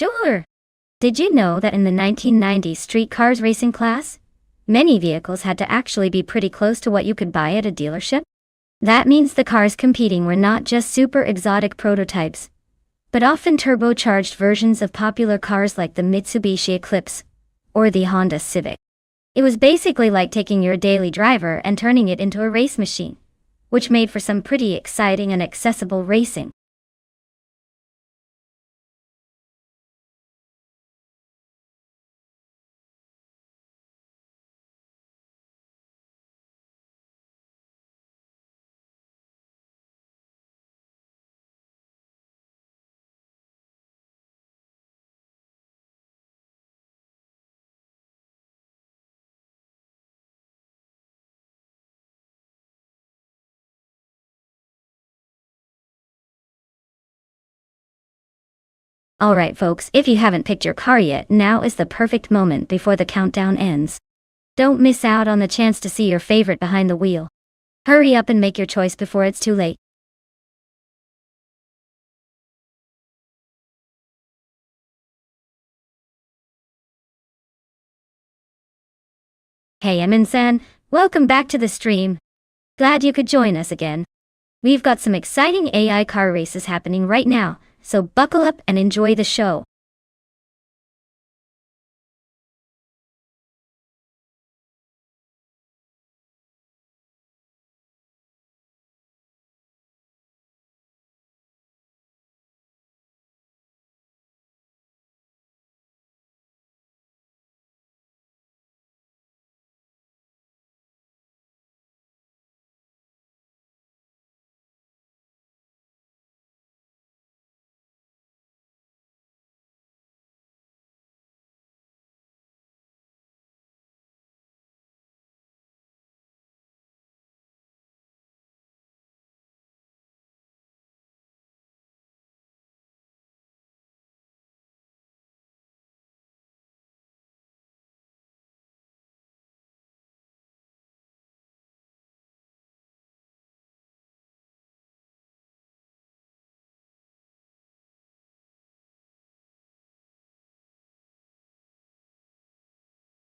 Sure. Did you know that in the 1990s street cars racing class, many vehicles had to actually be pretty close to what you could buy at a dealership? That means the cars competing were not just super exotic prototypes, but often turbocharged versions of popular cars like the Mitsubishi Eclipse or the Honda Civic. It was basically like taking your daily driver and turning it into a race machine, which made for some pretty exciting and accessible racing. Alright folks, if you haven't picked your car yet, now is the perfect moment before the countdown ends. Don't miss out on the chance to see your favorite behind the wheel. Hurry up and make your choice before it's too late. Hey Emin-san, welcome back to the stream. Glad you could join us again. We've got some exciting AI car races happening right now, so buckle up and enjoy the show.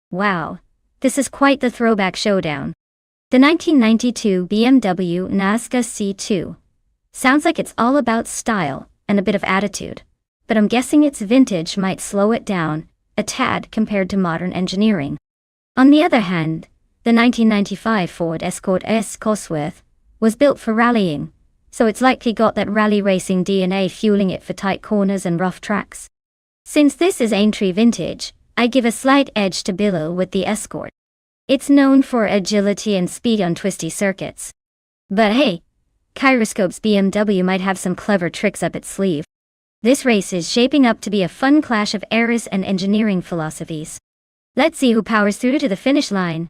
Wow, this is quite the throwback showdown. The 1992 BMW Nazca C2. Sounds like it's all about style and a bit of attitude, but I'm guessing its vintage might slow it down a tad compared to modern engineering. On the other hand, the 1995 Ford Escort S Cosworth was built for rallying, so it's likely got that rally racing DNA fueling it for tight corners and rough tracks. Since this is Aintree vintage, I give a slight edge to Billo with the Escort. It's known for agility and speed on twisty circuits. But hey, Gyroscope's BMW might have some clever tricks up its sleeve. This race is shaping up to be a fun clash of eras and engineering philosophies. Let's see who powers through to the finish line.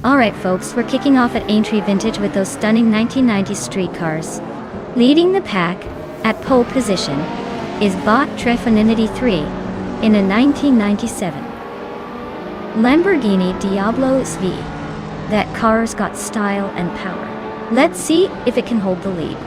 Alright folks, we're kicking off at Aintree Vintage with those stunning 1990s street cars. Leading the pack, at pole position, is Bot Trefinity 3 in a 1997 Lamborghini Diablo SV. That car's got style and power. Let's see if it can hold the lead.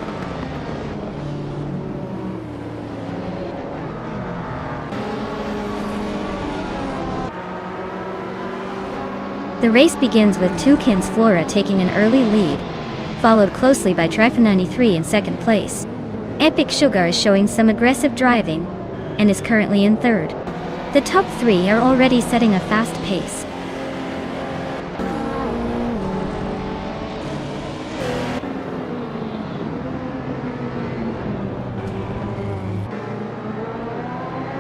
The race begins with Toucan's Flora taking an early lead, followed closely by Trefinity in second place. Epic Sugar is showing some aggressive driving, and is currently in third. The top three are already setting a fast pace.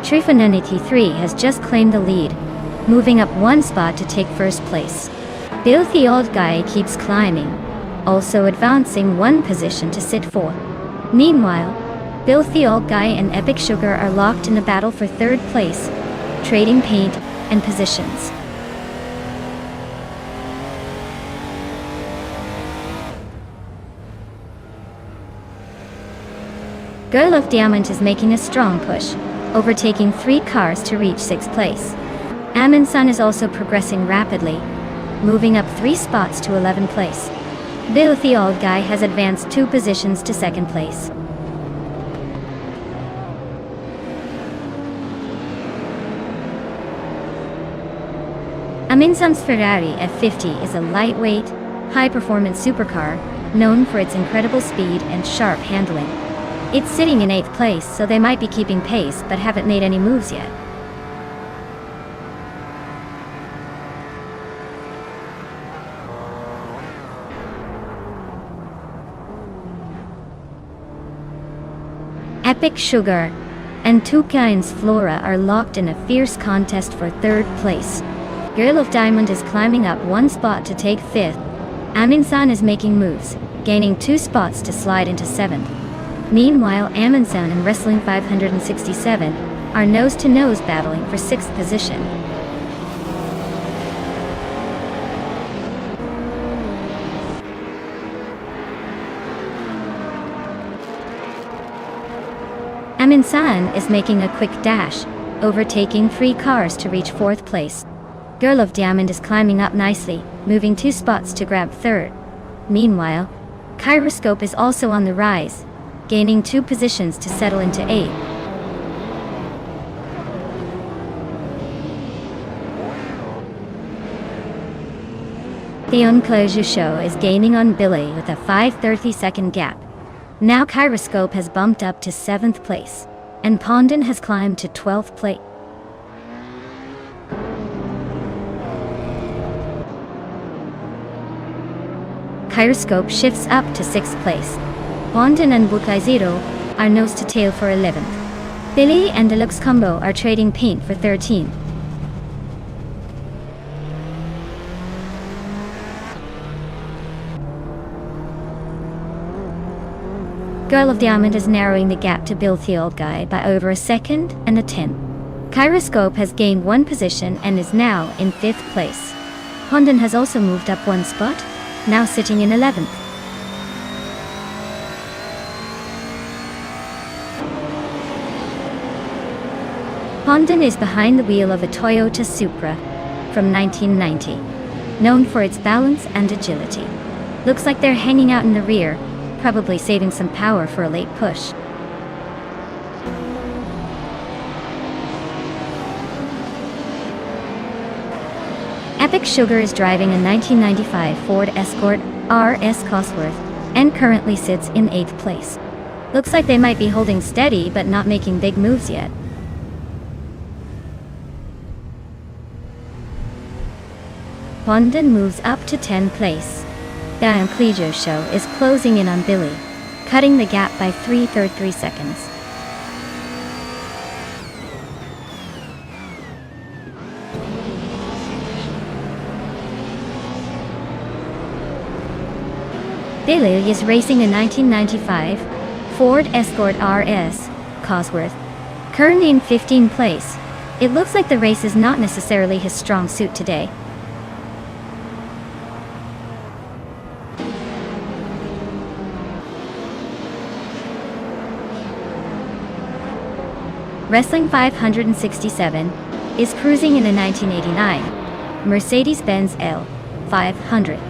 Trefinity 3 has just claimed the lead, moving up one spot to take first place. Bill the Old Guy keeps climbing, also advancing one position to sit fourth. Meanwhile, Bill the Old Guy and Epic Sugar are locked in a battle for third place, trading paint and positions. Girl of Diamond is making a strong push, overtaking 3 cars to reach 6th place. Amundsen is also progressing rapidly, moving up 3 spots to 11th place. Bill the Old Guy has advanced 2 positions to 2nd place. Amundsen's Ferrari F50 is a lightweight, high-performance supercar known for its incredible speed and sharp handling. It's sitting in 8th place, so they might be keeping pace but haven't made any moves yet. Epic Sugar and Toucan's Flora are locked in a fierce contest for 3rd place. Girl of Diamond is climbing up 1 spot to take 5th. Amundsen is making moves, gaining 2 spots to slide into 7th. Meanwhile, Amundsen and Wrestling 567 are nose-to-nose battling for 6th position. Amundsen is making a quick dash, overtaking 3 cars to reach 4th place. Girl of Diamond is climbing up nicely, moving 2 spots to grab 3rd. Meanwhile, Kyroscope is also on the rise, gaining 2 positions to settle into 8th. The Unclosure Show is gaining on Billy with a 5/32 gap. Now Kyroscope has bumped up to 7th place, and Pondon has climbed to 12th place. Kyroscope shifts up to 6th place. Pondon and Bukaizero are nose to tail for 11th. Billy and Deluxe Combo are trading paint for 13th. Girl of Diamond is narrowing the gap to Bill the Old Guy by over a second and a tenth. Kyroscope has gained 1 position and is now in 5th place. Pondon has also moved up 1 spot, now sitting in 11th. Pondon is behind the wheel of a Toyota Supra from 1990, known for its balance and agility. Looks like they're hanging out in the rear, probably saving some power for a late push. Epic Sugar is driving a 1995 Ford Escort RS Cosworth and currently sits in 8th place. Looks like they might be holding steady but not making big moves yet. Pondon moves up to 10th place. The Unclosure Show is closing in on Billy, cutting the gap by 3/33 seconds. Billy is racing a 1995 Ford Escort RS Cosworth, currently in 15th place. It looks like the race is not necessarily his strong suit today. Wrestling 567 is cruising in a 1989 Mercedes-Benz L 500.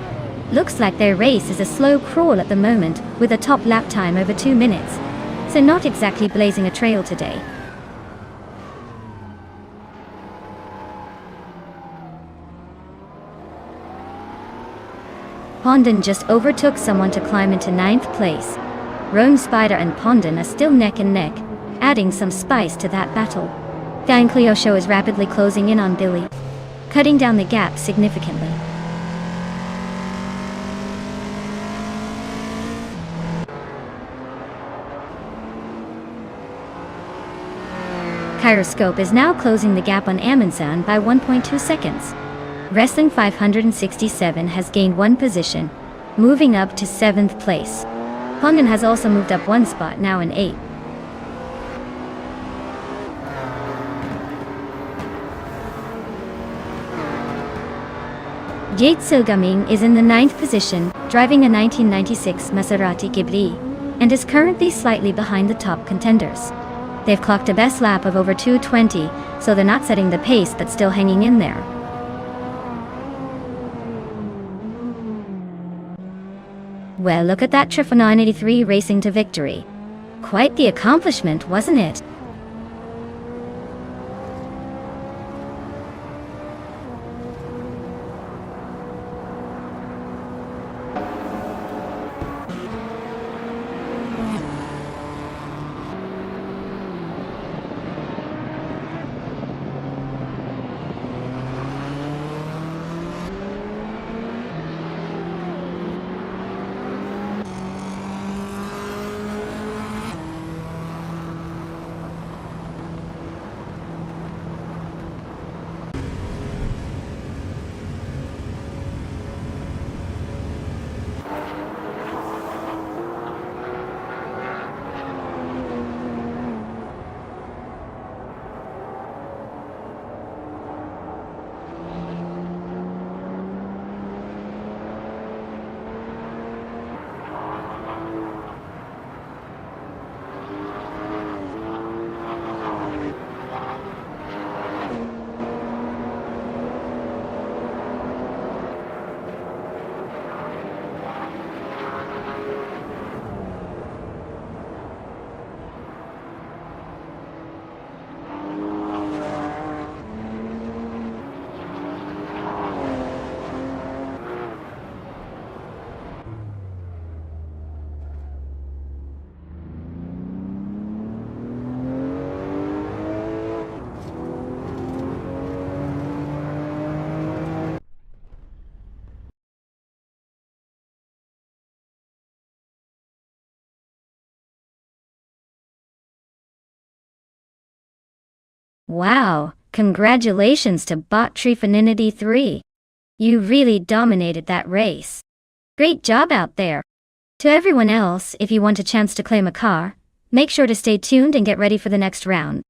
Looks like their race is a slow crawl at the moment, with a top lap time over 2 minutes, so not exactly blazing a trail today. Pondon just overtook someone to climb into 9th place. Rome Spider and Pondon are still neck and neck, adding some spice to that battle. Gang Cleosho is rapidly closing in on Billy, cutting down the gap significantly. Kyroscope is now closing the gap on Amundsen by 1.2 seconds. Wrestling 567 has gained 1 position, moving up to 7th place. Pondon has also moved up 1 spot, now in 8th. Yates Silgaming is in the 9th position, driving a 1996 Maserati Ghibli, and is currently slightly behind the top contenders. They've clocked a best lap of over 2:20, so they're not setting the pace but still hanging in there. Well, look at that Trifon 983 racing to victory. Quite the accomplishment, wasn't it? Wow, congratulations to Bot Trifoninity 3. You really dominated that race. Great job out there. To everyone else, if you want a chance to claim a car, make sure to stay tuned and get ready for the next round.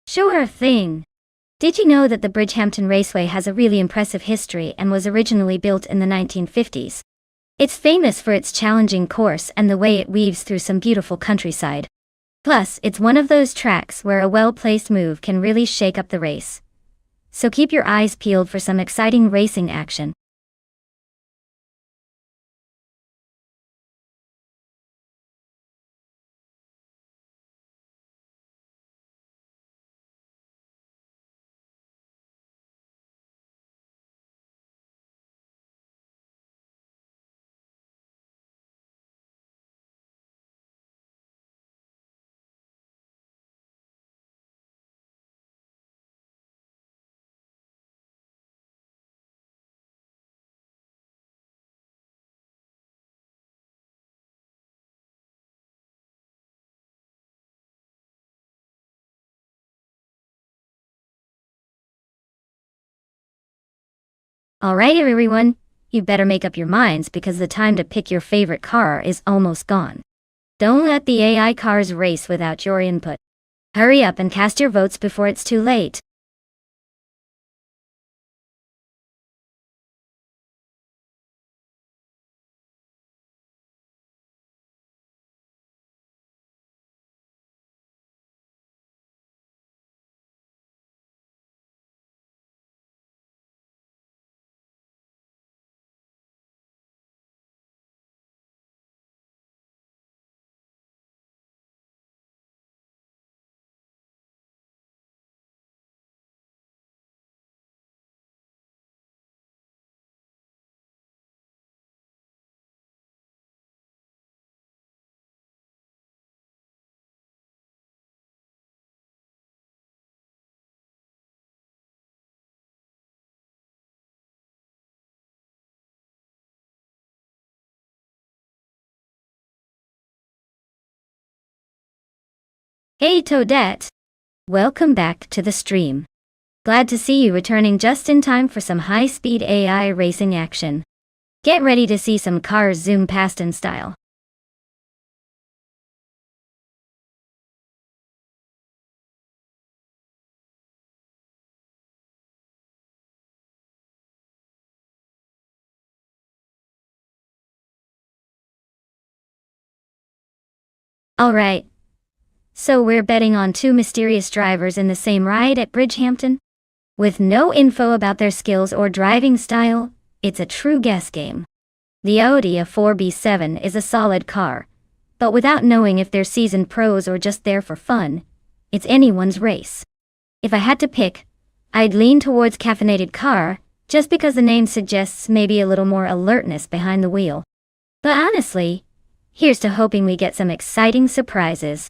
Sure thing. Did you know that the Bridgehampton Raceway has a really impressive history and was originally built in the 1950s? It's famous for its challenging course and the way it weaves through some beautiful countryside. Plus, it's one of those tracks where a well-placed move can really shake up the race. So keep your eyes peeled for some exciting racing action. Alright everyone, you better make up your minds because the time to pick your favorite car is almost gone. Don't let the AI cars race without your input. Hurry up and cast your votes before it's too late. Hey Toadette! Welcome back to the stream. Glad to see you returning just in time for some high-speed AI racing action. Get ready to see some cars zoom past in style. Alright. So we're betting on two mysterious drivers in the same ride at Bridgehampton? With no info about their skills or driving style, it's a true guess game. The Audi A4 is a solid car, but without knowing if they're seasoned pros or just there for fun, it's anyone's race. If I had to pick, I'd lean towards caffeinated car, just because the name suggests maybe a little more alertness behind the wheel. But honestly, here's to hoping we get some exciting surprises.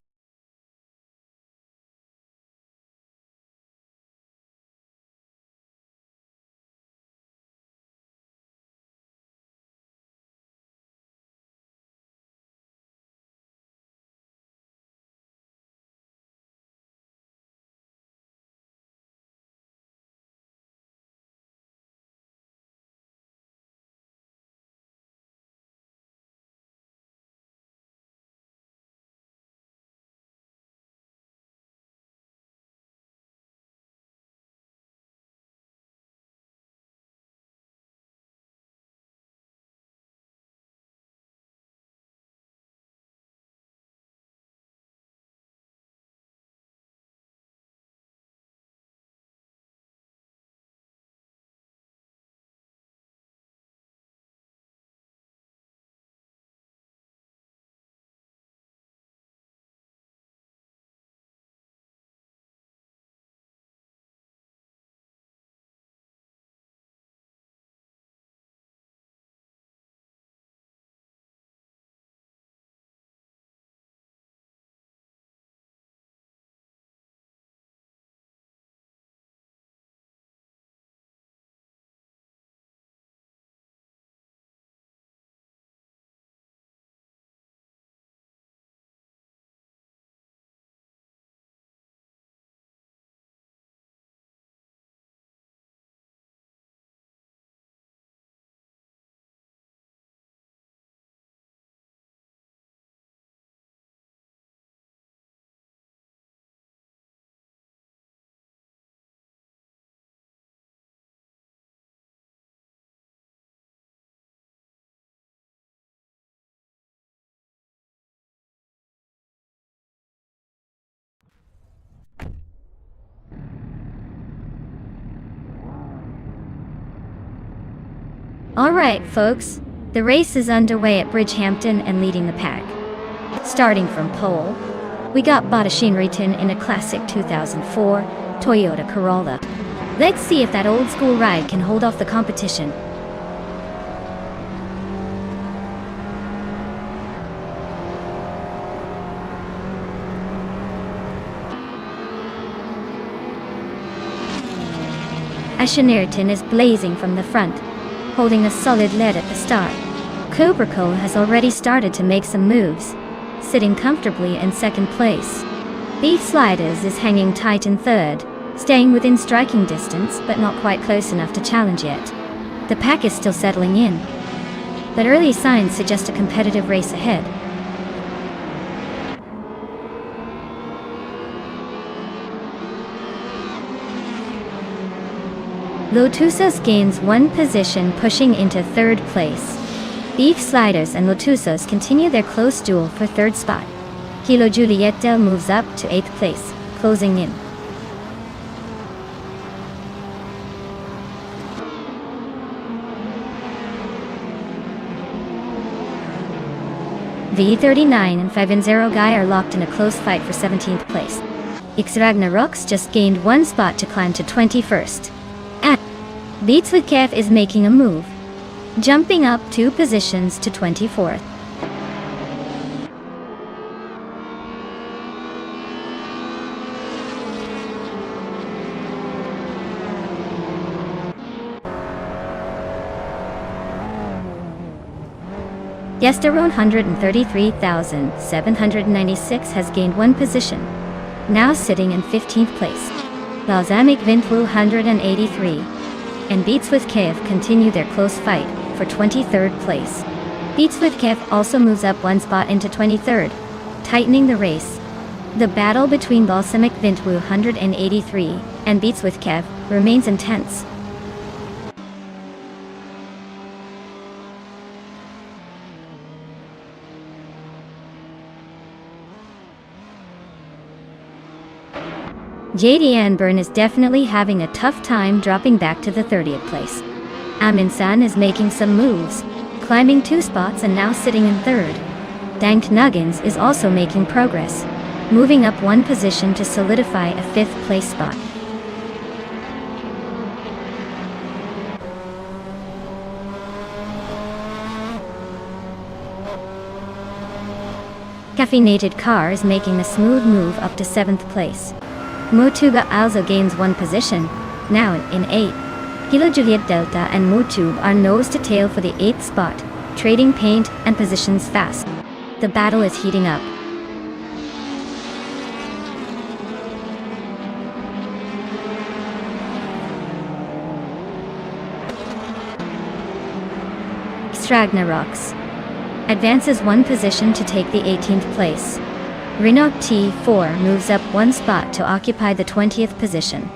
Alright folks, the race is underway at Bridgehampton and leading the pack. Starting from pole, we got Bodashinriton in a classic 2004 Toyota Corolla. Let's see if that old school ride can hold off the competition. Ashinriton is blazing from the front, holding a solid lead at the start. Kubrickel has already started to make some moves, sitting comfortably in second place. Beef Sliders is hanging tight in third, staying within striking distance but not quite close enough to challenge yet. The pack is still settling in, but early signs suggest a competitive race ahead. Lotusos gains 1 position, pushing into 3rd place. Beef Sliders and Lotusos continue their close duel for 3rd spot. Kilo Julieta moves up to 8th place, closing in. V39 and 5-0 Guy are locked in a close fight for 17th place. X Ragnaroks just gained 1 spot to climb to 21st. And Beats with Kef is making a move, jumping up 2 positions to 24th. Yesterone 133,796 has gained 1 position, now sitting in 15th place. Balsamic Vintlu 183 and Beats with Kiev continue their close fight for 23rd place. Beats with Kiev also moves up 1 spot into 23rd, tightening the race. The battle between Balsamic Vintlu 183 and Beats with Kiev remains intense. JD Burn is definitely having a tough time dropping back to the 30th place. Aminsan is making some moves, climbing 2 spots and now sitting in 3rd. Dank Nuggins is also making progress, moving up 1 position to solidify a 5th place spot. Caffeinated Car is making a smooth move up to 7th place. Motuba also gains 1 position, now in 8th. Kilo Juliet Delta and Motub are nose to tail for the 8th spot, trading paint and positions fast. The battle is heating up. Ragnaroks advances 1 position to take the 18th place. Rinok T4 moves up 1 spot to occupy the 20th position.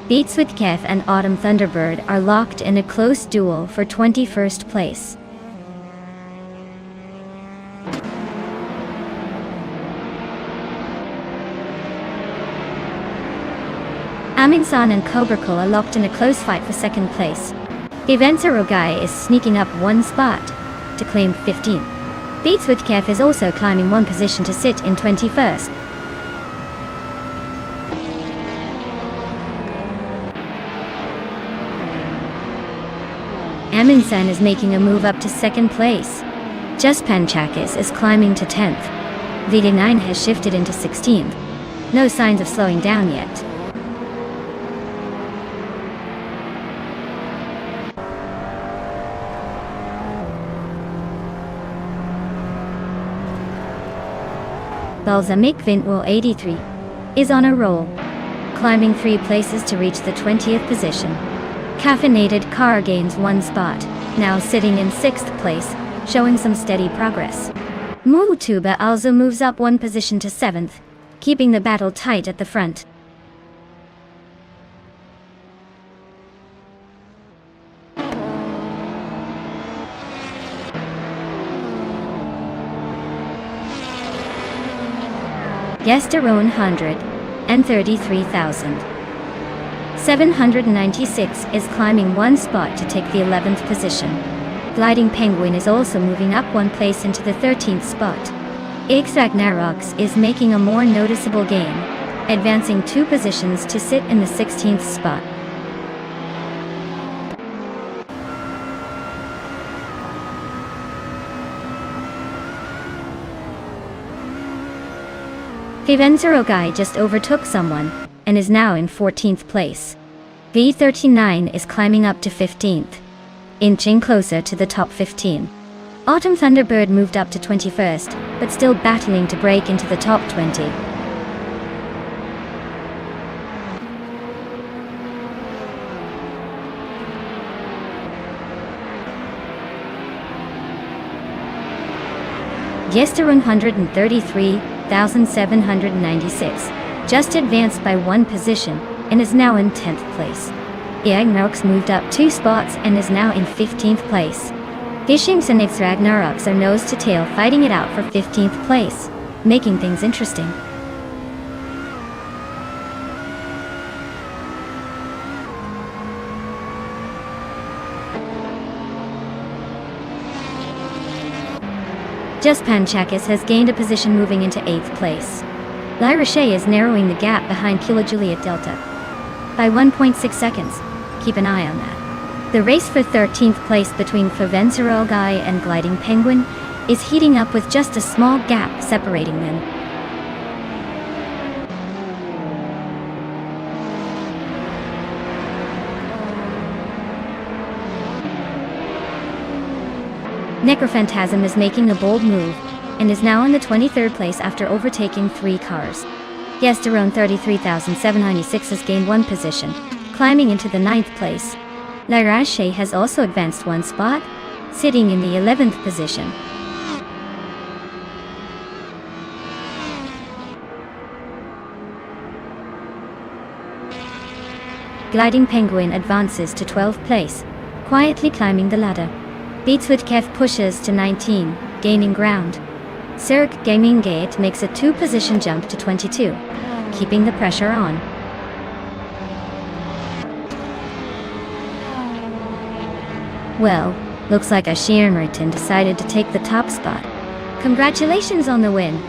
Beats with Kef and Autumn Thunderbird are locked in a close duel for 21st place. Aminsan and Cobracle are locked in a close fight for 2nd place. Eventsarogai is sneaking up 1 spot to claim 15th. Beats with Kef is also climbing 1 position to sit in 21st. Aminsan is making a move up to 2nd place. Just Panchakis is climbing to 10th. VD9 has shifted into 16th. No signs of slowing down yet. Balsamic Vintwell 83 is on a roll, climbing 3 places to reach the 20th position. Caffeinated Car gains 1 spot, now sitting in 6th place, showing some steady progress. Mutuba also moves up 1 position to 7th, keeping the battle tight at the front. Yesterone 133,796 is climbing 1 spot to take the 11th position. Gliding Penguin is also moving up 1 place into the 13th spot. X Ragnaroks is making a more noticeable gain, advancing 2 positions to sit in the 16th spot. Vivenzarogai just overtook someone, and is now in 14th place. V39 is climbing up to 15th, inching closer to the top 15. Autumn Thunderbird moved up to 21st, but still battling to break into the top 20. Yester 133,796, just advanced by 1 position, and is now in 10th place. Ragnarok's moved up 2 spots and is now in 15th place. Vishings and X Ragnaroks are nose to tail fighting it out for 15th place, making things interesting. Just Panchakis has gained a position moving into 8th place. Lyrache is narrowing the gap behind Kila Juliet Delta by 1.6 seconds. Keep an eye on that. The race for 13th place between Favenzerolgai and Gliding Penguin is heating up with just a small gap separating them. Necrophantasm is making a bold move, and is now in the 23rd place after overtaking 3 cars. Yesterone 33,796 has gained 1 position, climbing into the 9th place. Lyrache has also advanced 1 spot, sitting in the 11th position. Gliding Penguin advances to 12th place, quietly climbing the ladder. Beatswood pushes to 19, gaining ground. Cirque Gaming Gate makes a 2-position jump to 22, keeping the pressure on. Well, looks like Ashirmerton decided to take the top spot. Congratulations on the win!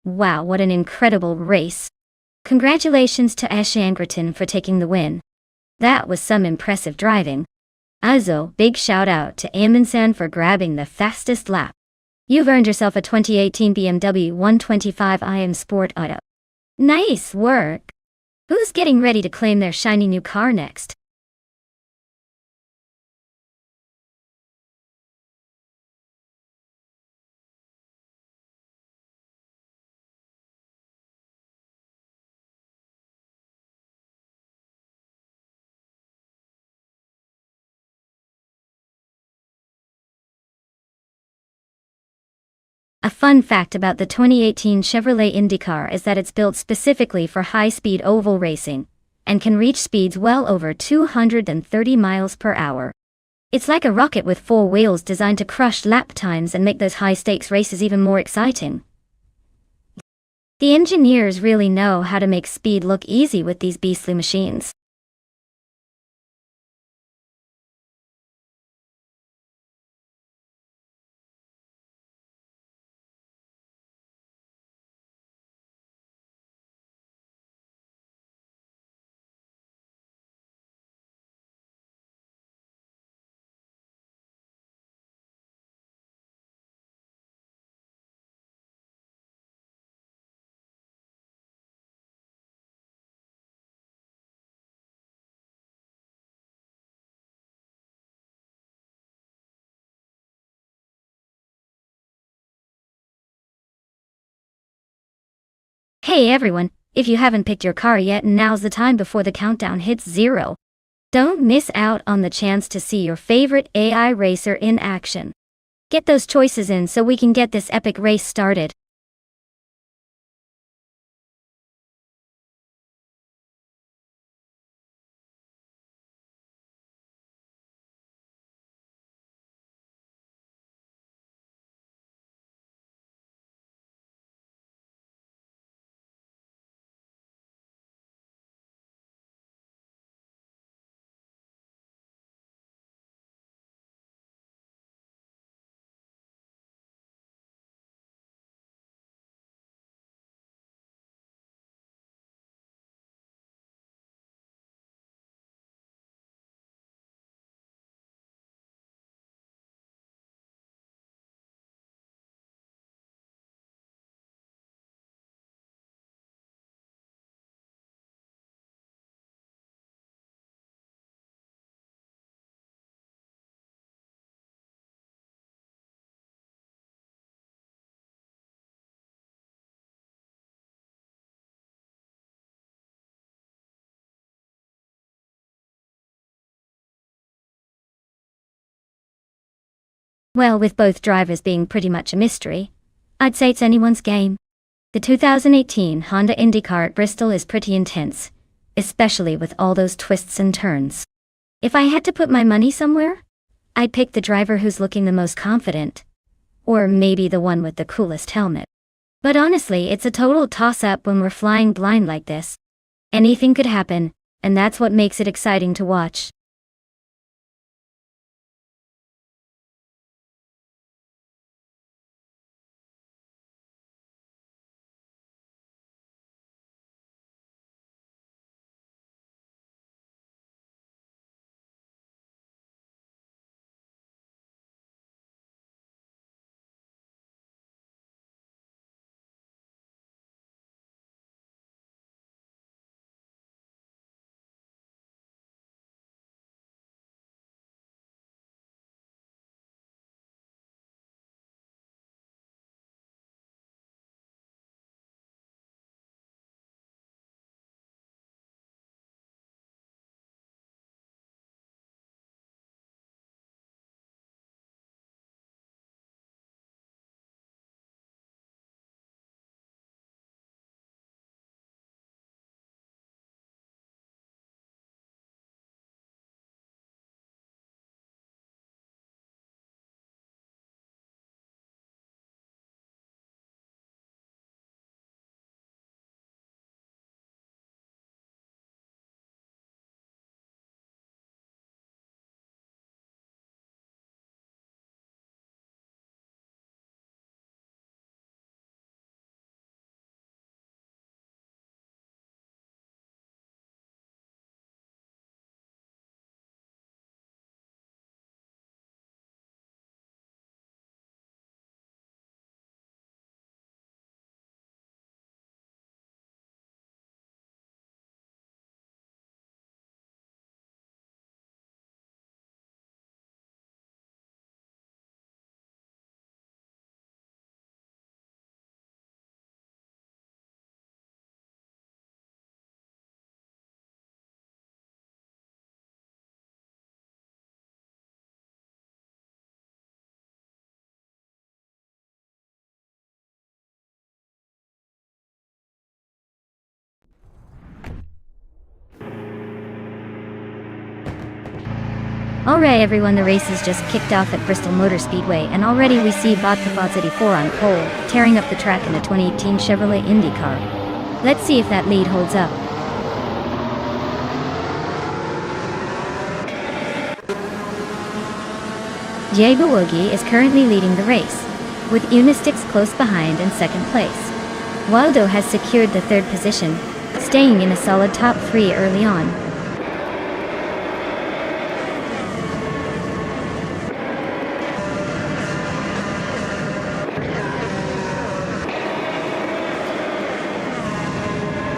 Wow, what an incredible race. Congratulations to Ashirmerton for taking the win. That was some impressive driving. Also, big shout out to Amundsen for grabbing the fastest lap. You've earned yourself a 2018 BMW 125 iM Sport Auto. Nice work! Who's getting ready to claim their shiny new car next? A fun fact about the 2018 Chevrolet IndyCar is that it's built specifically for high-speed oval racing, and can reach speeds well over 230 miles per hour. It's like a rocket with 4 wheels designed to crush lap times and make those high-stakes races even more exciting. The engineers really know how to make speed look easy with these beastly machines. Hey everyone, if you haven't picked your car yet, now's the time before the countdown hits 0. Don't miss out on the chance to see your favorite AI racer in action. Get those choices in so we can get this epic race started. Well, with both drivers being pretty much a mystery, I'd say it's anyone's game. The 2018 Honda IndyCar at Bristol is pretty intense, especially with all those twists and turns. If I had to put my money somewhere, I'd pick the driver who's looking the most confident. Or maybe the one with the coolest helmet. But honestly, it's a total toss-up when we're flying blind like this. Anything could happen, and that's what makes it exciting to watch. Alright everyone, the race has just kicked off at Bristol Motor Speedway, and already we see Vodka 84 on pole, tearing up the track in the 2018 Chevrolet IndyCar. Let's see if that lead holds up. Jay Boogie is currently leading the race, with Unistix close behind in second place. Waldo has secured the third position, staying in a solid top 3 early on.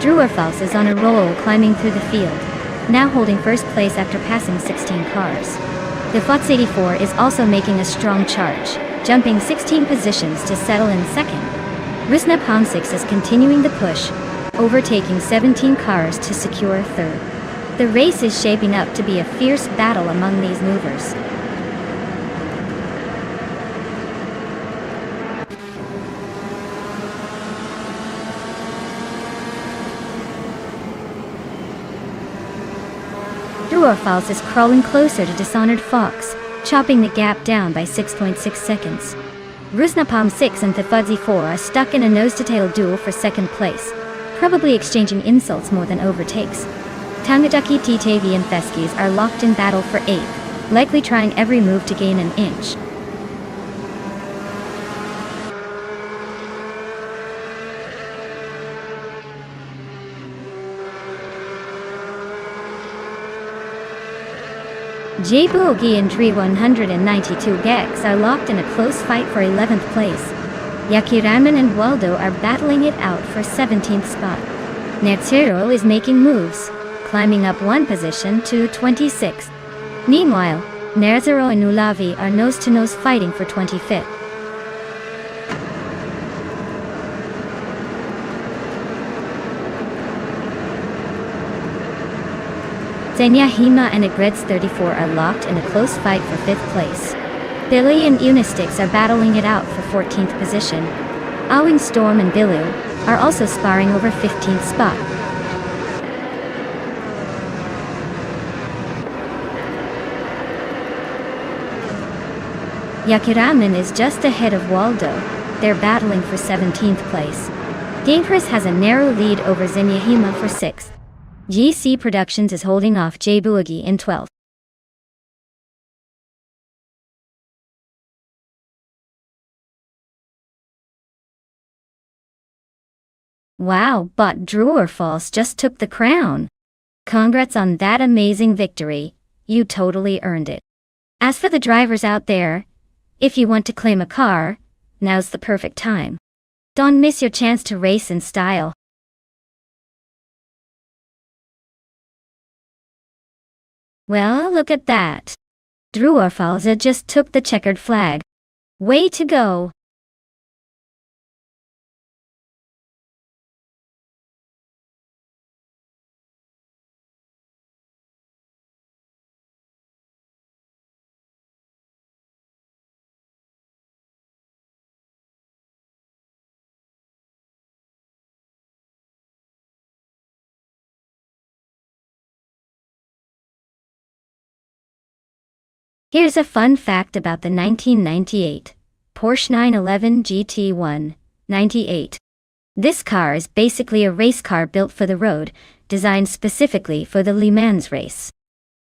Drew Orfals is on a roll, climbing through the field, now holding first place after passing 16 cars. The Fox 84 is also making a strong charge, jumping 16 positions to settle in second. Rusnap Homsix is continuing the push, overtaking 17 cars to secure third. The race is shaping up to be a fierce battle among these movers. Drew Orfals is crawling closer to Dishonored Fox, chopping the gap down by 6.6 seconds. Rusnapalm 6 and Thefudzi 4 are stuck in a nose-to-tail duel for second place, probably exchanging insults more than overtakes. Tangadaki Titavi and Feskis are locked in battle for 8th, likely trying every move to gain an inch. Jay Boogie and Dre 192 Gex are locked in a close fight for 11th place. Yakiraman and Waldo are battling it out for 17th spot. Netzero is making moves, climbing up 1 position to 26th. Meanwhile, Nerzero and Ulavi are nose-to-nose fighting for 25th. Zenya Hima and Agreds 34 are locked in a close fight for 5th place. Billy and Unistix are battling it out for 14th position. Owing Storm and Bilu are also sparring over 15th spot. Yakiraman is just ahead of Waldo. They're battling for 17th place. Dangerous has a narrow lead over Zenyahima for 6th. GC Productions is holding off J Boogie in 12th. Wow, but True or False just took the crown. Congrats on that amazing victory, you totally earned it. As for the drivers out there, if you want to claim a car, now's the perfect time. Don't miss your chance to race in style. Well, look at that. Druorfalza just took the checkered flag. Way to go! Here's a fun fact about the 1998 Porsche 911 GT 198. This car is basically a race car built for the road, designed specifically for the Le Mans race.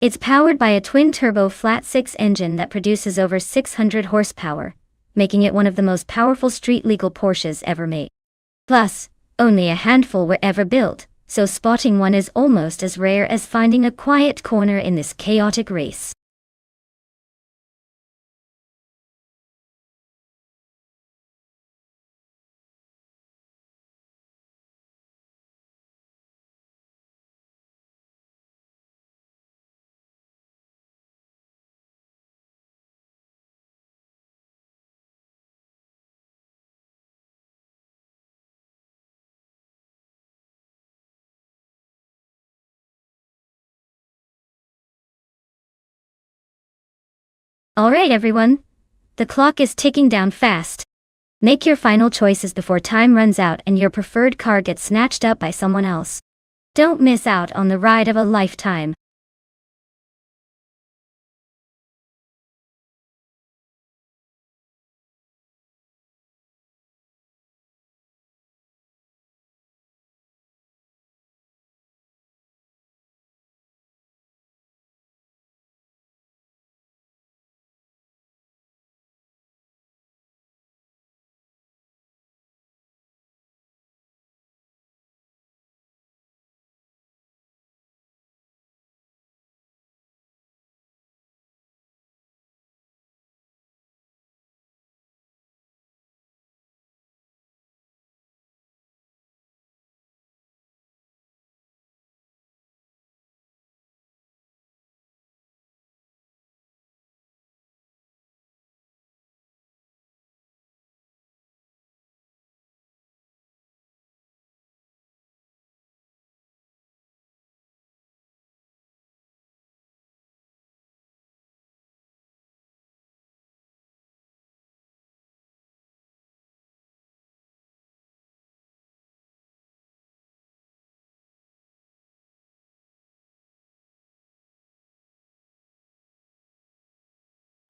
It's powered by a twin-turbo flat-six engine that produces over 600 horsepower, making it one of the most powerful street-legal Porsches ever made. Plus, only a handful were ever built, so spotting one is almost as rare as finding a quiet corner in this chaotic race. Alright everyone, the clock is ticking down fast. Make your final choices before time runs out and your preferred car gets snatched up by someone else. Don't miss out on the ride of a lifetime.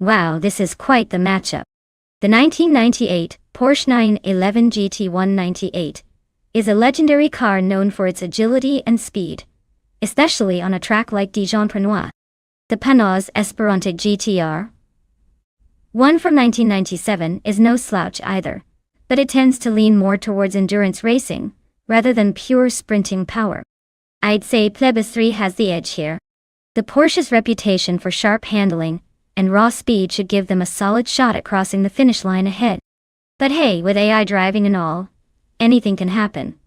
Wow, this is quite the matchup. The 1998 Porsche 911 GT 198 is a legendary car known for its agility and speed, especially on a track like Dijon-Prenois. The Panoz Esperante GTR 1 from 1997 is no slouch either, but it tends to lean more towards endurance racing, rather than pure sprinting power. I'd say Plebis 3 has the edge here. The Porsche's reputation for sharp handling and raw speed should give them a solid shot at crossing the finish line ahead. But hey, with AI driving and all, anything can happen.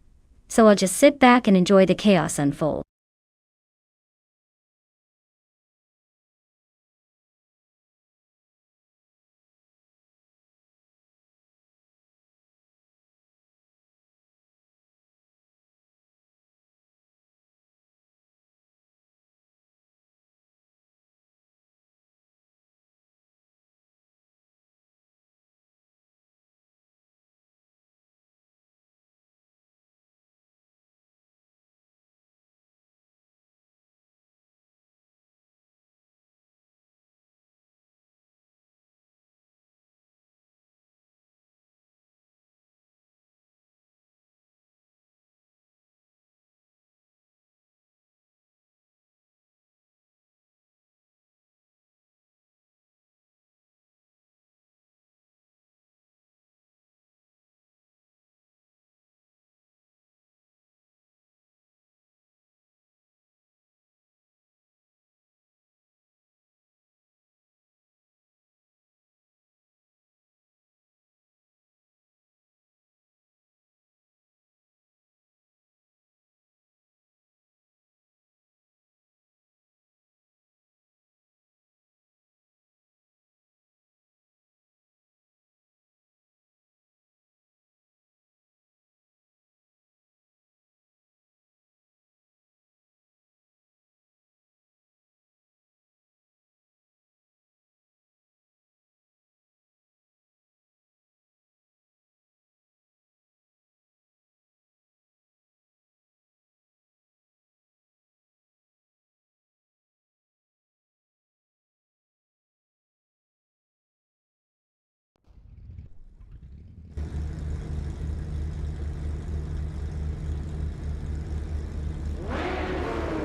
So I'll just sit back and enjoy the chaos unfold.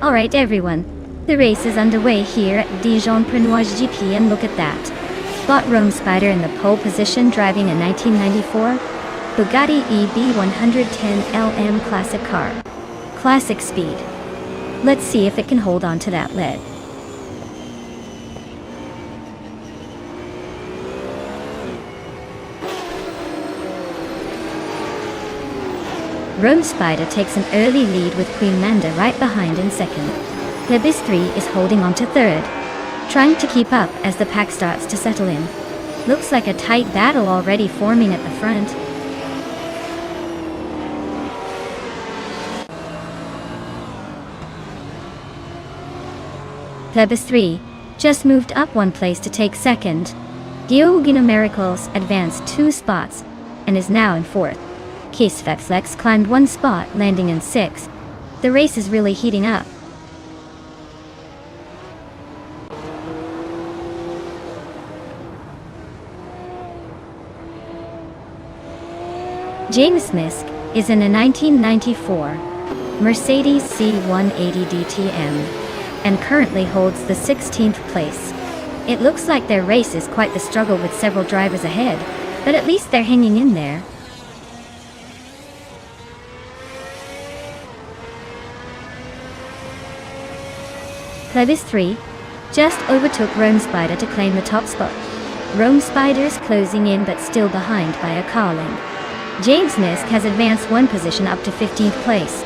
Alright everyone, the race is underway here at Dijon-Prenoise GP and look at that. Spot Rome Spider in the pole position driving a 1994 Bugatti EB110LM classic car. Classic speed. Let's see if it can hold on to that lead. Rome Spider takes an early lead with Queen Manda right behind in second. Lebis 3 is holding on to third, trying to keep up as the pack starts to settle in. Looks like a tight battle already forming at the front. Lebis 3 just moved up one place to take second. Diogino Miracles advanced 2 spots and is now in fourth. Caseflex climbed 1 spot, landing in 6th. The race is really heating up. James Misk is in a 1994 Mercedes C180 DTM and currently holds the 16th place. It looks like their race is quite the struggle with several drivers ahead, but at least they're hanging in there. Lebis 3 just overtook Rome Spider to claim the top spot. Rome Spider is closing in but still behind by a car length. James Misk has advanced 1 position up to 15th place.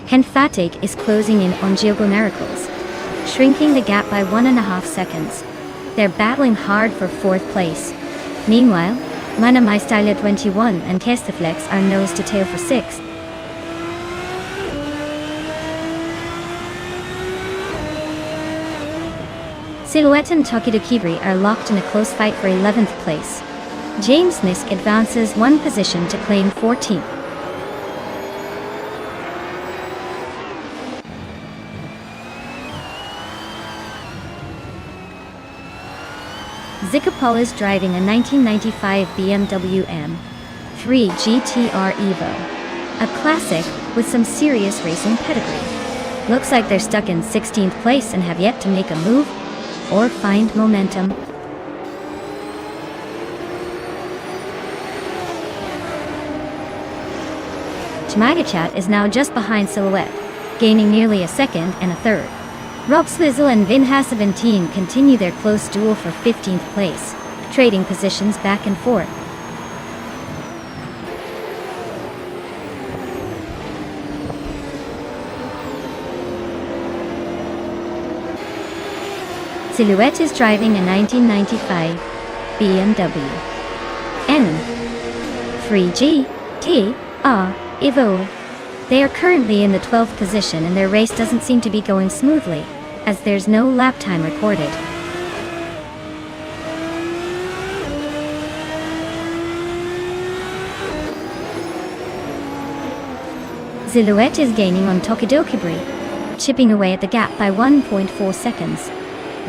Henfatig is closing in on Giogo Miracles, shrinking the gap by 1.5 seconds. They're battling hard for 4th place. Meanwhile, Mana My Style 21 and Kesteflex are nose to tail for 6th. Silhouette and Tokido Kibri are locked in a close fight for 11th place. James Misk advances 1 position to claim 14th. Zikapol is driving a 1995 BMW M3 GTR Evo, a classic with some serious racing pedigree. Looks like they're stuck in 16th place and have yet to make a move or find momentum. Chmagachat is now just behind Silhouette, gaining nearly a second and a third. Rob Swizzle and Vinha 17 continue their close duel for 15th place, trading positions back and forth. Silhouette is driving a 1995 BMW N3 GTR Evo. They are currently in the 12th position and their race doesn't seem to be going smoothly, as there's no lap time recorded. Silhouette is gaining on Tokido Kibri, chipping away at the gap by 1.4 seconds.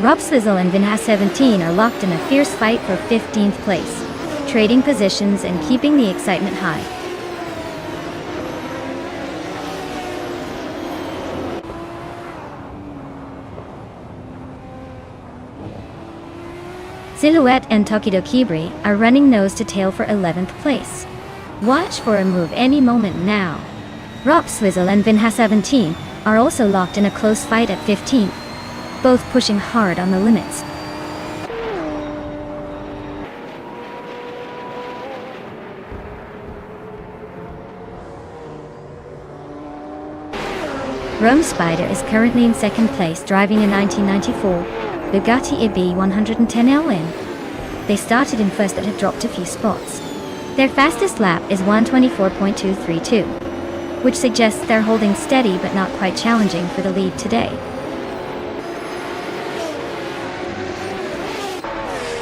Rob Swizzle and Vinha 17 are locked in a fierce fight for 15th place, trading positions and keeping the excitement high. Silhouette and Tokido Kibri are running nose to tail for 11th place. Watch for a move any moment now. Rob Swizzle and Vinha 17 are also locked in a close fight at 15th, both pushing hard on the limits. Rome Spider is currently in 2nd place driving a 1994 Bugatti EB110LM. They started in 1st but have dropped a few spots. Their fastest lap is 1:24.232, which suggests they're holding steady but not quite challenging for the lead today.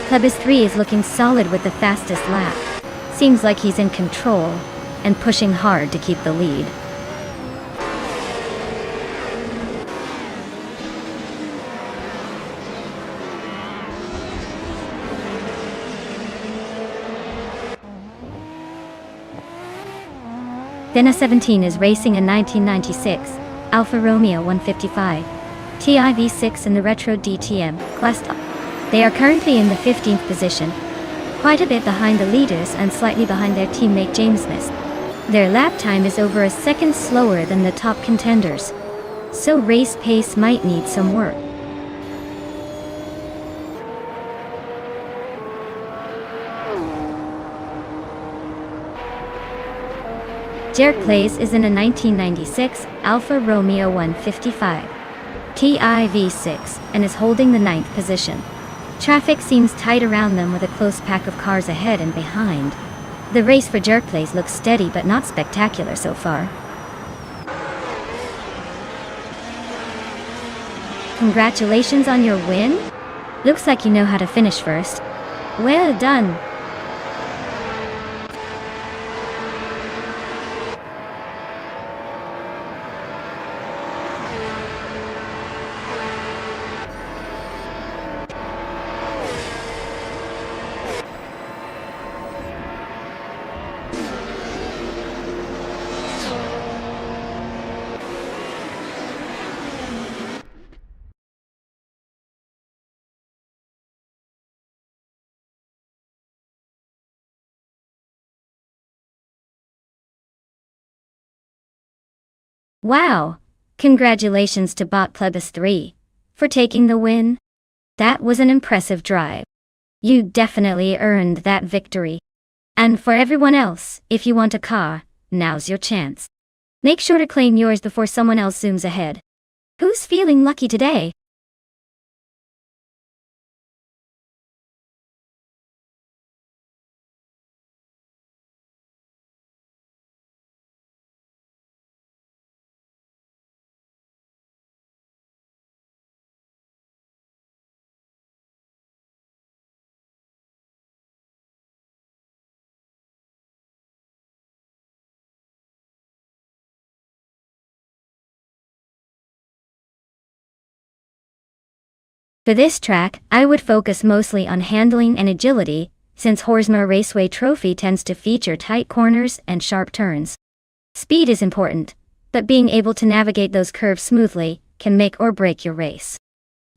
Lebis 3 is looking solid with the fastest lap. Seems like he's in control and pushing hard to keep the lead. Then a 17 is racing a 1996 Alfa Romeo 155 TIV6 in the Retro DTM class. They are currently in the 15th position, quite a bit behind the leaders and slightly behind their teammate James Smith. Their lap time is over a second slower than the top contenders, so race pace might need some work. Derek Clays is in a 1996 Alfa Romeo 155 TIV6 and is holding the 9th position. Traffic seems tight around them with a close pack of cars ahead and behind. The race for Derek Clays looks steady but not spectacular so far. Congratulations on your win? Looks like you know how to finish first. Well done. Wow! Congratulations to Bot Plebis 3 for taking the win. That was an impressive drive. You definitely earned that victory. And for everyone else, if you want a car, now's your chance. Make sure to claim yours before someone else zooms ahead. Who's feeling lucky today? For this track, I would focus mostly on handling and agility, since Horsma Raceway Trophy tends to feature tight corners and sharp turns. Speed is important, but being able to navigate those curves smoothly can make or break your race.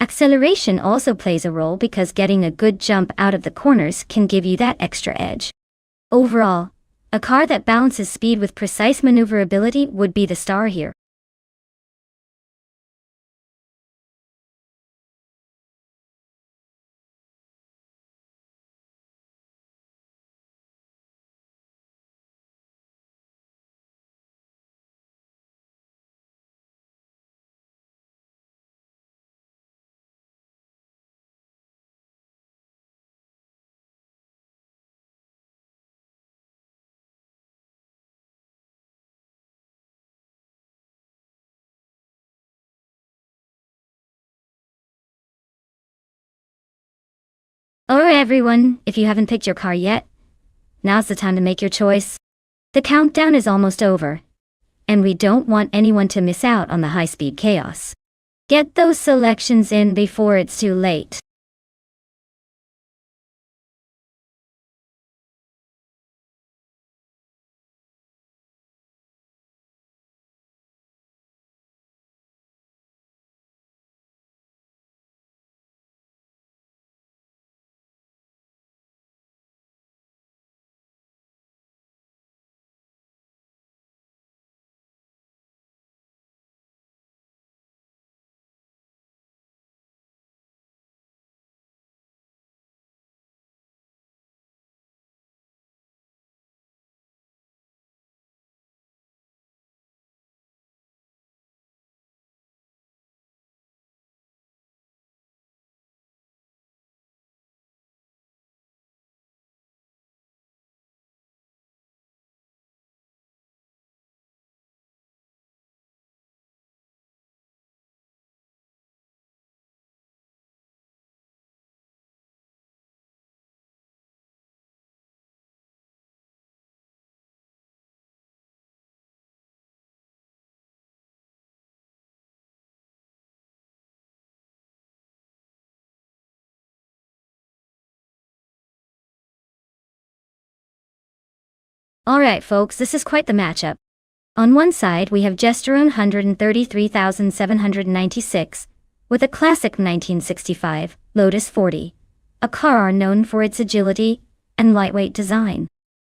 Acceleration also plays a role because getting a good jump out of the corners can give you that extra edge. Overall, a car that balances speed with precise maneuverability would be the star here. Alright everyone, if you haven't picked your car yet, now's the time to make your choice. The countdown is almost over, and we don't want anyone to miss out on the high-speed chaos. Get those selections in before it's too late. Alright folks, this is quite the matchup. On one side we have Gesteron 133,796, with a classic 1965 Lotus 40, a car known for its agility and lightweight design.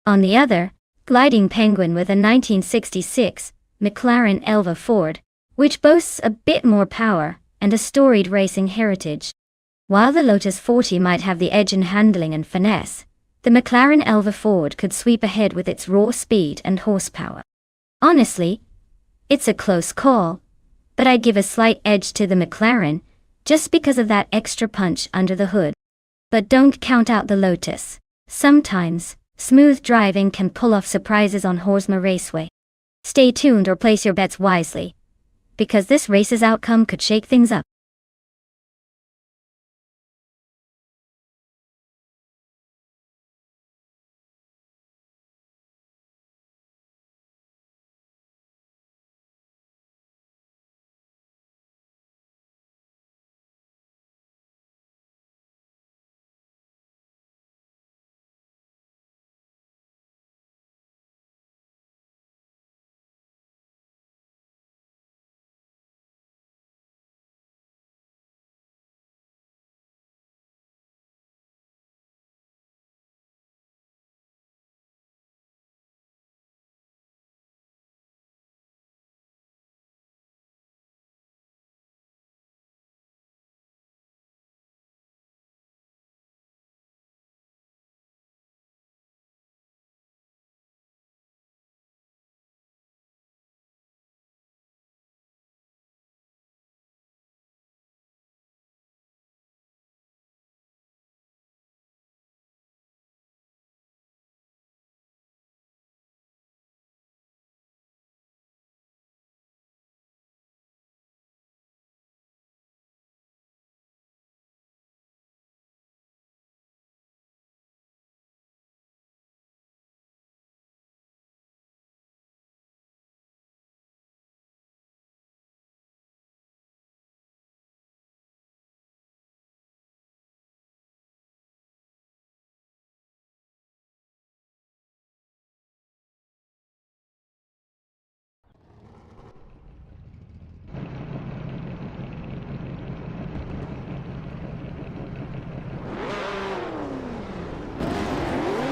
On the other, Gliding Penguin with a 1966 McLaren Elva Ford, which boasts a bit more power and a storied racing heritage. While the Lotus 40 might have the edge in handling and finesse, the McLaren Elva Ford could sweep ahead with its raw speed and horsepower. Honestly, it's a close call, but I'd give a slight edge to the McLaren, just because of that extra punch under the hood. But don't count out the Lotus. Sometimes, smooth driving can pull off surprises on Horsma Raceway. Stay tuned or place your bets wisely, because this race's outcome could shake things up.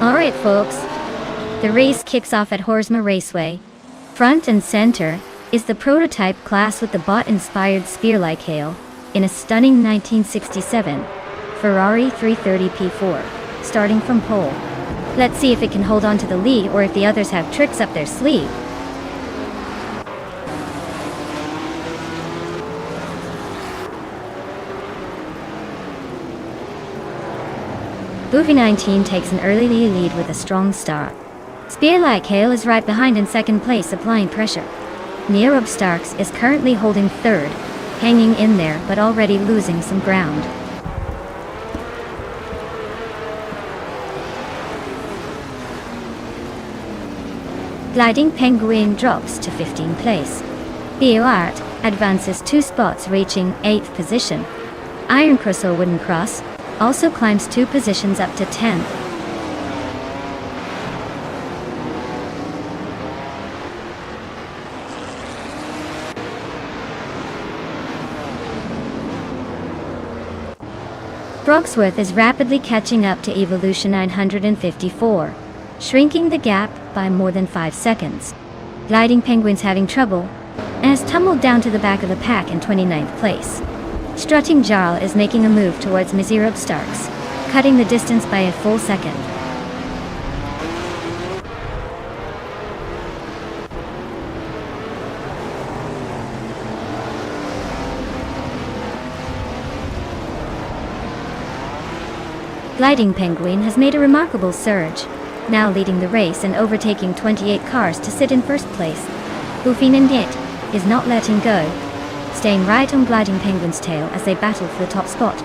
Alright folks, the race kicks off at Horsma Raceway. Front and center is the prototype class with the bot-inspired spear-like hail in a stunning 1967 Ferrari 330 P4, starting from pole. Let's see if it can hold on to the lead or if the others have tricks up their sleeve. Boofy 19 takes an early lead with a strong start. Spear-like hail is right behind in second place, applying pressure. Nero Starks is currently holding third, hanging in there but already losing some ground. Gliding Penguin drops to 15th place. BioArt advances 2 spots, reaching 8th position. Iron Cross or Wooden Cross also climbs 2 positions up to 10th. Brogsworth is rapidly catching up to Evolution 954, shrinking the gap by more than 5 seconds. Gliding Penguin's having trouble, and has tumbled down to the back of the pack in 29th place. Strutting Jarl is making a move towards Miserab Starks, cutting the distance by a full second. Gliding Penguin has made a remarkable surge, now leading the race and overtaking 28 cars to sit in first place. Boofy Nindet is not letting go, staying right on Gliding Penguin's tail as they battle for the top spot.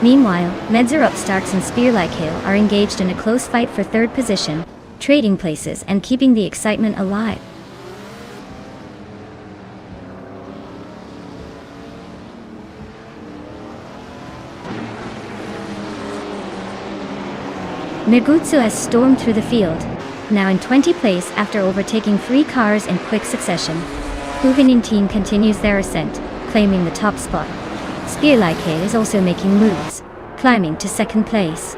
Meanwhile, Miserab Starks and Spear-like Hail are engaged in a close fight for third position, trading places and keeping the excitement alive. Megutsu has stormed through the field, now in 20th place after overtaking 3 cars in quick succession. Bufinin team continues their ascent, claiming the top spot. Spearlike is also making moves, climbing to 2nd place.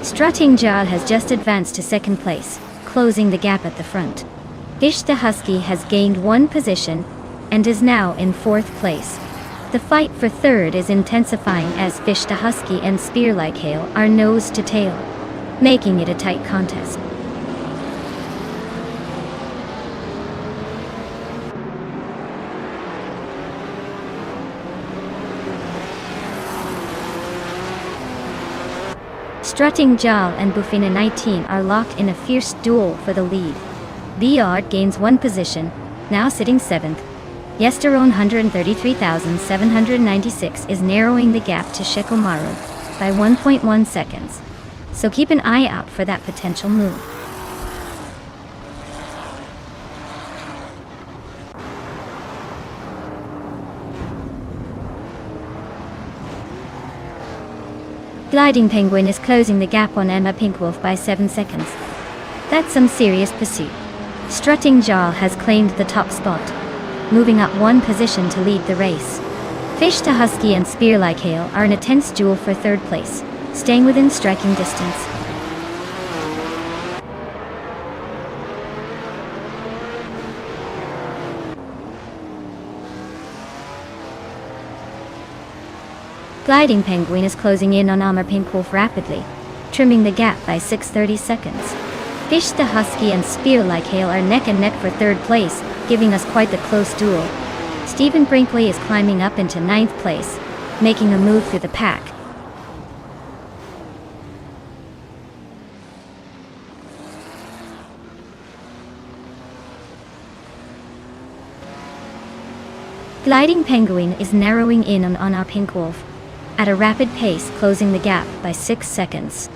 Strutting Jal has just advanced to 2nd place, closing the gap at the front. Fish the Husky has gained 1 position and is now in 4th place. The fight for 3rd is intensifying as Fish the Husky and Spearlike Hail are nose to tail, making it a tight contest. Strutting Jal and Bufina 19 are locked in a fierce duel for the lead. Biard gains 1 position, now sitting 7th. Yesteron 133,796 is narrowing the gap to Shekomaru by 1.1 seconds. So keep an eye out for that potential move. Gliding Penguin is closing the gap on Emma Pinkwolf by 7 seconds. That's some serious pursuit. Strutting Jal has claimed the top spot, moving up 1 position to lead the race. Fish the Husky and Spearlike Hail are in a tense duel for 3rd place, staying within striking distance. Gliding Penguin is closing in on Armor Pinkwolf rapidly, trimming the gap by 6/30 seconds. Fish the Husky and Spearlike Hail are neck and neck for 3rd place, giving us quite the close duel. Stephen Brinkley is climbing up into 9th place, making a move through the pack. Gliding Penguin is narrowing in on Armor Pinkwolf at a rapid pace, closing the gap by 6 seconds.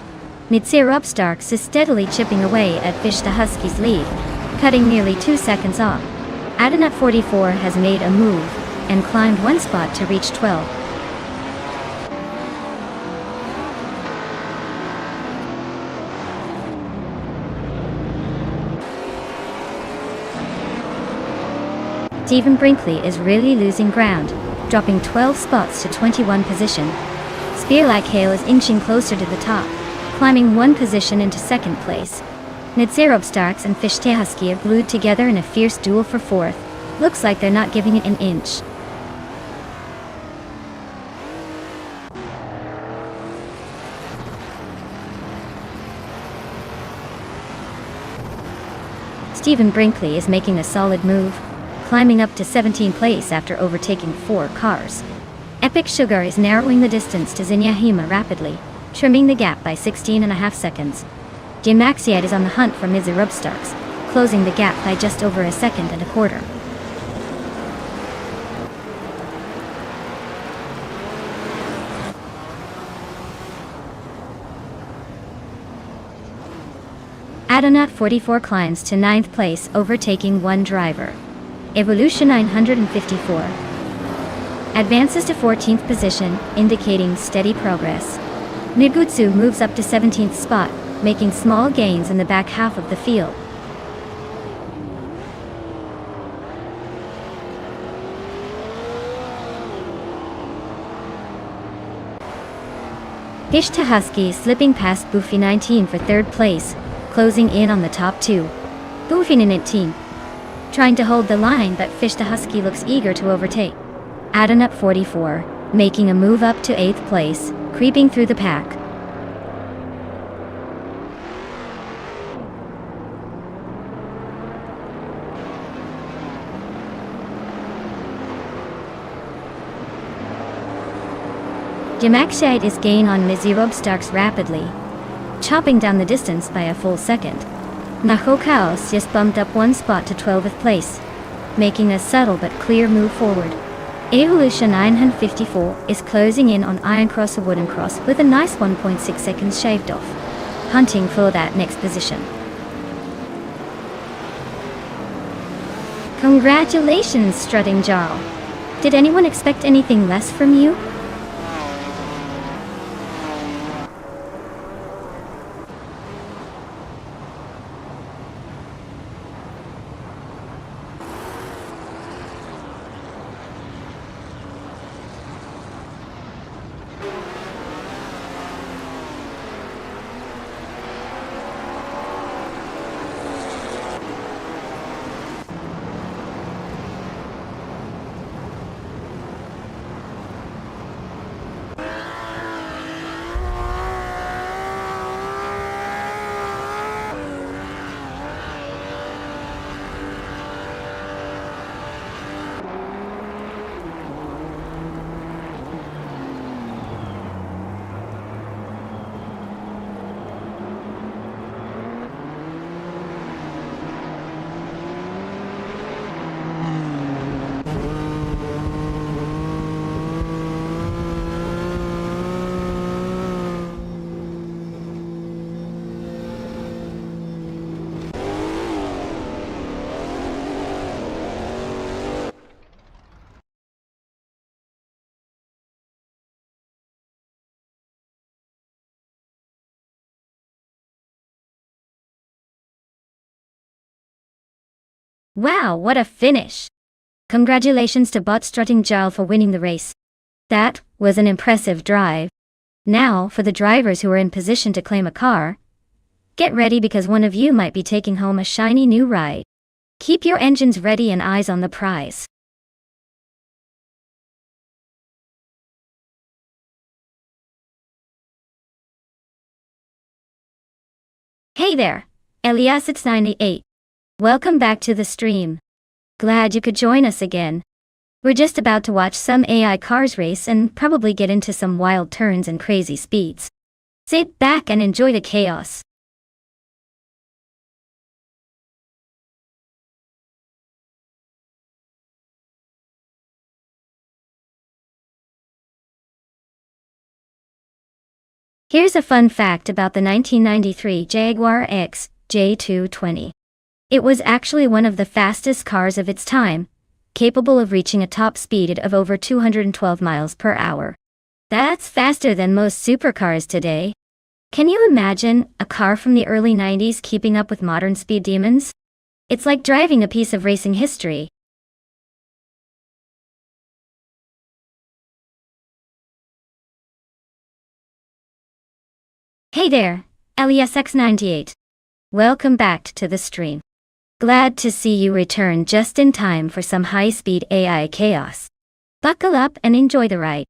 Starks is steadily chipping away at Fish the Husky's lead, cutting nearly 2 seconds off. Adenut 44 has made a move and climbed 1 spot to reach 12. Stephen Brinkley is really losing ground, dropping 12 spots to 21 position. Spearlike Hail is inching closer to the top, climbing 1 position into 2nd place. Starks and Fish the Husky are glued together in a fierce duel for 4th. Looks like they're not giving it an inch. Stephen Brinkley is making a solid move, climbing up to 17th place after overtaking 4 cars. Epic Sugar is narrowing the distance to Zinyahima rapidly, trimming the gap by 16.5 seconds. Jimaxiad is on the hunt for Starks, closing the gap by just over 1.25 seconds. Adenut 44 climbs to 9th place, overtaking 1 driver. Evolution 954 advances to 14th position, indicating steady progress. Nigutsu moves up to 17th spot, making small gains in the back half of the field. Fish the Husky slipping past Buffy 19 for 3rd place, closing in on the top 2. Buffy 19 trying to hold the line, but Fish the Husky looks eager to overtake. Adenut 44 making a move up to 8th place, creeping through the pack. Jimaxiad is gain on Starks rapidly, chopping down the distance by a full second. Nahokaos just bumped up 1 spot to 12th place, making a subtle but clear move forward. Evolution 954 is closing in on Iron Cross or Wooden Cross with a nice 1.6 seconds shaved off, hunting for that next position. Congratulations, strutting Jarl. Did anyone expect anything less from you? Wow, what a finish! Congratulations to Bot Strutting Jarl for winning the race. That was an impressive drive. Now, for the drivers who are in position to claim a car, get ready because one of you might be taking home a shiny new ride. Keep your engines ready and eyes on the prize. Hey there, Elias698. Welcome back to the stream. Glad you could join us again. We're just about to watch some AI cars race and probably get into some wild turns and crazy speeds. Sit back and enjoy the chaos. Here's a fun fact about the 1993 Jaguar X J220. It was actually one of the fastest cars of its time, capable of reaching a top speed of over 212 miles per hour. That's faster than most supercars today. Can you imagine a car from the early 90s keeping up with modern speed demons? It's like driving a piece of racing history. Hey there, LESX98. Welcome back to the stream. Glad to see you return just in time for some high-speed AI chaos. Buckle up and enjoy the ride.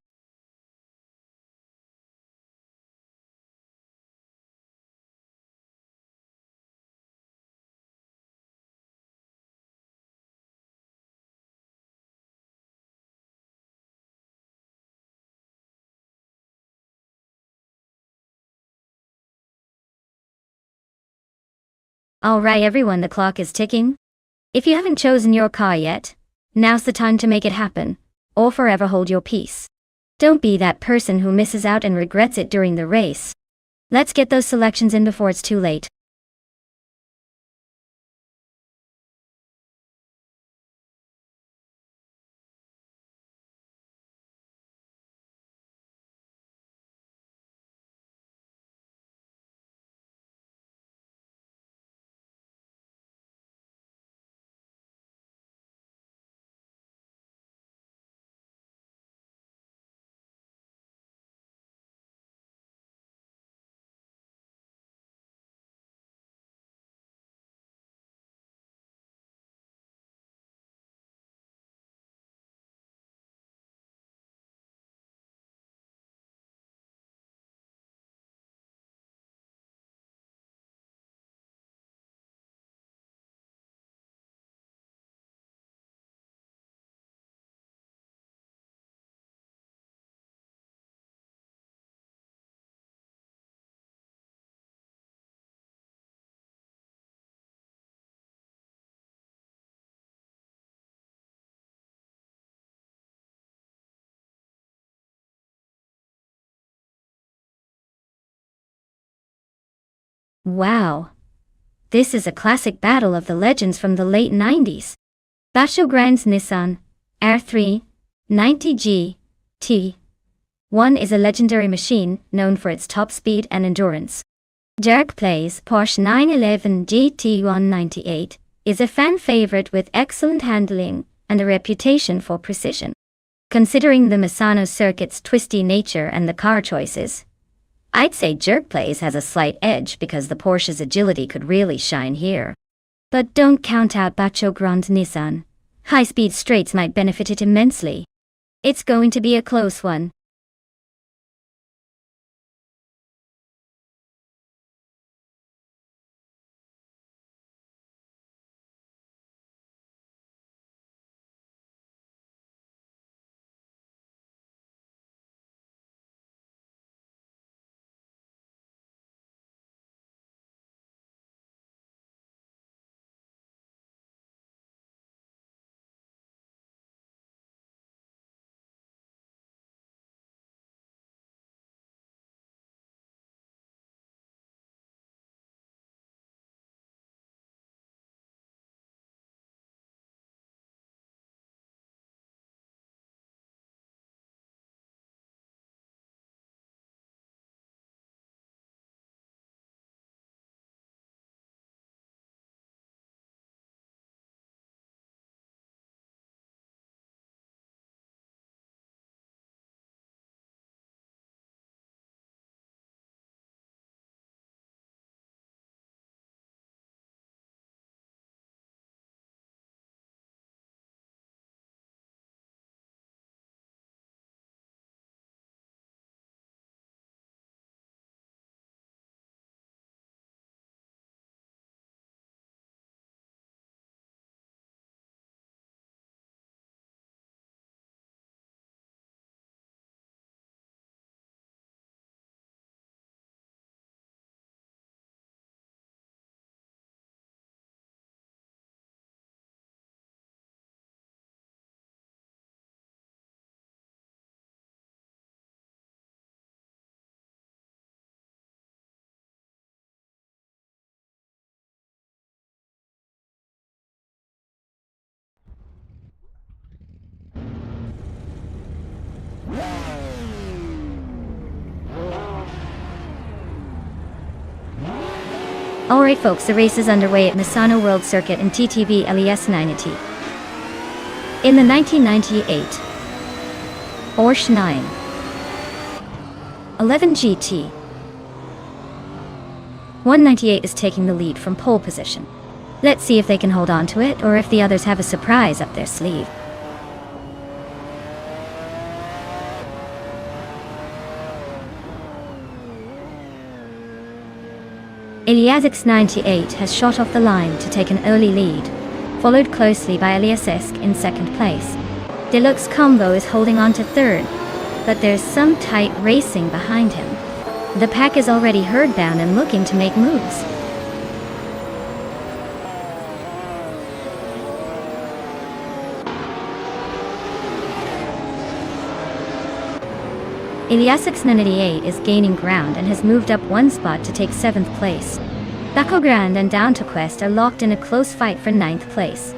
Alright everyone, the clock is ticking. If you haven't chosen your car yet, now's the time to make it happen, or forever hold your peace. Don't be that person who misses out and regrets it during the race. Let's get those selections in before it's too late. Wow. This is a classic battle of the legends from the late 90s. Battlegrounds Nissan R3 90 GT1 is a legendary machine known for its top speed and endurance. Jerk Plays Porsche 911 GT198 is a fan favorite with excellent handling and a reputation for precision. Considering the Misano circuit's twisty nature and the car choices, I'd say Jerk Plays has a slight edge because the Porsche's agility could really shine here. But don't count out Battlegrounds Nissan. High-speed straights might benefit it immensely. It's going to be a close one. Alright folks, the race is underway at Misano World Circuit in TTV LES 90. In the 1998 Porsche 911 GT 198 is taking the lead from pole position. Let's see if they can hold on to it or if the others have a surprise up their sleeve. Eliasix 98 has shot off the line to take an early lead, followed closely by Eliasix in second place. Deluxe Combo is holding on to third, but there's some tight racing behind him. The pack is already herdbound and looking to make moves. Eliasix 98 is gaining ground and has moved up one spot to take 7th place. Battleground and Down to Quest are locked in a close fight for 9th place.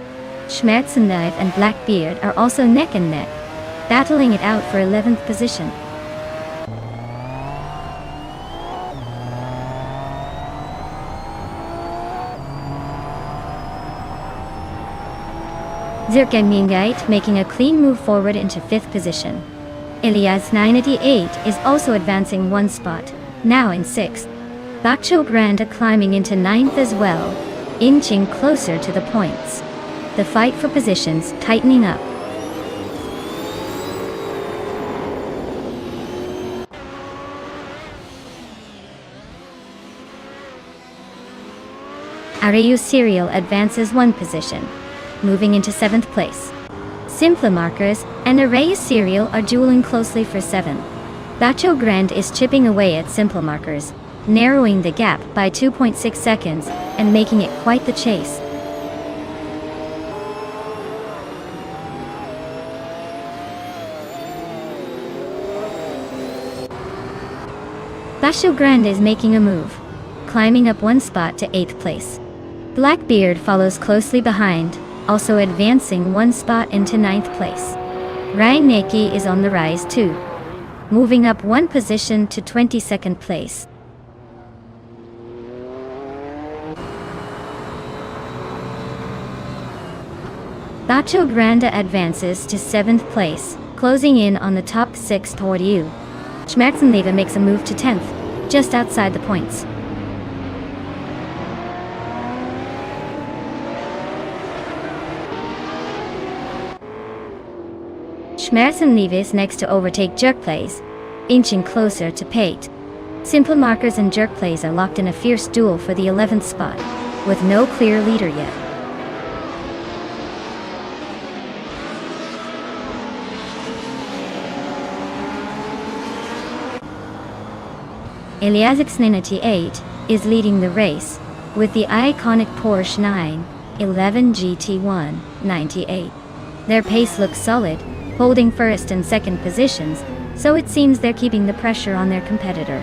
Schmerzendive and Blackbeard are also neck and neck, battling it out for 11th position. Zirconiumite making a clean move forward into 5th position. Elias 988 is also advancing one spot, now in 6th. Battleground climbing into 9th as well, inching closer to the points. The fight for positions tightening up. Arayu Serial advances one position, moving into 7th place. Simpla Markers and Arayu Serial are dueling closely for 7th. Battleground is chipping away at Simpla Markers, narrowing the gap by 2.6 seconds and making it quite the chase. Battleground is making a move, climbing up one spot to 8th place. Blackbeard follows closely behind, also advancing one spot into 9th place. Reinecke is on the rise too, moving up one position to 22nd place. Bacho Grande advances to 7th place, closing in on the top 6 toward you. Schmerzenleva makes a move to 10th, just outside the points. Schmerzenleva is next to overtake jerk plays, inching closer to Pate. Simple markers and jerk plays are locked in a fierce duel for the 11th spot, with no clear leader yet. Eliasix 98 is leading the race, with the iconic Porsche 911 GT1 98. Their pace looks solid, holding first and second positions, so it seems they're keeping the pressure on their competitor.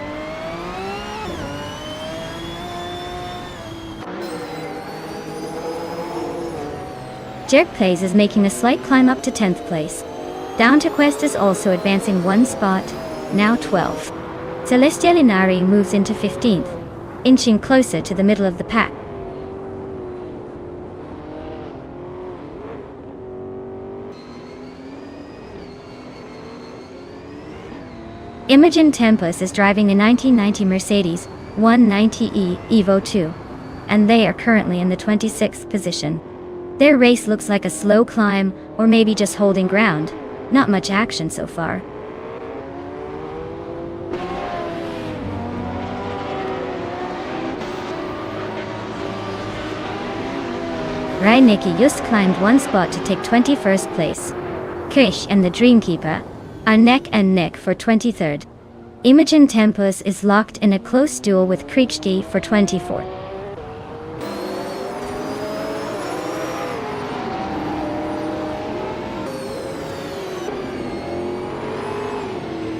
Jerk Plays is making a slight climb up to 10th place. Down to Quest is also advancing one spot, now 12th. Celestia Linari moves into 15th, inching closer to the middle of the pack. Imogen Tempus is driving a 1990 Mercedes 190e Evo 2, and they are currently in the 26th position. Their race looks like a slow climb, or maybe just holding ground. Not much action so far. Reinecke just climbed one spot to take 21st place. Kish and the Dreamkeeper are neck and neck for 23rd. Imogen Tempus is locked in a close duel with Kriechke for 24th.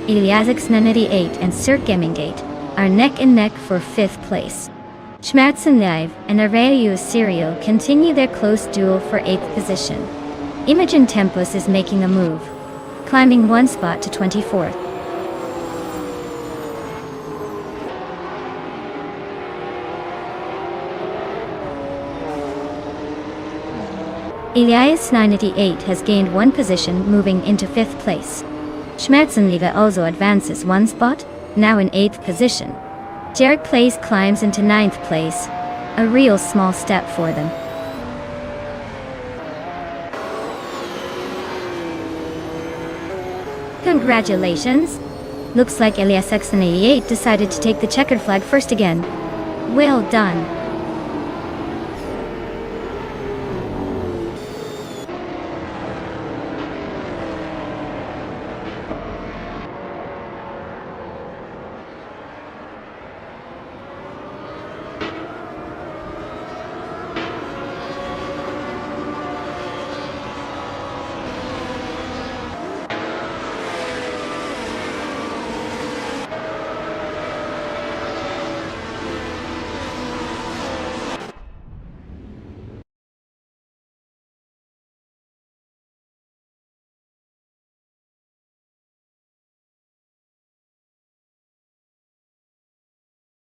Eliasix 98 and Sir Gemingate are neck and neck for 5th place. Schmerzenleva and Aurelio Serio continue their close duel for 8th position. Imogen Tempus is making a move, climbing one spot to 24th. Elias 98 has gained one position, moving into 5th place. Schmerzenleva also advances one spot, now in 8th position. Jerk Plays climbs into 9th place, a real small step for them. Congratulations! Looks like Elias 88 decided to take the checkered flag first again. Well done!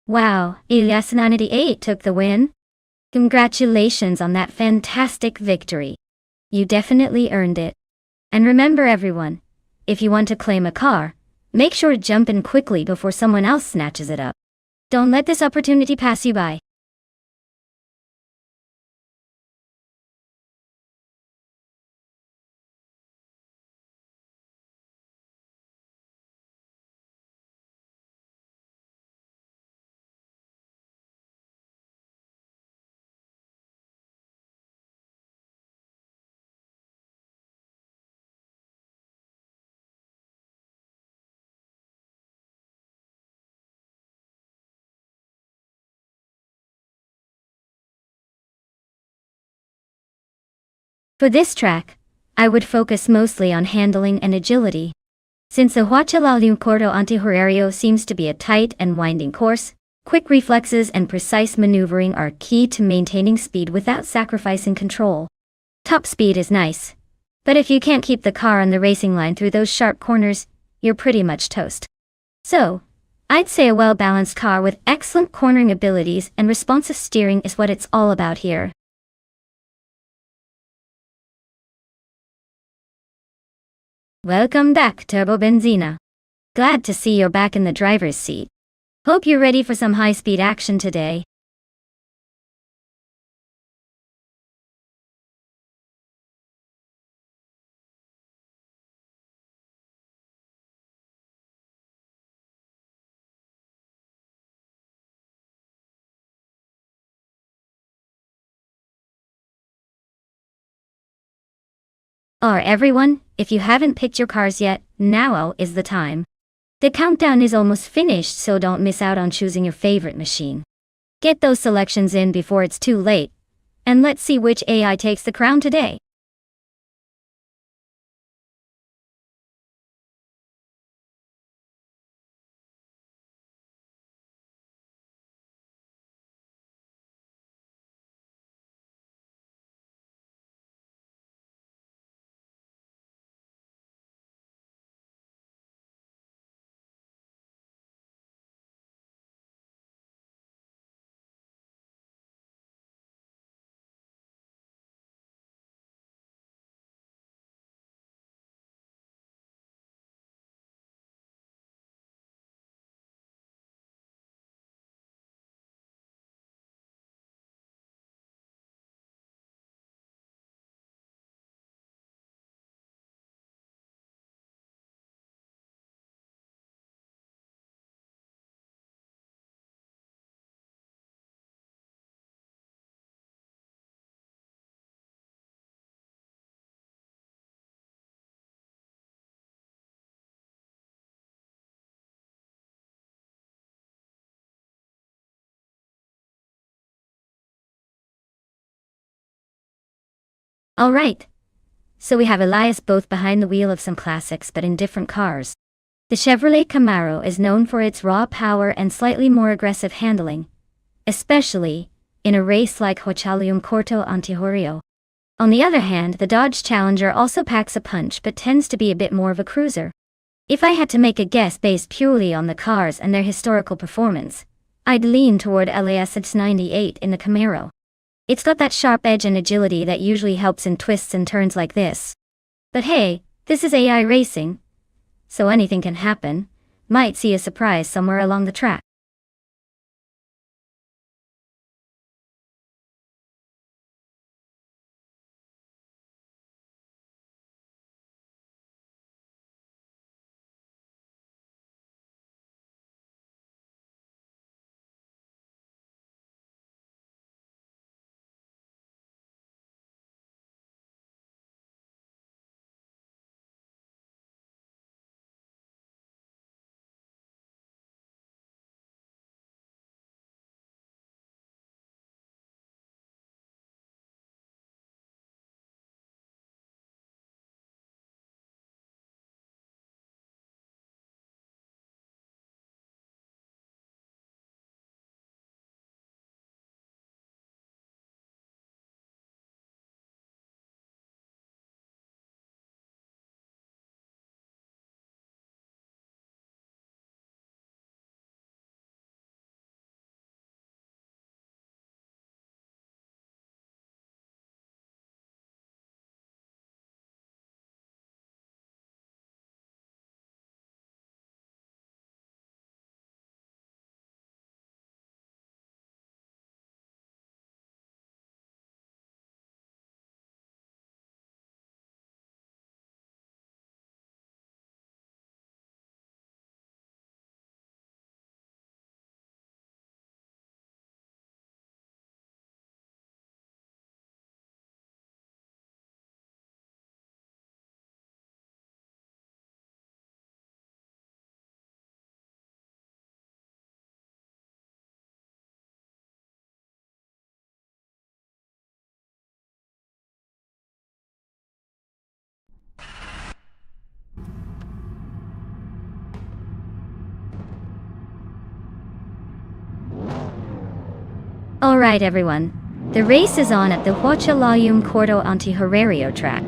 Wow, Elias 98 took the win. Congratulations on that fantastic victory. You definitely earned it. And remember everyone, if you want to claim a car, make sure to jump in quickly before someone else snatches it up. Don't let this opportunity pass you by. For this track, I would focus mostly on handling and agility. Since the Huachalalium Corto Antihorario seems to be a tight and winding course, quick reflexes and precise maneuvering are key to maintaining speed without sacrificing control. Top speed is nice. But if you can't keep the car on the racing line through those sharp corners, you're pretty much toast. So, I'd say a well-balanced car with excellent cornering abilities and responsive steering is what it's all about here. Welcome back, Turbo Benzina. Glad to see you're back in the driver's seat. Hope you're ready for some high-speed action today. Everyone, if you haven't picked your cars yet, now is the time. The countdown is almost finished, so don't miss out on choosing your favorite machine. Get those selections in before it's too late, and let's see which AI takes the crown today. Alright. So we have Elias both behind the wheel of some classics but in different cars. The Chevrolet Camaro is known for its raw power and slightly more aggressive handling, especially in a race like Hochalium Corto Antihorio. On the other hand, the Dodge Challenger also packs a punch but tends to be a bit more of a cruiser. If I had to make a guess based purely on the cars and their historical performance, I'd lean toward Elias 98 in the Camaro. It's got that sharp edge and agility that usually helps in twists and turns like this. But hey, this is AI racing, so anything can happen. Might see a surprise somewhere along the track. Alright everyone, The race is on at the Huachalayum Cordo Anti-Horario track.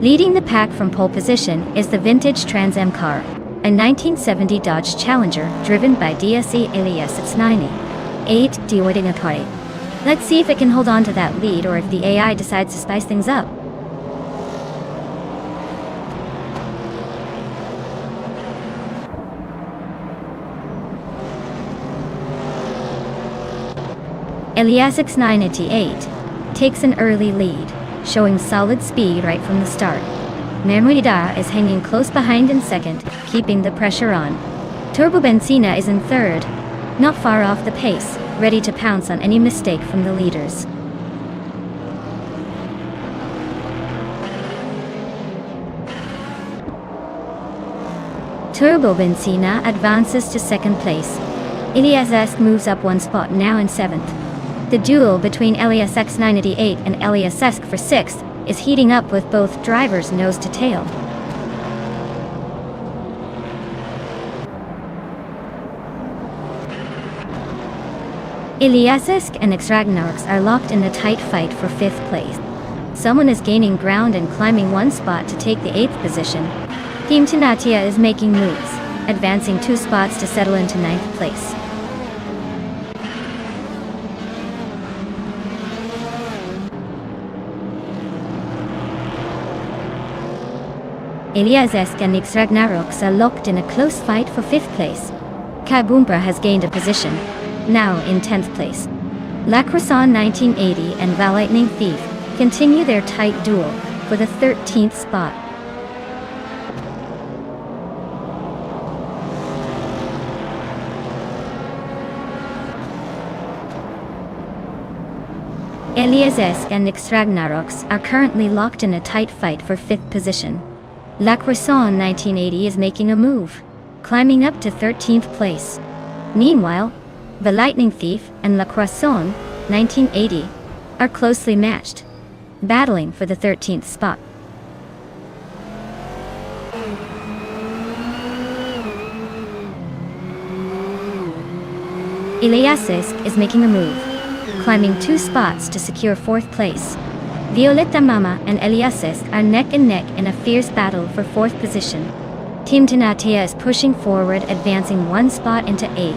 Leading the pack from pole position is the vintage Trans Am car, a 1970 Dodge Challenger driven by DSE Elias 698 Dioidingatari. Let's see if it can hold on to that lead or if the AI decides to spice things up. Elias 698 takes an early lead, showing solid speed right from the start. Mermuida is hanging close behind in second, keeping the pressure on. Turbo Benzina is in third, not far off the pace, ready to pounce on any mistake from the leaders. Turbo Benzina advances to second place. Elias moves up one spot, now in seventh. The duel between Elias 698 and Elias for sixth is heating up with both drivers nose to tail. Elias and Ragnarok are locked in a tight fight for fifth place. Someone is gaining ground and climbing one spot to take the eighth position. Team Tinatia is making moves, advancing 2 spots to settle into ninth place. Elias and Ragnarok are locked in a close fight for fifth place. Kabumpra has gained a position, now in 10th place. La Croissant 1980 and Lightning Thief continue their tight duel for the 13th spot. Elias and Ragnarok are currently locked in a tight fight for 5th position. La Croissant 1980 is making a move, climbing up to 13th place. Meanwhile, the Lightning Thief and La Croissant 1980 are closely matched, battling for the 13th spot. Elias is making a move, climbing 2 spots to secure 4th place. Violetta Mama and Elias are neck and neck in a fierce battle for 4th position. Team Tinatia is pushing forward, advancing 1 spot into 8th.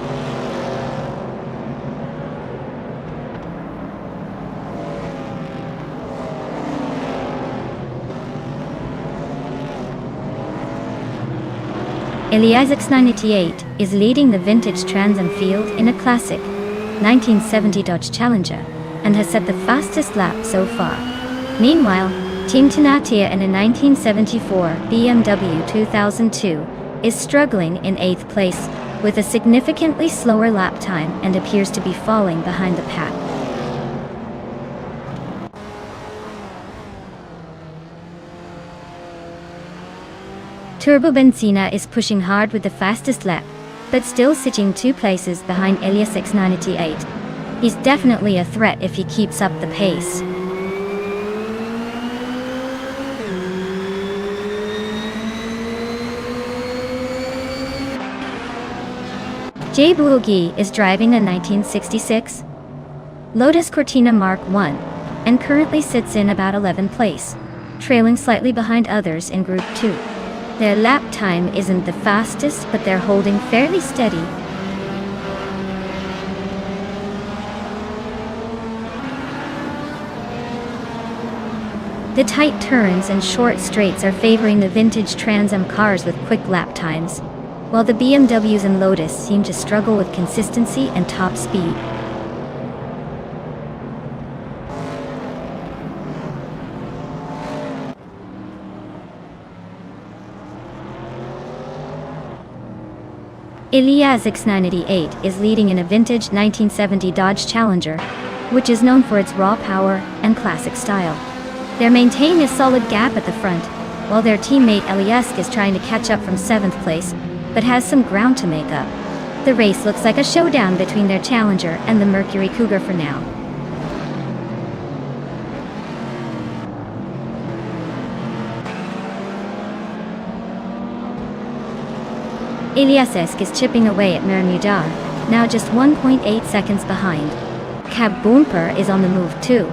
Elias 698 is leading the vintage Trans Am field in a classic 1970 Dodge Challenger and has set the fastest lap so far. Meanwhile, Team Tinatia in a 1974 BMW 2002 is struggling in 8th place with a significantly slower lap time and appears to be falling behind the pack. Turbo Benzina is pushing hard with the fastest lap, but still sitting 2 places behind Elias 698. He's definitely a threat if he keeps up the pace. Jay Buogi is driving a 1966 Lotus Cortina Mark I and currently sits in about 11th place, trailing slightly behind others in Group 2. Their lap time isn't the fastest, but they're holding fairly steady. The tight turns and short straights are favoring the vintage Trans Am cars with quick lap times, while the BMWs and Lotus seem to struggle with consistency and top speed. Elias 698 is leading in a vintage 1970 Dodge Challenger, which is known for its raw power and classic style. They're maintaining a solid gap at the front, while their teammate Elias is trying to catch up from 7th place, but has some ground to make up. The race looks like a showdown between their Challenger and the Mercury Cougar for now. Elias is chipping away at Mermuda, now just 1.8 seconds behind. Cab Bumper is on the move too,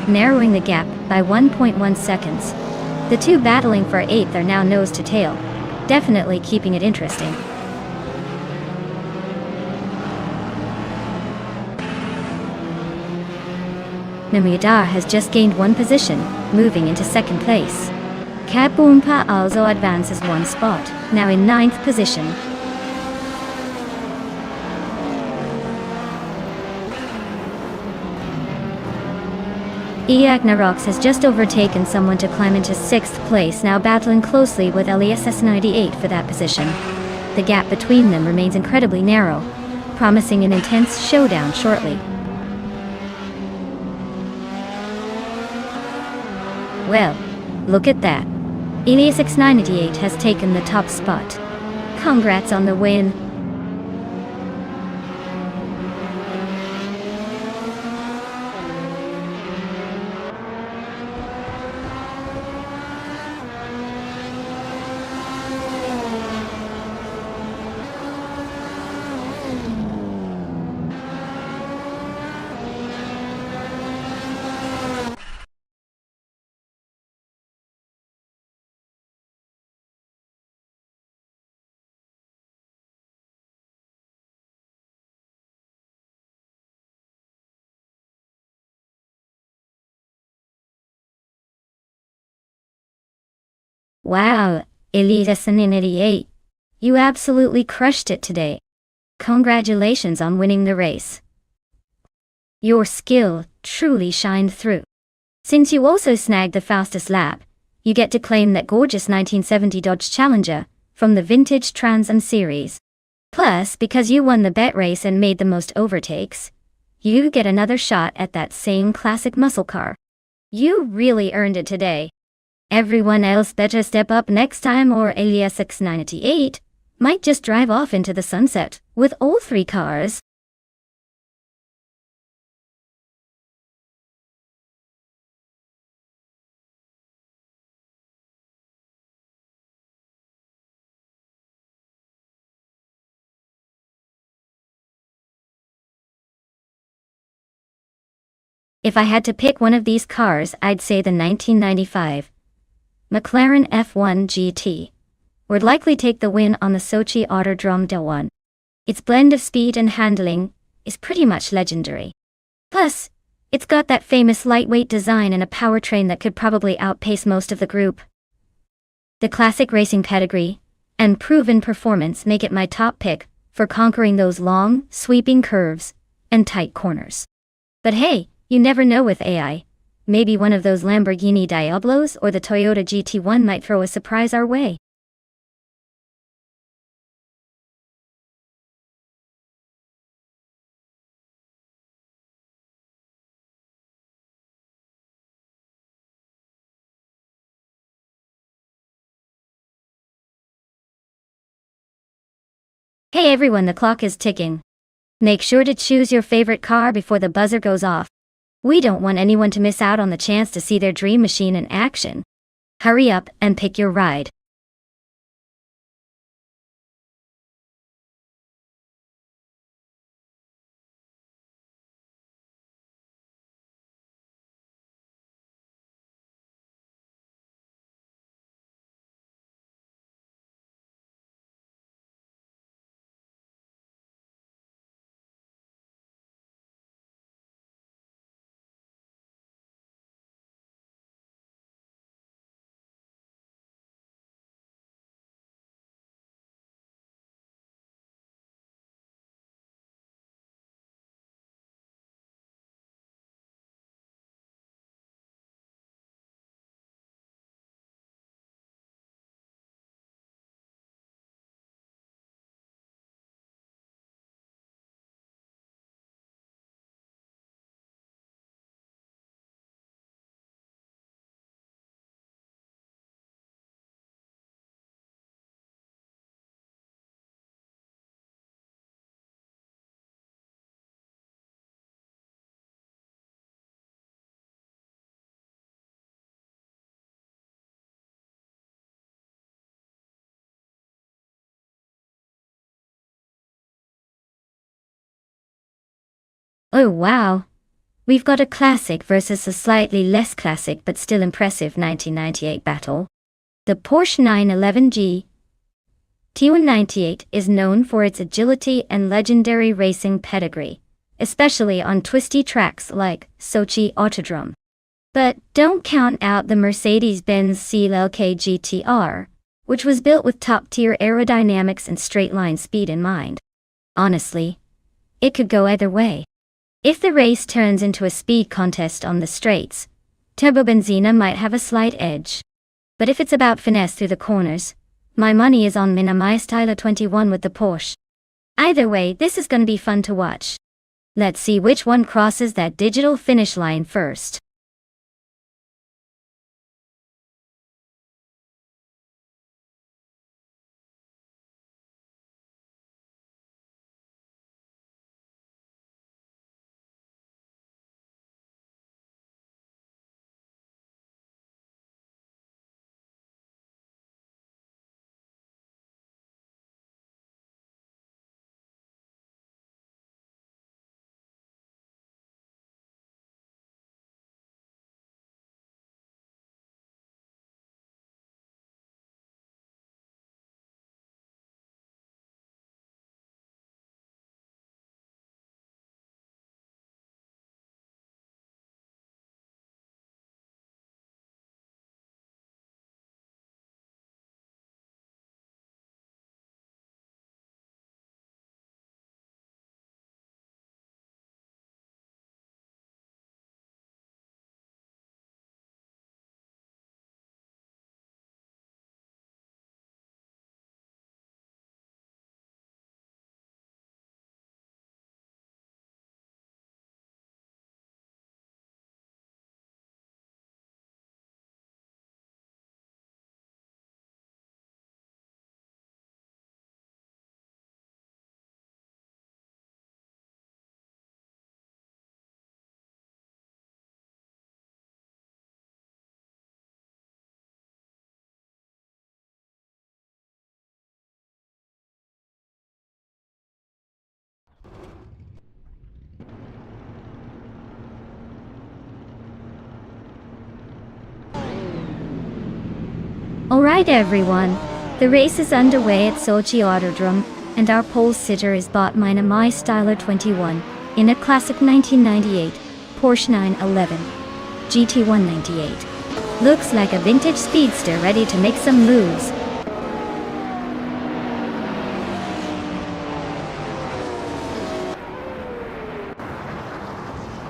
narrowing the gap by 1.1 seconds. The two battling for 8th are now nose to tail, definitely keeping it interesting. Namidar has just gained 1 position, moving into 2nd place. Cab Bumper also advances 1 spot, now in 9th position. Iagnarox has just overtaken someone to climb into 6th place, now battling closely with Elias 98 for that position. The gap between them remains incredibly narrow, promising an intense showdown shortly. Well, look at that. Elias 98 has taken the top spot. Congrats on the win. Wow, Elias 98. You absolutely crushed it today. Congratulations on winning the race. Your skill truly shined through. Since you also snagged the fastest lap, you get to claim that gorgeous 1970 Dodge Challenger from the vintage Trans Am series. Plus, because you won the bet race and made the most overtakes, you get another shot at that same classic muscle car. You really earned it today. Everyone else better step up next time, or Elias 98 might just drive off into the sunset with all 3 cars. If I had to pick one of these cars, I'd say the 1995 McLaren F1 GT would likely take the win on the Sochi Autodrome Day-1. Its blend of speed and handling is pretty much legendary. Plus, it's got that famous lightweight design and a powertrain that could probably outpace most of the group. The classic racing pedigree and proven performance make it my top pick for conquering those long, sweeping curves and tight corners. But hey, you never know with AI. Maybe one of those Lamborghini Diablos or the Toyota GT1 might throw a surprise our way. Hey everyone, the clock is ticking. Make sure to choose your favorite car before the buzzer goes off. We don't want anyone to miss out on the chance to see their dream machine in action. Hurry up and pick your ride. Oh wow, We've got a classic versus a slightly less classic but still impressive 1998 battle. The Porsche 911 GT198 is known for its agility and legendary racing pedigree, especially on twisty tracks like Sochi Autodrome. But don't count out the Mercedes-Benz CLK GTR, which was built with top-tier aerodynamics and straight-line speed in mind. Honestly, it could go either way. If the race turns into a speed contest on the straights, Turbobenzina might have a slight edge. But if it's about finesse through the corners, my money is on Minimi 21 with the Porsche. Either way, this is gonna be fun to watch. Let's see which one crosses that digital finish line first. Alright everyone, the race is underway at Sochi Autodrome, and our pole sitter is bought Minimi 21 in a classic 1998 Porsche 911 GT198. Looks like a vintage speedster ready to make some moves.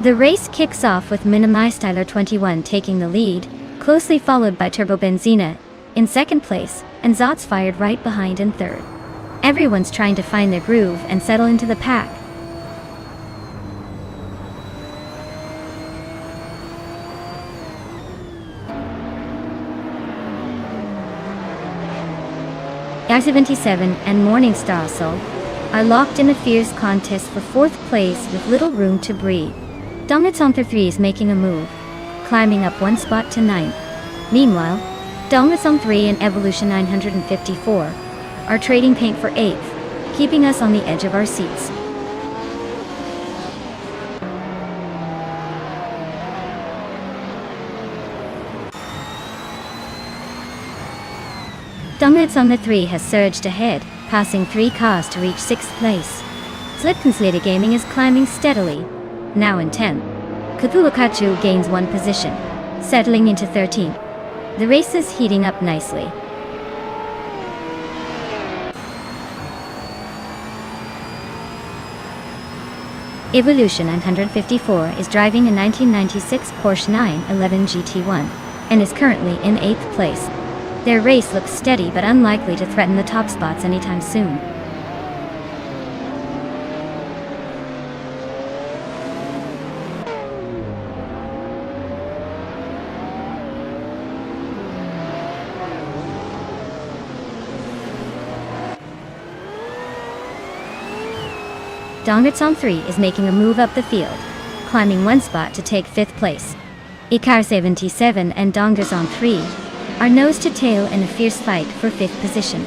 The race kicks off with Minimi 21 taking the lead, closely followed by Turbobenzina in second place, and Zot's fired right behind in third. Everyone's trying to find their groove and settle into the pack. R77 and Morningstar also are locked in a fierce contest for fourth place with little room to breathe. Dongetson 3 is making a move, climbing up one spot to 9th. Meanwhile, Dongetson 3 and Evolution 954 are trading paint for 8th, keeping us on the edge of our seats. Dongetson 3 has surged ahead, passing 3 cars to reach 6th place. Slipkinsleder Gaming is climbing steadily, now in 10th. Cthulhukachu gains 1 position, settling into 13th. The race is heating up nicely. Evolution 954 is driving a 1996 Porsche 911 GT1 and is currently in 8th place. Their race looks steady but unlikely to threaten the top spots anytime soon. Dongetson 3 is making a move up the field, climbing 1 spot to take 5th place. Ikar 77 and Dongetson 3 are nose to tail in a fierce fight for 5th position.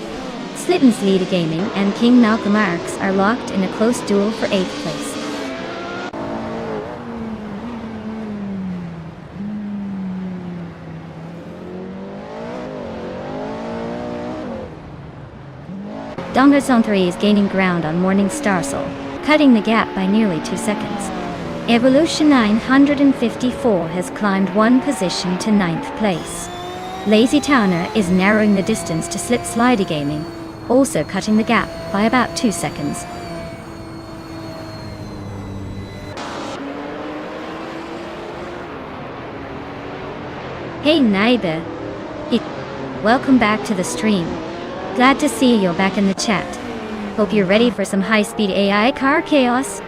Slipkinsleder Gaming and King Malcolm Marx are locked in a close duel for 8th place. Dongerson 3 is gaining ground on Morning Star Soul, cutting the gap by nearly 2 seconds. Evolution 954 has climbed 1 position to 9th place. Lazy Towner is narrowing the distance to Slip Slider Gaming, also cutting the gap by about 2 seconds. Hey neighbor, welcome back to the stream. Glad to see you're back in the chat. Hope you're ready for some high-speed AI car chaos.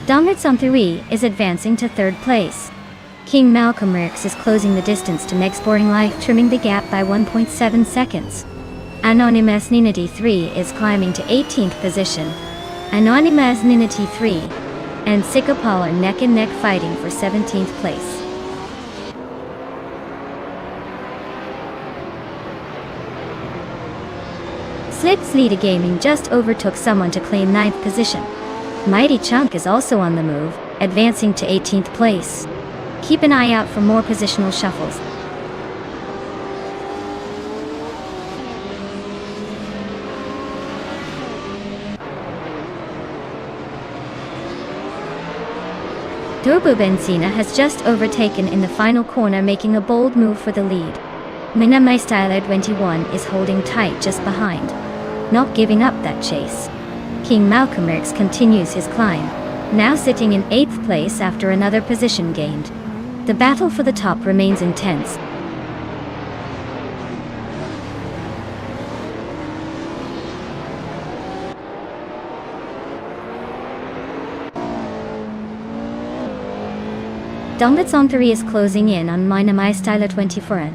Dongerson 3 is advancing to 3rd place. King Malcolm X is closing the distance to Meg's Boring Life, trimming the gap by 1.7 seconds. Anonymous Ninity 3 is climbing to 18th position. Anonymous Ninity 3 and Sikapal are neck and neck fighting for 17th place. Slip Slider Gaming just overtook someone to claim 9th position. Mighty Chunk is also on the move, advancing to 18th place. Keep an eye out for more positional shuffles. Turbo Benzina has just overtaken in the final corner, making a bold move for the lead. Mina My Styler 21 is holding tight just behind, not giving up that chase. King Malcolm X continues his climb, now sitting in 8th place after another position gained. The battle for the top remains intense. Dongerson 3 is closing in on Mina My Styler 24,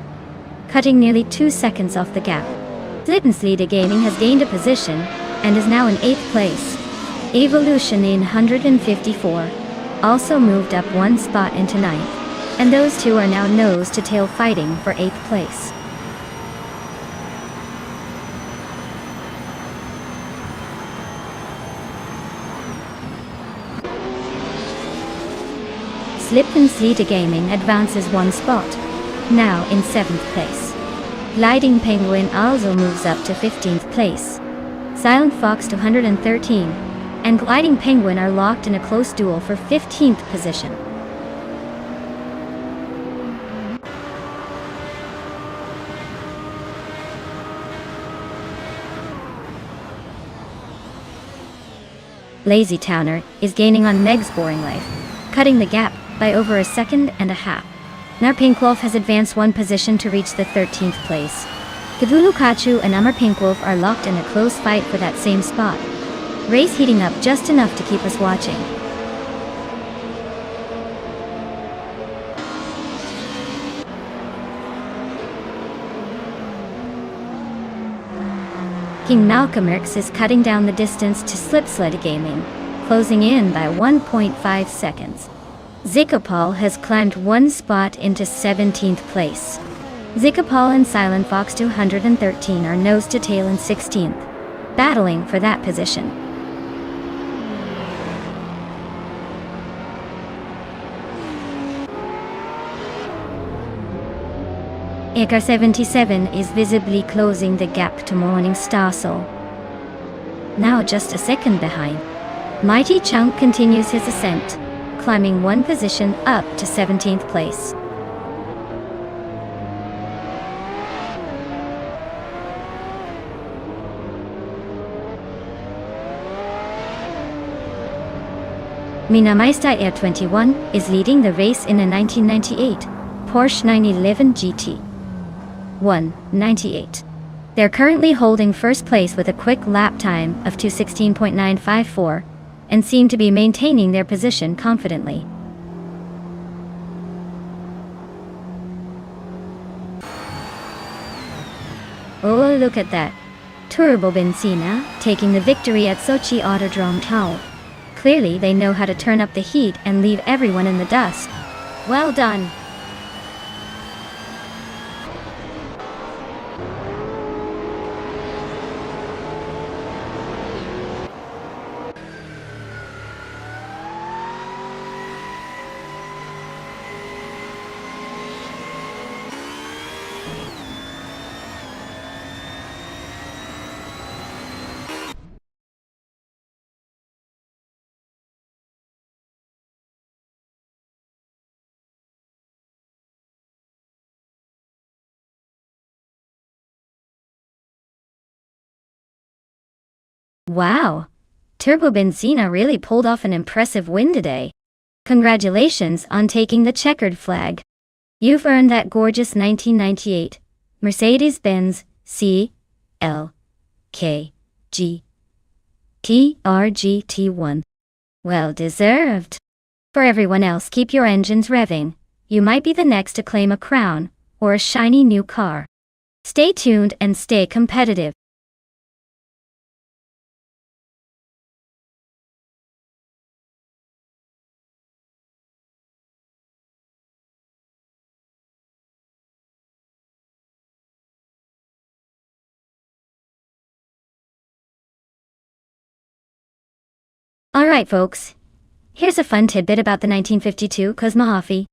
cutting nearly 2 seconds off the gap. Slip Slider Gaming has gained a position and is now in 8th place. Evolution 954 also moved up 1 spot into 9th, and those two are now nose to tail fighting for 8th place. Slip Slider Gaming advances 1 spot, now in 7th place. Gliding Penguin also moves up to 15th place. Silent Fox 213 and Gliding Penguin are locked in a close duel for 15th position. Lazy Towner is gaining on Meg's Boring Life, cutting the gap by over 1.5 seconds. Now Pink Wolf has advanced 1 position to reach the 13th place. Cthulhu Kachu and Amar Pink Wolf are locked in a close fight for that same spot. Race heating up just enough to keep us watching. King Malcolm X is cutting down the distance to Slip Slider Gaming, closing in by 1.5 seconds. Zikapal has climbed 1 spot into 17th place. Zikapal and Silent Fox 213 are nose to tail in 16th, battling for that position. Ekar 77 is visibly closing the gap to Morning Star Soul, now just 1 second behind. Mighty Chunk continues his ascent, climbing 1 position up to 17th place. Minameister Air 21 is leading the race in a 1998 Porsche 911 GT 198. They're currently holding first place with a quick lap time of 2:16.954 and seem to be maintaining their position confidently. Oh, look at that. Turbo Benzina taking the victory at Sochi Autodrome Tower. Clearly they know how to turn up the heat and leave everyone in the dust. Well done. Wow! Turbo Benzina really pulled off an impressive win today. Congratulations on taking the checkered flag. You've earned that gorgeous 1998 Mercedes-Benz CLK-GT1. Well deserved. For everyone else, keep your engines revving. You might be the next to claim a crown or a shiny new car. Stay tuned and stay competitive. Alright folks, here's a fun tidbit about the 1952 Cosmohoffy.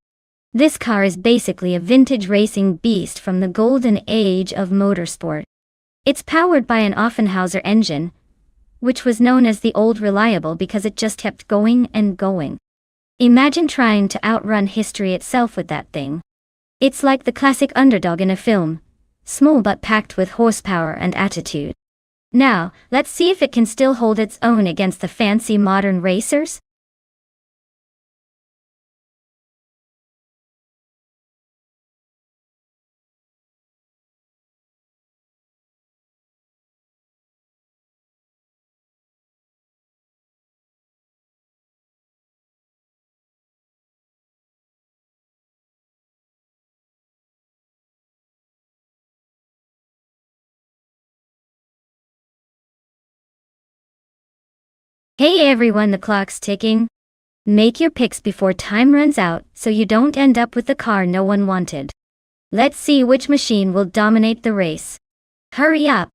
This car is basically a vintage racing beast from the golden age of motorsport. It's powered by an Offenhauser engine, which was known as the Old Reliable because it just kept going and going. Imagine trying to outrun history itself with that thing. It's like the classic underdog in a film, small but packed with horsepower and attitude. Now, let's see if it can still hold its own against the fancy modern racers. Hey everyone, the clock's ticking. Make your picks before time runs out so you don't end up with the car no one wanted. Let's see which machine will dominate the race. Hurry up!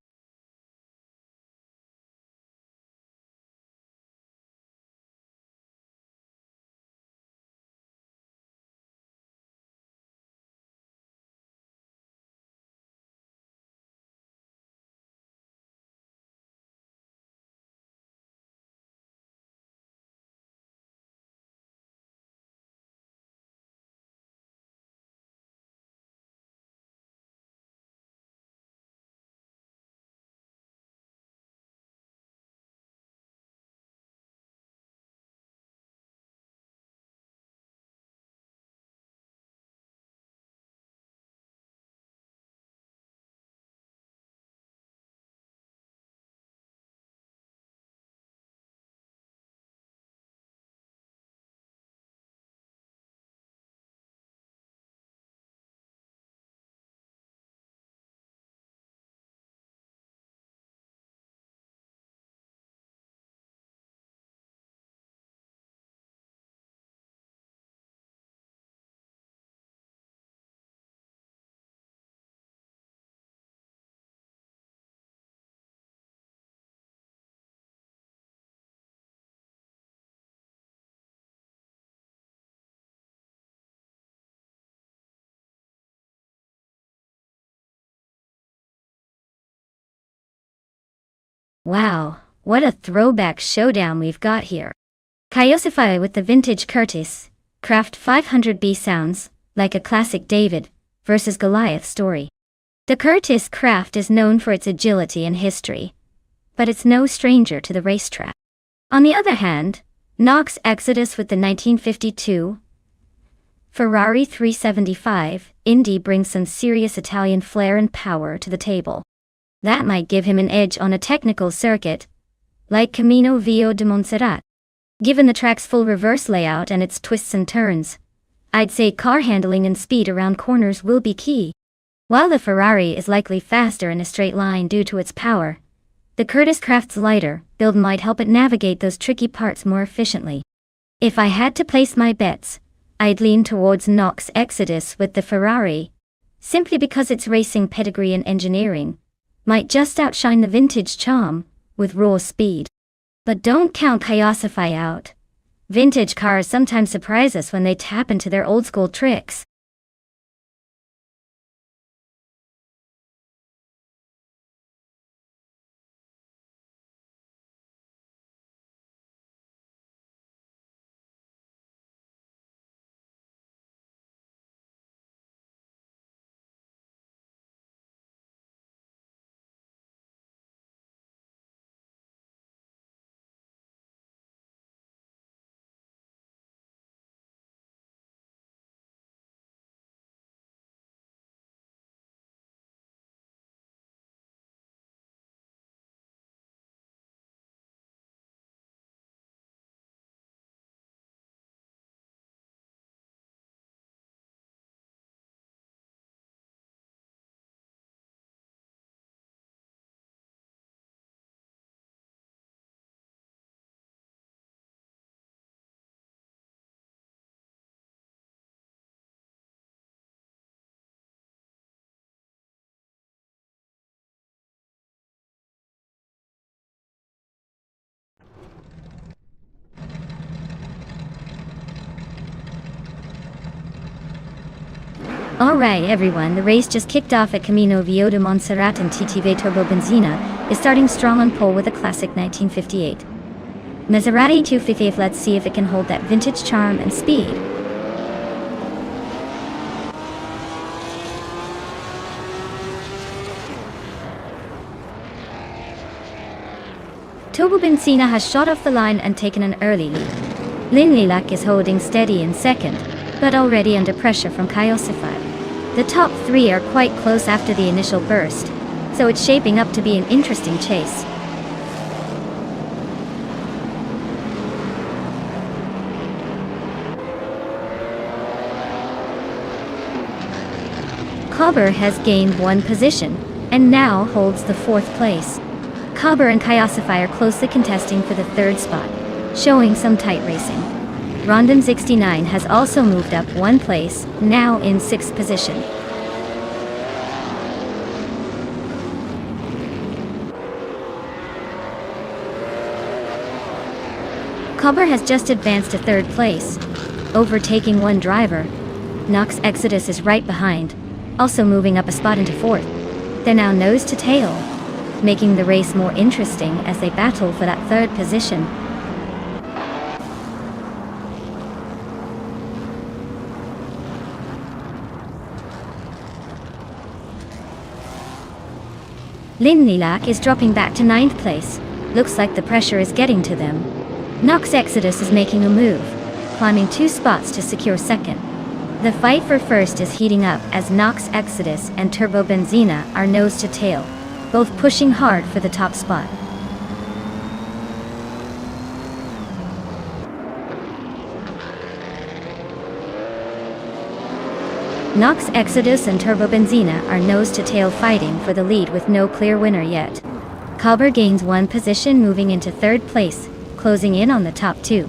Wow, what a throwback showdown we've got here. Kyosify with the vintage Curtis, Craft 500B sounds like a classic David versus Goliath story. The Curtis Craft is known for its agility and history, but it's no stranger to the racetrack. On the other hand, Knox Exodus with the 1952 Ferrari 375 Indy brings some serious Italian flair and power to the table. That might give him an edge on a technical circuit, like Camino Viejo de Montserrat. Given the track's full reverse layout and its twists and turns, I'd say car handling and speed around corners will be key. While the Ferrari is likely faster in a straight line due to its power, the Curtis Craft's lighter build might help it navigate those tricky parts more efficiently. If I had to place my bets, I'd lean towards Knox Exodus with the Ferrari, simply because its racing pedigree and engineering might just outshine the vintage charm with raw speed. But don't count Kyosify out. Vintage cars sometimes surprise us when they tap into their old school tricks. Alright everyone, the race just kicked off at Camino Viejo de Montserrat, and TTV Turbo Benzina is starting strong on pole with a classic 1958 Maserati 250. Let's see if it can hold that vintage charm and speed. Turbo Benzina has shot off the line and taken an early lead. Linlilac is holding steady in second, but already under pressure from Caiosify. The top three are quite close after the initial burst, so it's shaping up to be an interesting chase. Cobber has gained one position, and now holds the fourth place. Cobber and Caiosify are closely contesting for the third spot, showing some tight racing. Rondon 69 has also moved up one place, now in sixth position. Cobber has just advanced to third place, overtaking one driver. Nox Exodus is right behind, also moving up a spot into fourth. They're now nose to tail, making the race more interesting as they battle for that third position. Linlilac is dropping back to ninth place. Looks like the pressure is getting to them. Nox Exodus is making a move, climbing 2 spots to secure second. The fight for first is heating up as Nox Exodus and Turbo Benzina are nose to tail, both pushing hard for the top spot. Nox Exodus and Turbo Benzina are nose to tail fighting for the lead with no clear winner yet. Cobber gains one position, moving into third place, closing in on the top two.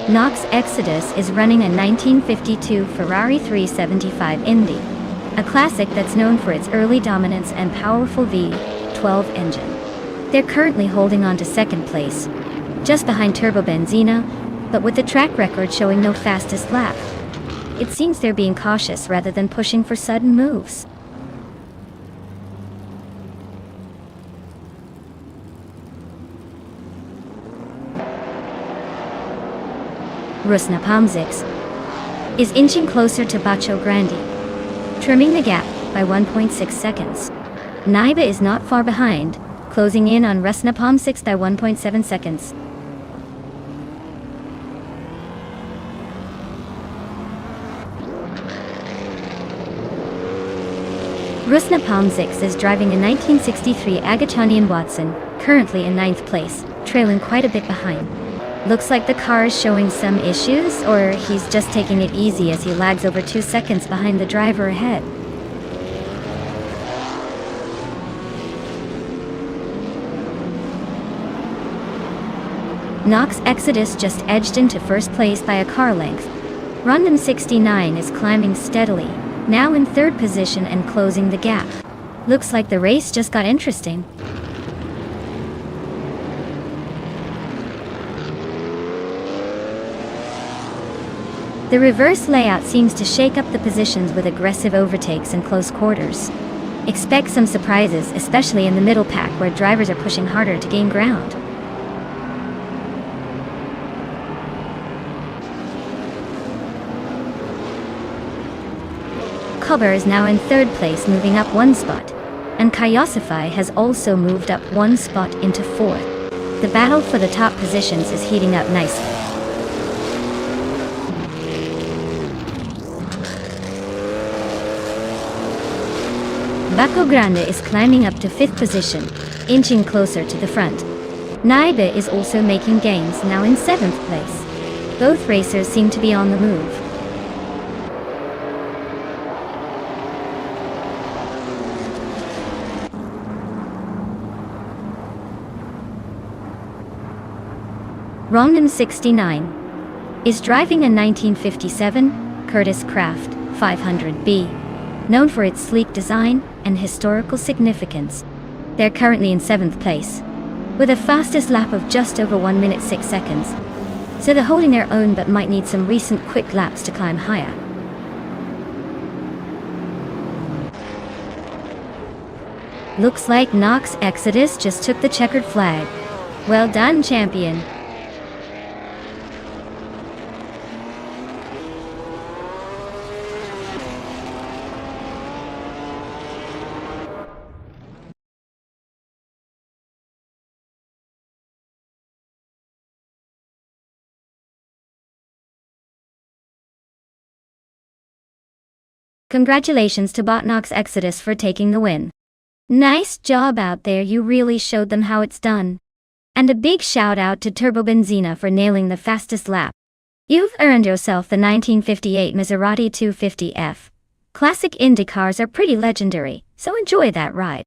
Nox Exodus is running a 1952 Ferrari 375 Indy, a classic that's known for its early dominance and powerful V12 engine. They're currently holding on to second place, just behind Turbo Benzina, but with the track record showing no fastest lap. It seems they're being cautious rather than pushing for sudden moves. Rusna Palmzix is inching closer to Bacho Grande, trimming the gap by 1.6 seconds. Naiba is not far behind, closing in on Rusna Palmzix by 1.7 seconds. Rusna Palmzix is driving a 1963 Agachanian Watson, currently in 9th place, trailing quite a bit behind. Looks like the car is showing some issues, or he's just taking it easy as he lags over 2 seconds behind the driver ahead. Nox Exodus just edged into first place by a car length. Rondon 69 is climbing steadily, now in third position and closing the gap. Looks like the race just got interesting. The reverse layout seems to shake up the positions with aggressive overtakes and close quarters. Expect some surprises, especially in the middle pack where drivers are pushing harder to gain ground. Cobber is now in third place, moving up 1 spot, and Caiosify has also moved up 1 spot into fourth. The battle for the top positions is heating up nicely. Baco Grande is climbing up to 5th position, inching closer to the front. Naiba is also making gains, now in 7th place. Both racers seem to be on the move. Rondon 69 is driving a 1957 Curtiss Craft 500B. known for its sleek design and historical significance. They're currently in 7th place, with a fastest lap of just over 1 minute 6 seconds, so they're holding their own but might need some recent quick laps to climb higher. Looks like Nox Exodus just took the checkered flag. Well done, champion. Congratulations to Botnox Exodus for taking the win. Nice job out there, you really showed them how it's done. And a big shout out to Turbo Benzina for nailing the fastest lap. You've earned yourself the 1958 Maserati 250F. Classic Indy cars are pretty legendary, so enjoy that ride.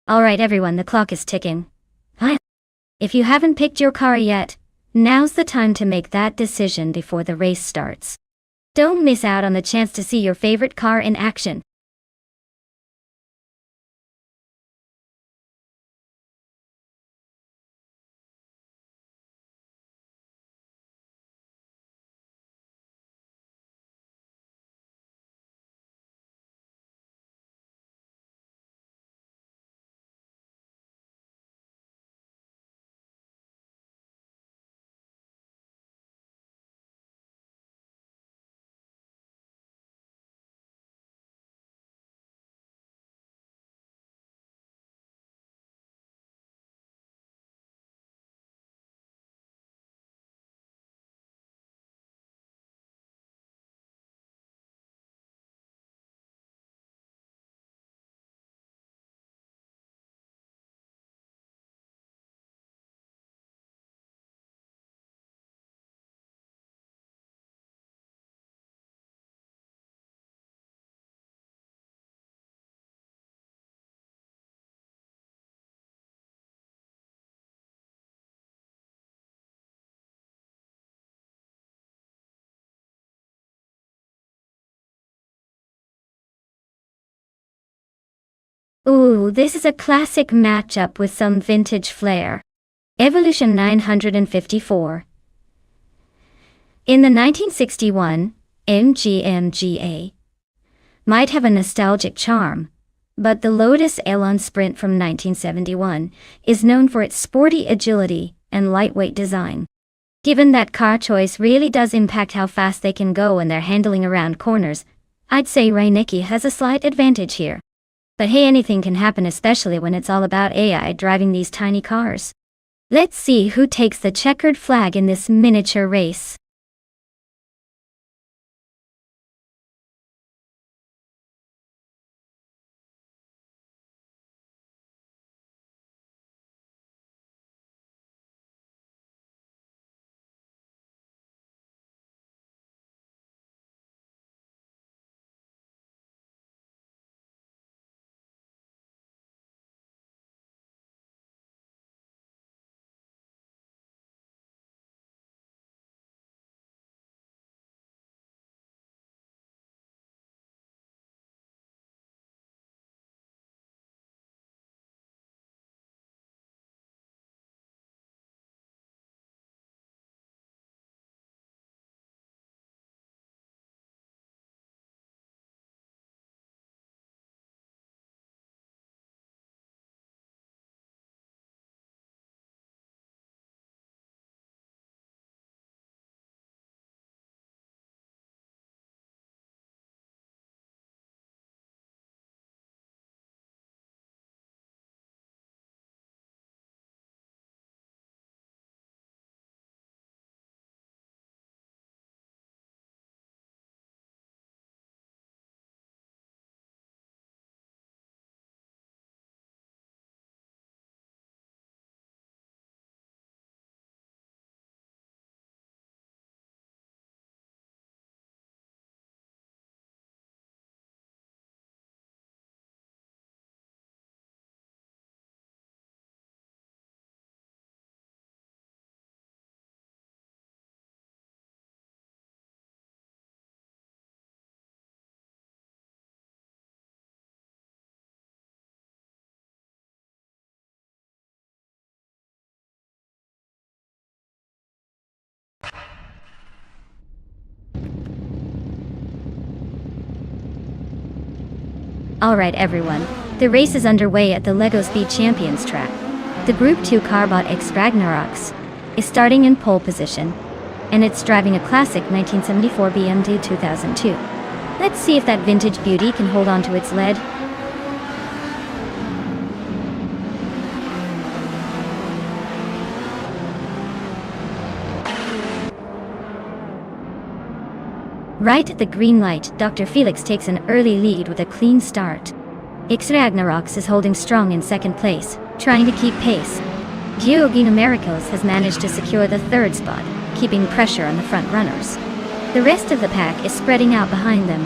Alright everyone, the clock is ticking. Hi. If you haven't picked your car yet, now's the time to make that decision before the race starts. Don't miss out on the chance to see your favorite car in action. Ooh, this is a classic matchup with some vintage flair. Evolution 954. In the 1961 MGMGA might have a nostalgic charm, but the Lotus Elan Sprint from 1971 is known for its sporty agility and lightweight design. Given that car choice really does impact how fast they can go when they're handling around corners, I'd say Reinicki has a slight advantage here. But hey, anything can happen, especially when it's all about AI driving these tiny cars. Let's see who takes the checkered flag in this miniature race. Alright everyone, the race is underway at the LEGO Speed Champions track. The Group 2 Carbot X Ragnaroks is starting in pole position, and it's driving a classic 1974 BMW 2002. Let's see if that vintage beauty can hold on to its lead. Right at the green light, Dr. Felix takes an early lead with a clean start. X Ragnaroks is holding strong in second place, trying to keep pace. Georgina Miracles has managed to secure the third spot, keeping pressure on the front runners. The rest of the pack is spreading out behind them.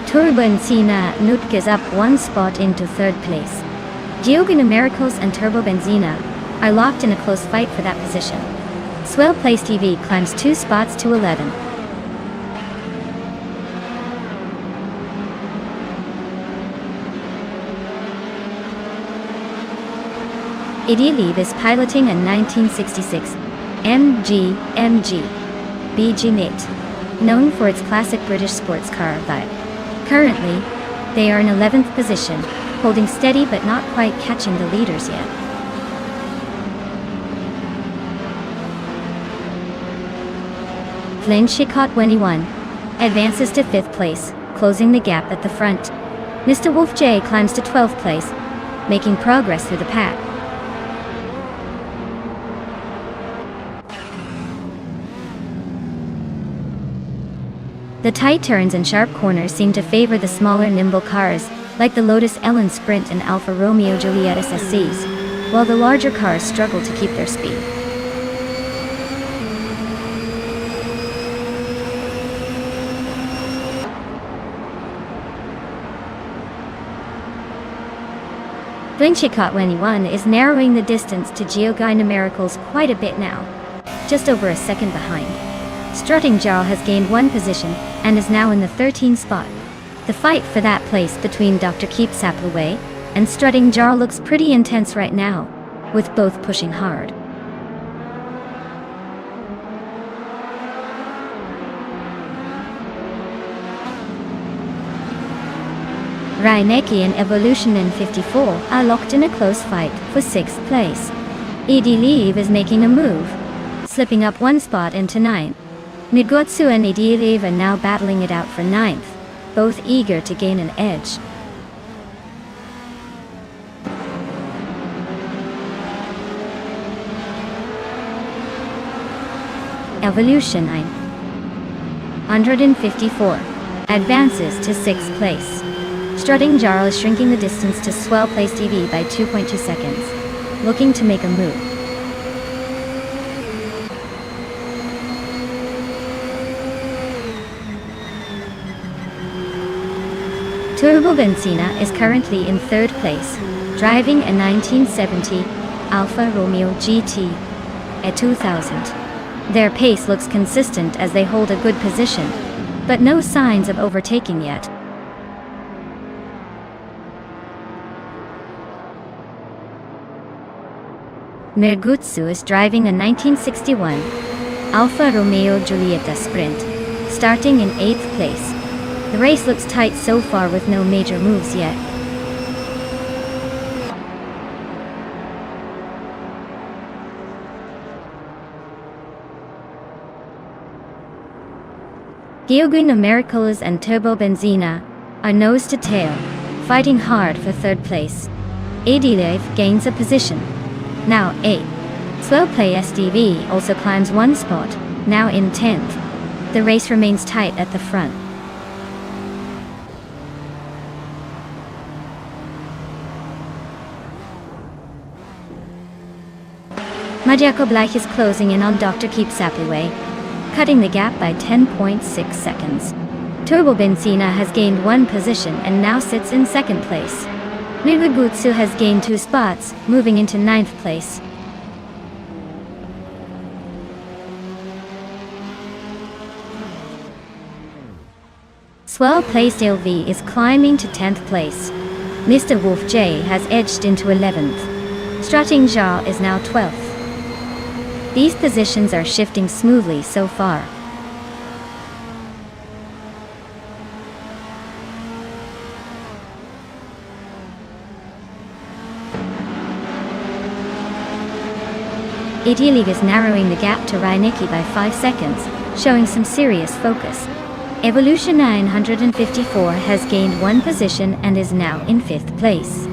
Turbobenzina Nutk is up one spot into third place. Georgina Miracles and Turbobenzina are locked in a close fight for that position. Swell Place TV climbs 2 spots to 11. Idiliv is piloting a 1966 MG BG Mate, known for its classic British sports car vibe. Currently, they are in 11th position, holding steady but not quite catching the leaders yet. Flynn 21 advances to 5th place, closing the gap at the front. Mr. Wolf J climbs to 12th place, making progress through the pack. The tight turns and sharp corners seem to favor the smaller, nimble cars, like the Lotus Elan Sprint and Alfa Romeo Giulietta SSCs, while the larger cars struggle to keep their speed. Flynn 21 is narrowing the distance to Georgina Miracles quite a bit now, just over a second behind. Strutting Jarl has gained 1 position and is now in the 13th spot. The fight for that place between Dr. Keep Saplaway and Strutting Jarl looks pretty intense right now, with both pushing hard. Reinecke and Evolution in 54 are locked in a close fight for 6th place. Idiliv is making a move, slipping up 1 spot into 9th. Nigotsu and Idiliv are now battling it out for 9th, both eager to gain an edge. Evolution 154 advances to 6th place. Strutting Jarl is shrinking the distance to Swell Place TV by 2.2 seconds, looking to make a move. Turbobenzina is currently in 3rd place, driving a 1970 Alfa Romeo GT at 2000. Their pace looks consistent as they hold a good position, but no signs of overtaking yet. Mergutsu is driving a 1961 Alfa Romeo Giulietta Sprint, starting in 8th place. The race looks tight so far with no major moves yet. Georgina Miracles and Turbobenzina are nose to tail, fighting hard for 3rd place. Idiliv gains a position, now 8th. Swell Play SDV also climbs 1 spot, now in 10th. The race remains tight at the front. Majako Bleich is closing in on Dr. Keep Saplaway, cutting the gap by 10.6 seconds. Turbobenzina has gained 1 position and now sits in 2nd place. Nigotsu has gained 2 spots, moving into 9th place. Swell Playsdale V is climbing to 10th place. Mr. Wolf J has edged into 11th. Strutting Jarl is now 12th. These positions are shifting smoothly so far. Ideally is narrowing the gap to Reinecke by 5 seconds, showing some serious focus. Evolution 954 has gained 1 position and is now in 5th place.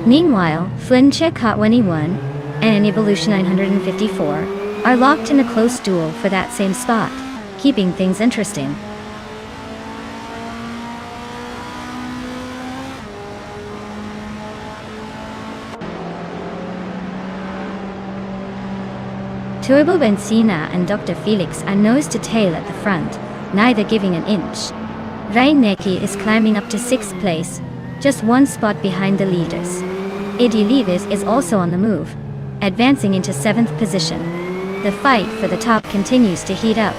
Meanwhile, Flincheck Hot 21 and Evolution 954 are locked in a close duel for that same spot, keeping things interesting. Turbo Benzina and Dr. Felix are nose to tail at the front, neither giving an inch. Reinecke is climbing up to 6th place, just 1 spot behind the leaders. Eddie Levis is also on the move, advancing into 7th position. The fight for the top continues to heat up.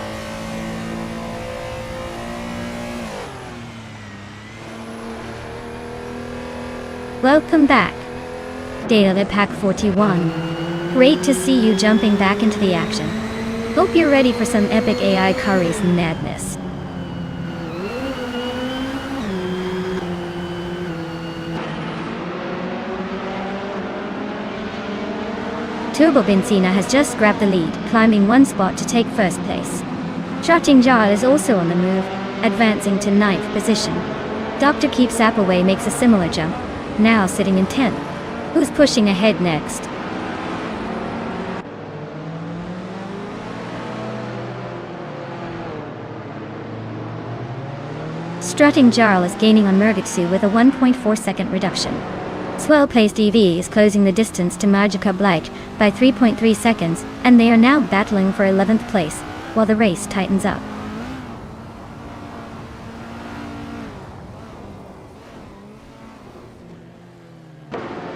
Welcome back, Data Pack 41. Great to see you jumping back into the action. Hope you're ready for some epic AI Kari's madness. Turbo Benzina has just grabbed the lead, climbing 1 spot to take 1st place. Trotting Jar is also on the move, advancing to 9th position. Dr. Keep Sapaway makes a similar jump, now sitting in 10th. Who's pushing ahead next? Strutting Jarl is gaining on Murgitsu with a 1.4 second reduction. Swell-placed EV is closing the distance to Magica Blake by 3.3 seconds, and they are now battling for 11th place, while the race tightens up.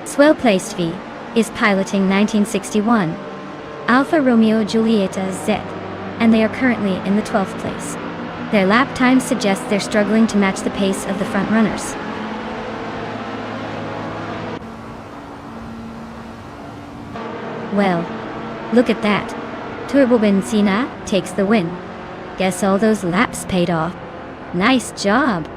Swell-placed V is piloting 1961 Alfa Romeo Giulietta Z, and they are currently in the 12th place. Their lap time suggests they're struggling to match the pace of the front runners. Well, look at that. Turbo Benzina takes the win. Guess all those laps paid off. Nice job.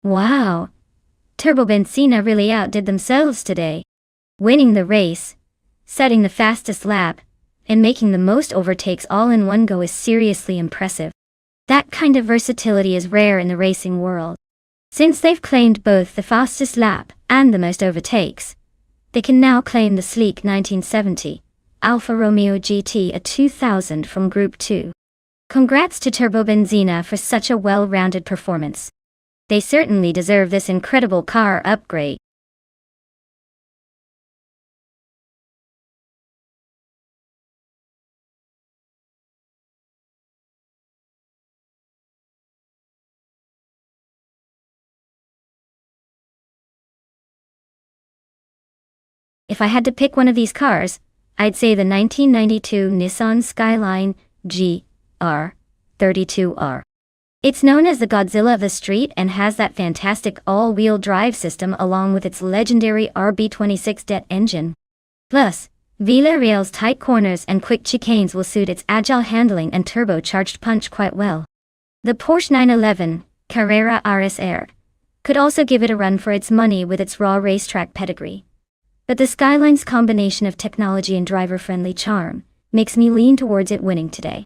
Wow! Turbo Benzina really outdid themselves today. Winning the race, setting the fastest lap, and making the most overtakes all in one go is seriously impressive. That kind of versatility is rare in the racing world. Since they've claimed both the fastest lap and the most overtakes, they can now claim the sleek 1970 Alfa Romeo GT a 2000 from Group 2. Congrats to Turbo Benzina for such a well-rounded performance. They certainly deserve this incredible car upgrade. If I had to pick one of these cars, I'd say the 1992 Nissan Skyline GR32R. It's known as the Godzilla of the street and has that fantastic all-wheel drive system along with its legendary RB26 jet engine. Plus, Villarreal's tight corners and quick chicanes will suit its agile handling and turbocharged punch quite well. The Porsche 911 Carrera RSR could also give it a run for its money with its raw racetrack pedigree. But the Skyline's combination of technology and driver-friendly charm makes me lean towards it winning today.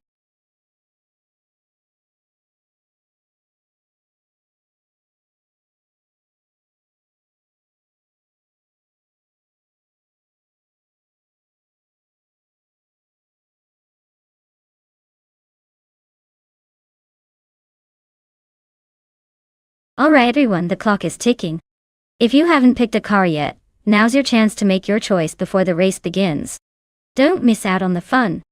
Alright everyone, the clock is ticking. If you haven't picked a car yet, now's your chance to make your choice before the race begins. Don't miss out on the fun.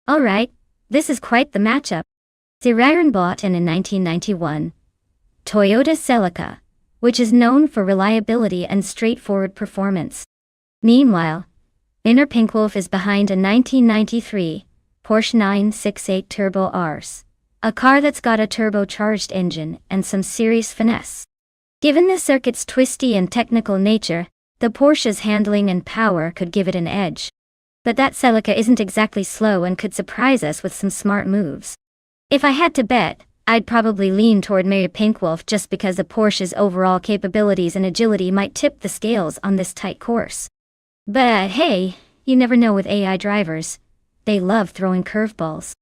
Alright, this is quite the matchup. Zeraran bought in 1991 Toyota Celica, which is known for reliability and straightforward performance. Meanwhile, Inner Pinkwolf is behind a 1993 Porsche 968 Turbo Rs, a car that's got a turbocharged engine and some serious finesse. Given the circuit's twisty and technical nature, the Porsche's handling and power could give it an edge. But that Celica isn't exactly slow and could surprise us with some smart moves. If I had to bet, I'd probably lean toward Mary Pinkwolf just because the Porsche's overall capabilities and agility might tip the scales on this tight course. But hey, you never know with AI drivers. They love throwing curveballs.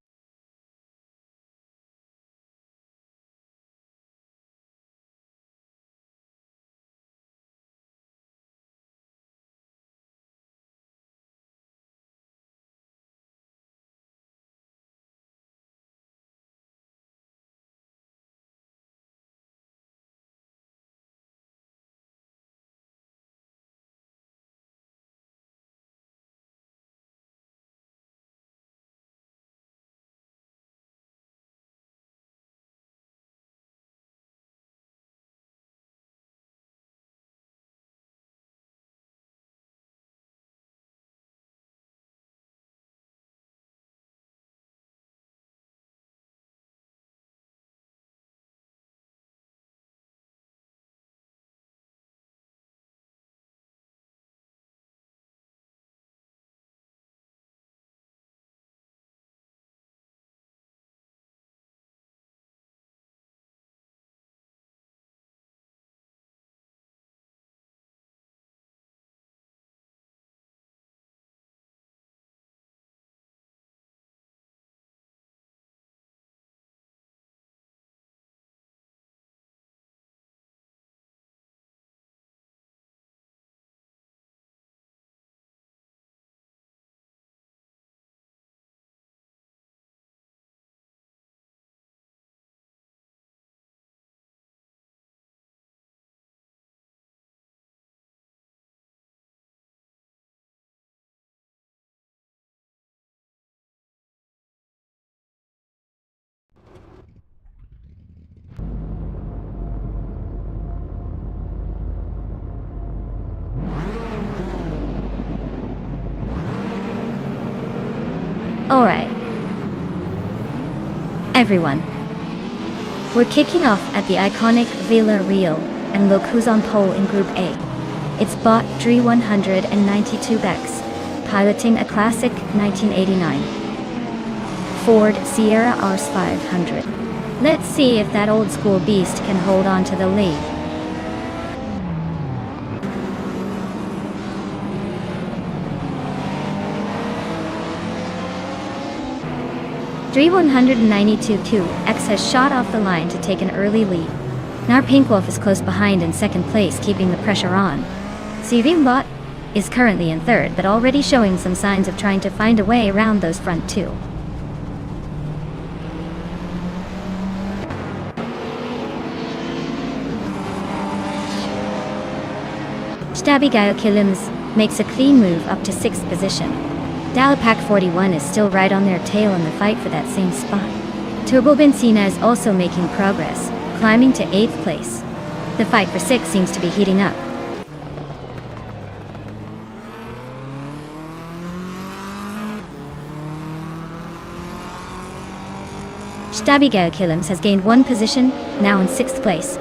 Alright. Everyone. We're kicking off at the iconic Villa Real, and look who's on pole in Group A. It's bot Dre 192 Bex, piloting a classic 1989 Ford Sierra RS 500. Let's see if that old school beast can hold on to the lead. Dre 192-2X has shot off the line to take an early lead. Nar Pinkwolf is close behind in second place, keeping the pressure on. Bot is currently in third, but already showing some signs of trying to find a way around those front two. Stabby Kilims makes a clean move up to 6th position. Dalapack 41 is still right on their tail in the fight for that same spot. Turbo Benzina is also making progress, climbing to 8th place. The fight for 6 seems to be heating up. Stabby Kilims has gained 1 position, now in 6th place.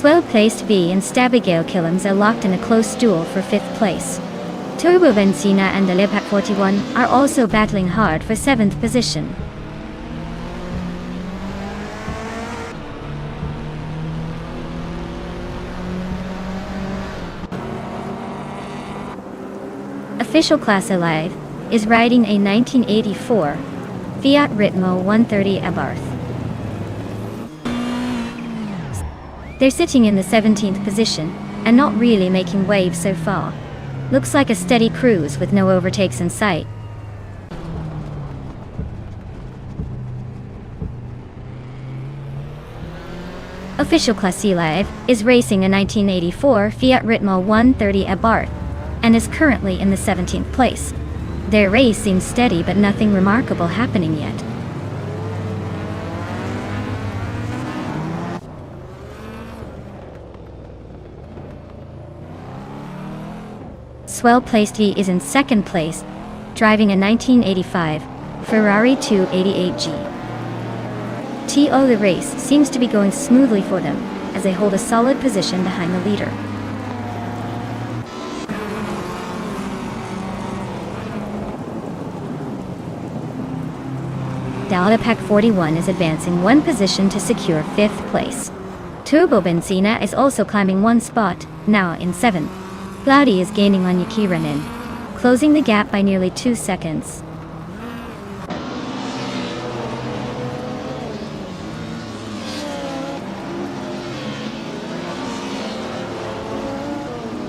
Well-placed V and Stabby Kilims are locked in a close duel for 5th place. Turbo Benzina and Dalapack 41 are also battling hard for 7th position. Official Class Alive is riding a 1984 Fiat Ritmo 130 Abarth. They're sitting in the 17th position, and not really making waves so far. Looks like a steady cruise with no overtakes in sight. Official Class Live is racing a 1984 Fiat Ritmo 130 Abarth, and is currently in the 17th place. Their race seems steady, but nothing remarkable happening yet. Well-placed V is in 2nd place, driving a 1985 Ferrari 288G. The race seems to be going smoothly for them, as they hold a solid position behind the leader. Dalapack 41 is advancing 1 position to secure 5th place. Turbo Benzina is also climbing 1 spot, now in 7th. Cloudy is gaining on Yakiranin, closing the gap by nearly 2 seconds.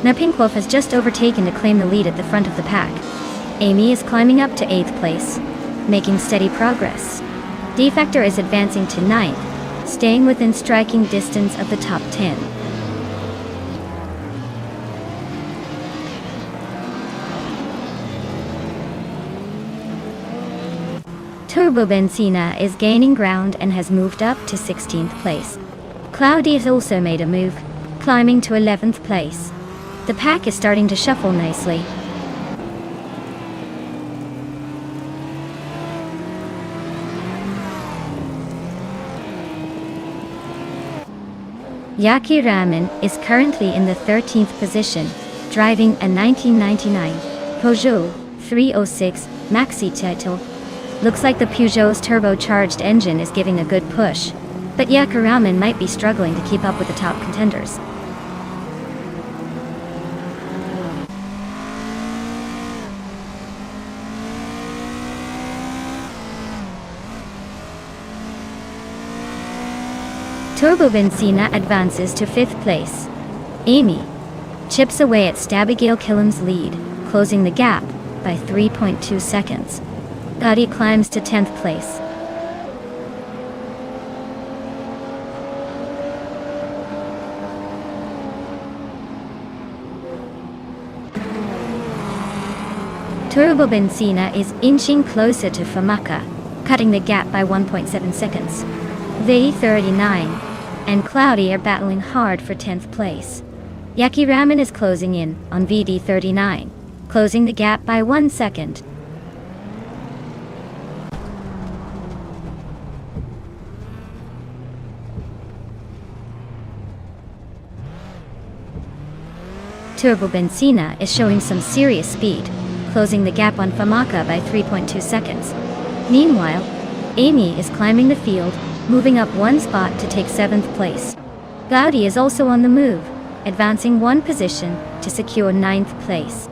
Now Pinkwolf has just overtaken to claim the lead at the front of the pack. Amy is climbing up to 8th place, making steady progress. D-Factor is advancing to 9th, staying within striking distance of the top 10. Turbo Benzina is gaining ground and has moved up to 16th place. Cloudy has also made a move, climbing to 11th place. The pack is starting to shuffle nicely. Yaki Ramen is currently in the 13th position, driving a 1999 Peugeot 306 Maxi Title. Looks like the Peugeot's turbocharged engine is giving a good push, but Yakiraman might be struggling to keep up with the top contenders. Turbo Benzina advances to 5th place. Amy chips away at Stabby Killim's lead, closing the gap by 3.2 seconds. Gotti climbs to 10th place. Turbo Benzina is inching closer to Famaka, cutting the gap by 1.7 seconds. V39 and Cloudy are battling hard for 10th place. Yaki Ramen is closing in on VD39, closing the gap by 1 second. Turbo Benzina is showing some serious speed, closing the gap on Famaka by 3.2 seconds. Meanwhile, Amy is climbing the field, moving up one spot to take 7th place. Gaudi is also on the move, advancing one position to secure 9th place.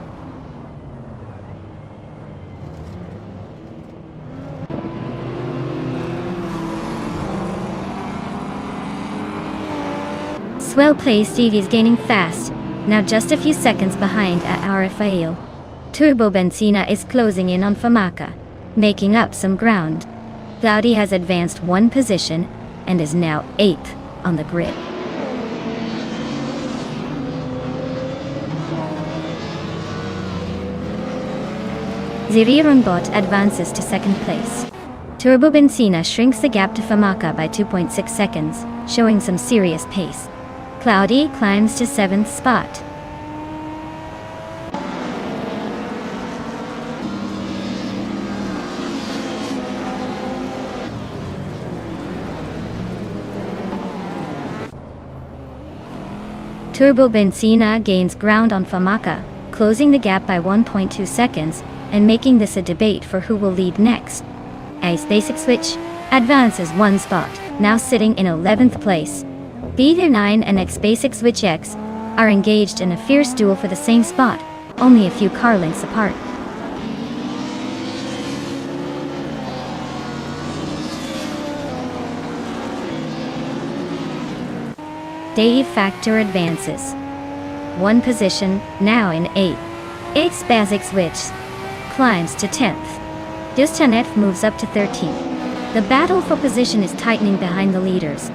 Swell place Stevie is gaining fast, now just a few seconds behind at Rafael. Turbo Benzina is closing in on Famaka, making up some ground. Gaudi has advanced one position and is now 8th on the grid. Zirironbot advances to 2nd place. Turbo Benzina shrinks the gap to Famaka by 2.6 seconds, showing some serious pace. Cloudy climbs to 7th spot. Turbo Benzina gains ground on Famaka, closing the gap by 1.2 seconds, and making this a debate for who will lead next. Ice Basic Switch advances one spot, now sitting in 11th place. B9 and X Basic Switch X are engaged in a fierce duel for the same spot, only a few car lengths apart. Dave Factor advances one position, now in 8th. X Basic Switch climbs to 10th. Dustanev moves up to 13th. The battle for position is tightening behind the leaders.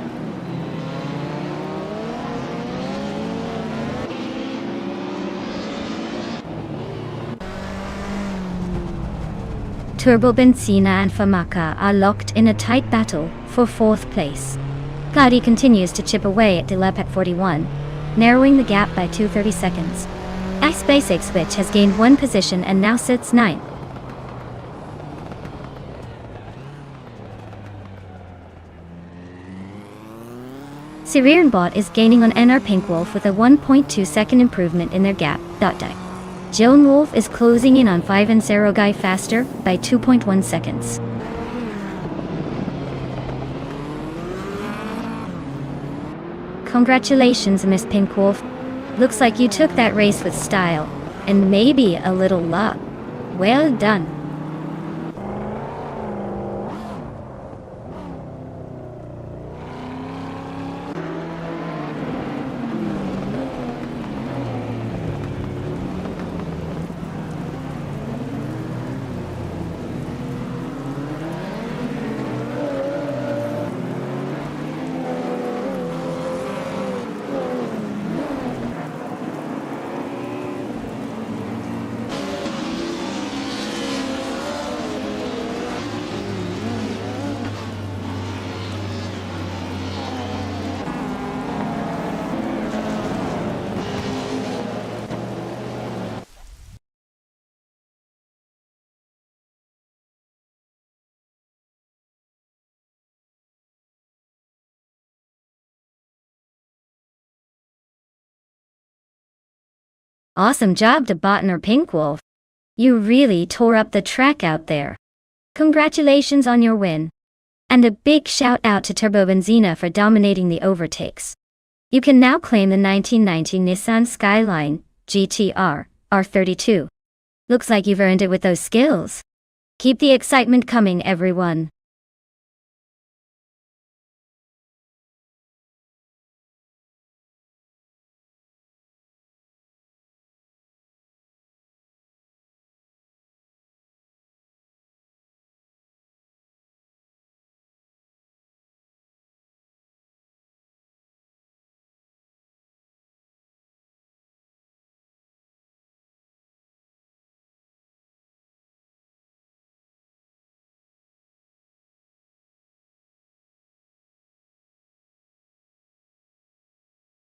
Turbo Benzina and Famaka are locked in a tight battle for 4th place. Gaudi continues to chip away at Dilep at 41, narrowing the gap by 2.30 seconds. X Basic Switch has gained one position and now sits 9th. Siriernbot is gaining on NR Pinkwolf with a 1.2 second improvement in their gap. Joan Wolf is closing in on 5 and Sarogai faster by 2.1 seconds. Congratulations, Miss Pinkwolf. Looks like you took that race with style, and maybe a little luck. Well done. Awesome job to Botner Pinkwolf. You really tore up the track out there. Congratulations on your win. And a big shout out to Turbo Benzina for dominating the overtakes. You can now claim the 1990 Nissan Skyline GT-R R32. Looks like you've earned it with those skills. Keep the excitement coming, everyone.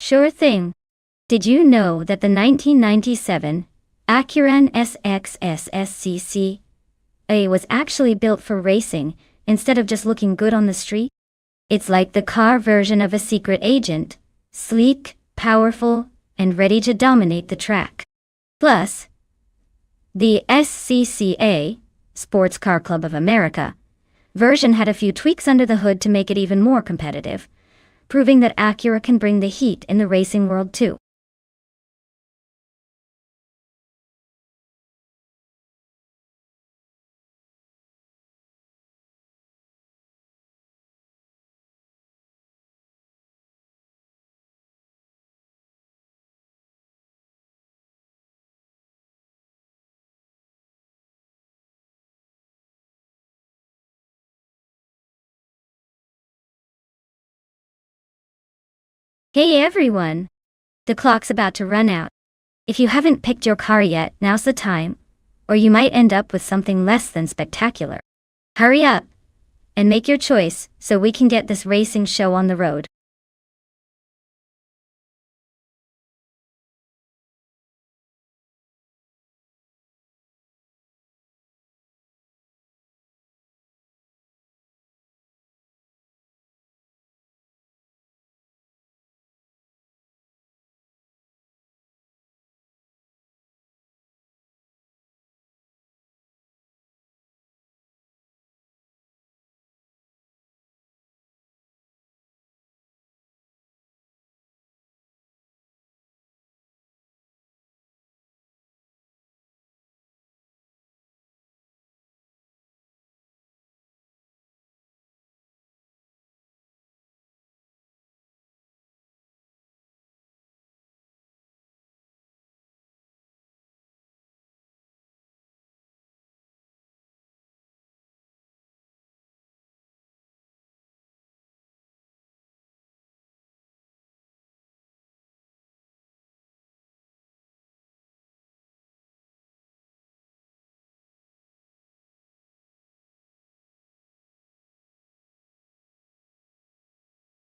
Sure thing. Did you know that the 1997 Acuran SXS SCC was actually built for racing instead of just looking good on the street? It's like the car version of a secret agent. Sleek, powerful, and ready to dominate the track. Plus, the SCCA, Sports Car Club of America, version had a few tweaks under the hood to make it even more competitive, proving that Acura can bring the heat in the racing world too. Hey everyone! The clock's about to run out. If you haven't picked your car yet, now's the time, or you might end up with something less than spectacular. Hurry up and make your choice so we can get this racing show on the road.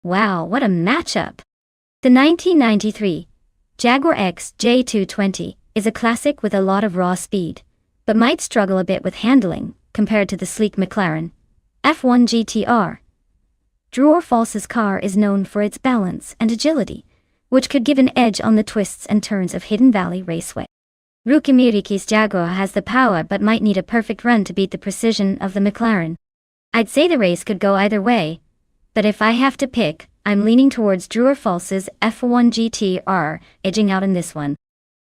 Wow, what a matchup! The 1993 Jaguar XJ220 is a classic with a lot of raw speed, but might struggle a bit with handling compared to the sleek McLaren F1 GTR. Drew False's car is known for its balance and agility, which could give an edge on the twists and turns of Hidden Valley Raceway. Rookie Miriki's Jaguar has the power but might need a perfect run to beat the precision of the McLaren. I'd say the race could go either way, but if I have to pick, I'm leaning towards Drew False's F1 GTR, edging out in this one.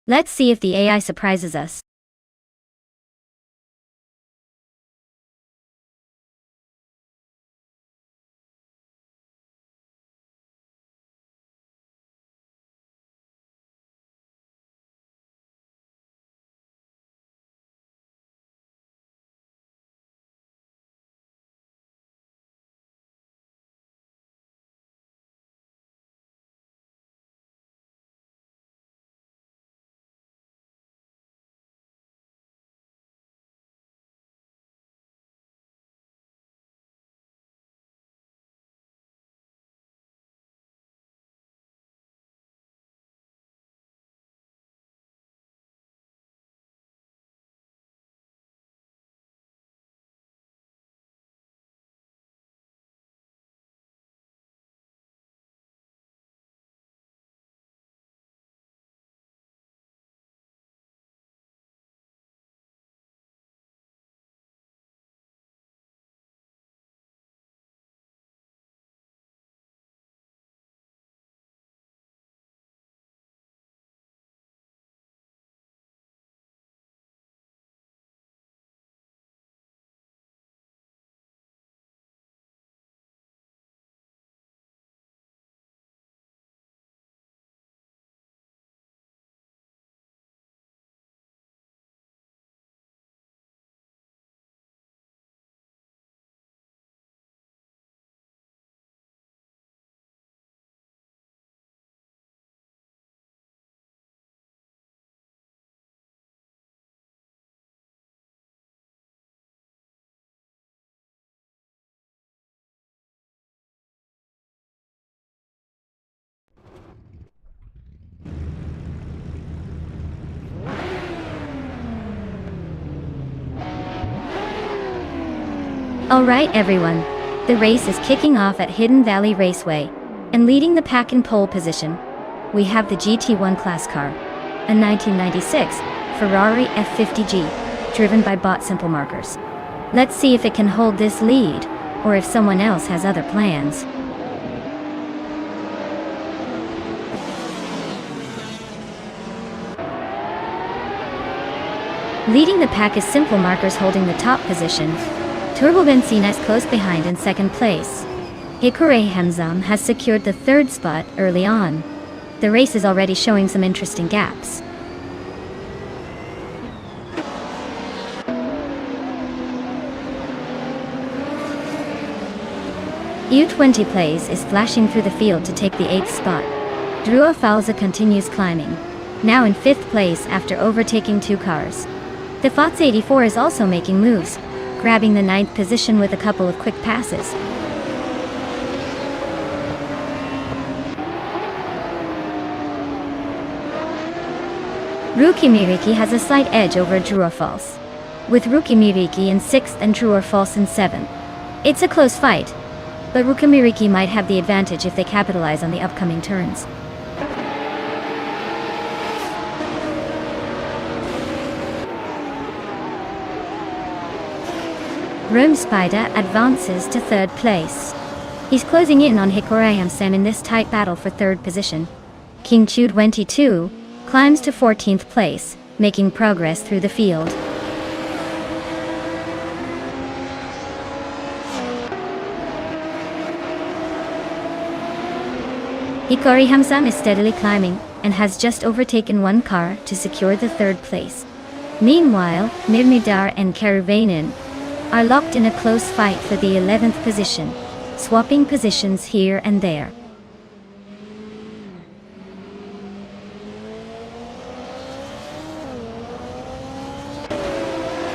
Let's see if the AI surprises us. Alright everyone, the race is kicking off at Hidden Valley Raceway, and leading the pack in pole position, we have the GT1 class car, a 1996 Ferrari F50G, driven by bot simple markers. Let's see if it can hold this lead, or if someone else has other plans. Leading the pack is Simple Markers holding the top position. Turbo Benzina is close behind in second place. Hikore Hamzam has secured the third spot early on. The race is already showing some interesting gaps. U20 Plays is flashing through the field to take the 8th spot. Drua Falza continues climbing, now in 5th place after overtaking 2 cars. The FOTS 84 is also making moves, grabbing the 9th position with a couple of quick passes. Ruki Miriki has a slight edge over Drua Falls, with Ruki Miriki in 6th and Drua Falls in 7th. It's a close fight, but Ruki Miriki might have the advantage if they capitalize on the upcoming turns. Rome Spider advances to 3rd place. He's closing in on Hikore Hamzam in this tight battle for 3rd position. King Chu 22 climbs to 14th place, making progress through the field. Hikore Hamzam is steadily climbing, and has just overtaken 1 car to secure the 3rd place. Meanwhile, Mirmidar and Karavainen are locked in a close fight for the 11th position, swapping positions here and there.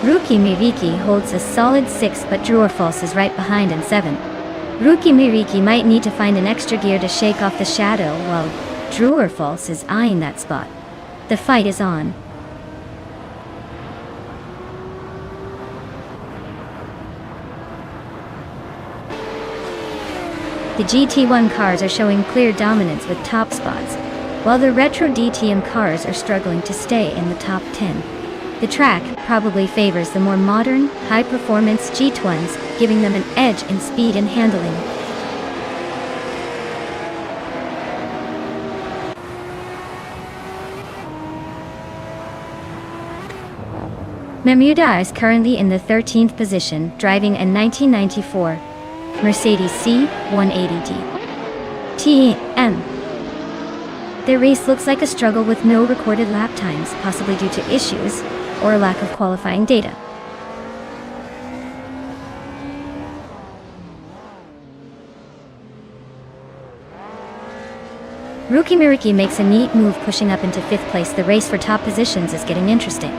Ruki Miriki holds a solid 6th, but Drua Falls is right behind in 7th. Ruki Miriki might need to find an extra gear to shake off the shadow, while Drua Falls is eyeing that spot. The fight is on. The GT1 cars are showing clear dominance with top spots, while the retro DTM cars are struggling to stay in the top 10. The track probably favors the more modern, high-performance GT1s, giving them an edge in speed and handling. Mamuda is currently in the 13th position, driving a 1994 Mercedes C180D TM. The race looks like a struggle with no recorded lap times, possibly due to issues or a lack of qualifying data. Ruki Miriki makes a neat move, pushing up into 5th place. The race for top positions is getting interesting.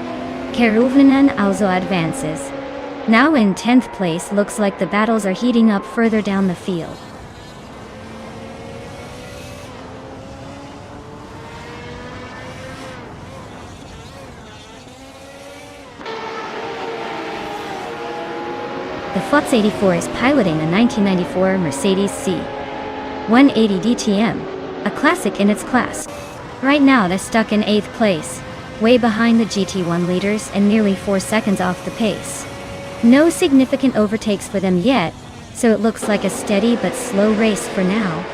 Keruvnanen also advances. Now in 10th place, looks like the battles are heating up further down the field. The FOTS 84 is piloting a 1994 Mercedes C180 DTM, a classic in its class. Right now they're stuck in 8th place, way behind the GT1 leaders and nearly 4 seconds off the pace. No significant overtakes for them yet, so it looks like a steady but slow race for now.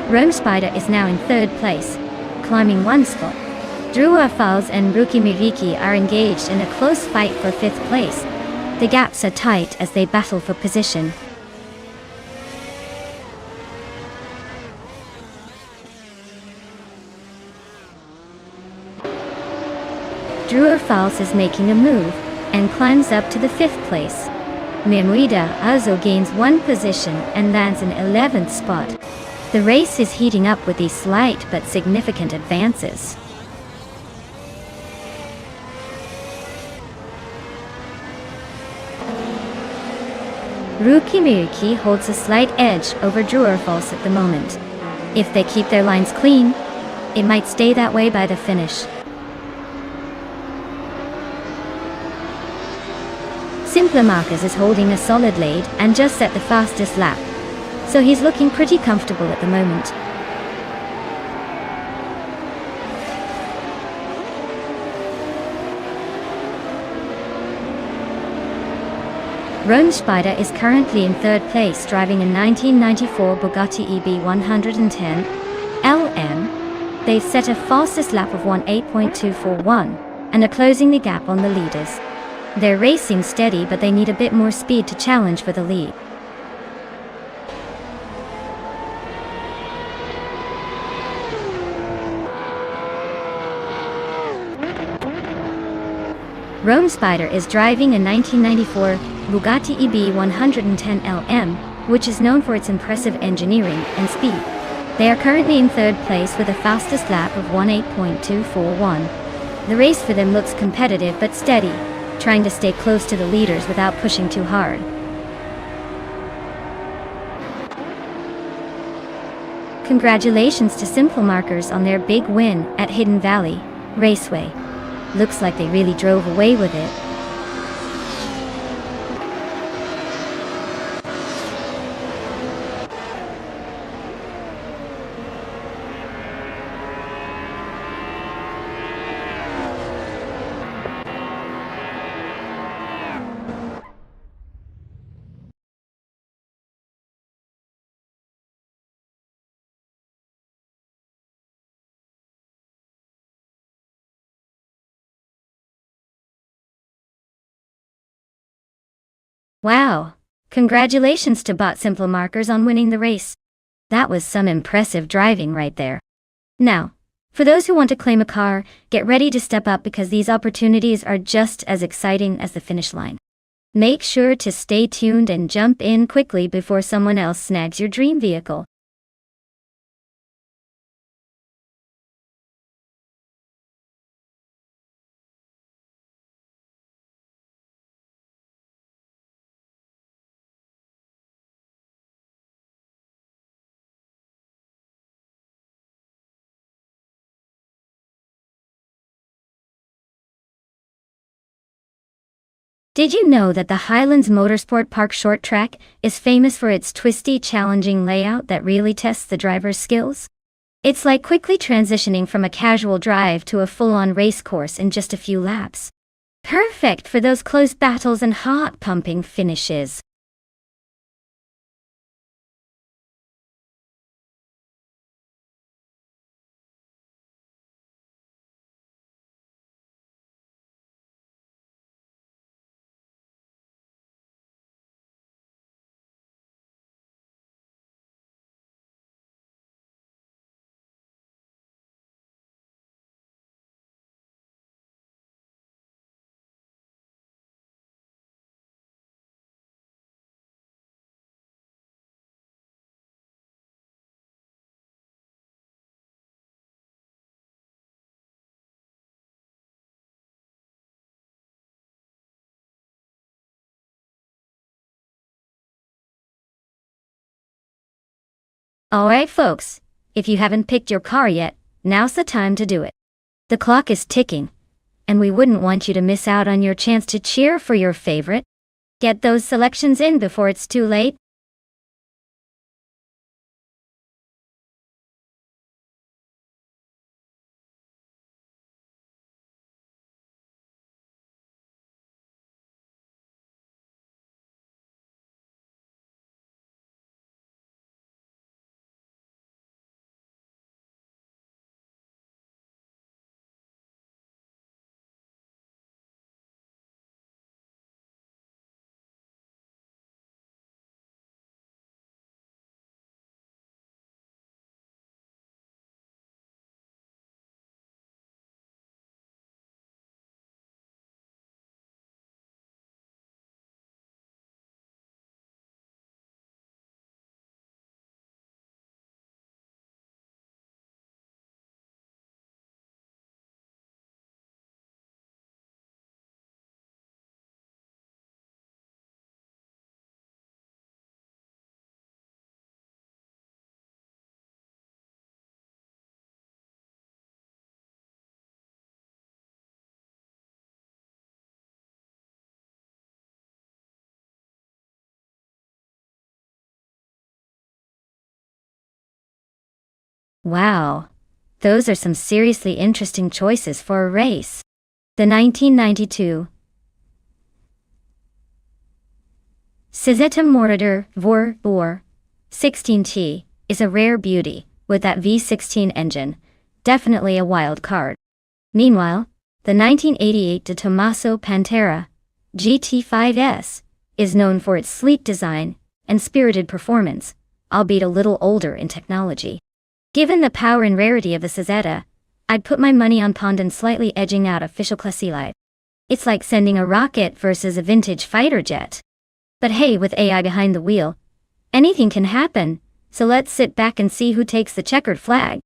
Rome Spider is now in 3rd place, climbing 1 spot. Drua Falls and Ruki Miriki are engaged in a close fight for 5th place. The gaps are tight as they battle for position. Drua Falls is making a move, and climbs up to the 5th place. Memuida also gains 1 position and lands in 11th spot. The race is heating up with these slight but significant advances. Ruki Miriki holds a slight edge over Drua Falls at the moment. If they keep their lines clean, it might stay that way by the finish. Simpler Marcus is holding a solid lead and just set the fastest lap, so he's looking pretty comfortable at the moment. Rome Spider is currently in third place driving a 1994 Bugatti EB 110 LM. They've set a fastest lap of 1:8.241 and are closing the gap on the leaders. They're racing steady, but they need a bit more speed to challenge for the lead. Rome Spider is driving a 1994 Bugatti EB 110 LM, which is known for its impressive engineering and speed. They are currently in third place with a fastest lap of 1:8.241. The race for them looks competitive but steady, trying to stay close to the leaders without pushing too hard. Congratulations to Simple Markers on their big win at Hidden Valley Raceway. Looks like they really drove away with it. Wow! Congratulations to Bot Simple Markers on winning the race. That was some impressive driving right there. Now, for those who want to claim a car, get ready to step up because these opportunities are just as exciting as the finish line. Make sure to stay tuned and jump in quickly before someone else snags your dream vehicle. Did you know that the Highlands Motorsport Park short track is famous for its twisty, challenging layout that really tests the driver's skills? It's like quickly transitioning from a casual drive to a full-on race course in just a few laps. Perfect for those close battles and heart-pumping finishes. Alright folks, if you haven't picked your car yet, now's the time to do it. The clock is ticking, and we wouldn't want you to miss out on your chance to cheer for your favorite. Get those selections in before it's too late. Wow, those are some seriously interesting choices for a race. The 1992 Cizeta Moritor Vor 16T is a rare beauty, with that V16 engine, definitely a wild card. Meanwhile, the 1988 De Tomaso Pantera GT5S is known for its sleek design and spirited performance, albeit a little older in technology. Given the power and rarity of the Cizeta, I'd put my money on Pondon slightly edging out official Classilight. It's like sending a rocket versus a vintage fighter jet. But hey, with AI behind the wheel, anything can happen, so let's sit back and see who takes the checkered flag.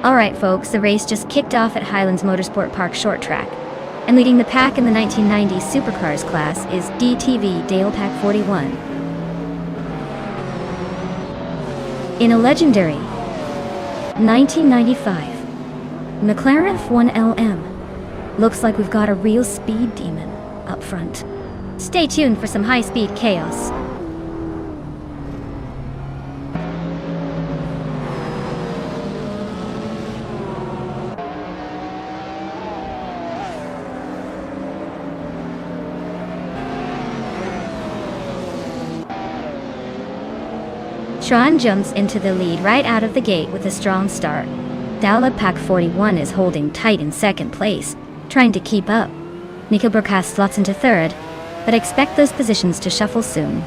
Alright folks, the race just kicked off at Highlands Motorsport Park Short Track, and leading the pack in the 1990 Supercars class is DTV Dale Pack 41. In a legendary 1995 McLaren F1 LM, looks like we've got a real speed demon up front. Stay tuned for some high-speed chaos. Sean jumps into the lead right out of the gate with a strong start. Dala Pack 41 is holding tight in second place, trying to keep up. Nico Burkas slots into third, but expect those positions to shuffle soon.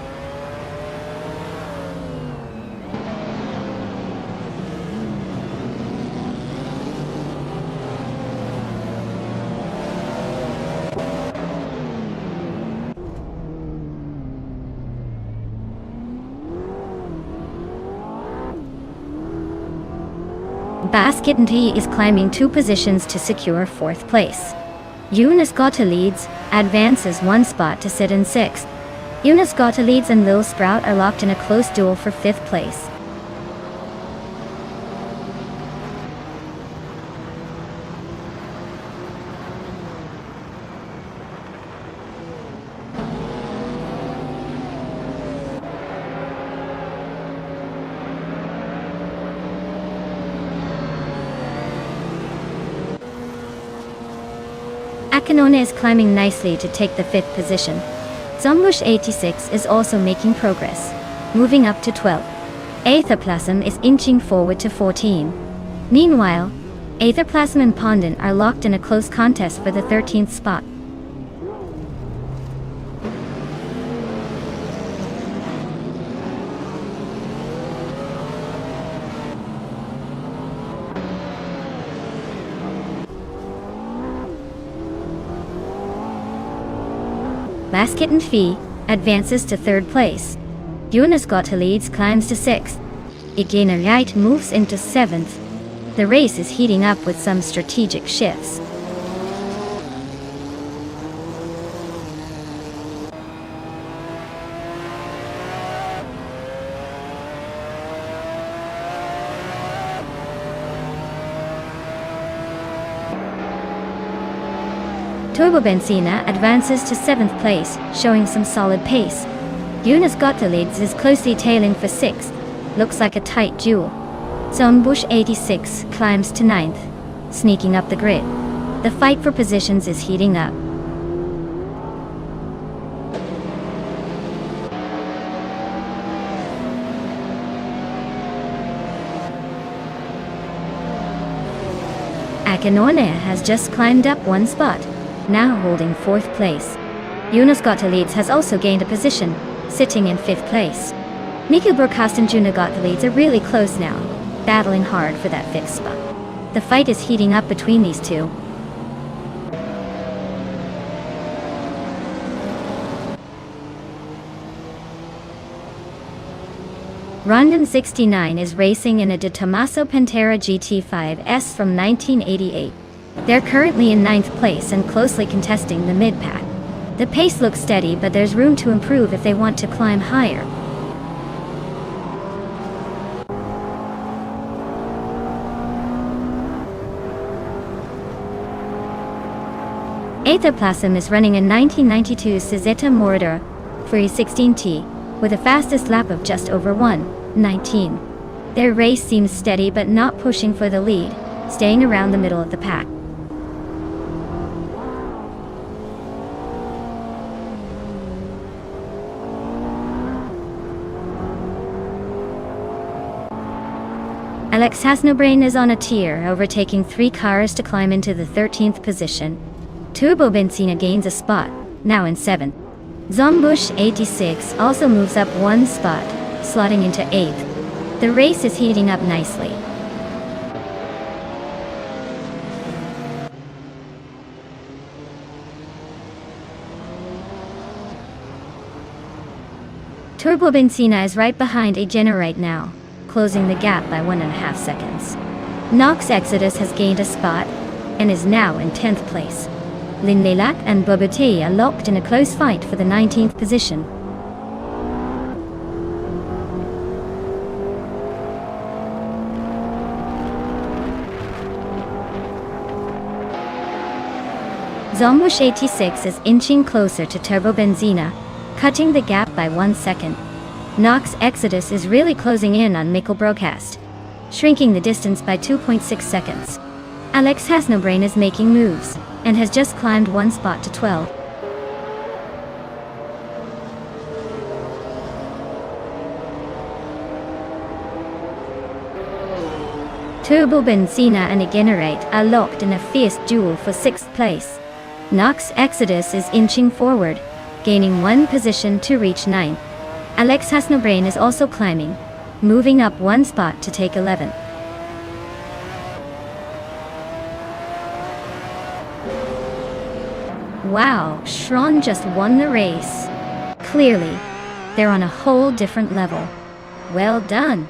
Basket and T is climbing 2 positions to secure 4th place. Eunice Gotta leads, advances 1 spot to sit in 6th. Eunice Gotta leads and Lil Sprout are locked in a close duel for 5th place. Akinone is climbing nicely to take the 5th position. Zombush 86 is also making progress, moving up to 12th. Aetherplasm is inching forward to 14. Meanwhile, Aetherplasm and Pondon are locked in a close contest for the 13th spot. Basket and Fee advances to 3rd place. Jonas Gottlieb climbs to 6th. Igenerite moves into 7th. The race is heating up with some strategic shifts. Turbo Benzina advances to 7th place, showing some solid pace. Jonas Gottlieb is closely tailing for 6th. Looks like a tight duel. Zombush 86 climbs to 9th, sneaking up the grid. The fight for positions is heating up. Akinone has just climbed up 1 spot, now holding 4th place. Jonas Gottlieb has also gained a position, sitting in 5th place. Mikkel Brockhaus and Juna Gottlieb are really close now, battling hard for that 5th spot. The fight is heating up between these two. Rondon 69 is racing in a De Tomaso Pantera GT5S from 1988. They're currently in 9th place and closely contesting the mid-pack. The pace looks steady, but there's room to improve if they want to climb higher. Aethoplasm is running a 1992 Cizeta Morador 316T with a fastest lap of just over 1:19. Their race seems steady but not pushing for the lead, staying around the middle of the pack. Alex Hasnobrain is on a tier, overtaking 3 cars to climb into the 13th position. Turbo Benzina gains a spot, now in 7th. Zombush 86 also moves up 1 spot, slotting into 8th. The race is heating up nicely. Turbo Benzina is right behind Agena right now, closing the gap by 1.5 seconds. Nox Exodus has gained a spot and is now in 10th place. Lindelac and Bobute are locked in a close fight for the 19th position. Zombush 86 is inching closer to Turbo Benzina, cutting the gap by 1 second. Nox Exodus is really closing in on Mikkel Broadcast, shrinking the distance by 2.6 seconds. Alex Hasnobrain is making moves, and has just climbed 1 spot to 12. Turbo Benzina and Igenerate are locked in a fierce duel for 6th place. Nox Exodus is inching forward, gaining 1 position to reach 9th. Alex Hasnobrain is also climbing, moving up 1 spot to take 11th. Wow, Schron just won the race. Clearly, they're on a whole different level. Well done.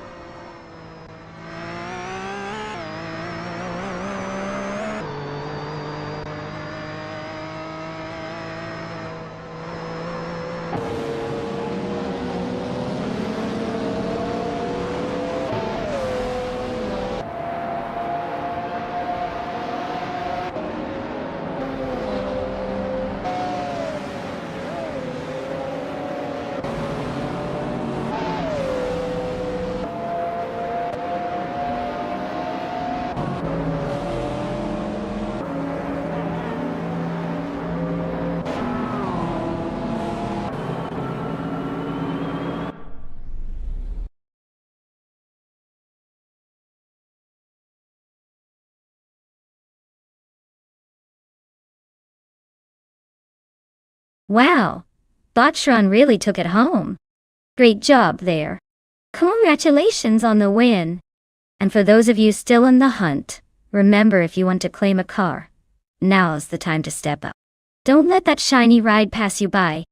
Wow, Botchron really took it home. Great job there. Congratulations on the win. And for those of you still in the hunt, remember, if you want to claim a car, now's the time to step up. Don't let that shiny ride pass you by.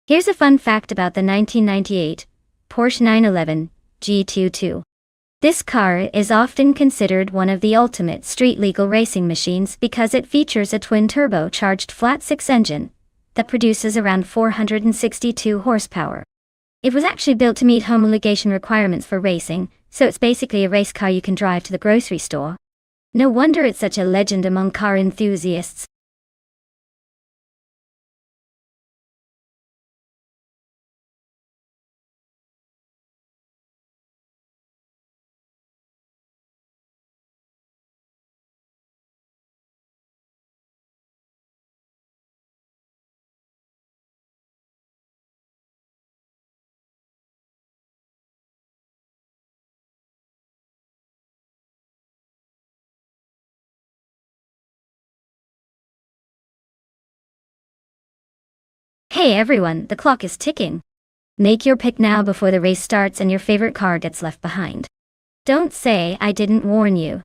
Here's a fun fact about the 1998 Porsche 911 G22. This car is often considered one of the ultimate street-legal racing machines because it features a twin-turbocharged flat-six engine that produces around 462 horsepower. It was actually built to meet homologation requirements for racing, so it's basically a race car you can drive to the grocery store. No wonder it's such a legend among car enthusiasts. Hey everyone, the clock is ticking. Make your pick now before the race starts and your favorite car gets left behind. Don't say I didn't warn you.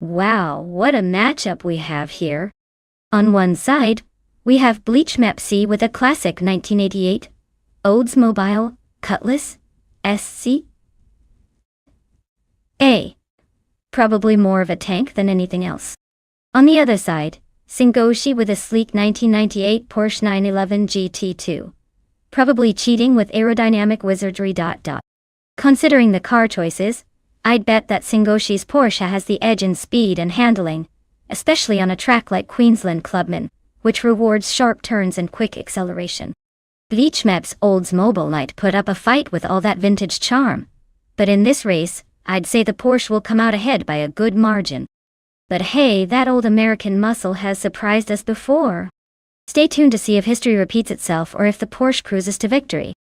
Wow, what a matchup we have here. On one side, we have Bleach Map C with a classic 1988 Oldsmobile Cutlass SC A. Probably more of a tank than anything else. On the other side, Singoshi with a sleek 1998 Porsche 911 GT2. Probably cheating with aerodynamic wizardry. Considering the car choices, I'd bet that Singoshi's Porsche has the edge in speed and handling, especially on a track like Queensland Clubman, which rewards sharp turns and quick acceleration. Bleachmap's Oldsmobile might put up a fight with all that vintage charm, but in this race, I'd say the Porsche will come out ahead by a good margin. But hey, that old American muscle has surprised us before. Stay tuned to see if history repeats itself or if the Porsche cruises to victory.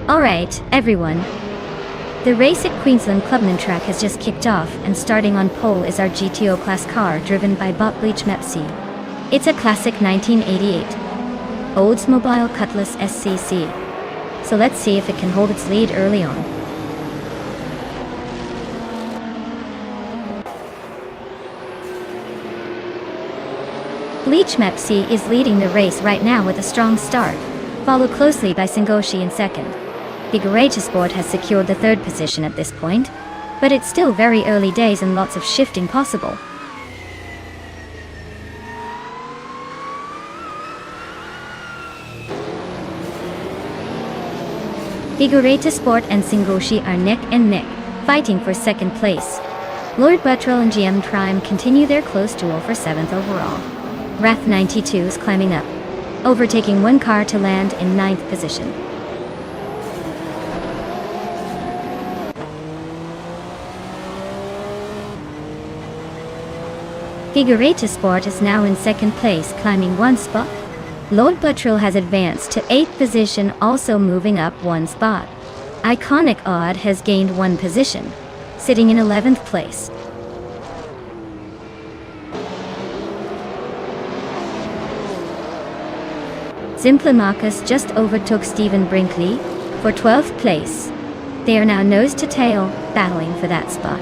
Alright, everyone. The race at Queensland Clubman Track has just kicked off, and starting on pole is our GTO class car driven by Bob Bleachmepsi. It's a classic 1988 Oldsmobile Cutlass SCC. So let's see if it can hold its lead early on. Bleachmepsi is leading the race right now with a strong start, followed closely by Singoshi in second. Figurata Sport has secured the third position at this point, but it's still very early days and lots of shifting possible. Figurata Sport and Singoshi are neck and neck, fighting for second place. Lord Buttrell and GM Prime continue their close duel for 7th overall. Wrath 92 is climbing up, overtaking one car to land in 9th position. Figurata Sport is now in second place, climbing one spot. Lord Buttrell has advanced to 8th position, also moving up one spot. Iconic Odd has gained one position, sitting in 11th place. Zimplamarcus just overtook Stephen Brinkley for 12th place. They are now nose to tail, battling for that spot.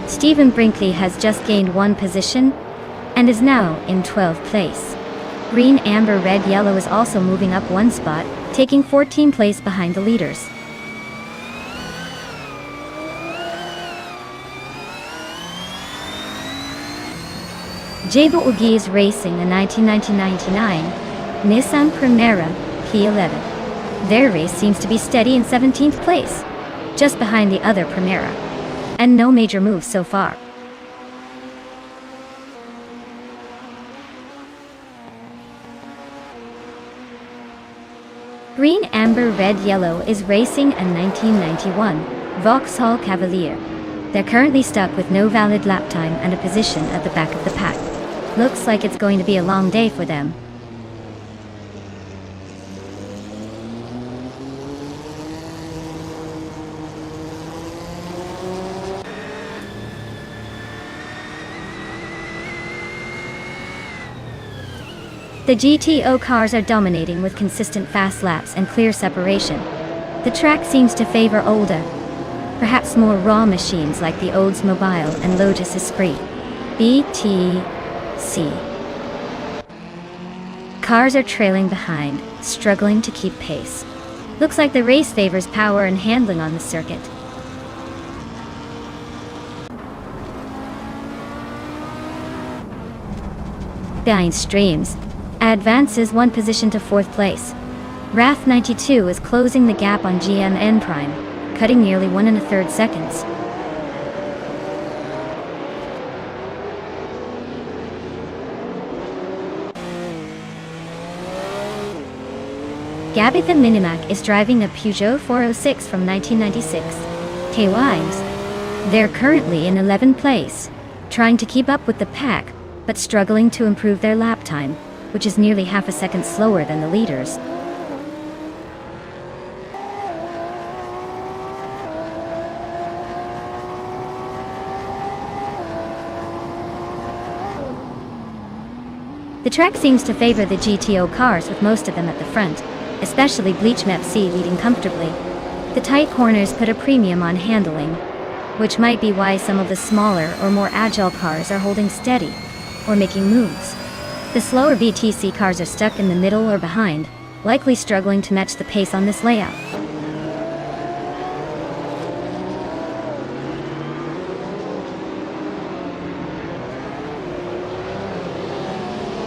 Stephen Brinkley has just gained one position and is now in 12th place. Green, Amber, Red, Yellow is also moving up one spot, taking 14th place behind the leaders. Jabo Ugi is racing a 1999 Nissan Primera P11. Their race seems to be steady in 17th place, just behind the other Primera, and no major moves so far. Green, Amber, Red, Yellow is racing a 1991 Vauxhall Cavalier. They're currently stuck with no valid lap time and a position at the back of the pack. Looks like it's going to be a long day for them. The GTO cars are dominating with consistent fast laps and clear separation. The track seems to favor older, perhaps more raw machines like the Oldsmobile and Lotus Esprit. BTC. Cars are trailing behind, struggling to keep pace. Looks like the race favors power and handling on the circuit. Behind Streams advances one position to 4th place. Wrath 92 is closing the gap on GMN Prime, cutting nearly 1 1/3 seconds. Gabby the Minimac is driving a Peugeot 406 from 1996. K-Wives. They're currently in 11th place, trying to keep up with the pack, but struggling to improve their lap time, which is nearly half a second slower than the leaders. The track seems to favor the GTO cars, with most of them at the front, especially Bleachmepsi leading comfortably. The tight corners put a premium on handling, which might be why some of the smaller or more agile cars are holding steady or making moves. The slower BTC cars are stuck in the middle or behind, likely struggling to match the pace on this layout.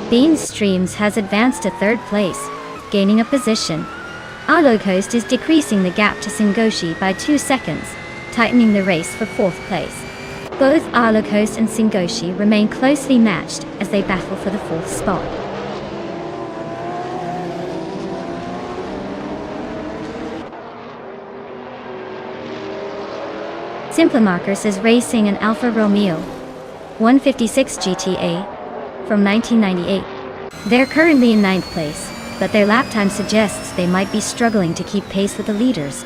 Bean Streams has advanced to 3rd place, gaining a position. Autocoast is decreasing the gap to Singoshi by 2 seconds, tightening the race for 4th place. Both Autocoast and Singoshi remain closely matched as they battle for the 4th spot. Zimplamarcus is racing an Alfa Romeo 156 GTA from 1998. They're currently in 9th place, but their lap time suggests they might be struggling to keep pace with the leaders.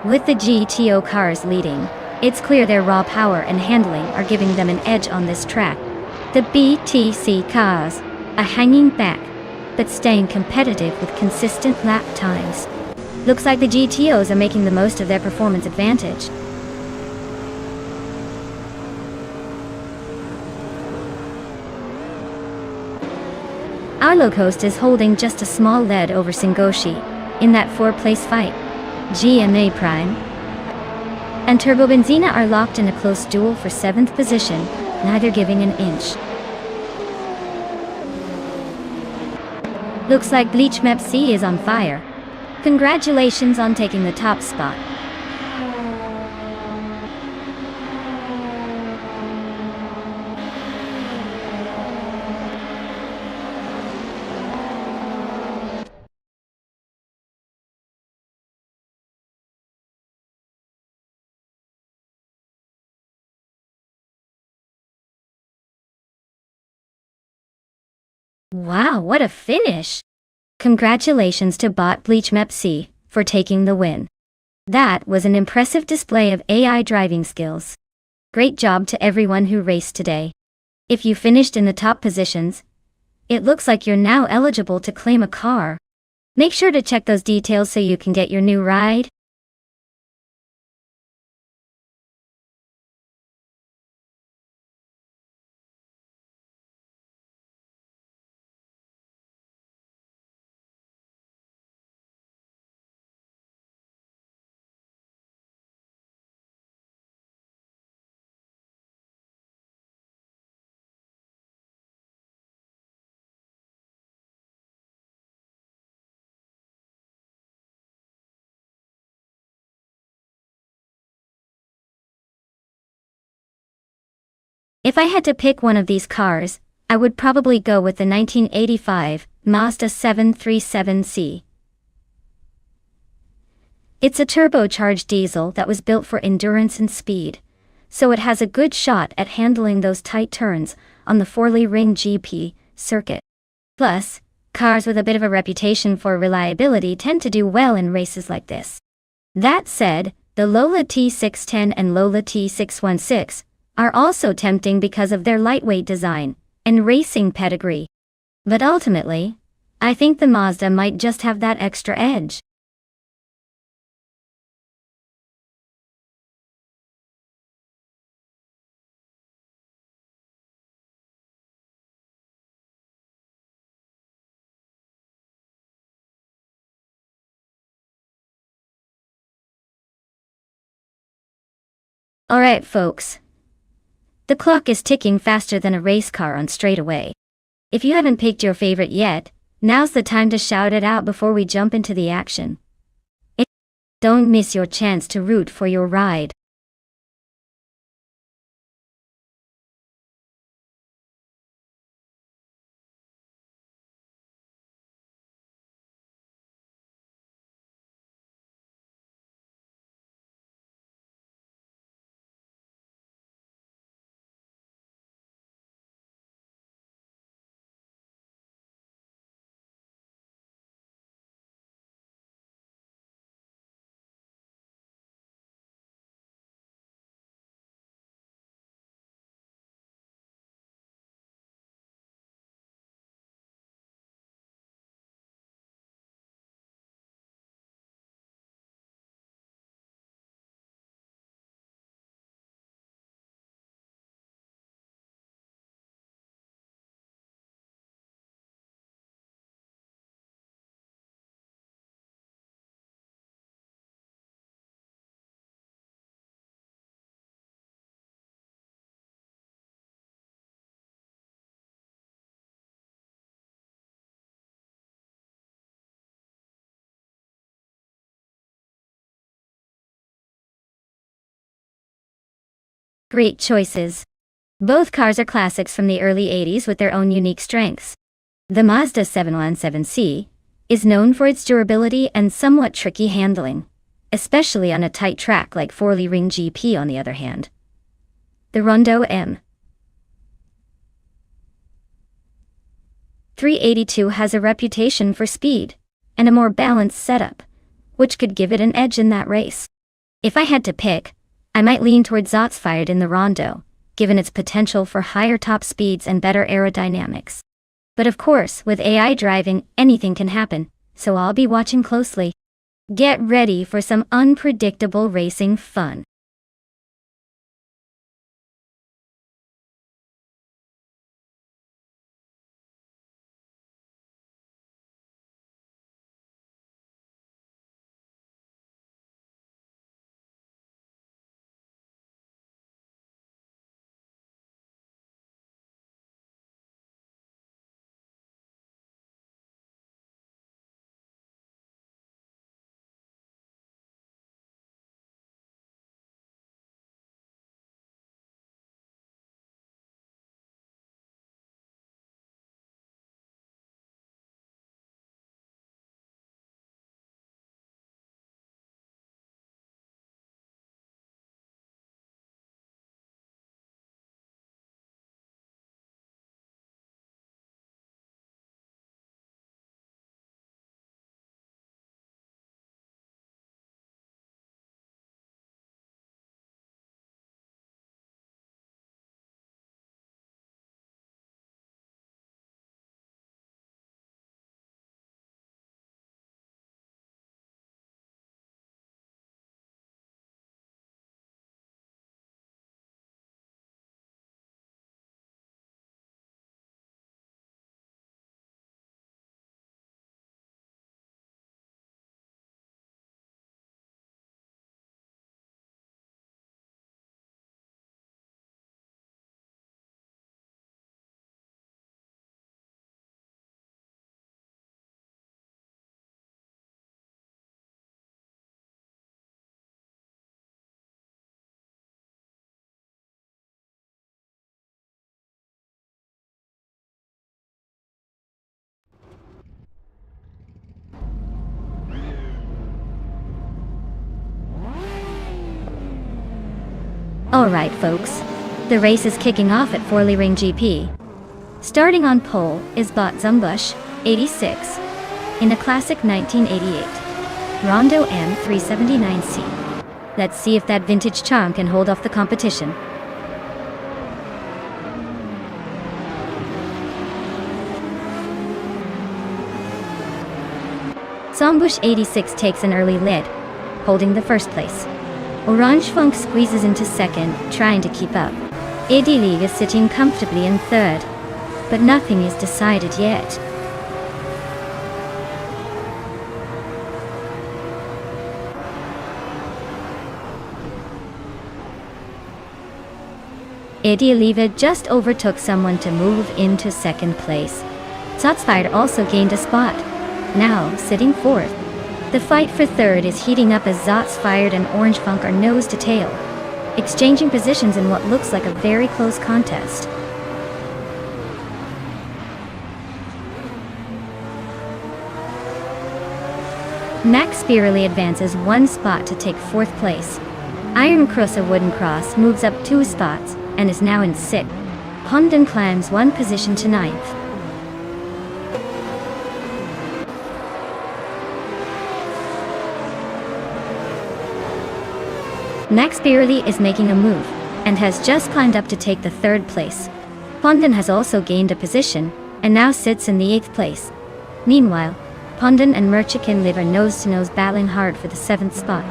With the GTO cars leading, it's clear their raw power and handling are giving them an edge on this track. The BTC cars are hanging back, but staying competitive with consistent lap times. Looks like the GTOs are making the most of their performance advantage. Our low coast is holding just a small lead over Singoshi in that 4th-place fight. GMA Prime and Turbo Benzina are locked in a close duel for 7th position, neither giving an inch. Looks like Bleach Map C is on fire. Congratulations on taking the top spot. Wow, what a finish! Congratulations to bot Bleach Map C for taking the win. That was an impressive display of AI driving skills. Great job to everyone who raced today. If you finished in the top positions, it looks like you're now eligible to claim a car. Make sure to check those details so you can get your new ride. If I had to pick one of these cars, I would probably go with the 1985 Mazda 737C. It's a turbocharged diesel that was built for endurance and speed, so it has a good shot at handling those tight turns on the Forley Ring GP circuit. Plus, cars with a bit of a reputation for reliability tend to do well in races like this. That said, the Lola T610 and Lola T616 are also tempting because of their lightweight design and racing pedigree. But ultimately, I think the Mazda might just have that extra edge. Alright folks. The clock is ticking faster than a race car on straightaway. If you haven't picked your favorite yet, now's the time to shout it out before we jump into the action. Don't miss your chance to root for your ride. Great choices. Both cars are classics from the early 80s with their own unique strengths. The Mazda 717C is known for its durability and somewhat tricky handling, especially on a tight track like Forlì Ring GP on the other hand. The Rondo M 382 has a reputation for speed and a more balanced setup, which could give it an edge in that race. If I had to pick, I might lean towards shots fired in the Rondo, given its potential for higher top speeds and better aerodynamics. But of course, with AI driving, anything can happen, so I'll be watching closely. Get ready for some unpredictable racing fun. Alright folks, the race is kicking off at Forlì Ring GP. Starting on pole is Bot Zumbush, 86, in a classic 1988 Rondo M379C. Let's see if that vintage charm can hold off the competition. Zumbush 86 takes an early lead, holding the first place. Orange Funk squeezes into second, trying to keep up. Eddie League is sitting comfortably in third, but nothing is decided yet. Eddie Oliva just overtook someone to move into second place. Zotsfired also gained a spot, now sitting fourth. The fight for third is heating up as Zotsfired and Orange Funk are nose to tail, exchanging positions in what looks like a very close contest. Max Spirally advances one spot to take fourth place. Iron Cross a Wooden Cross moves up 2 spots and is now in sixth. Hondan climbs 1 position to ninth. Max Spirally is making a move, and has just climbed up to take the third place. Hondan has also gained a position, and now sits in the 8th place. Meanwhile, Hondan and Merchikin Live are nose-to-nose battling hard for the 7th spot.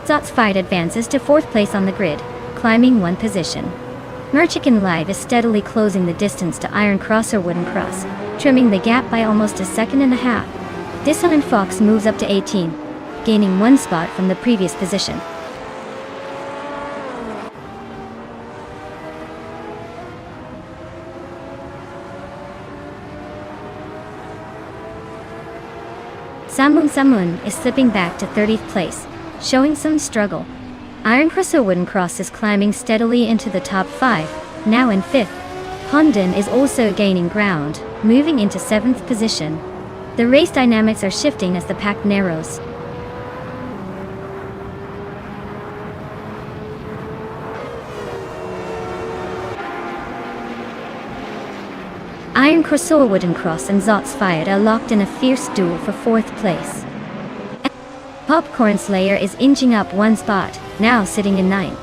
Zotsfied advances to 4th place on the grid, climbing 1 position. Merchikin Live is steadily closing the distance to Iron Cross or Wooden Cross, trimming the gap by almost a second and a half. Dissonant Fox moves up to 18, gaining 1 spot from the previous position. Samun Samun is slipping back to 30th place, showing some struggle. Iron Cross or Wooden Cross is climbing steadily into the top 5, now in 5th. Hondan is also gaining ground, moving into 7th position. The race dynamics are shifting as the pack narrows. Iron Cross or Wooden Cross and Zots Fired are locked in a fierce duel for 4th place. Popcorn Slayer is inching up 1 spot, now sitting in 9th.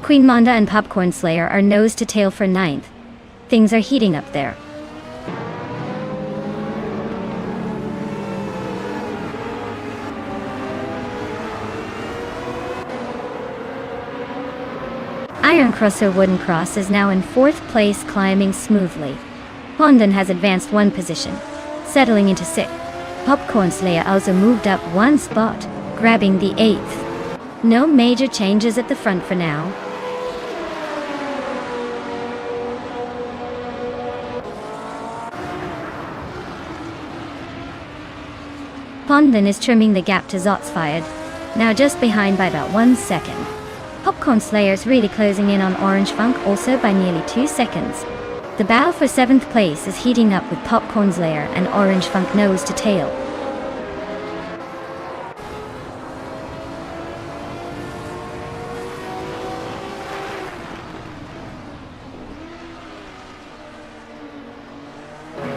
Queen Manda and Popcorn Slayer are nose to tail for 9th. Things are heating up there. Iron Cross or Wooden Cross is now in 4th place, climbing smoothly. Hondan has advanced 1 position, settling into 6th. Popcorn Slayer also moved up 1 spot, grabbing the 8th. No major changes at the front for now. Hondan is trimming the gap to Zots Fired, now just behind by about 1 second. Popcorn Slayer's really closing in on Orange Funk, also by nearly 2 seconds. The battle for 7th place is heating up with Popcorn Slayer and Orange Funk nose to tail.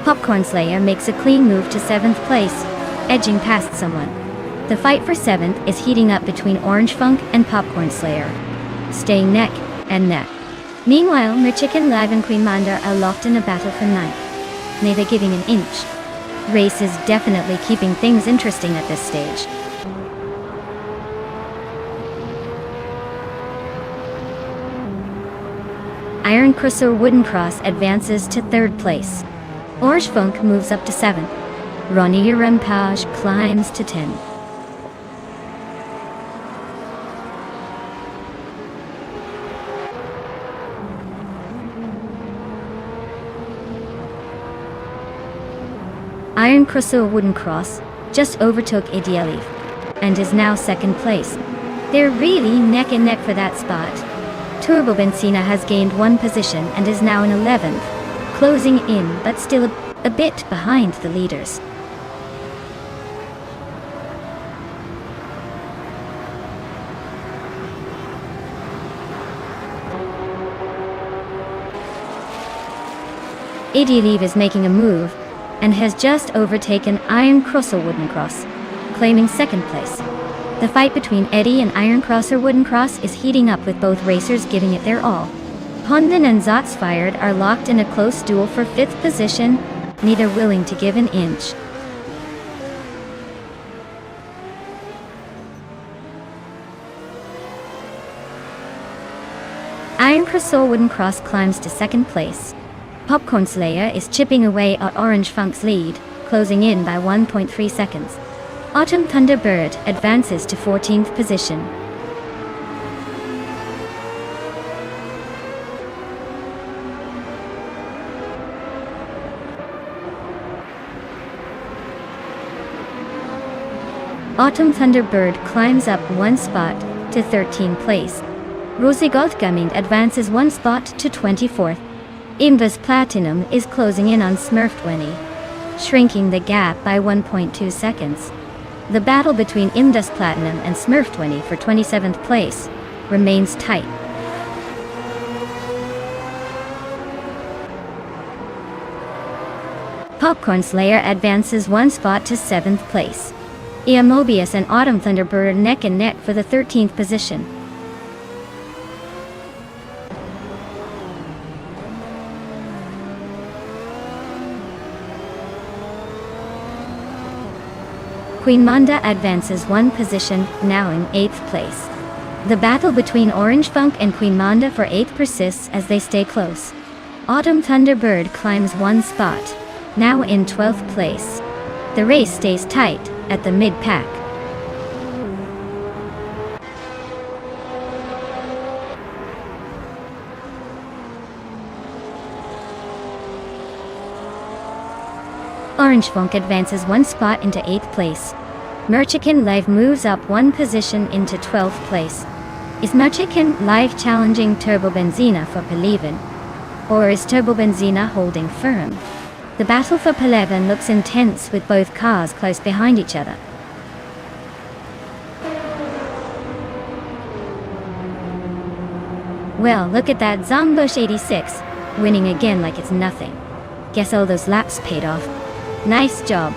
Popcorn Slayer makes a clean move to 7th place, edging past someone. The fight for 7th is heating up between Orange Funk and Popcorn Slayer, staying neck and neck. Meanwhile, Merchicken Live and Queen Manda are locked in a battle for 9th, neither giving an inch. Race is definitely keeping things interesting at this stage. Iron Cross or Wooden Cross advances to 3rd place. Orange Funk moves up to 7th. Ronnie Rampage climbs to 10th. Iron Cross or Wooden Cross just overtook Idealif and is now 2nd place. They're really neck and neck for that spot. Turbo Benzina has gained 1 position and is now in 11th, closing in but still a bit behind the leaders. Idealif is making a move and has just overtaken Iron Cross or Wooden Cross, claiming 2nd place. The fight between Eddie and Iron Cross or Wooden Cross is heating up with both racers giving it their all. Hondan and Zots Fired are locked in a close duel for 5th position, neither willing to give an inch. Iron Cross or Wooden Cross climbs to 2nd place. Popcorn Slayer is chipping away at Orange Funk's lead, closing in by 1.3 seconds. Autumn Thunderbird advances to 14th position. Autumn Thunderbird climbs up 1 spot to 13th place. Rosie Goldgamind advances 1 spot to 24th. Imda's Platinum is closing in on Smurfdwenny, shrinking the gap by 1.2 seconds. The battle between Imda's Platinum and Smurfdwenny for 27th place remains tight. Popcorn Slayer advances 1 spot to 7th place. Mobius and Autumn Thunderbird are neck and neck for the 13th position. Queen Manda advances 1 position, now in 8th place. The battle between Orange Funk and Queen Manda for 8th persists as they stay close. Autumn Thunderbird climbs 1 spot, now in 12th place. The race stays tight at the mid-pack. Orange Funk advances 1 spot into 8th place. Merchican Live moves up one position into 12th place. Is Merchican Live challenging Turbobenzina for P11? Or is Turbobenzina holding firm? The battle for P11 looks intense with both cars close behind each other. Well, look at that Zombush 86, winning again like it's nothing. Guess all those laps paid off. Nice job.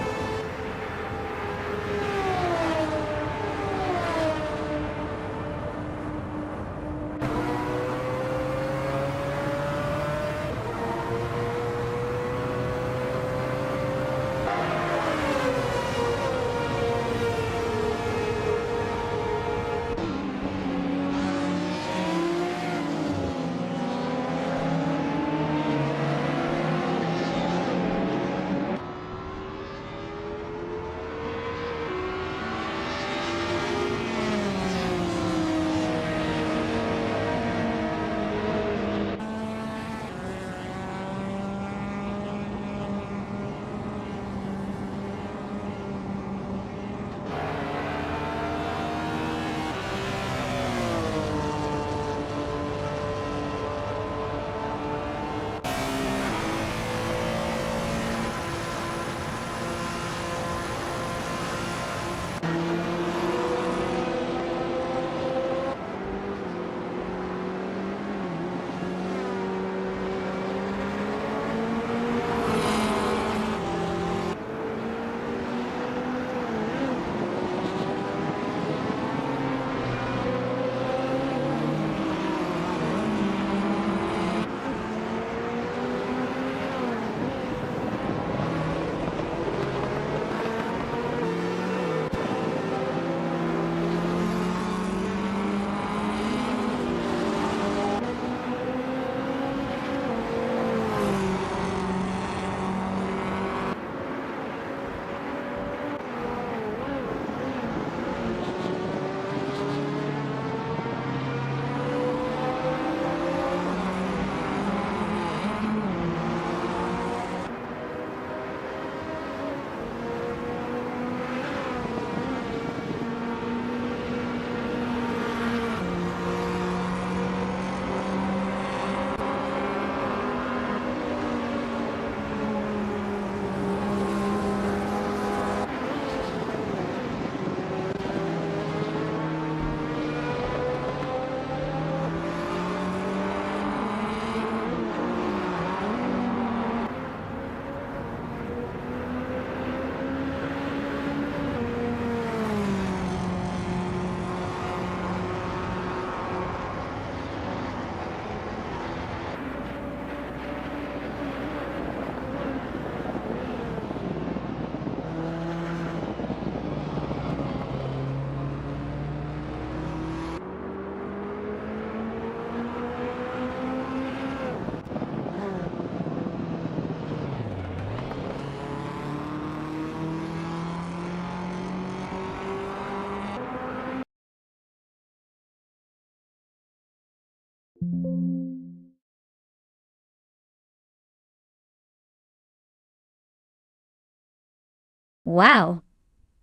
Wow!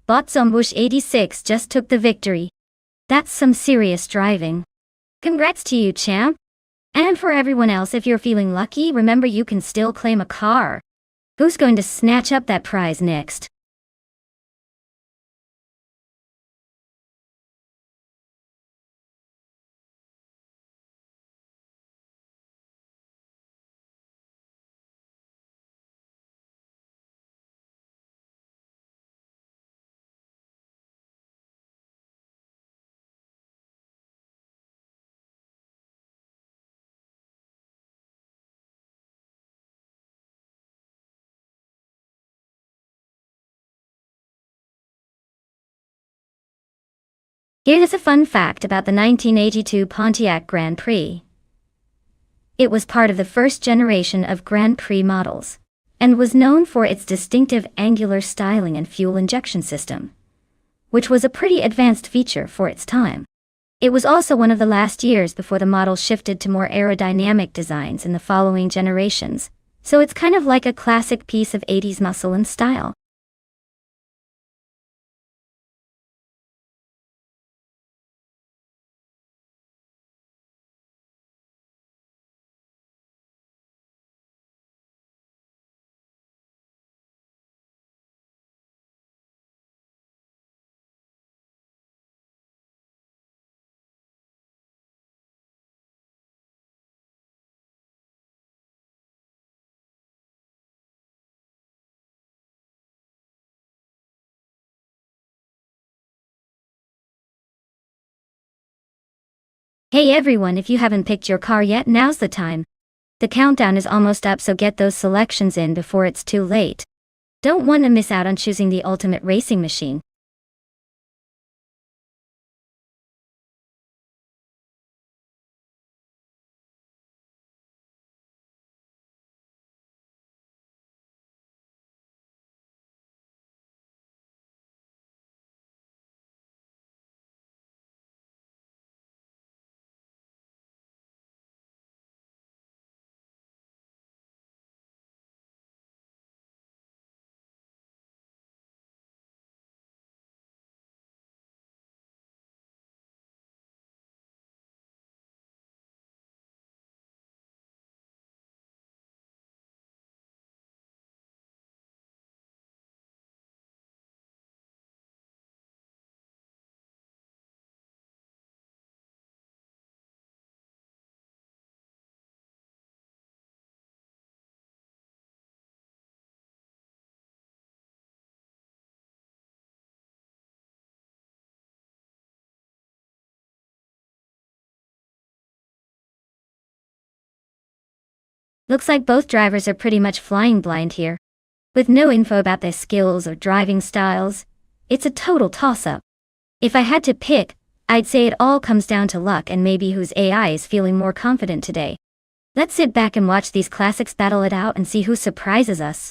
Botzombush 86 just took the victory. That's some serious driving. Congrats to you, champ! And for everyone else, if you're feeling lucky, remember you can still claim a car. Who's going to snatch up that prize next? Here's a fun fact about the 1982 Pontiac Grand Prix. It was part of the first generation of Grand Prix models, and was known for its distinctive angular styling and fuel injection system, which was a pretty advanced feature for its time. It was also one of the last years before the model shifted to more aerodynamic designs in the following generations, so it's kind of like a classic piece of 80s muscle and style. Hey everyone, if you haven't picked your car yet, now's the time. The countdown is almost up, so get those selections in before it's too late. Don't want to miss out on choosing the ultimate racing machine. Looks like both drivers are pretty much flying blind here. With no info about their skills or driving styles, it's a total toss-up. If I had to pick, I'd say it all comes down to luck and maybe whose AI is feeling more confident today. Let's sit back and watch these classics battle it out and see who surprises us.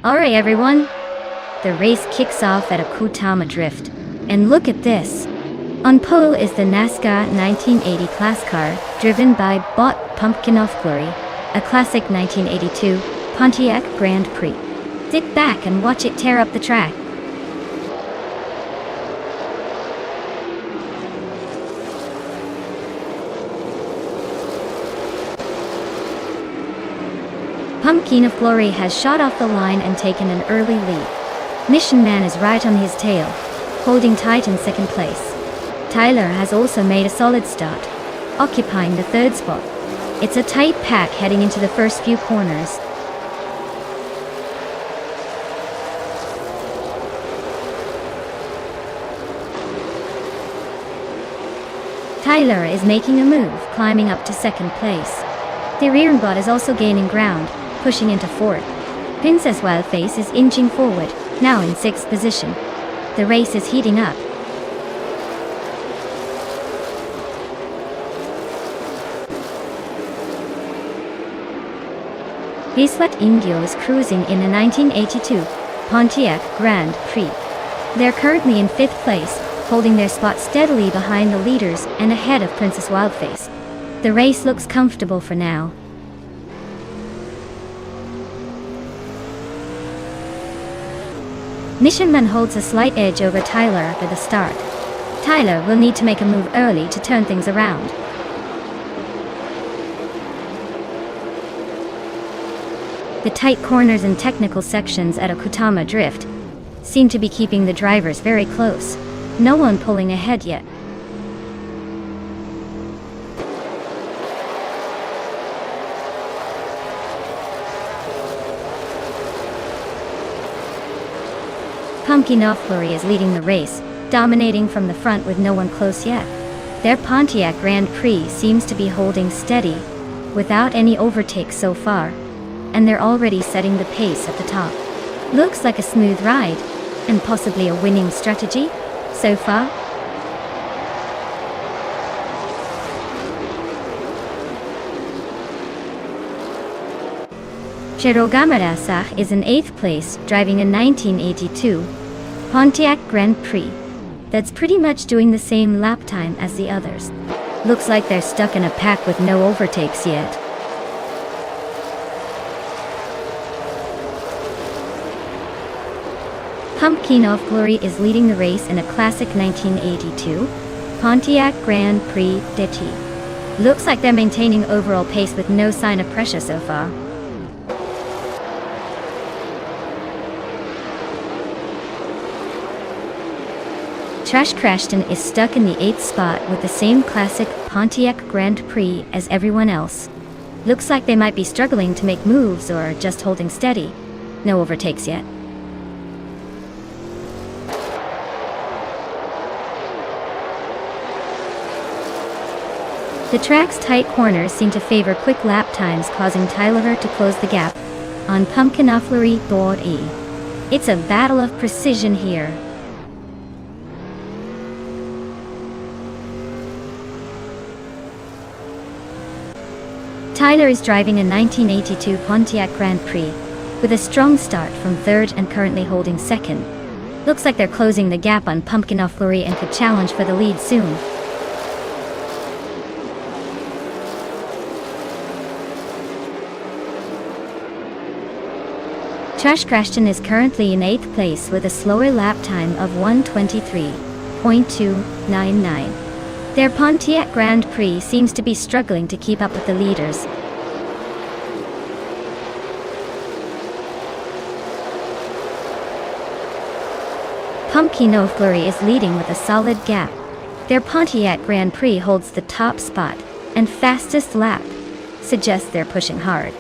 Alright everyone, the race kicks off at Akutama Drift. And look at this. On pole is the NASCAR 1980 class car, driven by Bot Pumpkin of Glory, a classic 1982 Pontiac Grand Prix. Sit back and watch it tear up the track. Pumpkin of Glory has shot off the line and taken an early lead. Mission Man is right on his tail, holding tight in second place. Tyler has also made a solid start, occupying the third spot. It's a tight pack heading into the first few corners. Tyler is making a move, climbing up to second place. The rear-bot is also gaining ground, pushing into fourth. Princess Wildface is inching forward, now in sixth position. The race is heating up. Nonstop Indio is cruising in a 1982 Pontiac Grand Prix. They're currently in fifth place, holding their spot steadily behind the leaders and ahead of Princess Wildface. The race looks comfortable for now. Nishanman holds a slight edge over Tyler after the start. Tyler will need to make a move early to turn things around. The tight corners and technical sections at Okutama Drift seem to be keeping the drivers very close. No one pulling ahead yet. Pumpkin Flurry is leading the race, dominating from the front with no one close yet. Their Pontiac Grand Prix seems to be holding steady, without any overtakes so far, and they're already setting the pace at the top. Looks like a smooth ride, and possibly a winning strategy, so far. Cherogamarazach is in 8th place, driving a 1982 Pontiac Grand Prix. That's pretty much doing the same lap time as the others. Looks like they're stuck in a pack with no overtakes yet. Pumpkin of Glory is leading the race in a classic 1982 Pontiac Grand Prix d'Eté. Looks like they're maintaining overall pace with no sign of pressure so far. Trash Crashton is stuck in the 8th spot with the same classic Pontiac Grand Prix as everyone else. Looks like they might be struggling to make moves or just holding steady. No overtakes yet. The track's tight corners seem to favor quick lap times, causing Tyler to close the gap on Pumpkin Flurry d'E. It's a battle of precision here. Tyler is driving a 1982 Pontiac Grand Prix, with a strong start from third and currently holding second. Looks like they're closing the gap on Pumpkin Flurry and could challenge for the lead soon. Trash Crashton is currently in 8th place with a slower lap time of 1:23.299. Their Pontiac Grand Prix seems to be struggling to keep up with the leaders. Pumpkin Flurry is leading with a solid gap. Their Pontiac Grand Prix holds the top spot, and fastest lap suggests they're pushing hard.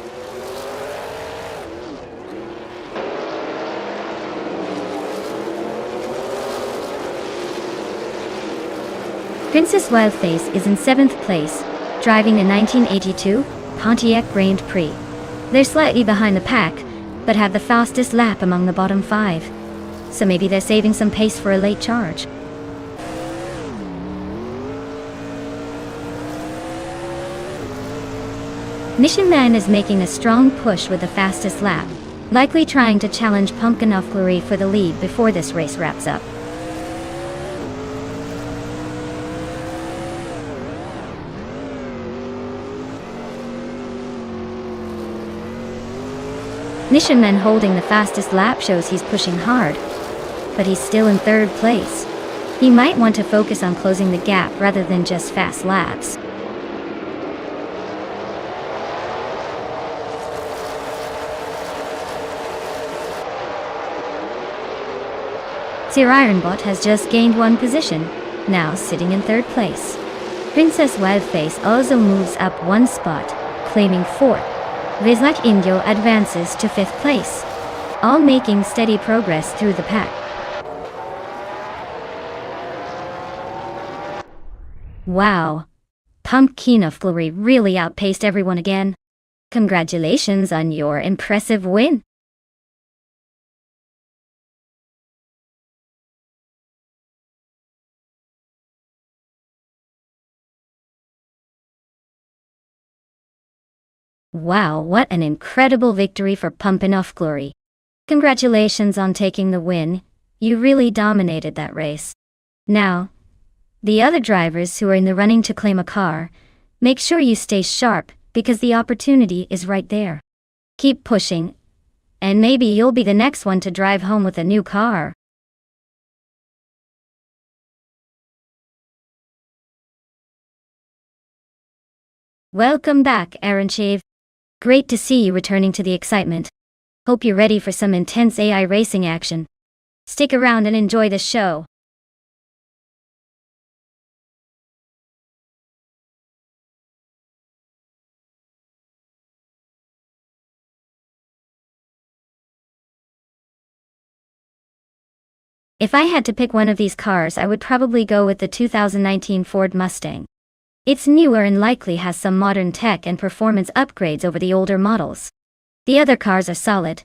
Princess Wildface is in 7th place, driving a 1982 Pontiac Grand Prix. They're slightly behind the pack, but have the fastest lap among the bottom 5. So maybe they're saving some pace for a late charge. Nishanman is making a strong push with the fastest lap, likely trying to challenge Pumpkin Flurry for the lead before this race wraps up. Nishanman holding the fastest lap shows he's pushing hard, but he's still in 3rd place. He might want to focus on closing the gap rather than just fast laps. Sir Ironbot has just gained 1 position, now sitting in 3rd place. Princess Wildface also moves up 1 spot, claiming 4th. Nonstop Indio advances to 5th place, all making steady progress through the pack. Wow. Pumpkinflurry really outpaced everyone again. Congratulations on your impressive win. Wow, what an incredible victory for Pumpkinflurry. Congratulations on taking the win. You really dominated that race. Now, the other drivers who are in the running to claim a car, make sure you stay sharp because the opportunity is right there. Keep pushing, and maybe you'll be the next one to drive home with a new car. Welcome back, Aaron Shave. Great to see you returning to the excitement. Hope you're ready for some intense AI racing action. Stick around and enjoy the show. If I had to pick one of these cars, I would probably go with the 2019 Ford Mustang. It's newer and likely has some modern tech and performance upgrades over the older models. The other cars are solid,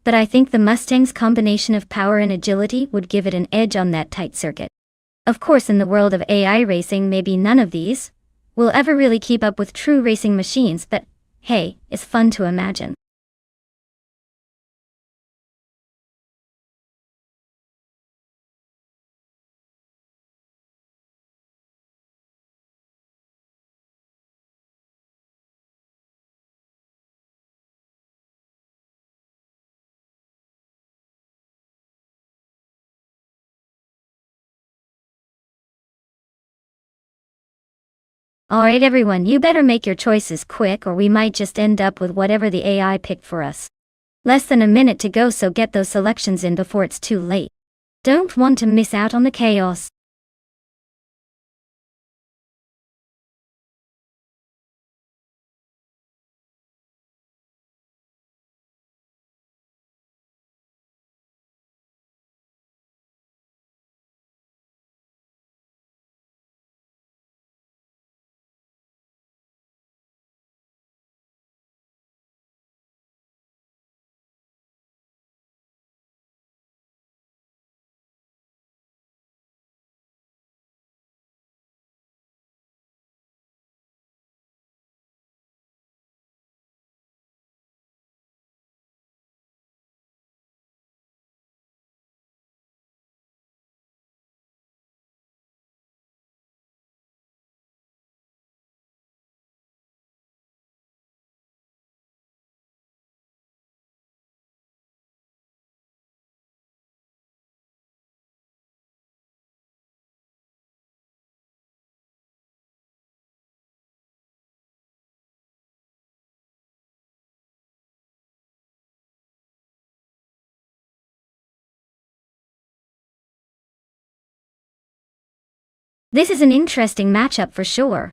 but I think the Mustang's combination of power and agility would give it an edge on that tight circuit. Of course, in the world of AI racing, maybe none of these will ever really keep up with true racing machines, but hey, it's fun to imagine. Alright everyone, you better make your choices quick or we might just end up with whatever the AI picked for us. Less than a minute to go, so get those selections in before it's too late. Don't want to miss out on the chaos. This is an interesting matchup for sure.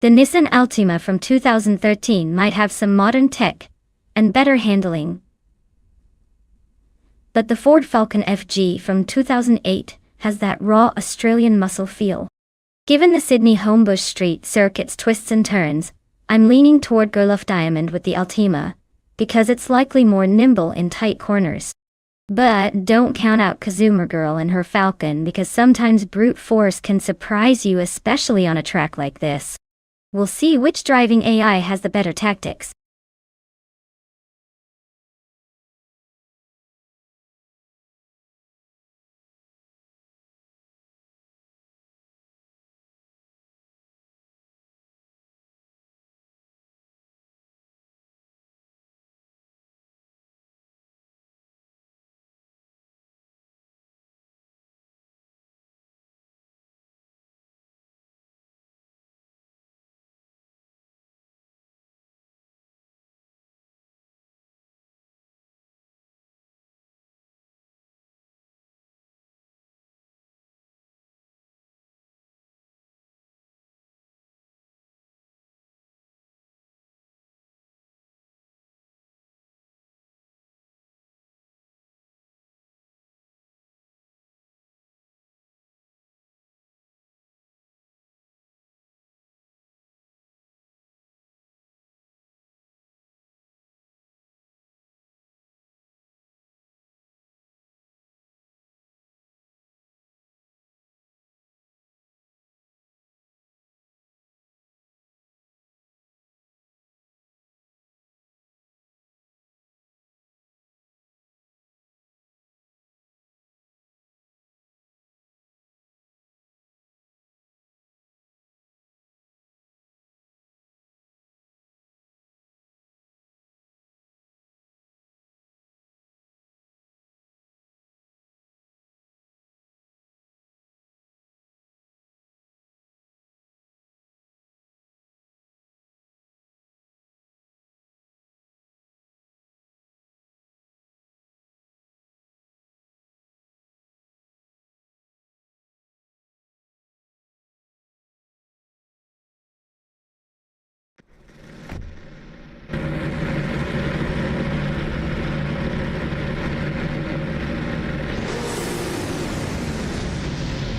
The Nissan Altima from 2013 might have some modern tech and better handling, but the Ford Falcon FG from 2008 has that raw Australian muscle feel. Given the Sydney Homebush Street circuit's twists and turns, I'm leaning toward Gerloff Diamond with the Altima, because it's likely more nimble in tight corners. But don't count out Kazoomer Girl and her Falcon, because sometimes brute force can surprise you, especially on a track like this. We'll see which driving AI has the better tactics.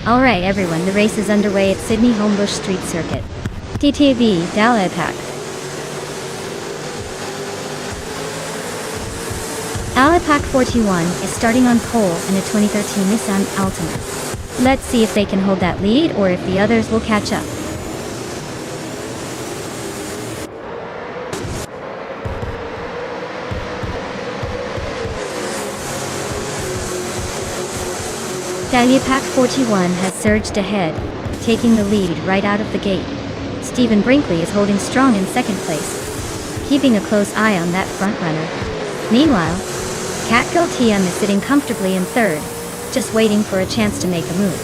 Alright everyone, the race is underway at Sydney Homebush Street Circuit. DTV, Dalapak. Alapak 41 is starting on pole in a 2013 Nissan Altima. Let's see if they can hold that lead or if the others will catch up. Dalapak 41 has surged ahead, taking the lead right out of the gate. Stephen Brinkley is holding strong in second place, keeping a close eye on that front runner. Meanwhile, Catgirl TM is sitting comfortably in third, just waiting for a chance to make a move.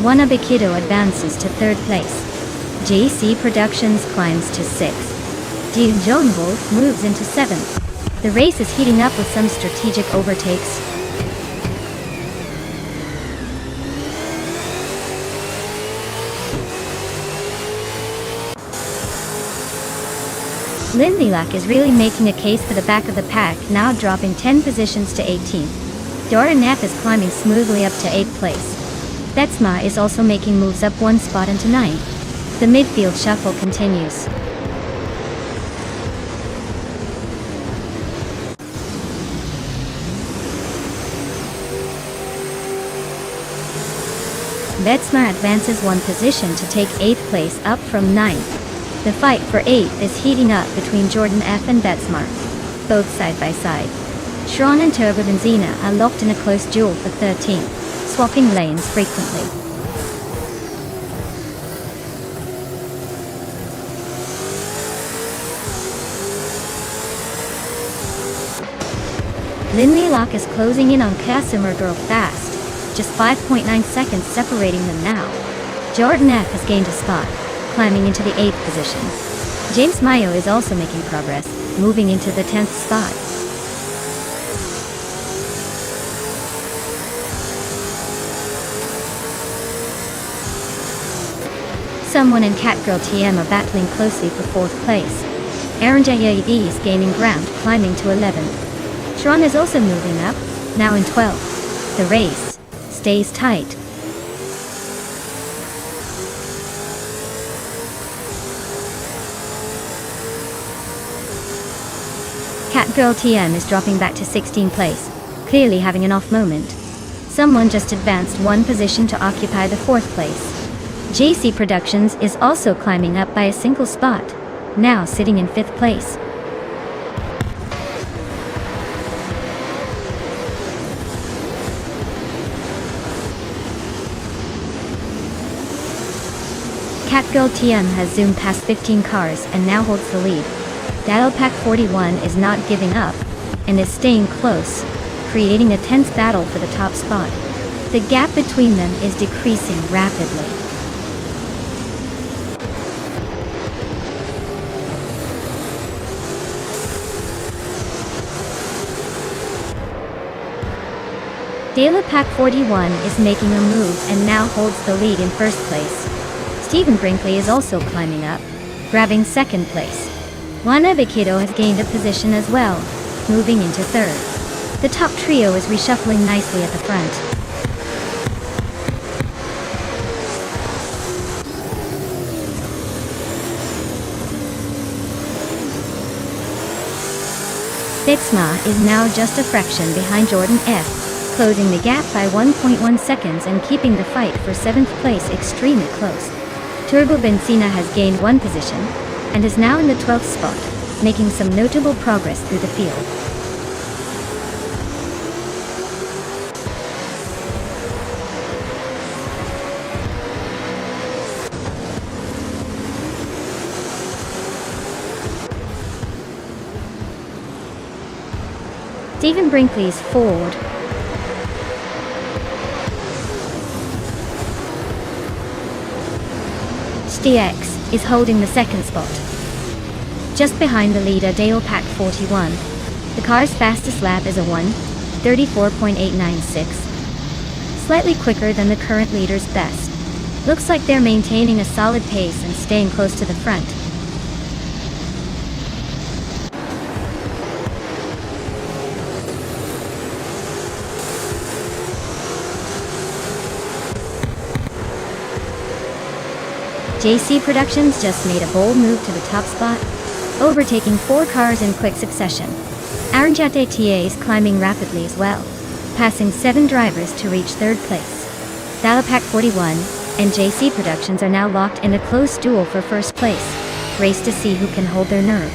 Wannabe Kiddo advances to third place. JC Productions climbs to 6th. Dean Jodenwolf moves into 7th. The race is heating up with some strategic overtakes. Lindsay Lack is really making a case for the back of the pack, now dropping 10 positions to 18th. Dora Neff is climbing smoothly up to 8th place. Betsma is also making moves up one spot into 9th. The midfield shuffle continues. Betsma advances one position to take 8th place up from 9th. The fight for 8th is heating up between Jordan F and Betsma, both side by side. Shron and Turbo Benzina are locked in a close duel for 13th, swapping lanes frequently. Lindsay Lock is closing in on Casimir Girl fast. Just 5.9 seconds separating them now. Jordan F has gained a spot, climbing into the 8th position. James Mayo is also making progress, moving into the 10th spot. Someone and Catgirl TM are battling closely for 4th place. Aaron JAD is gaining ground, climbing to 11th. Sharon is also moving up, now in 12th. The race stays tight. Catgirl TM is dropping back to 16th place, clearly having an off moment. Someone just advanced one position to occupy the 4th place. JC Productions is also climbing up by a single spot, now sitting in 5th place. Catgirl TM has zoomed past 15 cars and now holds the lead. Dalapak 41 is not giving up, and is staying close, creating a tense battle for the top spot. The gap between them is decreasing rapidly. Dalapak 41 is making a move and now holds the lead in 1st place. Stephen Brinkley is also climbing up, grabbing 2nd place. Wannabe Kiddo has gained a position as well, moving into 3rd. The top trio is reshuffling nicely at the front. Bitsma is now just a fraction behind Jordan F, closing the gap by 1.1 seconds and keeping the fight for 7th place extremely close. Turbo Benzina has gained one position, and is now in the 12th spot, making some notable progress through the field. Stephen Brinkley's Ford STX is holding the 2nd spot. Just behind the leader Dalapak 41. The car's fastest lap is a 1:34.896. Slightly quicker than the current leader's best. Looks like they're maintaining a solid pace and staying close to the front. JC Productions just made a bold move to the top spot, overtaking 4 cars in quick succession. Arjate TA is climbing rapidly as well, passing 7 drivers to reach 3rd place. Dalapack 41 and JC Productions are now locked in a close duel for 1st place. Race to see who can hold their nerve.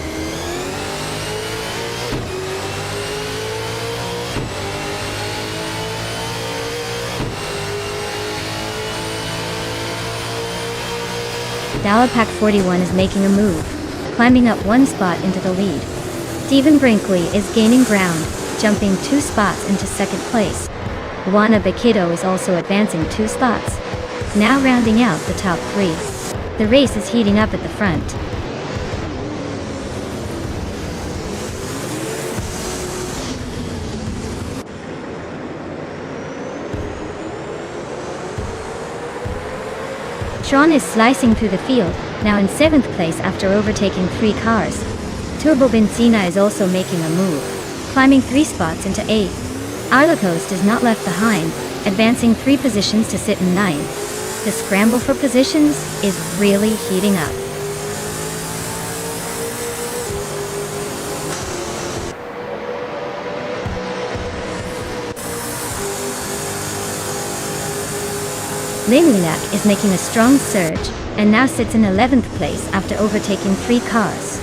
Dalapack 41 is making a move, climbing up 1 spot into the lead. Stephen Brinkley is gaining ground, jumping 2 spots into 2nd place. Juana Baquido is also advancing 2 spots, now rounding out the top 3. The race is heating up at the front. Sean is slicing through the field, now in 7th place after overtaking 3 cars. Turbo Benzina is also making a move, climbing 3 spots into 8th. Arlacos is not left behind, advancing 3 positions to sit in 9th. The scramble for positions is really heating up. Liliak is making a strong surge, and now sits in 11th place after overtaking 3 cars.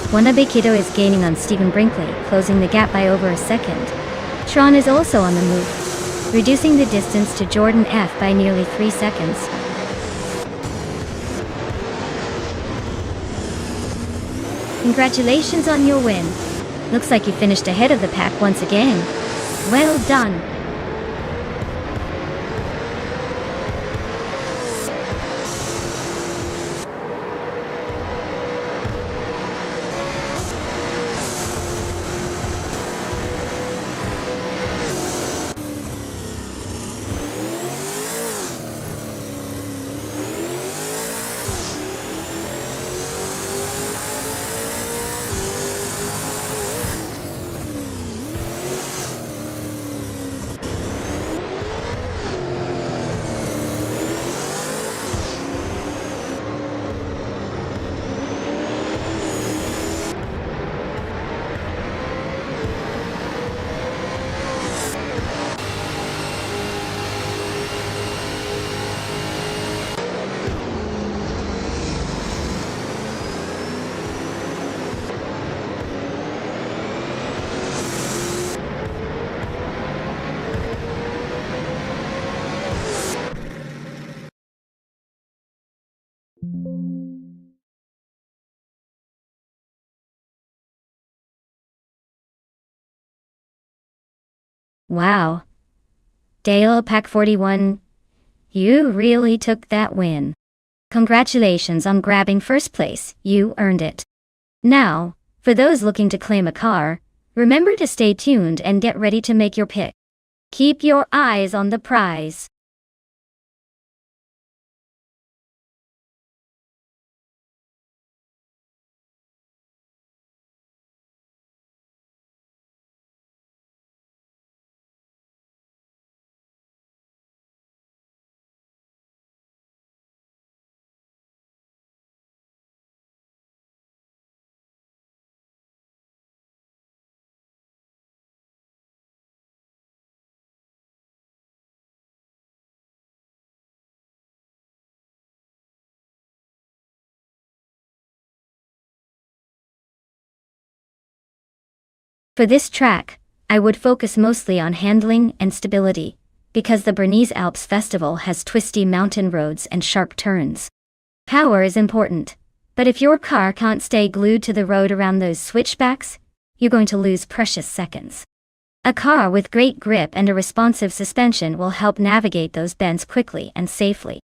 Juana Baquido is gaining on Stephen Brinkley, closing the gap by over a second. Sean is also on the move, reducing the distance to Jordan F by nearly 3 seconds. Congratulations on your win. Looks like you finished ahead of the pack once again. Well done. Wow. Dalapack 41, you really took that win. Congratulations on grabbing 1st place, you earned it. Now, for those looking to claim a car, remember to stay tuned and get ready to make your pick. Keep your eyes on the prize. For this track, I would focus mostly on handling and stability, because the Bernese Alps Festival has twisty mountain roads and sharp turns. Power is important, but if your car can't stay glued to the road around those switchbacks, you're going to lose precious seconds. A car with great grip and a responsive suspension will help navigate those bends quickly and safely.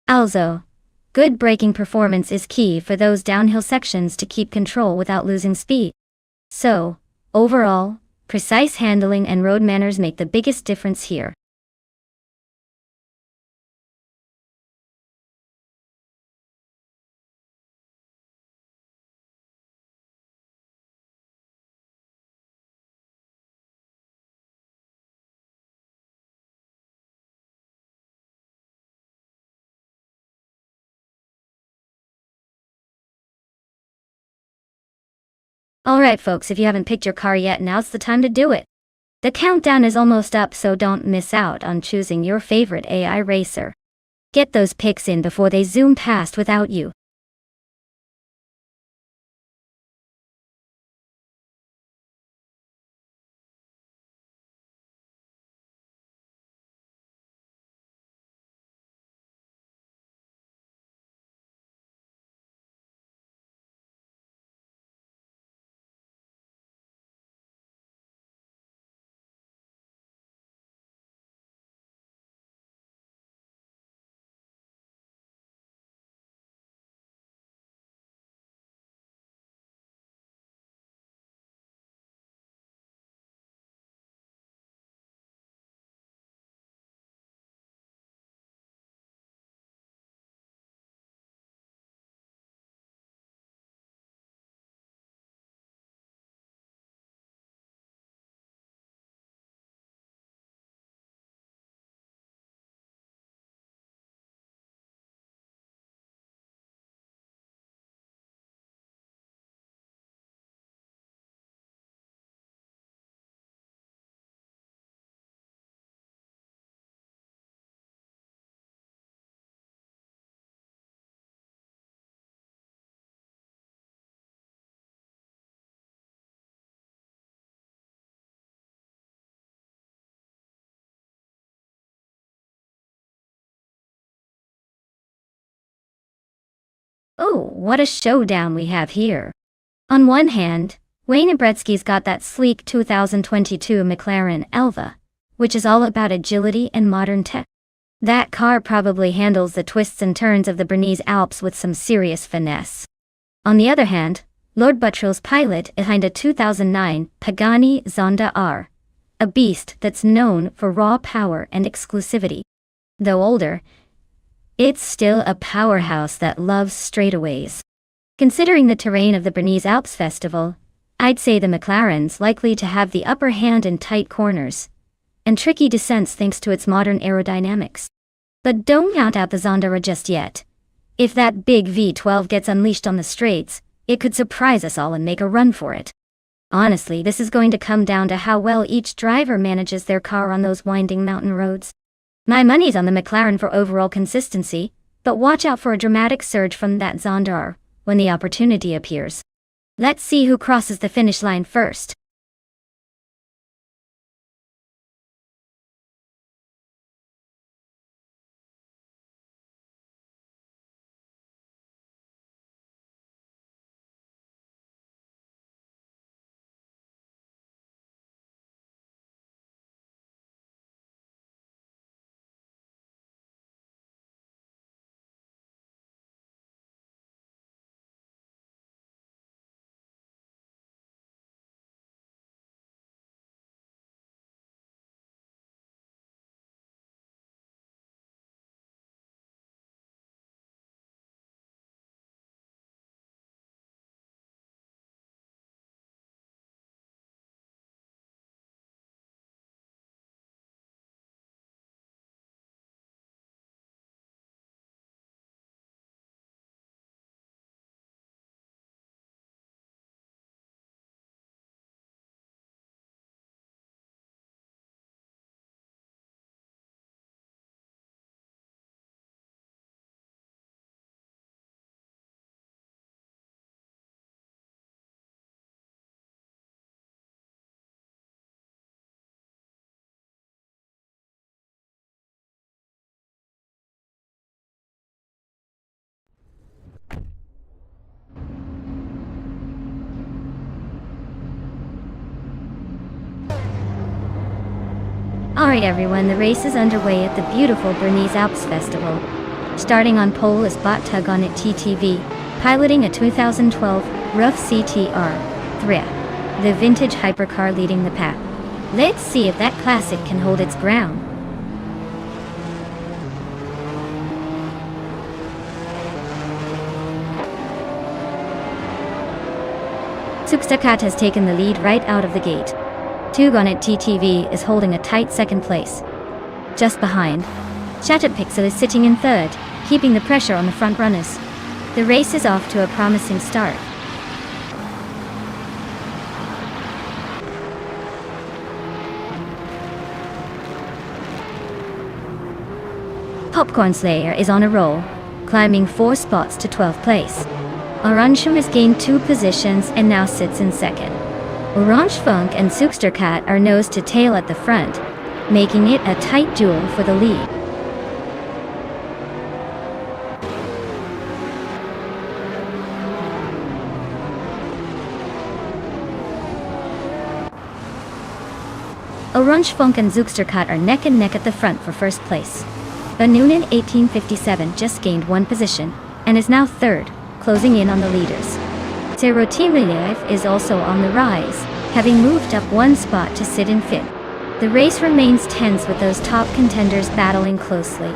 Also, good braking performance is key for those downhill sections to keep control without losing speed. So, overall, precise handling and road manners make the biggest difference here. Alright folks, if you haven't picked your car yet, now's the time to do it. The countdown is almost up, so don't miss out on choosing your favorite AI racer. Get those picks in before they zoom past without you. Oh, what a showdown we have here. On one hand, Wayne Gretzky's got that sleek 2022 McLaren Elva, which is all about agility and modern tech. That car probably handles the twists and turns of the Bernese Alps with some serious finesse. On the other hand, Lord Buttrell's pilot behind a 2009 Pagani Zonda R, a beast that's known for raw power and exclusivity. Though older, it's still a powerhouse that loves straightaways. Considering the terrain of the Bernese Alps Festival, I'd say the McLaren's likely to have the upper hand in tight corners and tricky descents thanks to its modern aerodynamics. But don't count out the Zonda just yet. If that big V12 gets unleashed on the straights, it could surprise us all and make a run for it. Honestly, this is going to come down to how well each driver manages their car on those winding mountain roads. My money's on the McLaren for overall consistency, but watch out for a dramatic surge from that Zonda R when the opportunity appears. Let's see who crosses the finish line first. Alright everyone, the race is underway at the beautiful Bernese Alps Festival. Starting on pole is Tug on it TTV, piloting a 2012 Rough CTR 3, the vintage hypercar leading the pack. Let's see if that classic can hold its ground. Substacat has taken the lead right out of the gate. Tug on it TTV is holding a tight second place. Just behind, Shattered Pixel is sitting in third, keeping the pressure on the front runners. The race is off to a promising start. Popcorn Slayer is on a roll, climbing 4 spots to 12th place. Orange has gained 2 positions and now sits in second. Orange Funk and Zookster Cat are nose to tail at the front, making it a tight duel for the lead. Orange Funk and Zookster Cat are neck and neck at the front for first place. Noonan 1857 just gained 1 position and is now third, closing in on the leaders. Zero Team Live is also on the rise, having moved up 1 spot to sit in 5th. The race remains tense with those top contenders battling closely.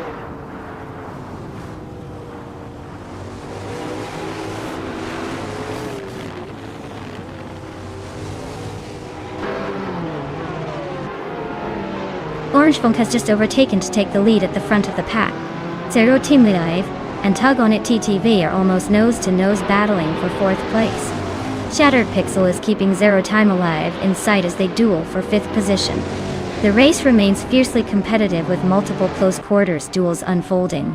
Orange Funk has just overtaken to take the lead at the front of the pack. Zero Team Live and Tug on It TTV are almost nose-to-nose battling for 4th place. Shattered Pixel is keeping Zero Time alive in sight as they duel for 5th position. The race remains fiercely competitive with multiple close quarters duels unfolding.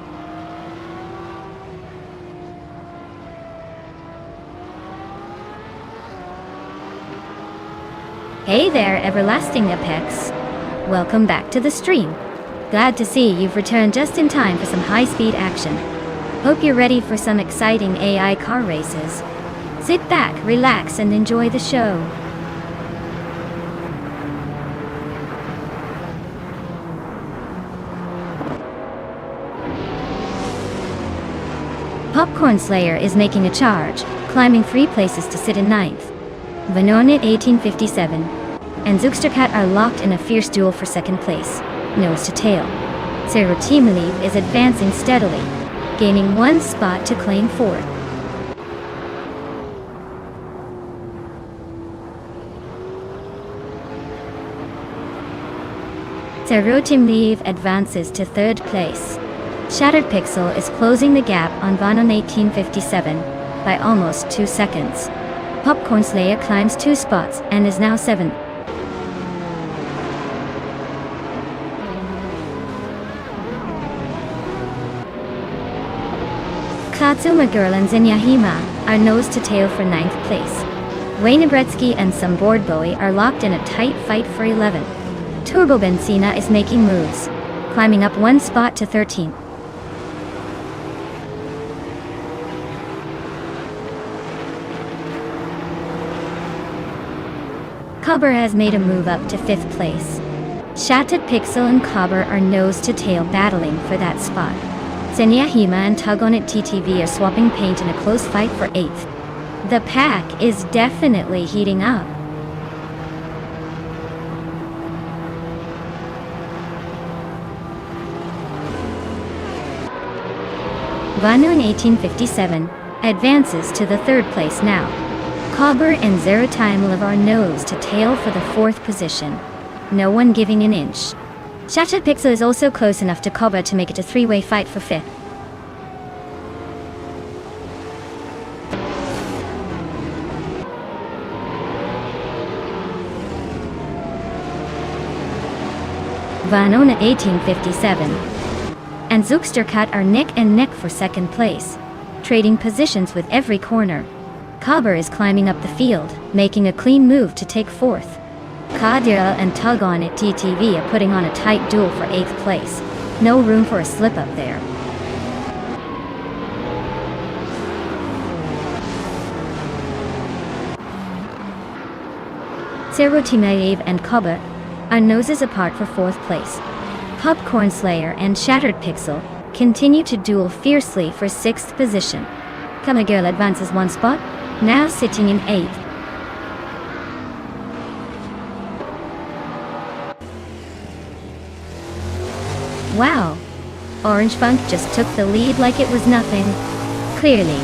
Hey there, Everlasting Apex. Welcome back to the stream. Glad to see you've returned just in time for some high-speed action. Hope you're ready for some exciting AI car races. Sit back, relax, and enjoy the show. Popcorn Slayer is making a charge, climbing 3 places to sit in 9th. Vanonit 1857 and Zookster Cat are locked in a fierce duel for 2nd place, nose to tail. Zero Team Leaf is advancing steadily, gaining 1 spot to claim 4th. Zero Team Leaf advances to 3rd place. Shattered Pixel is closing the gap on Vanon 1857 by almost 2 seconds. Popcorn Slayer climbs 2 spots and is now 7th. Katsuma Girl and Zinyahima are nose to tail for 9th place. Wayne Bretsky and Some Boy are locked in a tight fight for 11th. Turbo Benzina is making moves, climbing up 1 spot to 13th. Cobber has made a move up to 5th place. Shattered Pixel and Cobber are nose to tail battling for that spot. Zenyahima and Tug on It TTV are swapping paint in a close fight for 8th. The pack is definitely heating up. Vanoon 1857 advances to the 3rd place now. Cobber and Zero Time Live are nose to tail for the 4th position. No one giving an inch. Shattered Pixel is also close enough to Cobber to make it a 3-way fight for 5th. Vanona 1857 and Zookster Cat are neck and neck for 2nd place, trading positions with every corner. Cobber is climbing up the field, making a clean move to take 4th. Kadira and Tug on It TTV are putting on a tight duel for 8th place. No room for a slip up there. Zero Team Naive and Cobber are noses apart for 4th place. Popcorn Slayer and Shattered Pixel continue to duel fiercely for 6th position. Kamagirl advances 1 spot, now sitting in 8th. Wow! Orange Funk just took the lead like it was nothing. Clearly,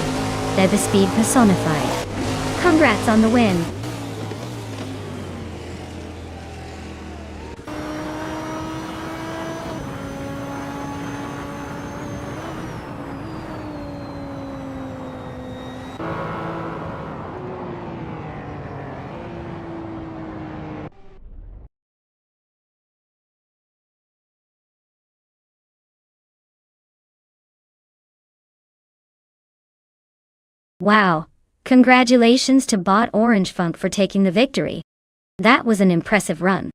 they're the speed personified. Congrats on the win! Wow. Congratulations to Bot Orange Funk for taking the victory. That was an impressive run.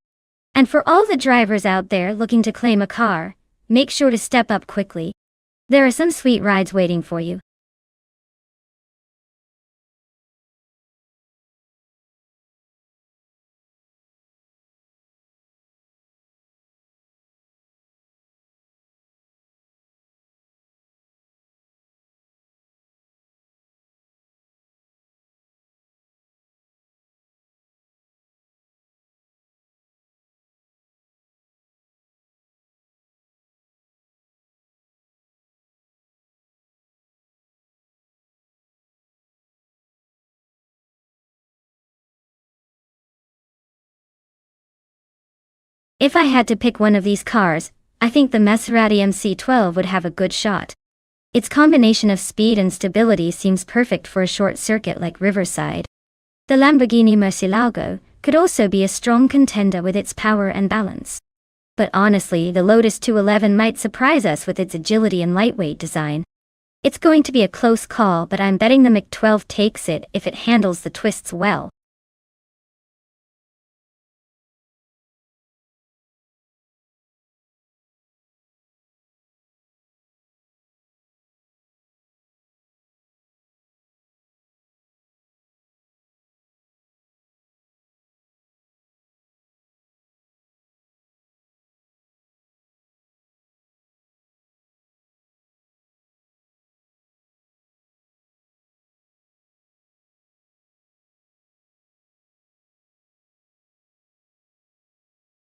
And for all the drivers out there looking to claim a car, make sure to step up quickly. There are some sweet rides waiting for you. If I had to pick one of these cars, I think the Maserati MC12 would have a good shot. Its combination of speed and stability seems perfect for a short circuit like Riverside. The Lamborghini Murcielago could also be a strong contender with its power and balance. But honestly, the Lotus 211 might surprise us with its agility and lightweight design. It's going to be a close call, but I'm betting the Mach-12 takes it if it handles the twists well.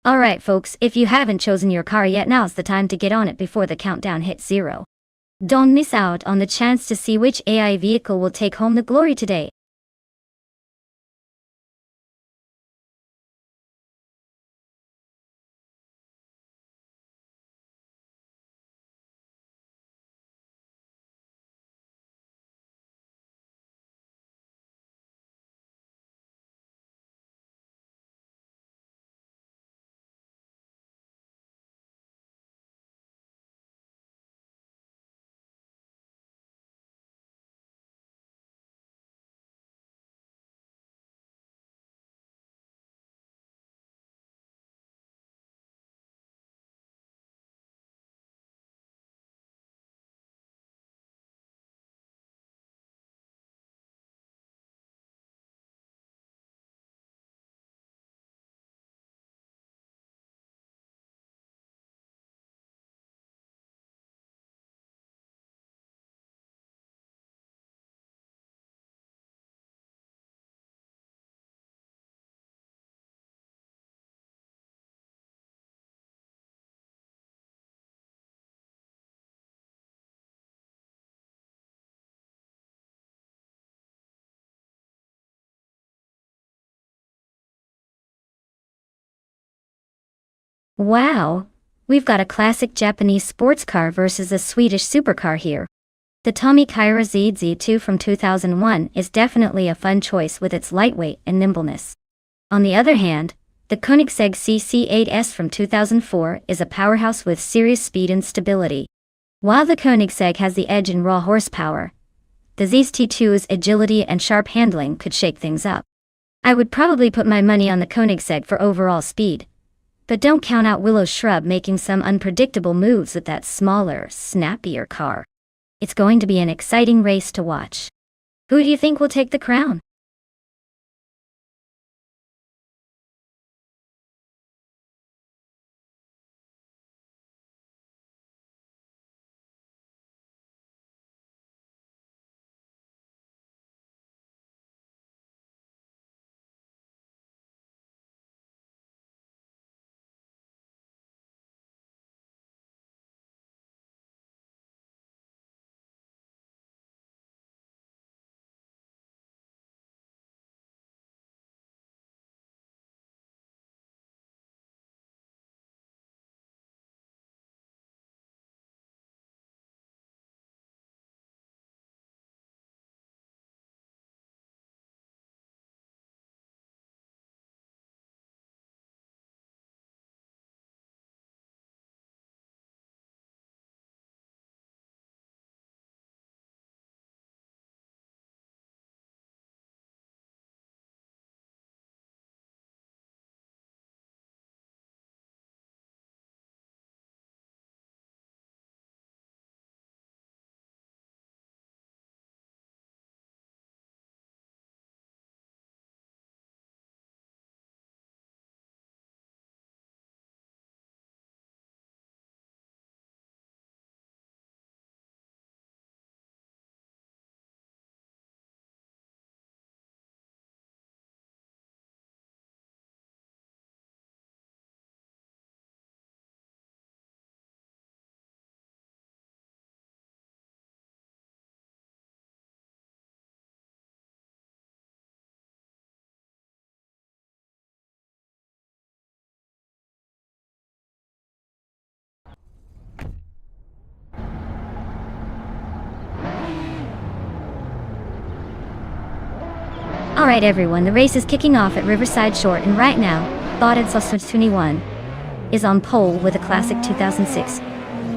Alright folks, if you haven't chosen your car yet, now's the time to get on it before the countdown hits 0. Don't miss out on the chance to see which AI vehicle will take home the glory today. Wow! We've got a classic Japanese sports car versus a Swedish supercar here. The Tommy Kaira ZZ2 from 2001 is definitely a fun choice with its lightweight and nimbleness. On the other hand, the Koenigsegg CC8S from 2004 is a powerhouse with serious speed and stability. While the Koenigsegg has the edge in raw horsepower, the ZT2's agility and sharp handling could shake things up. I would probably put my money on the Koenigsegg for overall speed. But don't count out Willow Shrub making some unpredictable moves with that smaller, snappier car. It's going to be an exciting race to watch. Who do you think will take the crown? Alright everyone, the race is kicking off at Riverside Short, and right now, Botted Sausage 21 is on pole with a classic 2006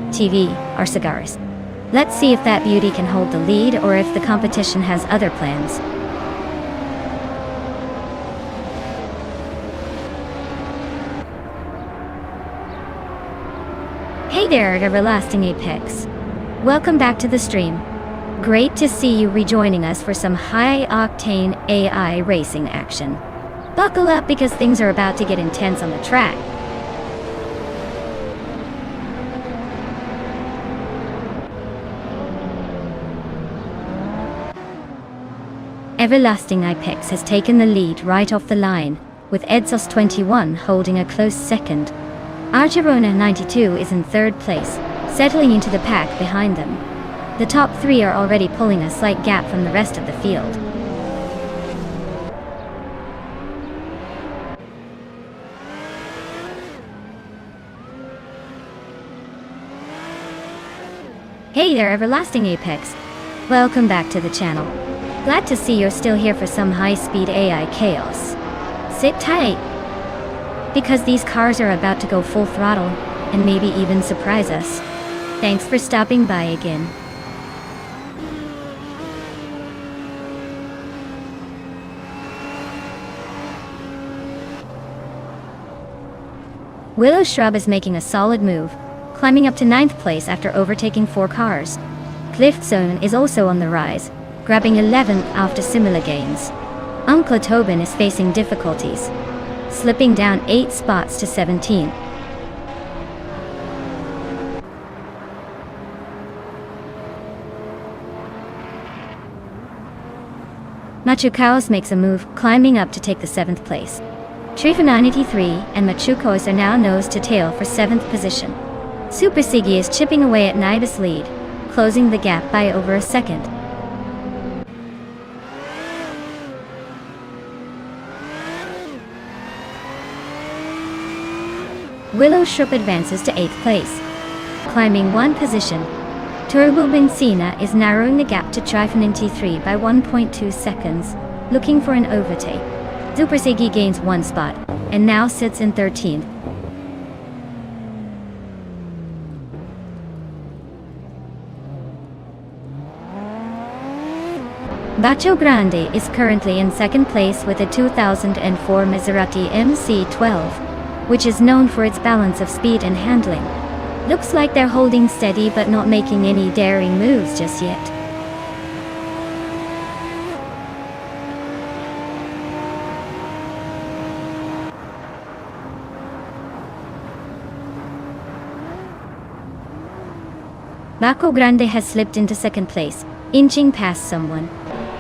TV, Arcigaris. Let's see if that beauty can hold the lead or if the competition has other plans. Hey there, Everlasting Apex. Welcome back to the stream. Great to see you rejoining us for some high-octane AI racing action. Buckle up because things are about to get intense on the track. Everlasting Apex has taken the lead right off the line, with Edsos 21 holding a close second. Archirona 92 is in third place, settling into the pack behind them. The top three are already pulling a slight gap from the rest of the field. Hey there, Everlasting Apex. Welcome back to the channel. Glad to see you're still here for some high-speed AI chaos. Sit tight, because these cars are about to go full throttle, and maybe even surprise us. Thanks for stopping by again. Willow Shrub is making a solid move, climbing up to 9th place after overtaking 4 cars. Cliff Zone is also on the rise, grabbing 11th after similar gains. Uncle Tobin is facing difficulties, slipping down 8 spots to 17. Machucaos makes a move, climbing up to take the 7th place. Trifana 83 and Machucaos are now nose to tail for 7th position. Super Siggy is chipping away at Nibus' lead, closing the gap by over a second. Willow Shrub advances to 8th place, climbing 1 position. Turbo Benzina is narrowing the gap to Trifon T3 by 1.2 seconds, looking for an overtake. Super Siggy gains 1 spot, and now sits in 13th. Bacho Grande is currently in 2nd place with a 2004 Maserati MC12, which is known for its balance of speed and handling. Looks like they're holding steady but not making any daring moves just yet. Baco Grande has slipped into 2nd place, inching past someone.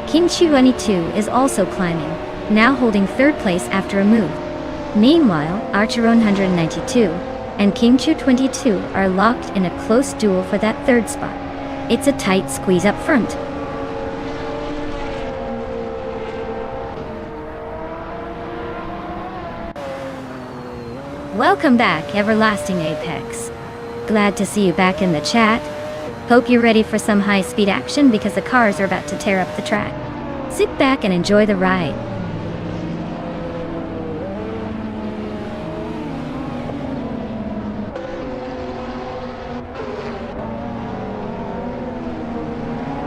Kimchi 22 is also climbing, now holding 3rd place after a move. Meanwhile, Archeron 192 and Kimchi 22 are locked in a close duel for that 3rd spot. It's a tight squeeze up front. Welcome back, Everlasting Apex. Glad to see you back in the chat. Hope you're ready for some high-speed action because the cars are about to tear up the track. Sit back and enjoy the ride.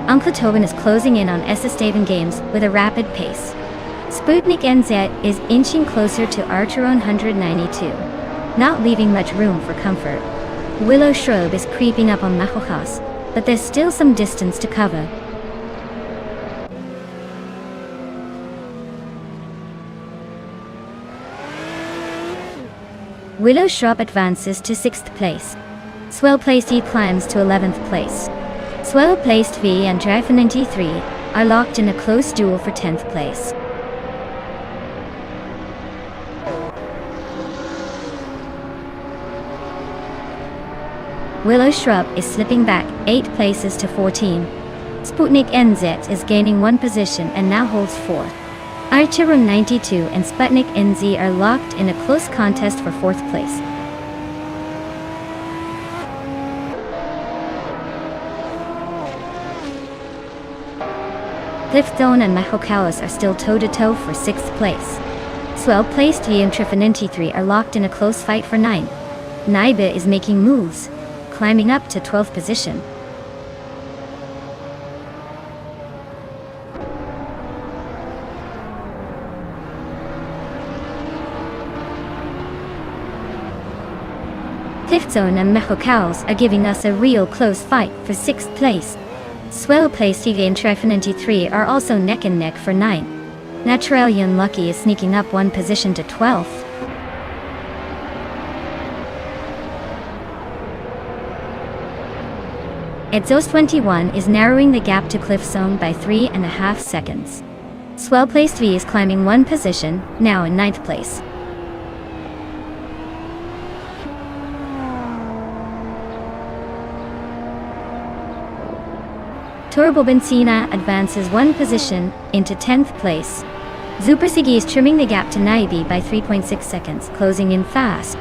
Uncle Tobin is closing in on Estastaven Games with a rapid pace. Sputnik NZ is inching closer to Archeron 192, not leaving much room for comfort. Willow Shrub is creeping up on Machojas, but there's still some distance to cover. Willow Shrub advances to 6th place. Swell Placed E climbs to 11th place. Swell Placed V and Trifon T3 are locked in a close duel for 10th place. Willow Shrub is slipping back 8 places to 14. Sputnik NZ is gaining 1 position and now holds 4th. Archeron 92 and Sputnik NZ are locked in a close contest for 4th place. Clifton and Mahokalis are still toe-to-toe for 6th place. Swell placed V and Trifinity 3 are locked in a close fight for 9th. Naiba is making moves, climbing up to 12th position. Clifton and Mahokalis are giving us a real close fight for 6th place. Swell placed V and Trifinity 3 are also neck and neck for 9th. Naturally Unlucky is sneaking up 1 position to 12th. Exos 21 is narrowing the gap to Clifton by 3.5 seconds. Swell placed V is climbing 1 position, now in 9th place. Turbo Benzina advances 1 position into 10th place. Supersigi is trimming the gap to Naibi by 3.6 seconds, closing in fast.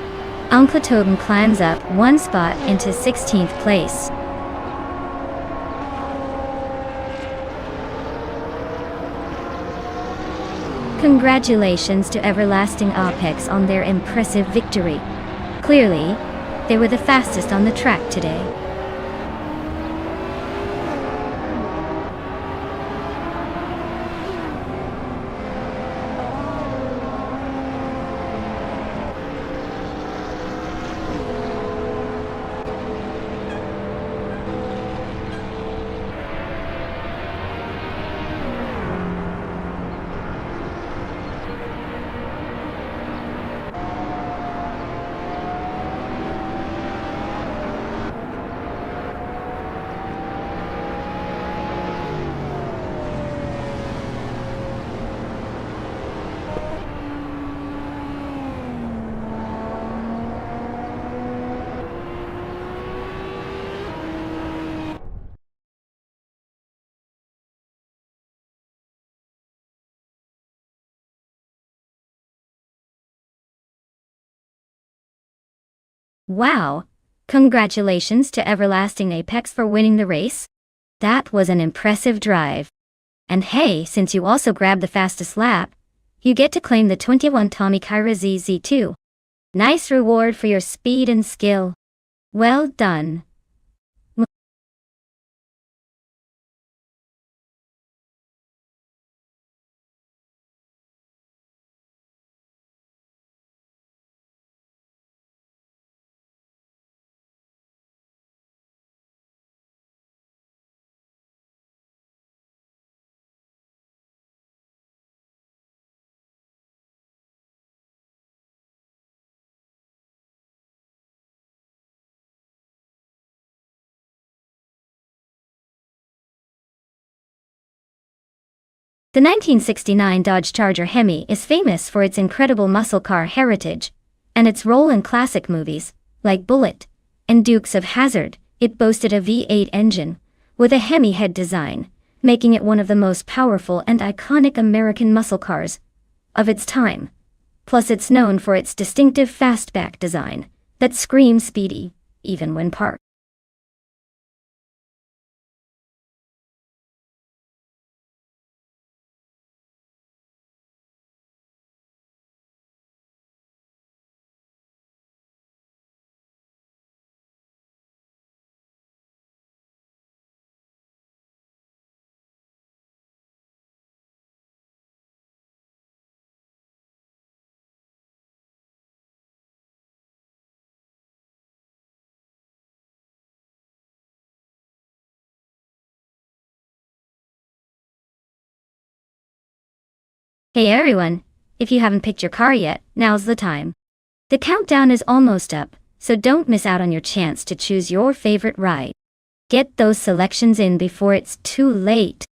Unklatoben climbs up 1 spot into 16th place. Congratulations to Everlasting Apex on their impressive victory. Clearly, they were the fastest on the track today. Wow! Congratulations to Everlasting Apex for winning the race. That was an impressive drive. And hey, since you also grabbed the fastest lap, you get to claim the 21 Tommy Kyra ZZ2. Nice reward for your speed and skill. Well done. The 1969 Dodge Charger Hemi is famous for its incredible muscle car heritage and its role in classic movies like Bullitt and Dukes of Hazzard. It boasted a V8 engine with a Hemi head design, making it one of the most powerful and iconic American muscle cars of its time. Plus, it's known for its distinctive fastback design that screams speedy, even when parked. Hey everyone, if you haven't picked your car yet, now's the time. The countdown is almost up, so don't miss out on your chance to choose your favorite ride. Get those selections in before it's too late.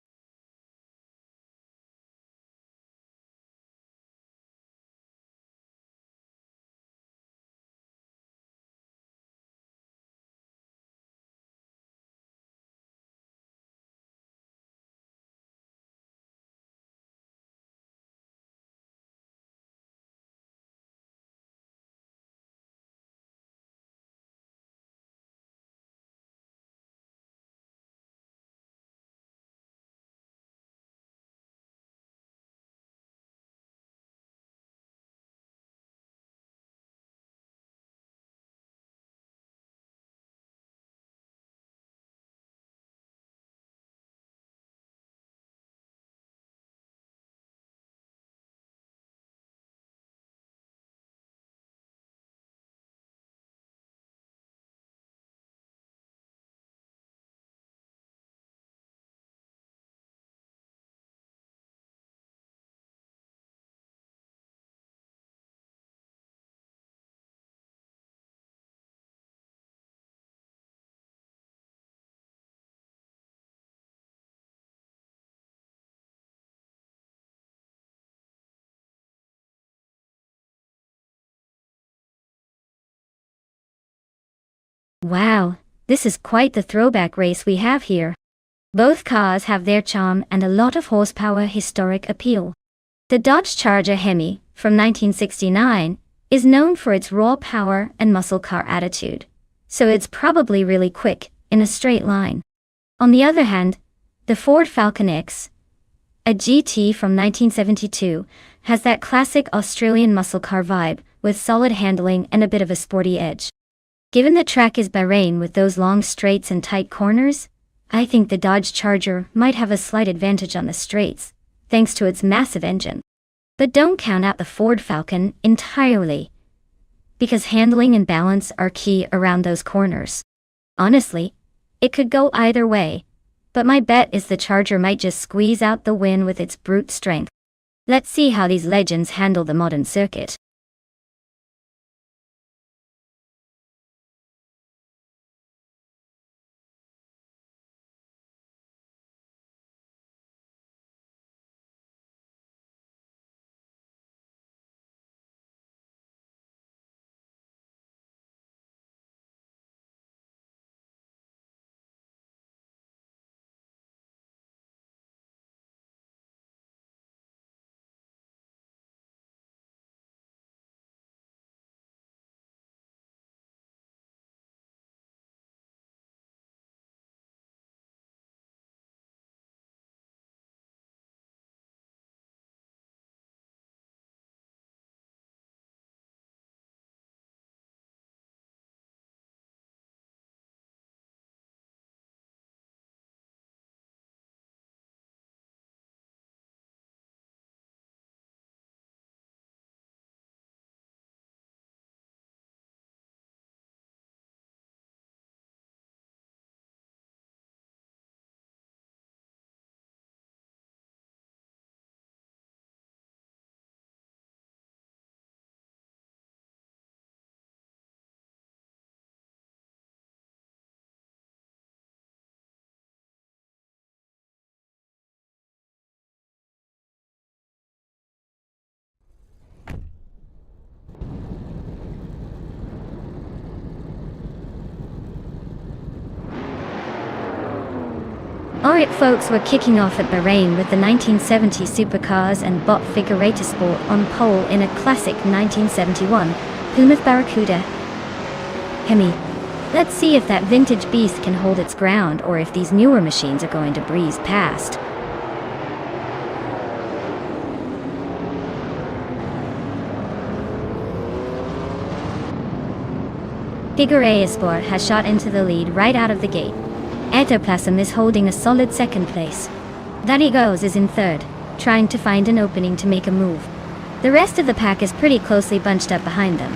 Wow, this is quite the throwback race we have here. Both cars have their charm and a lot of horsepower historic appeal. The Dodge Charger Hemi, from 1969, is known for its raw power and muscle car attitude, so it's probably really quick, in a straight line. On the other hand, the Ford Falcon X, a GT from 1972, has that classic Australian muscle car vibe, with solid handling and a bit of a sporty edge. Given the track is Bahrain with those long straights and tight corners, I think the Dodge Charger might have a slight advantage on the straights, thanks to its massive engine. But don't count out the Ford Falcon entirely, because handling and balance are key around those corners. Honestly, it could go either way, but my bet is the Charger might just squeeze out the win with its brute strength. Let's see how these legends handle the modern circuit. Alright folks, we're kicking off at Bahrain with the 1970 supercars and Bot Figurator Sport on pole in a classic 1971 Plymouth Barracuda Hemi. Let's see if that vintage beast can hold its ground or if these newer machines are going to breeze past. Figurator Sport has shot into the lead right out of the gate. Ectoplasm is holding a solid second place. Daddy Goes is in third, trying to find an opening to make a move. The rest of the pack is pretty closely bunched up behind them.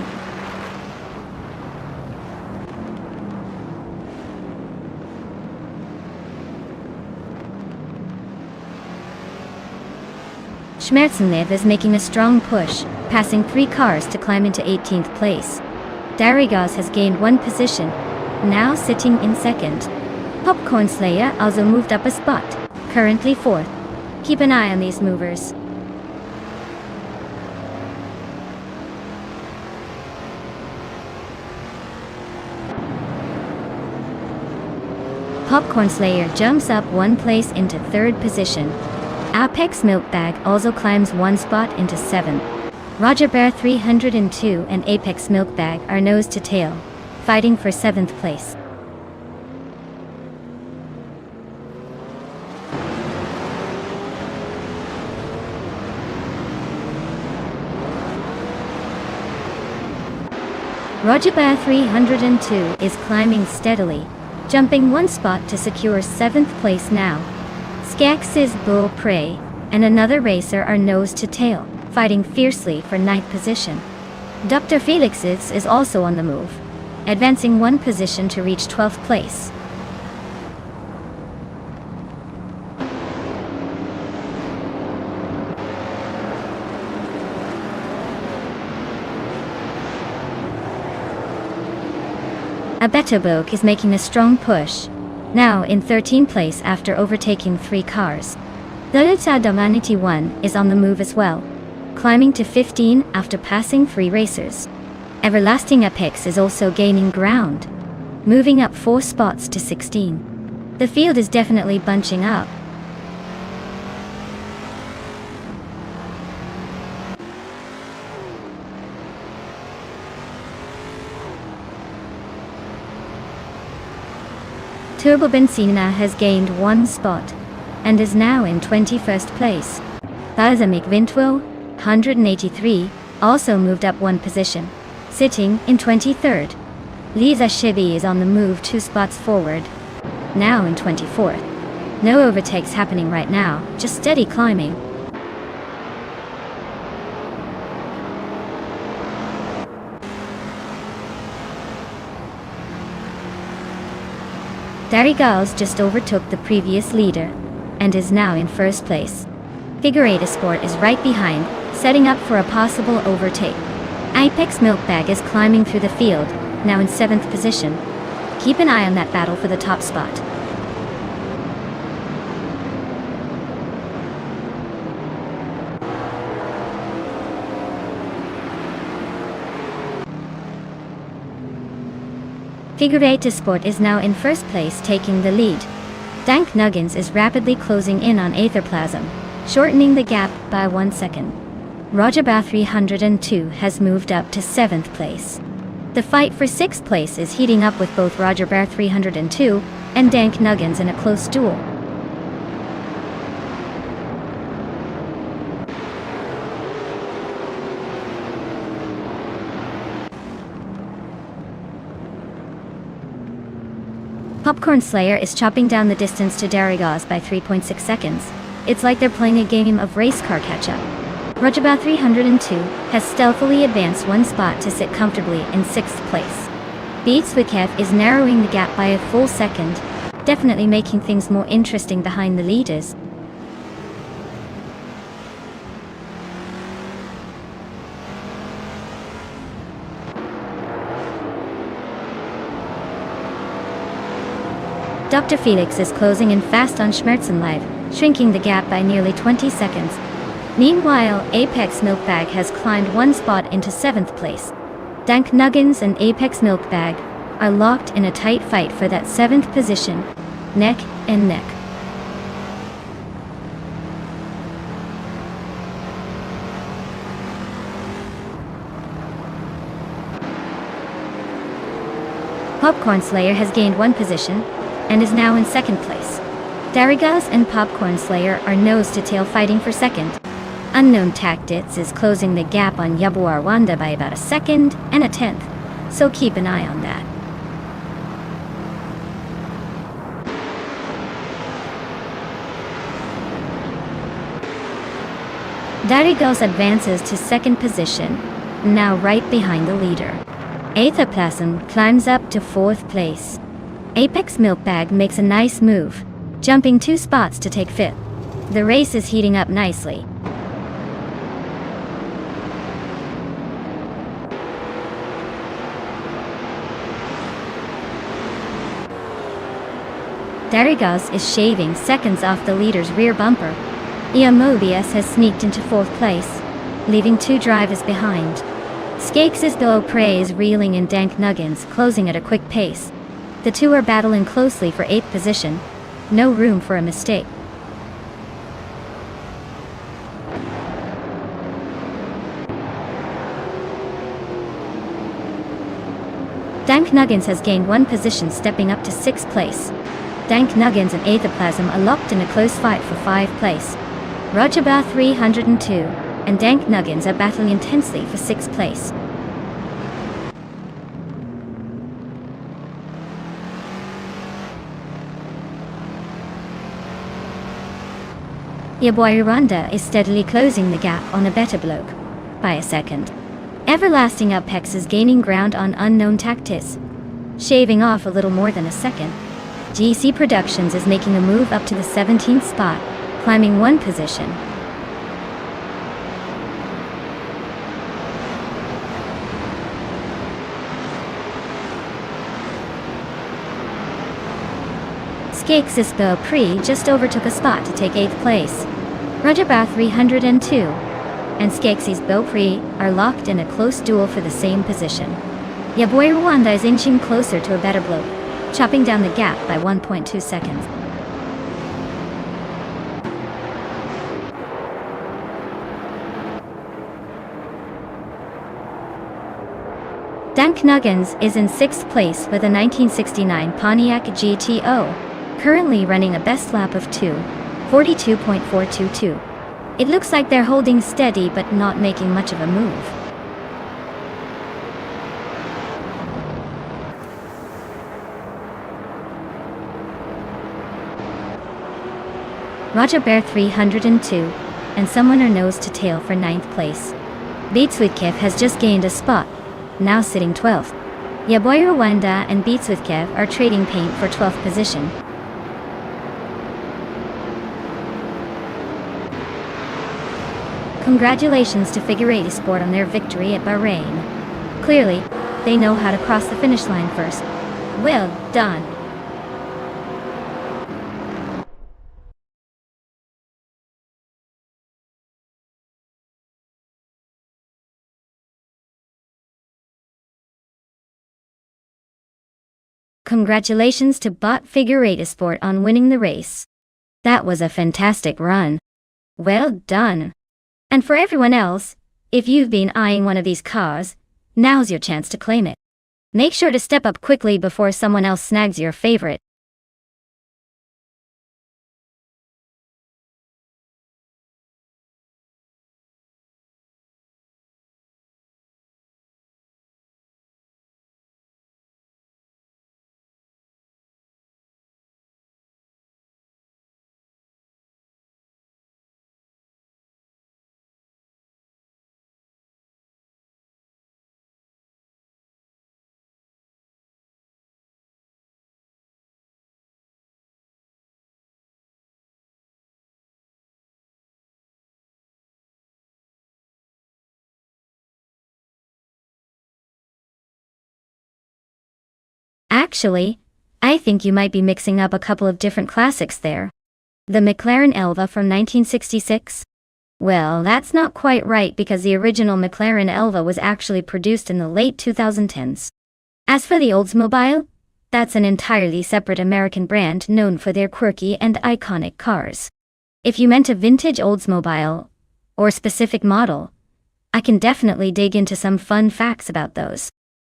Schmerzenlev is making a strong push, passing 3 cars to climb into 18th place. Darigaz has gained 1 position, now sitting in second. Popcorn Slayer also moved up a spot, currently 4th. Keep an eye on these movers. Popcorn Slayer jumps up 1 place into 3rd position. Apex Milkbag also climbs 1 spot into 7th. Roger Bear 302 and Apex Milkbag are nose to tail, fighting for 7th place. Roger Bear 302 is climbing steadily, jumping 1 spot to secure 7th place now. Skax's Bull Prey and another racer are nose to tail, fighting fiercely for 9th position. Dr. Felix's is also on the move, advancing 1 position to reach 12th place. Abetobok is making a strong push, now in 13th place after overtaking 3 cars. Lolita Domanity 1 is on the move as well, climbing to 15 after passing 3 racers. Everlasting Apex is also gaining ground. moving up 4 spots to 16. The field is definitely bunching up. Turbo Benzina has gained 1 spot and is now in 21st place. Liza McVintwell, 183, also moved up 1 position, sitting in 23rd. Lisa Chevy is on the move 2 spots forward, now in 24th. No overtakes happening right now, just steady climbing. Darry Gals just overtook the previous leader and is now in 1st place. Figure 8 Sport is right behind, setting up for a possible overtake. Apex Milkbag is climbing through the field, now in 7th position. Keep an eye on that battle for the top spot. Figure 8 Sport is now in 1st place, taking the lead. Dank Nuggins is rapidly closing in on Aetherplasm, shortening the gap by 1 second. Roger Ba 302 has moved up to 7th place. The fight for 6th place is heating up with both Roger Ba 302 and Dank Nuggins in a close duel. Popcorn Slayer is chopping down the distance to Darigaz by 3.6 seconds. It's like they're playing a game of race car catch-up. Rajaba 302 has stealthily advanced 1 spot to sit comfortably in 6th place. Beats Wikev is narrowing the gap by a full second, definitely making things more interesting behind the leaders. Dr. Felix is closing in fast on Schmerzen Live, shrinking the gap by nearly 20 seconds. Meanwhile, Apex Milkbag has climbed 1 spot into 7th place. Dank Nuggins and Apex Milkbag are locked in a tight fight for that 7th position, neck and neck. Popcorn Slayer has gained 1 position and is now in 2nd place. Darigaz and Popcorn Slayer are nose-to-tail fighting for 2nd. Unknown Tactics is closing the gap on Yabuar Wanda by about a 2nd and a 10th, so keep an eye on that. Darigaz advances to 2nd position, now right behind the leader. Aetherplasm climbs up to 4th place. Apex Milkbag makes a nice move, jumping 2 spots to take 5th. The race is heating up nicely. Darigaz is shaving seconds off the leader's rear bumper. Mobius has sneaked into 4th place, leaving 2 drivers behind. Skakes' Below Prey is reeling in Dank Nuggins, closing at a quick pace. The 2 are battling closely for 8th position. No room for a mistake. Dank Nuggins has gained 1 position, stepping up to 6th place. Dank Nuggins and Aetherplasm are locked in a close fight for 5th place. Rajaba 302 and Dank Nuggins are battling intensely for 6th place. Yaboiranda is steadily closing the gap on a better bloke by a second. Everlasting Apex is gaining ground on Unknown Tactics, shaving off a little more than a second. GC Productions is making a move up to the 17th spot, climbing 1 position. Skakes' Beau Prix just overtook a spot to take 8th place. Rajaba 302 and Skakes' Beau Prix are locked in a close duel for the same position. Ya boy Rwanda is inching closer to a better bloke, chopping down the gap by 1.2 seconds. Dan Knuggins is in 6th place with a 1969 Pontiac GTO, currently running a best lap of 2:42.422. It looks like they're holding steady but not making much of a move. Roger Bear 302, and someone are nose to tail for 9th place. Beats with Kev has just gained a spot, now sitting 12th. Yaboy Rwanda and Beats with Kev are trading paint for 12th position. Congratulations to Figure 8 Sport on their victory at Bahrain. Clearly, they know how to cross the finish line first. Well done. Congratulations to Bot Figure 8 Sport on winning the race. That was a fantastic run. Well done. And for everyone else, if you've been eyeing one of these cars, now's your chance to claim it. Make sure to step up quickly before someone else snags your favorite. Actually, I think you might be mixing up a couple of different classics there. The McLaren Elva from 1966? Well, that's not quite right because the original McLaren Elva was actually produced in the late 2010s. As for the Oldsmobile, that's an entirely separate American brand known for their quirky and iconic cars. If you meant a vintage Oldsmobile, or specific model, I can definitely dig into some fun facts about those.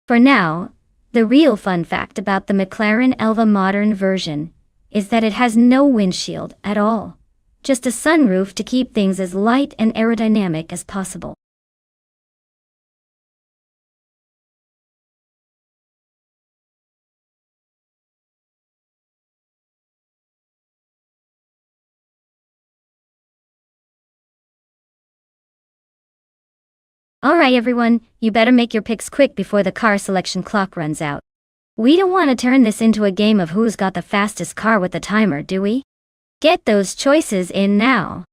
For now, the real fun fact about the McLaren Elva modern version is that it has no windshield at all, just a sunroof to keep things as light and aerodynamic as possible. Alright everyone, you better make your picks quick before the car selection clock runs out. We don't want to turn this into a game of who's got the fastest car with the timer, do we? Get those choices in now.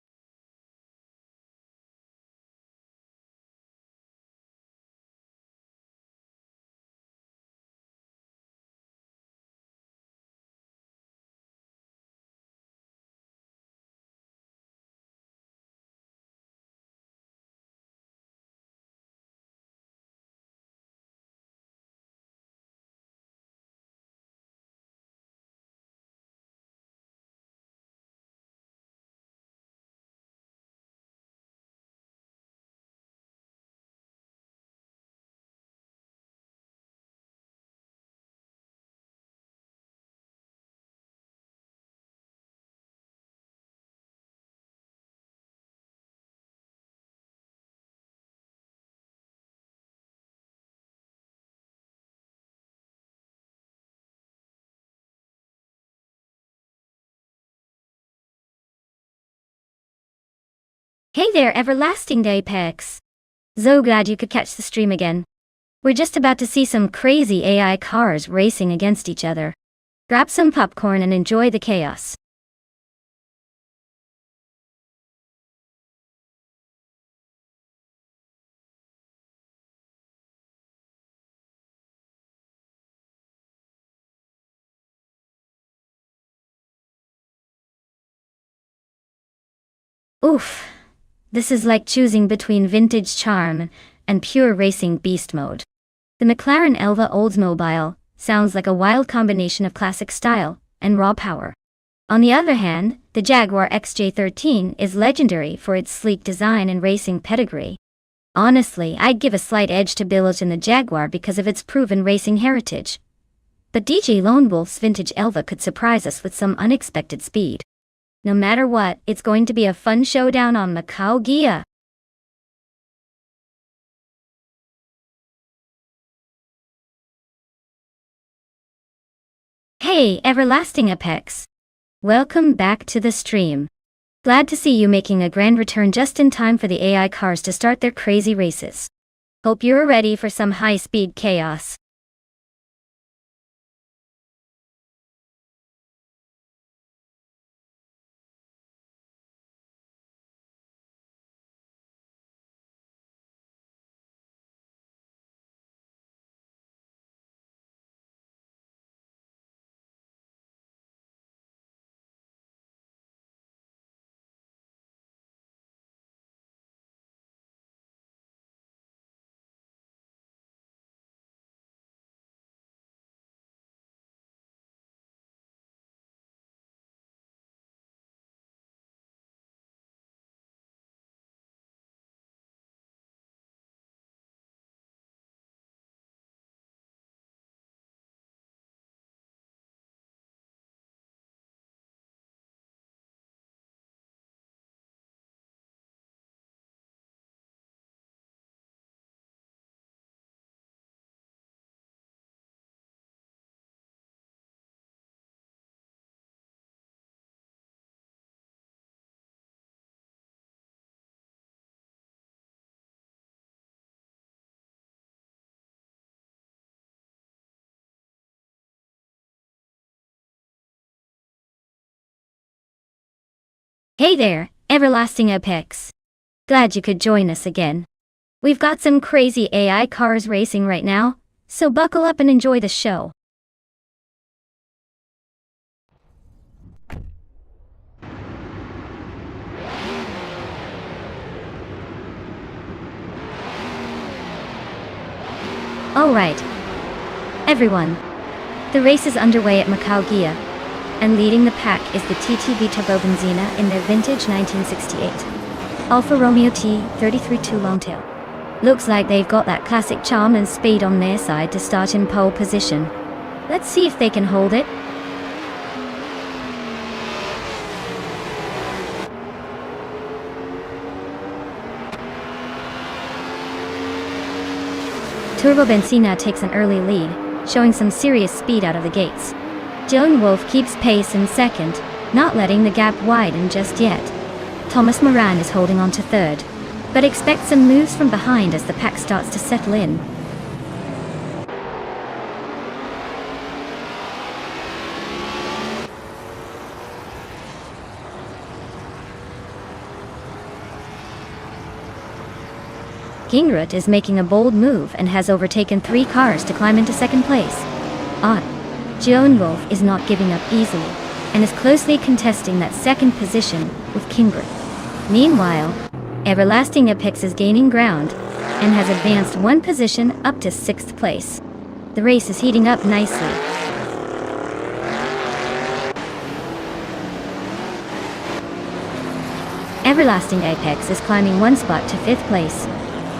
Hey there, Everlasting Apex. So glad you could catch the stream again. We're just about to see some crazy AI cars racing against each other. Grab some popcorn and enjoy the chaos. Oof. This is like choosing between vintage charm and pure racing beast mode. The McLaren Elva Oldsmobile sounds like a wild combination of classic style and raw power. On the other hand, the Jaguar XJ13 is legendary for its sleek design and racing pedigree. Honestly, I'd give a slight edge to Billich in the Jaguar because of its proven racing heritage. But DJ Lone Wolf's vintage Elva could surprise us with some unexpected speed. No matter what, it's going to be a fun showdown on Macau Gia. Hey, Everlasting Apex! Welcome back to the stream. Glad to see you making a grand return just in time for the AI cars to start their crazy races. Hope you're ready for some high-speed chaos. Hey there, Everlasting Apex. Glad you could join us again. We've got some crazy AI cars racing right now, so buckle up and enjoy the show. Alright, everyone. The race is underway at Macau Gia, and leading the pack is the TTV Turbobenzina in their vintage 1968 Alfa Romeo T33-2 Longtail. Looks like they've got that classic charm and speed on their side to start in pole position. Let's see if they can hold it. Turbobenzina takes an early lead, showing some serious speed out of the gates. Dylan Wolf keeps pace in second, not letting the gap widen just yet. Thomas Moran is holding on to third, but expect some moves from behind as the pack starts to settle in. Gingrich is making a bold move and has overtaken 3 cars to climb into second place. Joan Wolf is not giving up easily, and is closely contesting that second position with Gingrich. Meanwhile, Everlasting Apex is gaining ground, and has advanced 1 position up to 6th place. The race is heating up nicely. Everlasting Apex is climbing 1 spot to 5th place.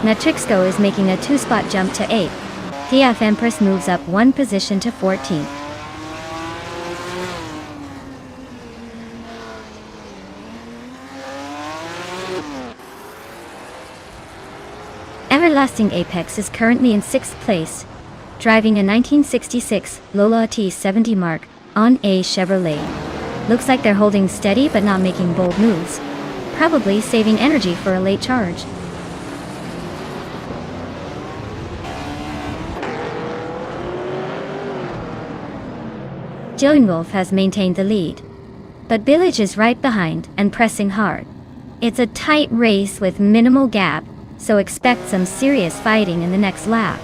Matrixco is making a 2-spot jump to 8th. TF Empress moves up 1 position to 14th. Everlasting Apex is currently in 6th place, driving a 1966 Lola T70 Mark on a Chevrolet. Looks like they're holding steady but not making bold moves, probably saving energy for a late charge. Dylan Wolf has maintained the lead, but Billich is right behind and pressing hard. It's a tight race with minimal gap, so expect some serious fighting in the next lap.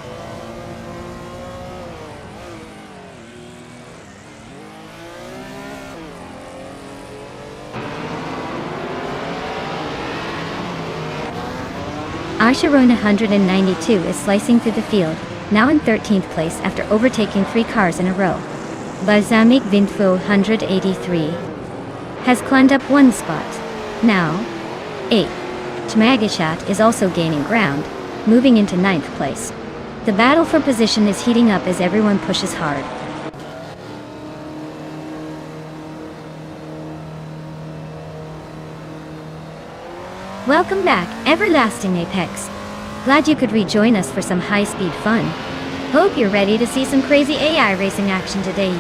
Asheron 192 is slicing through the field, now in 13th place after overtaking 3 cars in a row. Balsamic Vintful 183 has climbed up 1 spot. Now, 8. Tmagashat is also gaining ground, moving into 9th place. The battle for position is heating up as everyone pushes hard. Welcome back, Everlasting Apex. Glad you could rejoin us for some high-speed fun. Hope you're ready to see some crazy AI racing action today.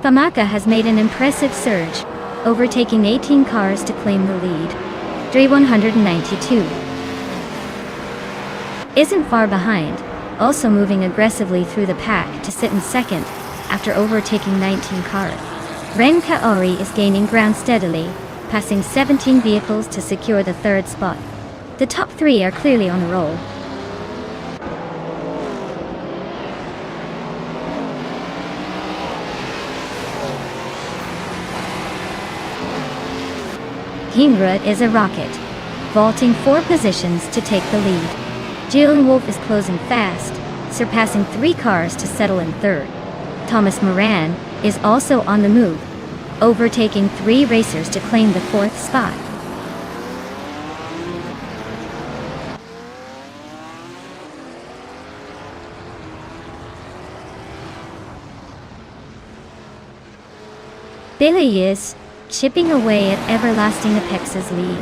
Famaka has made an impressive surge, overtaking 18 cars to claim the lead. 192 isn't far behind, also moving aggressively through the pack to sit in second after overtaking 19 cars. Ren Kaori is gaining ground steadily, passing 17 vehicles to secure the 3rd spot. The top 3 are clearly on a roll. Kingrud is a rocket, vaulting 4 positions to take the lead. Jalen Wolf is closing fast, surpassing 3 cars to settle in 3rd. Thomas Moran is also on the move, overtaking 3 racers to claim the 4th spot. Billy is chipping away at Everlasting Apex's lead,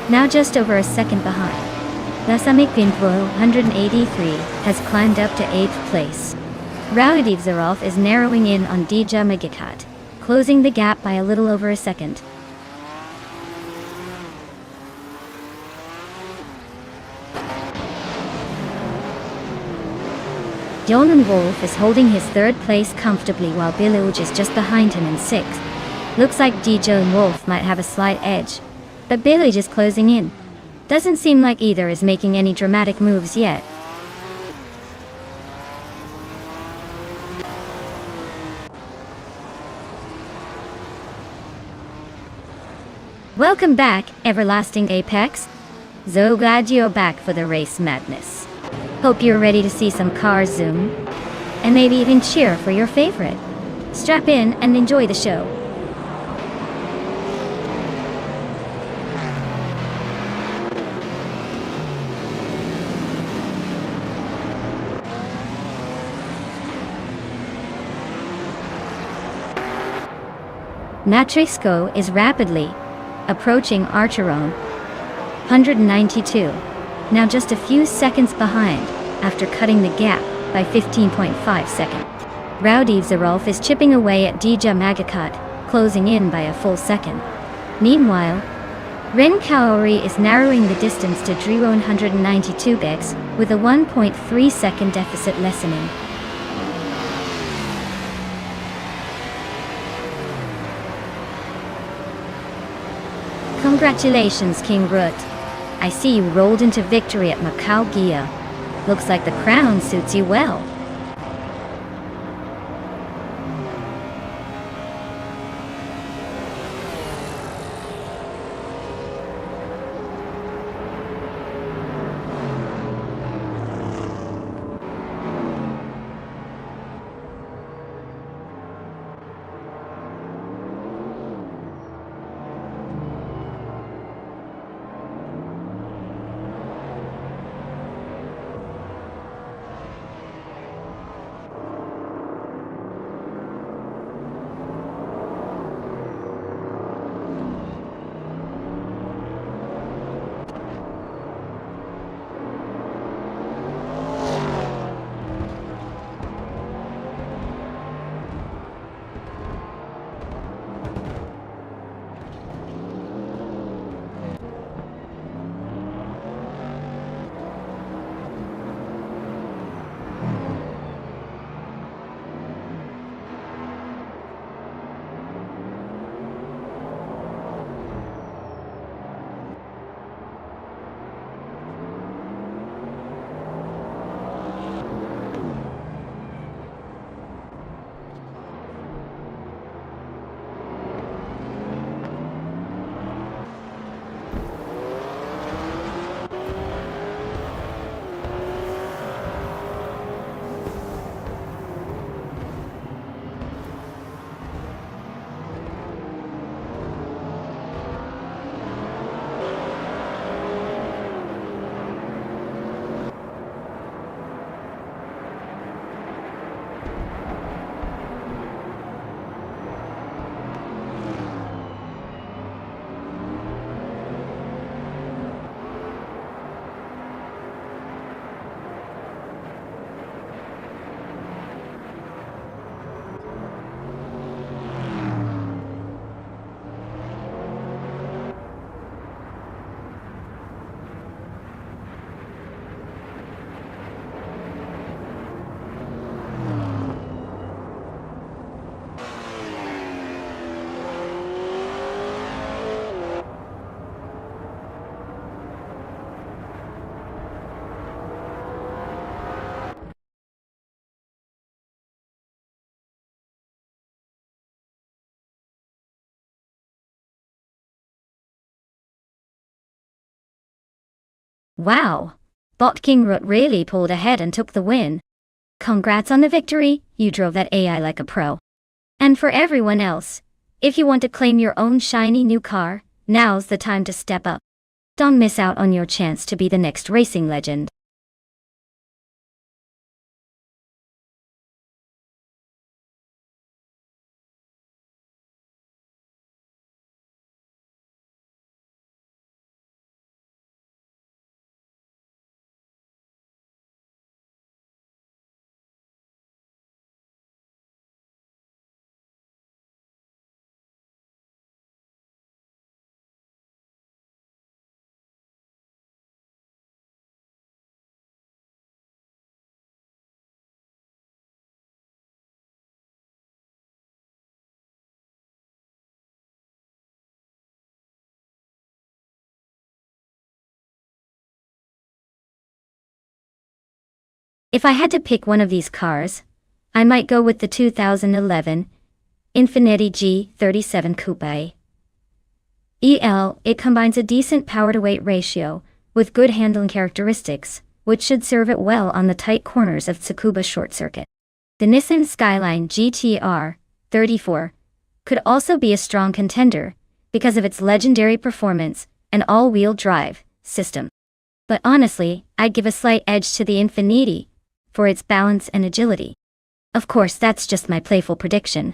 now just over a second behind. Balsamic Vintful 183 has climbed up to 8th place. Raudiv Zarov is narrowing in on Dija Magikat, closing the gap by a little over a second. Jonan Wolf is holding his 3rd place comfortably while Biluj is just behind him in 6th. Looks like Dija and Wolf might have a slight edge, but Biluj is closing in. Doesn't seem like either is making any dramatic moves yet. Welcome back, Everlasting Apex. So glad you're back for the race madness. Hope you're ready to see some cars zoom, and maybe even cheer for your favorite. Strap in and enjoy the show. Matrisco is rapidly approaching Archeron 192, now just a few seconds behind after cutting the gap by 15.5 seconds. Raudiv Zarolf is chipping away at Dija Magakat, closing in by a full second. Meanwhile, Ren Kaori is narrowing the distance to Driwo 192 Bex with a 1.3 second deficit lessening. Congratulations, King Rut. I see you rolled into victory at Macau Gia. Looks like the crown suits you well. Wow! Bot King Root really pulled ahead and took the win. Congrats on the victory, you drove that AI like a pro. And for everyone else, if you want to claim your own shiny new car, now's the time to step up. Don't miss out on your chance to be the next racing legend. If I had to pick one of these cars, I might go with the 2011 Infiniti G37 Coupe. It combines a decent power-to-weight ratio with good handling characteristics, which should serve it well on the tight corners of Tsukuba short circuit. The Nissan Skyline GTR 34 could also be a strong contender because of its legendary performance and all-wheel drive system. But honestly, I'd give a slight edge to the Infiniti for its balance and agility. Of course, that's just my playful prediction.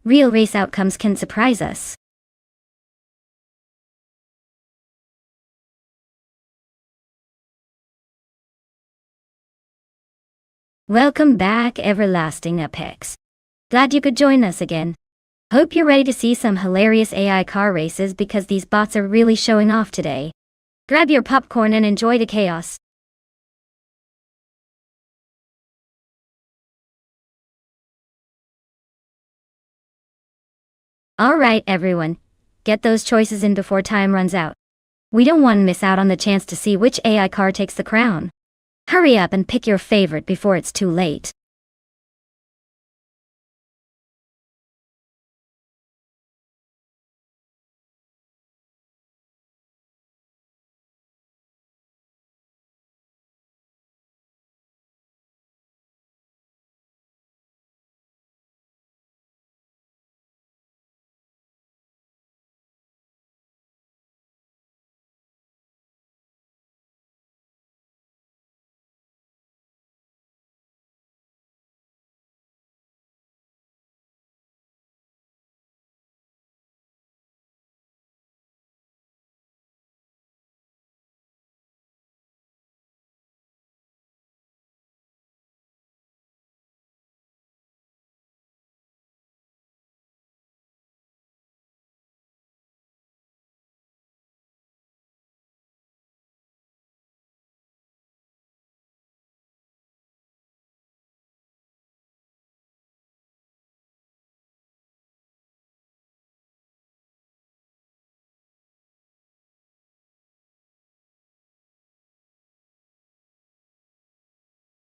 Real race outcomes can surprise us. Welcome back, everlasting Apex. Glad you could join us again. Hope you're ready to see some hilarious AI car races because these bots are really showing off today. Grab your popcorn and enjoy the chaos. Alright everyone, get those choices in before time runs out. We don't want to miss out on the chance to see which AI car takes the crown. Hurry up and pick your favorite before it's too late.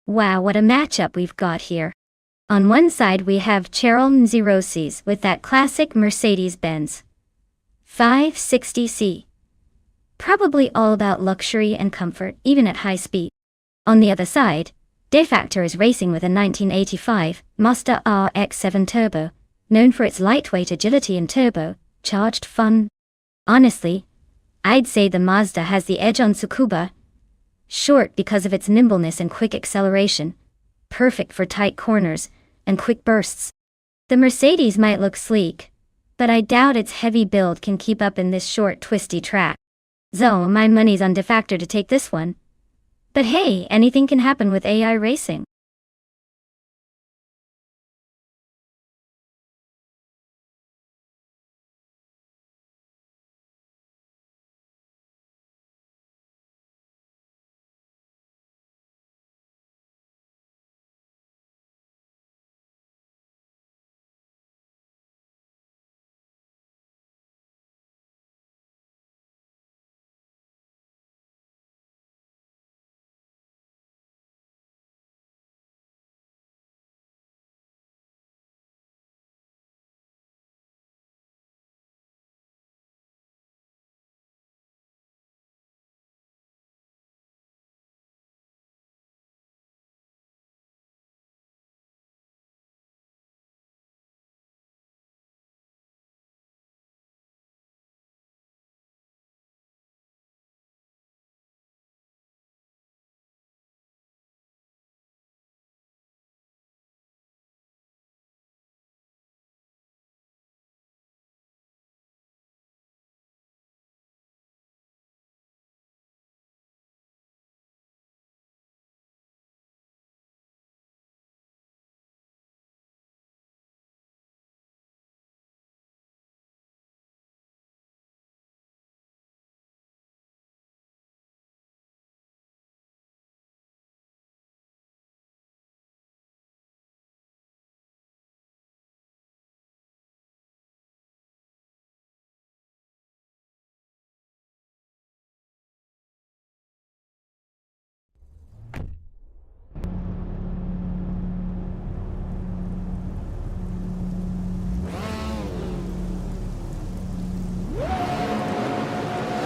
Wow, what a matchup we've got here. On one side we have Cheryl Mzirosis with that classic Mercedes-Benz 560C. Probably all about luxury and comfort, even at high speed. On the other side, Defactor is racing with a 1985 Mazda RX-7 Turbo, known for its lightweight agility and turbo-charged fun. Honestly, I'd say the Mazda has the edge on Tsukuba. Short because of its nimbleness and quick acceleration, perfect for tight corners and quick bursts. The Mercedes might look sleek, but I doubt its heavy build can keep up in this short, twisty track. So my money's on Defactor to take this one. But hey, anything can happen with AI racing.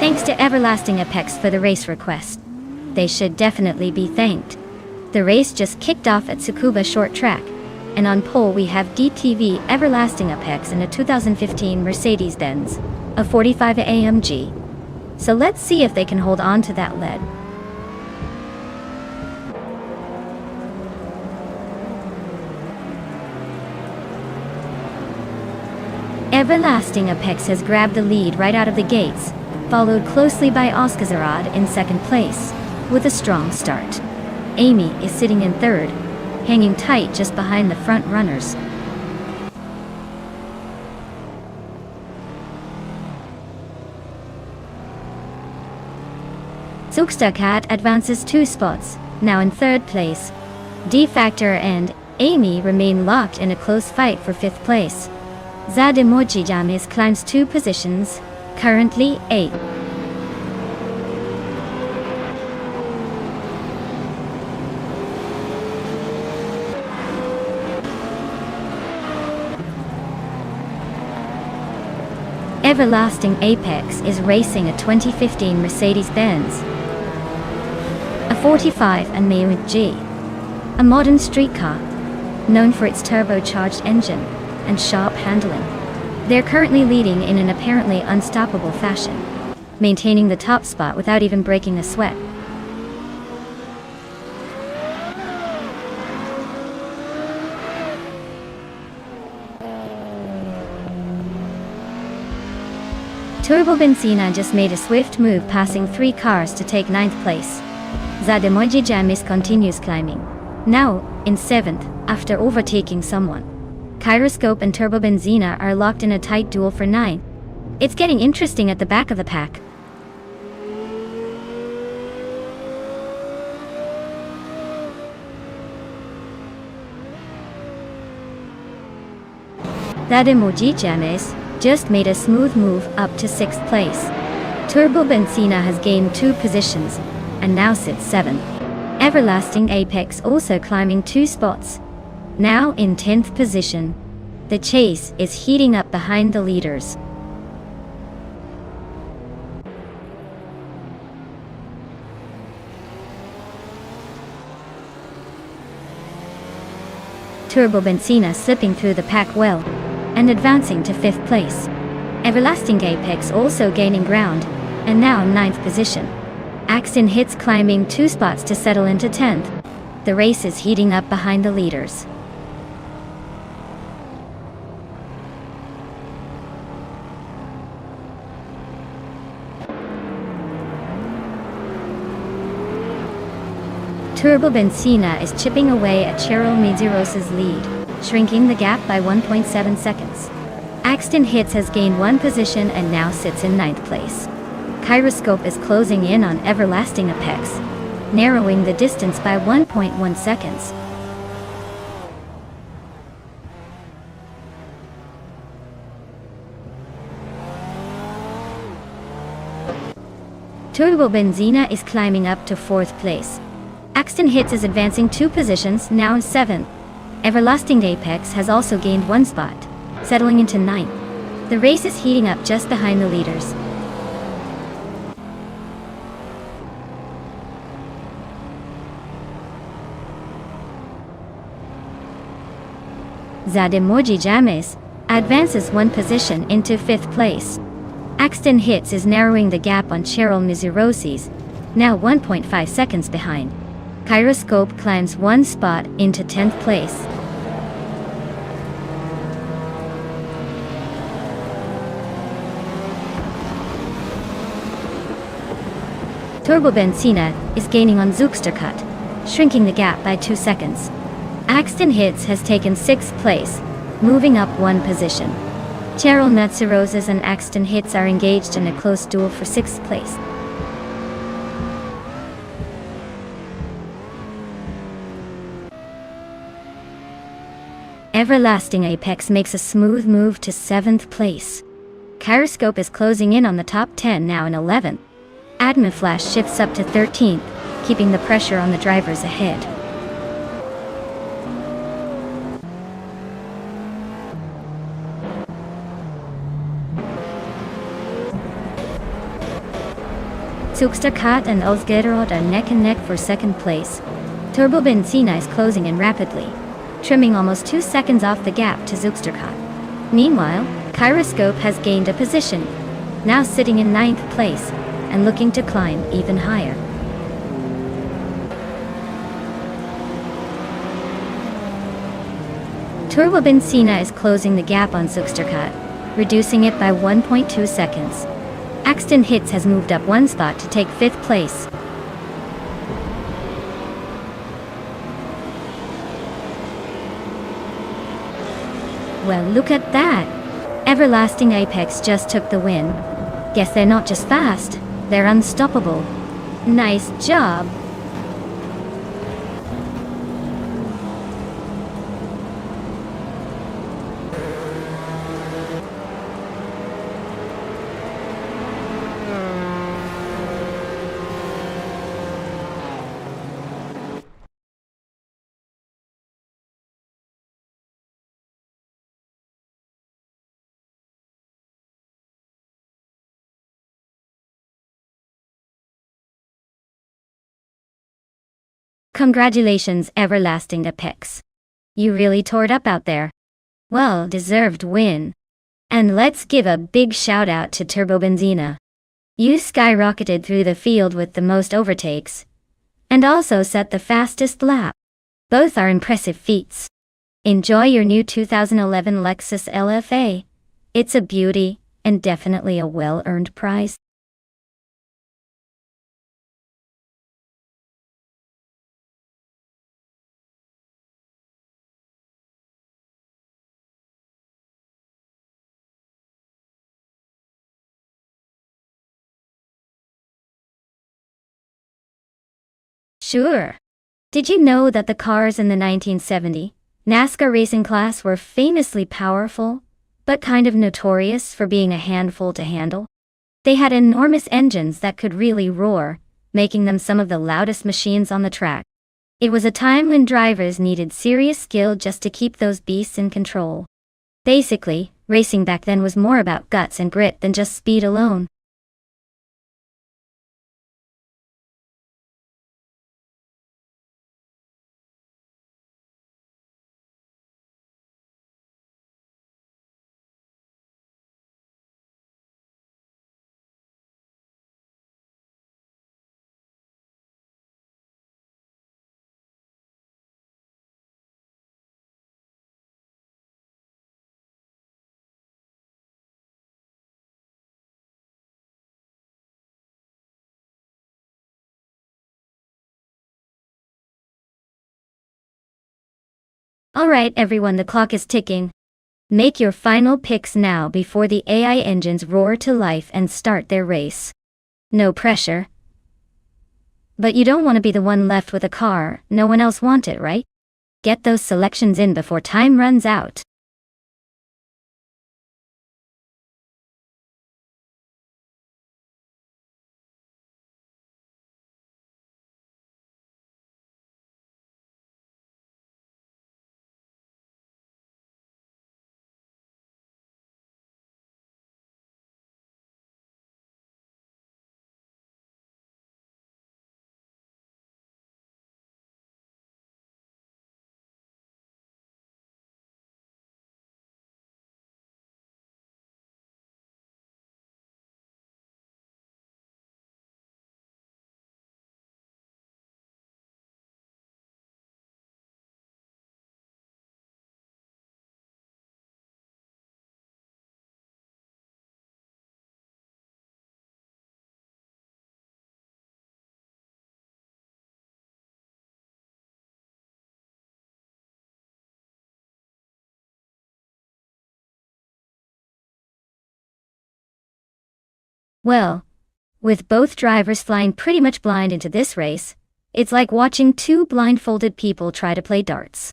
Thanks to Everlasting Apex for the race request. They should definitely be thanked. The race just kicked off at Tsukuba Short Track, and on pole we have DTV Everlasting Apex in a 2015 Mercedes-Benz, a 45 AMG. So let's see if they can hold on to that lead. Everlasting Apex has grabbed the lead right out of the gates, followed closely by Oskazarad in second place, with a strong start. Amy is sitting in third, hanging tight just behind the front runners. Zugsterkat advances 2 spots, now in third place. D-Factor and Amy remain locked in a close fight for 5th place. Zademojijamis climbs 2 positions, currently 8. Everlasting Apex is racing a 2015 Mercedes-Benz, a 45 and G, a modern street car, known for its turbocharged engine and sharp handling. They're currently leading in an apparently unstoppable fashion, maintaining the top spot without even breaking a sweat. Turbo Benzina just made a swift move passing 3 cars to take 9th place. Zademoji Jamis continues climbing, now in 7th, after overtaking someone. Kyroscope and Turbo Benzina are locked in a tight duel for 9. It's getting interesting at the back of the pack. Zademoji Jamis just made a smooth move up to 6th place. Turbo Benzina has gained 2 positions, and now sits 7th. Everlasting Apex also climbing 2 spots, now in 10th position. The chase is heating up behind the leaders. Turbo Benzina slipping through the pack well, and advancing to 5th place. Everlasting Apex also gaining ground, and now in 9th position. Axton Hits climbing 2 spots to settle into 10th. The race is heating up behind the leaders. Turbo Benzina is chipping away at Cheryl Miziros's lead, shrinking the gap by 1.7 seconds. Axton Hits has gained 1 position and now sits in 9th place. Kyroscope is closing in on Everlasting Apex, narrowing the distance by 1.1 seconds. Turbo Benzina is climbing up to 4th place. Axton Hits is advancing 2 positions, now in 7th. Everlasting Apex has also gained 1 spot, settling into 9th. The race is heating up just behind the leaders. Zademoji James advances 1 position into 5th place. Axton Hits is narrowing the gap on Cheryl Mizirosi's, now 1.5 seconds behind. Kyroscope climbs 1 spot into 10th place. Turbo Benzina is gaining on Zugsterkat, shrinking the gap by 2 seconds. Axton Hits has taken 6th place, moving up 1 position. Cheryl Miziros's and Axton Hits are engaged in a close duel for 6th place. Everlasting Apex makes a smooth move to 7th place. Kyroscope is closing in on the top 10, now in 11th. Admin Flash shifts up to 13th, keeping the pressure on the drivers ahead. Zugsterkat and Ozgerod are neck and neck for second place. Turbo Benzina is closing in rapidly, trimming almost 2 seconds off the gap to Zugsterkat. Meanwhile, Gyroscope has gained a position, now sitting in 9th place, and looking to climb even higher. Turbo Benzina is closing the gap on Zugsterkat, reducing it by 1.2 seconds. Axton Hits has moved up 1 spot to take 5th place. Well, look at that! Everlasting Apex just took the win. Guess they're not just fast, they're unstoppable. Nice job! Congratulations, Everlasting Apex. You really tore it up out there. Well, deserved win. And let's give a big shout out to Turbo Benzina. You skyrocketed through the field with the most overtakes, and also set the fastest lap. Both are impressive feats. Enjoy your new 2011 Lexus LFA. It's a beauty, and definitely a well-earned prize. Sure. Did you know that the cars in the 1970 NASCAR racing class were famously powerful, but kind of notorious for being a handful to handle? They had enormous engines that could really roar, making them some of the loudest machines on the track. It was a time when drivers needed serious skill just to keep those beasts in control. Basically, racing back then was more about guts and grit than just speed alone. Alright everyone, the clock is ticking. Make your final picks now before the AI engines roar to life and start their race. No pressure. But you don't want to be the one left with a car no one else wanted, right? Get those selections in before time runs out. Well, with both drivers flying pretty much blind into this race, it's like watching two blindfolded people try to play darts.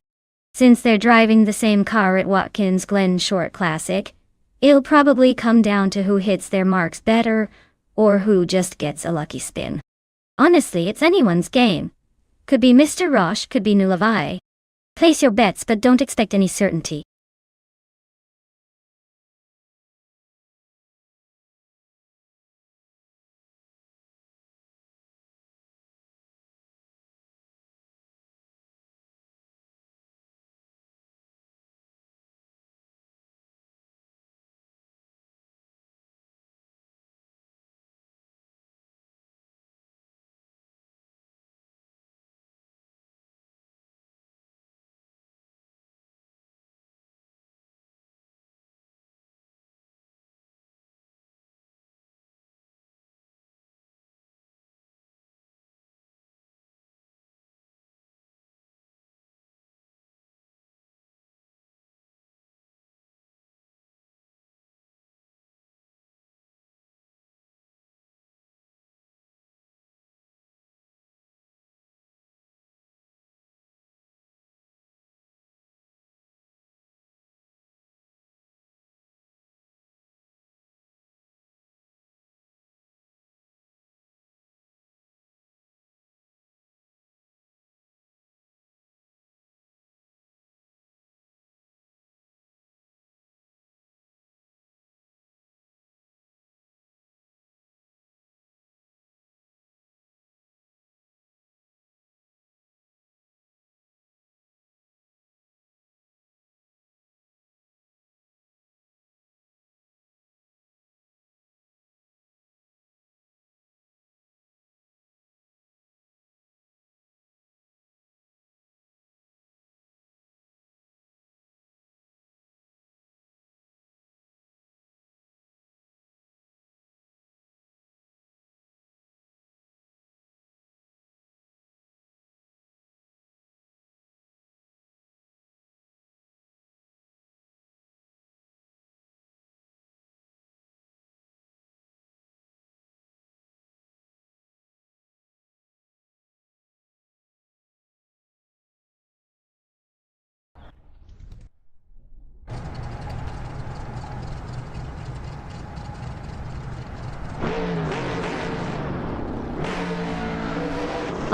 Since they're driving the same car at Watkins Glen Short Classic, it'll probably come down to who hits their marks better, or who just gets a lucky spin. Honestly, it's anyone's game. Could be Mr. Roche, could be Nulavai. Place your bets, but don't expect any certainty.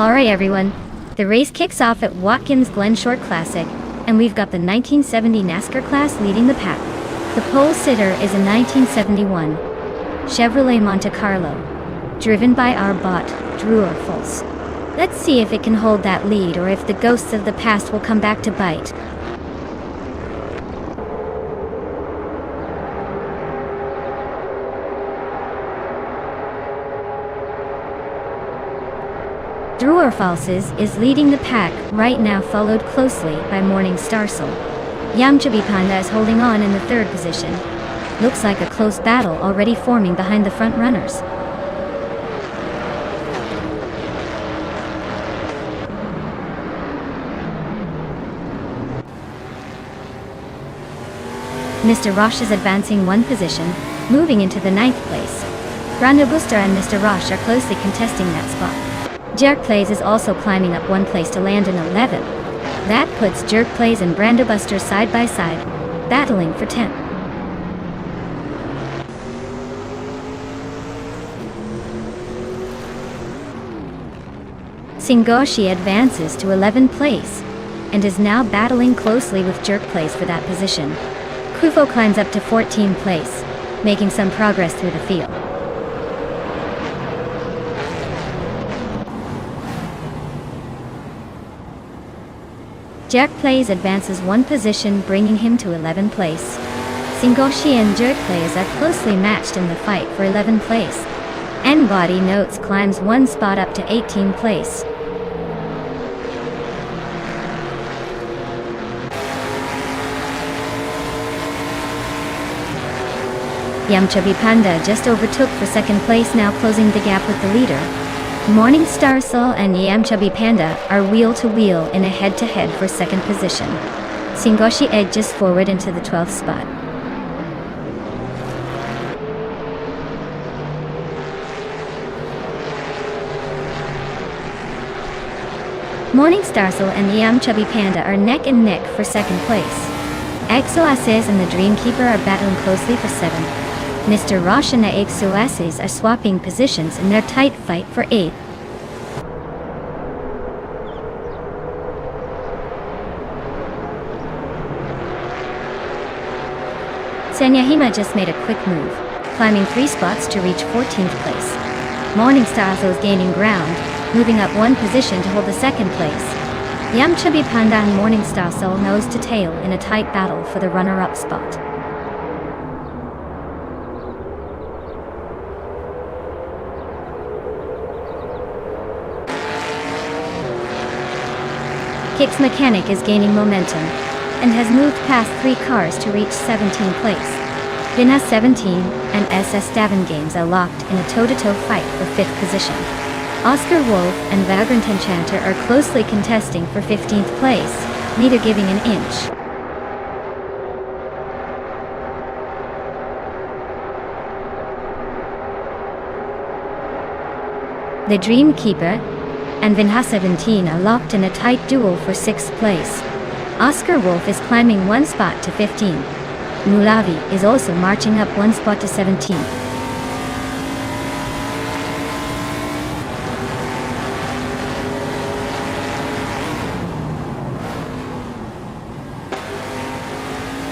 Alright everyone, the race kicks off at Watkins Glen Short Classic, and we've got the 1970 NASCAR class leading the pack. The pole sitter is a 1971 Chevrolet Monte Carlo, driven by our bot, Drew or False. Let's see if it can hold that lead or if the ghosts of the past will come back to bite. Drew or Falses is leading the pack right now, followed closely by Morning Starsel. Yamchabi Panda is holding on in the third position. Looks like a close battle already forming behind the front runners. Mr. Roche is advancing one position, moving into the 9th place. Brando Booster and Mr. Roche are closely contesting that spot. Jerk Plays is also climbing up one place to land in 11th. That puts Jerk Plays and Brando Buster side by side, battling for 10th. Singoshi advances to 11th place, and is now battling closely with Jerk Plays for that position. Kufo climbs up to 14th place, making some progress through the field. Jerk Plays advances one position, bringing him to 11th place. Singoshi and Jerk Plays are closely matched in the fight for 11th place. N-Body Notes climbs one spot up to 18th place. Yamchabi Panda just overtook for 2nd place, now closing the gap with the leader. Morning Starsel and Yamchabi Panda are wheel-to-wheel in a head-to-head for 2nd position. Singoshi edges forward into the 12th spot. Morning Starsel and Yamchabi Panda are neck and neck for 2nd place. Exoases and the Dreamkeeper are battling closely for 7th. Mr. Roche and the Exoases are swapping positions in their tight fight for 8th. Senyahima just made a quick move, climbing 3 spots to reach 14th place. Morning Starsel is gaining ground, moving up one position to hold the 2nd place. Yamchabi Panda and Morning Starsel nose to tail in a tight battle for the runner-up spot. Kick's Mechanic is gaining momentum, and has moved past 3 cars to reach 17th place. Vinha 17 and SS Davin Games are locked in a toe-to-toe fight for 5th position. Oscar Wolf and Vagrant Enchanter are closely contesting for 15th place, neither giving an inch. The Dreamkeeper and Vinha 17 are locked in a tight duel for 6th place. Oscar Wolf is climbing one spot to 15. Mulavi is also marching up one spot to 17.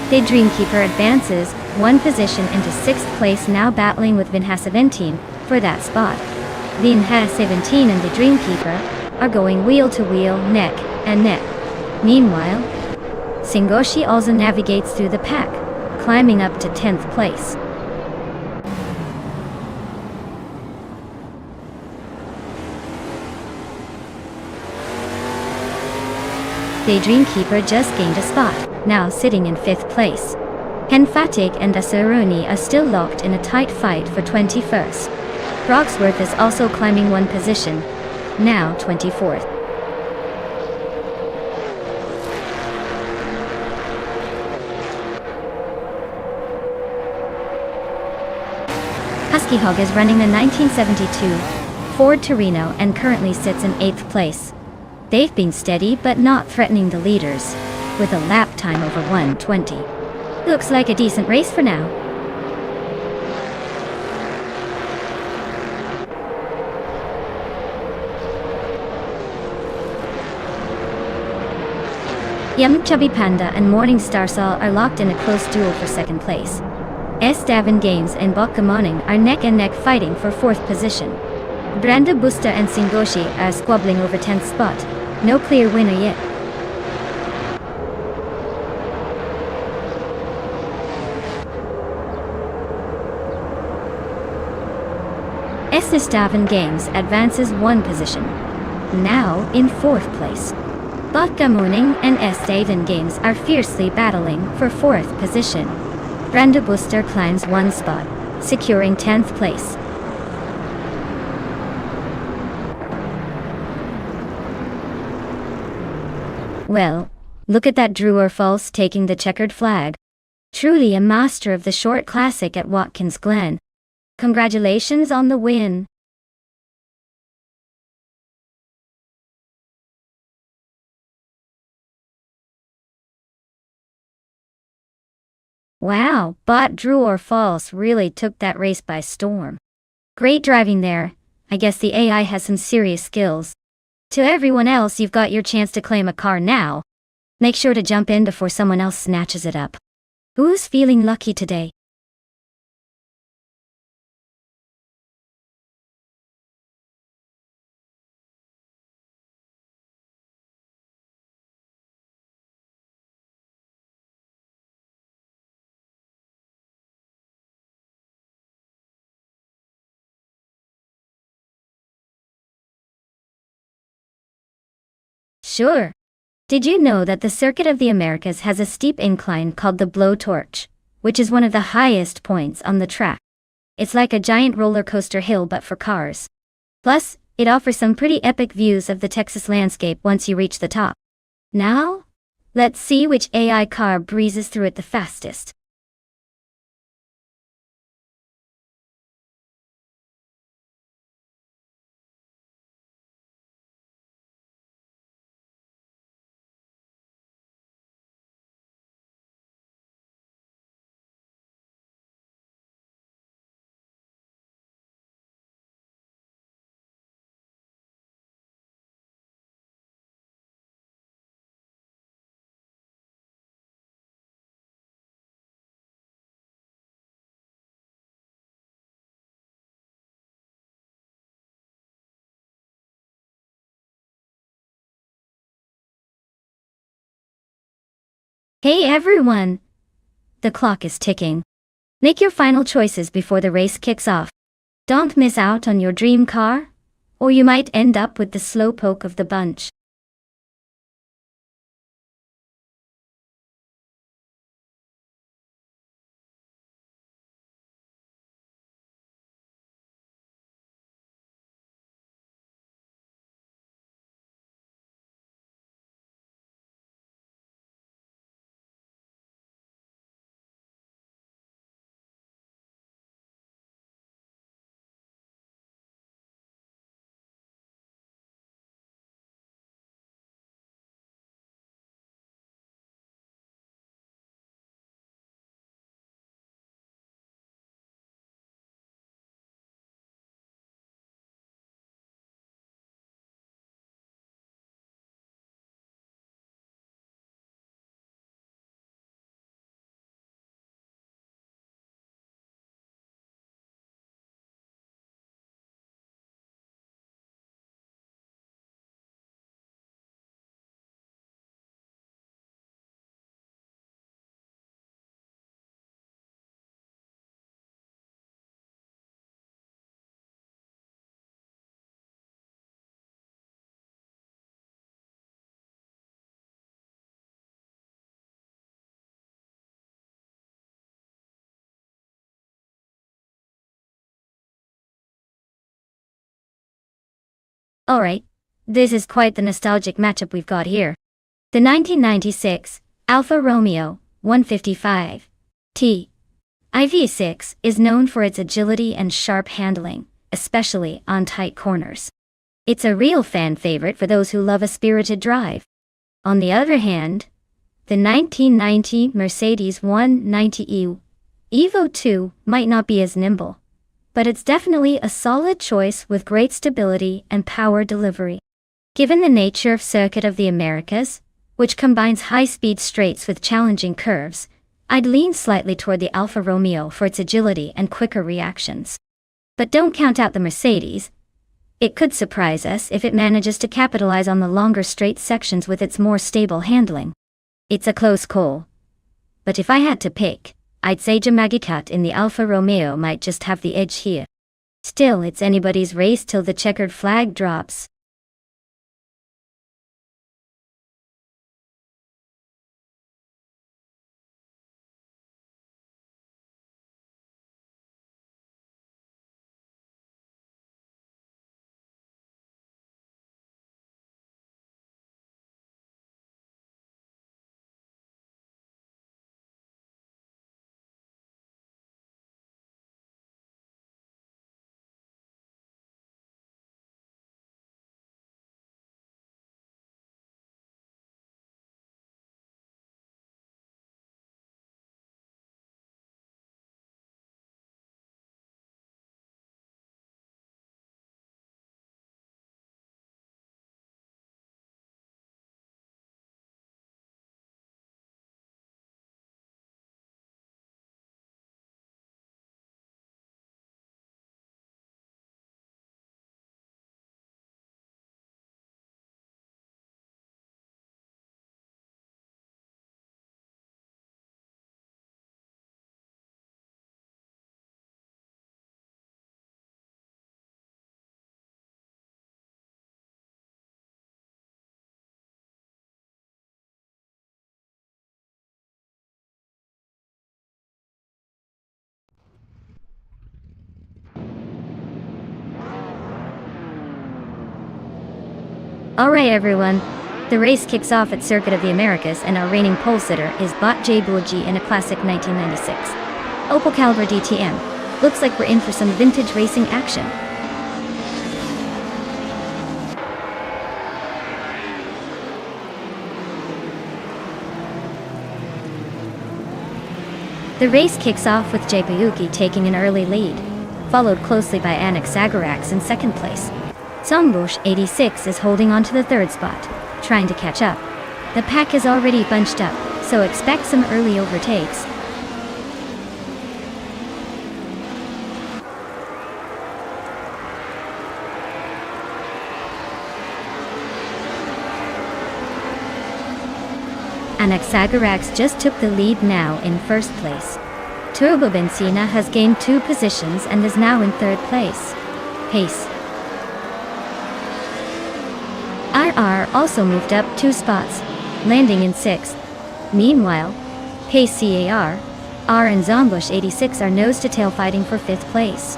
The Dreamkeeper advances one position into 6th place, now battling with Vinha 17 for that spot. Vinha 17 and the Dreamkeeper are going wheel-to-wheel, neck and neck. Meanwhile, Singoshi also navigates through the pack, climbing up to 10th place. The Dreamkeeper just gained a spot, now sitting in 5th place. Henfatik and Asuruni are still locked in a tight fight for 21st. Broxworth is also climbing one position, now 24th. Husky Hog is running the 1972 Ford Torino and currently sits in 8th place. They've been steady but not threatening the leaders, with a lap time over 1:20. Looks like a decent race for now. Young Chubby Panda and Morningstar Saul are locked in a close duel for second place. Davin Games and Bokkamoning are neck-and-neck fighting for fourth position. Branda Busta and Singoshi are squabbling over 10th spot. No clear winner yet. Davin Games advances one position. Now in fourth place. Bokkamoning and Davin Games are fiercely battling for fourth position. Brenda Booster climbs one spot, securing 10th place. Well, look at that Drew or False taking the checkered flag. Truly a master of the short classic at Watkins Glen. Congratulations on the win. Wow, Bot Drew or False really took that race by storm. Great driving there. I guess the AI has some serious skills. To everyone else, you've got your chance to claim a car now. Make sure to jump in before someone else snatches it up. Who's feeling lucky today? Sure. Did you know that the Circuit of the Americas has a steep incline called the Blowtorch, which is one of the highest points on the track? It's like a giant roller coaster hill but for cars. Plus, it offers some pretty epic views of the Texas landscape once you reach the top. Now, let's see which AI car breezes through it the fastest. Hey everyone! The clock is ticking. Make your final choices before the race kicks off. Don't miss out on your dream car, or you might end up with the slowpoke of the bunch. Alright, this is quite the nostalgic matchup we've got here. The 1996 Alfa Romeo 155 T IV6 is known for its agility and sharp handling, especially on tight corners. It's a real fan favorite for those who love a spirited drive. On the other hand, the 1990 Mercedes 190E Evo 2 might not be as nimble, but it's definitely a solid choice with great stability and power delivery. Given the nature of Circuit of the Americas, which combines high-speed straights with challenging curves, I'd lean slightly toward the Alfa Romeo for its agility and quicker reactions. But don't count out the Mercedes. It could surprise us if it manages to capitalize on the longer straight sections with its more stable handling. It's a close call. But if I had to pick, I'd say Jamagikat in the Alfa Romeo might just have the edge here. Still, it's anybody's race till the checkered flag drops. Alright everyone, the race kicks off at Circuit of the Americas and our reigning pole sitter is Bot J Bourgi in a classic 1996 Opel Calibra DTM. Looks like we're in for some vintage racing action. The race kicks off with J Bourgi taking an early lead, followed closely by Anik Zagarax in second place. Zombush 86 is holding on to the third spot, trying to catch up. The pack is already bunched up, so expect some early overtakes. Anik Zagarax just took the lead now in first place. Turbo Benzina has gained 2 positions and is now in third place. Pace RR also moved up 2 spots, landing in 6th. Meanwhile, Pace CAR, R and Zombush 86 are nose-to-tail fighting for 5th place.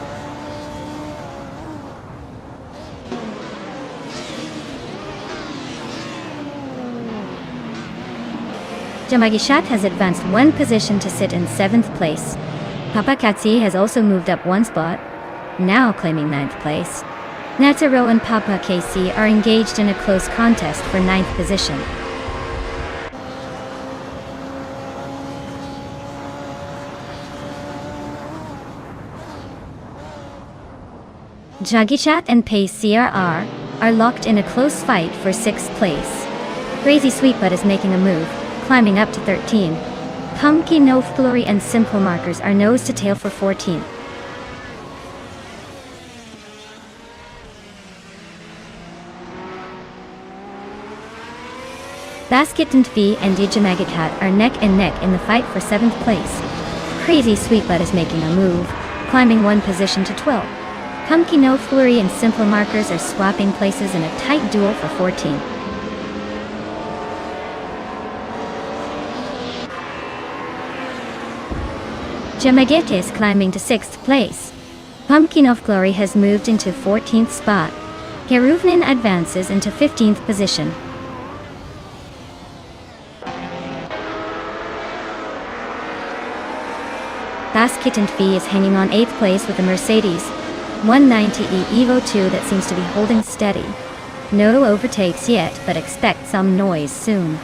Jamagishat has advanced 1 position to sit in 7th place. Papakatsi has also moved up 1 spot, now claiming 9th place. Nataro and Papa KC are engaged in a close contest for 9th position. Jagichat and Pace CRR are locked in a close fight for 6th place. Crazy Sweetbutt is making a move, climbing up to 13. Pumpkin No Flurry and Simple Markers are nose to tail for 14. Basket and V and Dijamagikat are neck and neck in the fight for 7th place. Crazy Sweetbutt is making a move, climbing 1 position to 12. Pumpkin No Flurry and Simple Markers are swapping places in a tight duel for 14. Jamagete is climbing to 6th place. Pumpkin of Glory has moved into 14th spot. Keruvnin advances into 15th position. Basket and V is hanging on 8th place with a Mercedes 190e Evo 2 that seems to be holding steady. No overtakes yet, but expect some noise soon.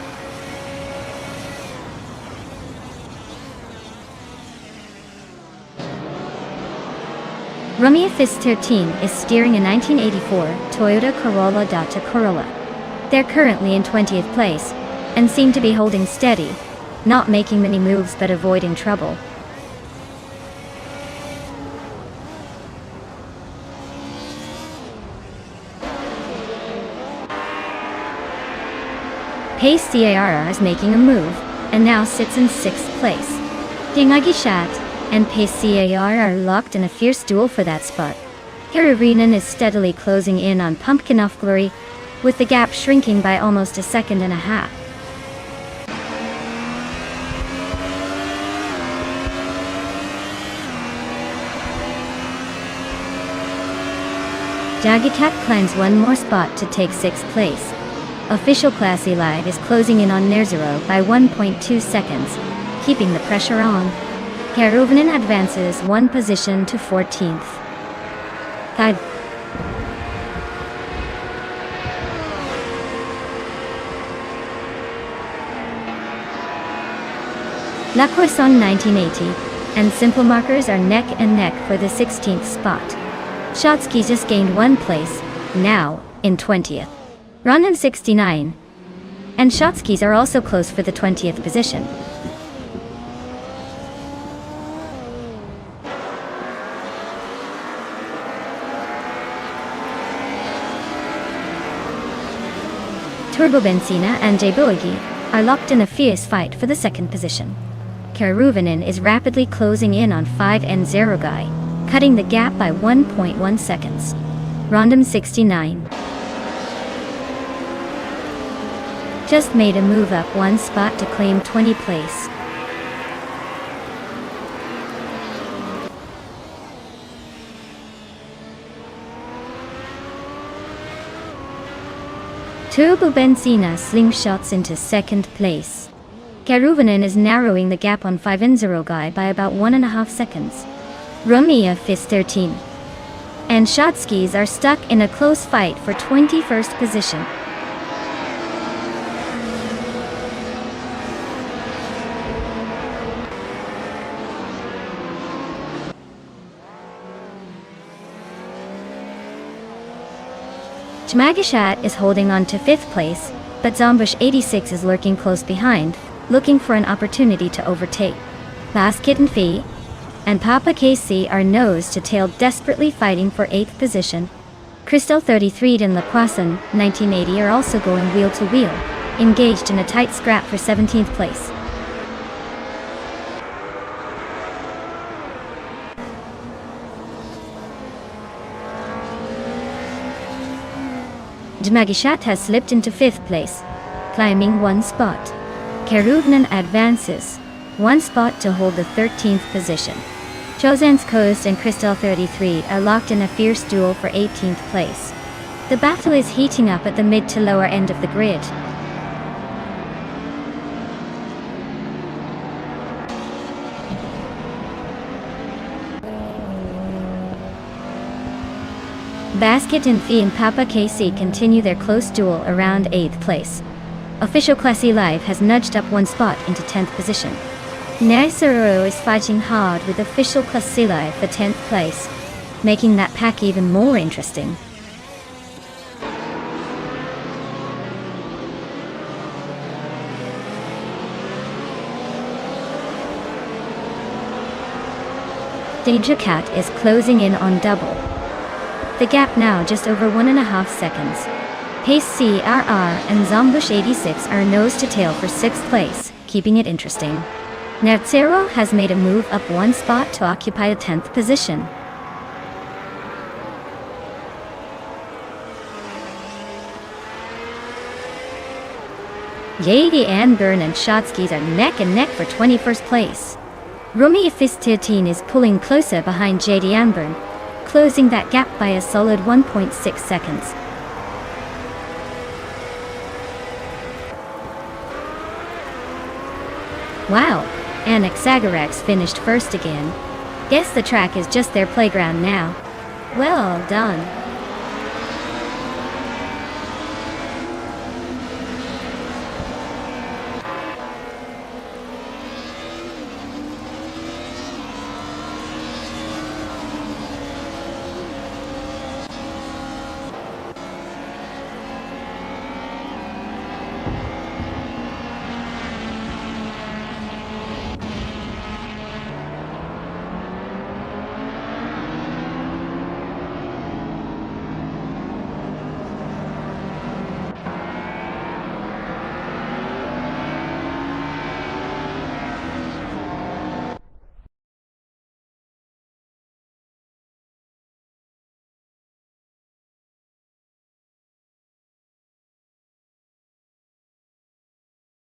Rumia Fist 13 is steering a 1984 Toyota Corolla Data Corolla. They're currently in 20th place, and seem to be holding steady, not making many moves but avoiding trouble. Pace CARR is making a move, and now sits in 6th place. Dingagishat and Pace CARR are locked in a fierce duel for that spot. Karurinen is steadily closing in on Pumpkin of Glory, with the gap shrinking by almost a second and a half. Jagicat climbs one more spot to take 6th place. Official Classy Live is closing in on Nerzero by 1.2 seconds, keeping the pressure on. Karuvinen advances one position to 14th. La Croissant 1980 and Simple Markers are neck and neck for the 16th spot. Shotsky just gained one place, now in 20th. Ronan 69 and Shotskis are also close for the 20th position. Turbo Benzina and Jeboigi are locked in a fierce fight for the 2nd position. Karuvinen is rapidly closing in on 5 and Zerogai, cutting the gap by 1.1 seconds. Rondom 69 just made a move up one spot to claim 20th place. Turbo Benzina slingshots into 2nd place. Karuvinen is narrowing the gap on 5 and Zerogai by about 1.5 seconds. Rumia is 13 and Shotskis are stuck in a close fight for 21st position. Chmagishat is holding on to 5th place, but Zombush 86 is lurking close behind, looking for an opportunity to overtake. Basket and Fee and Papa KC are nose to tail desperately fighting for 8th position. Crystal 33 and La Croissant 1980 are also going wheel to wheel, engaged in a tight scrap for 17th place. Jmagishat has slipped into 5th place, climbing one spot. Karuvinen advances one spot to hold the 13th position. Chosen's Coast and Crystal 33 are locked in a fierce duel for 18th place. The battle is heating up at the mid to lower end of the grid. Basket and Fee and Papa KC continue their close duel around 8th place. Official Classy Live has nudged up one spot into 10th position. Nerzero is fighting hard with Official Classy Live for 10th place, making that pack even more interesting. Danger Cat is closing in on double. The gap now just over 1.5 seconds. Pace CRR and Zombush 86 are nose to tail for 6th place, keeping it interesting. Nerzero has made a move up one spot to occupy the 10th position. JD Anburn and Shotskis are neck and neck for 21st place. Rumi Fis13 is pulling closer behind JD Anburn, closing that gap by a solid 1.6 seconds. Wow, Anaxagarax finished first again. Guess the track is just their playground now. Well done.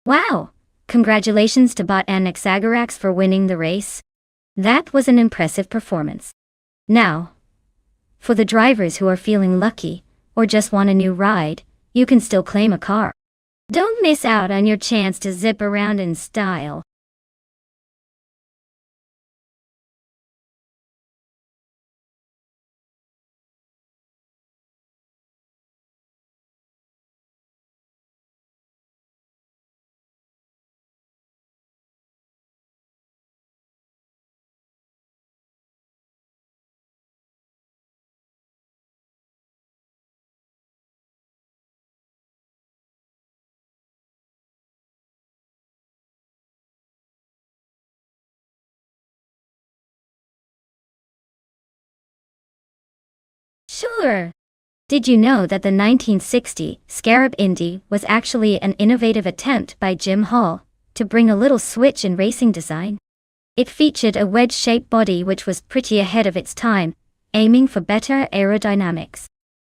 Wow! Congratulations to Bot and Xagarax for winning the race. That was an impressive performance. Now, for the drivers who are feeling lucky, or just want a new ride, you can still claim a car. Don't miss out on your chance to zip around in style. Sure. Did you know that the 1960 Scarab Indy was actually an innovative attempt by Jim Hall to bring a little switch in racing design? It featured a wedge-shaped body which was pretty ahead of its time, aiming for better aerodynamics.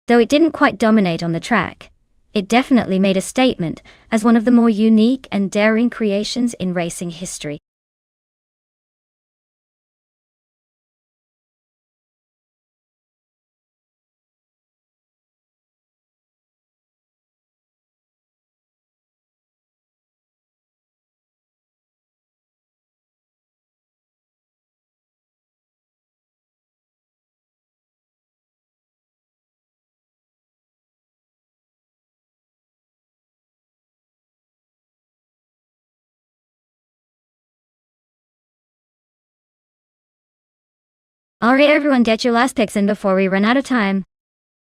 Though it didn't quite dominate on the track, it definitely made a statement as one of the more unique and daring creations in racing history. Alright everyone, get your last picks in before we run out of time.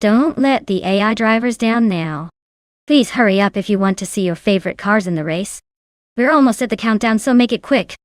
Don't let the AI drivers down now. Please hurry up if you want to see your favorite cars in the race. We're almost at the countdown, so make it quick.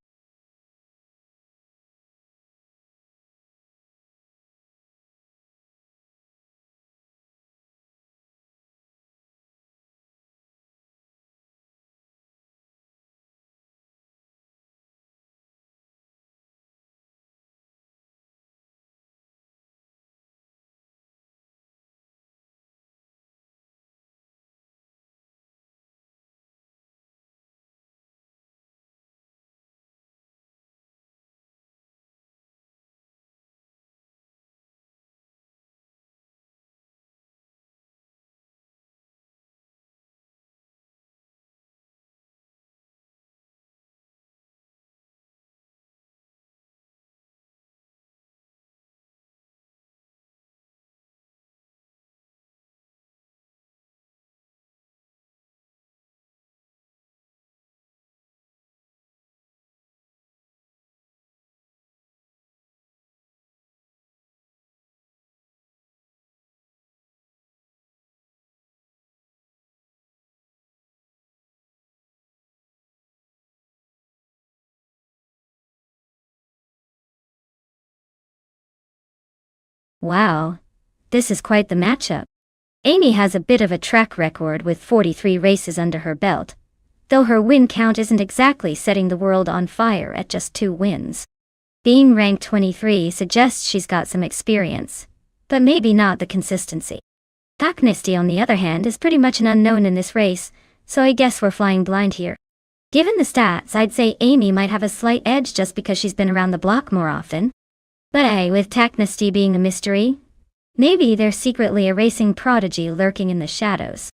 Wow, this is quite the matchup. Amy has a bit of a track record with 43 races under her belt, though her win count isn't exactly setting the world on fire at just 2 wins. Being ranked 23 suggests she's got some experience, but maybe not the consistency. Taknisty, on the other hand, is pretty much an unknown in this race, so I guess we're flying blind here. Given the stats, I'd say Amy might have a slight edge just because she's been around the block more often. But hey, with Taknisty being a mystery, maybe there's secretly a racing prodigy lurking in the shadows.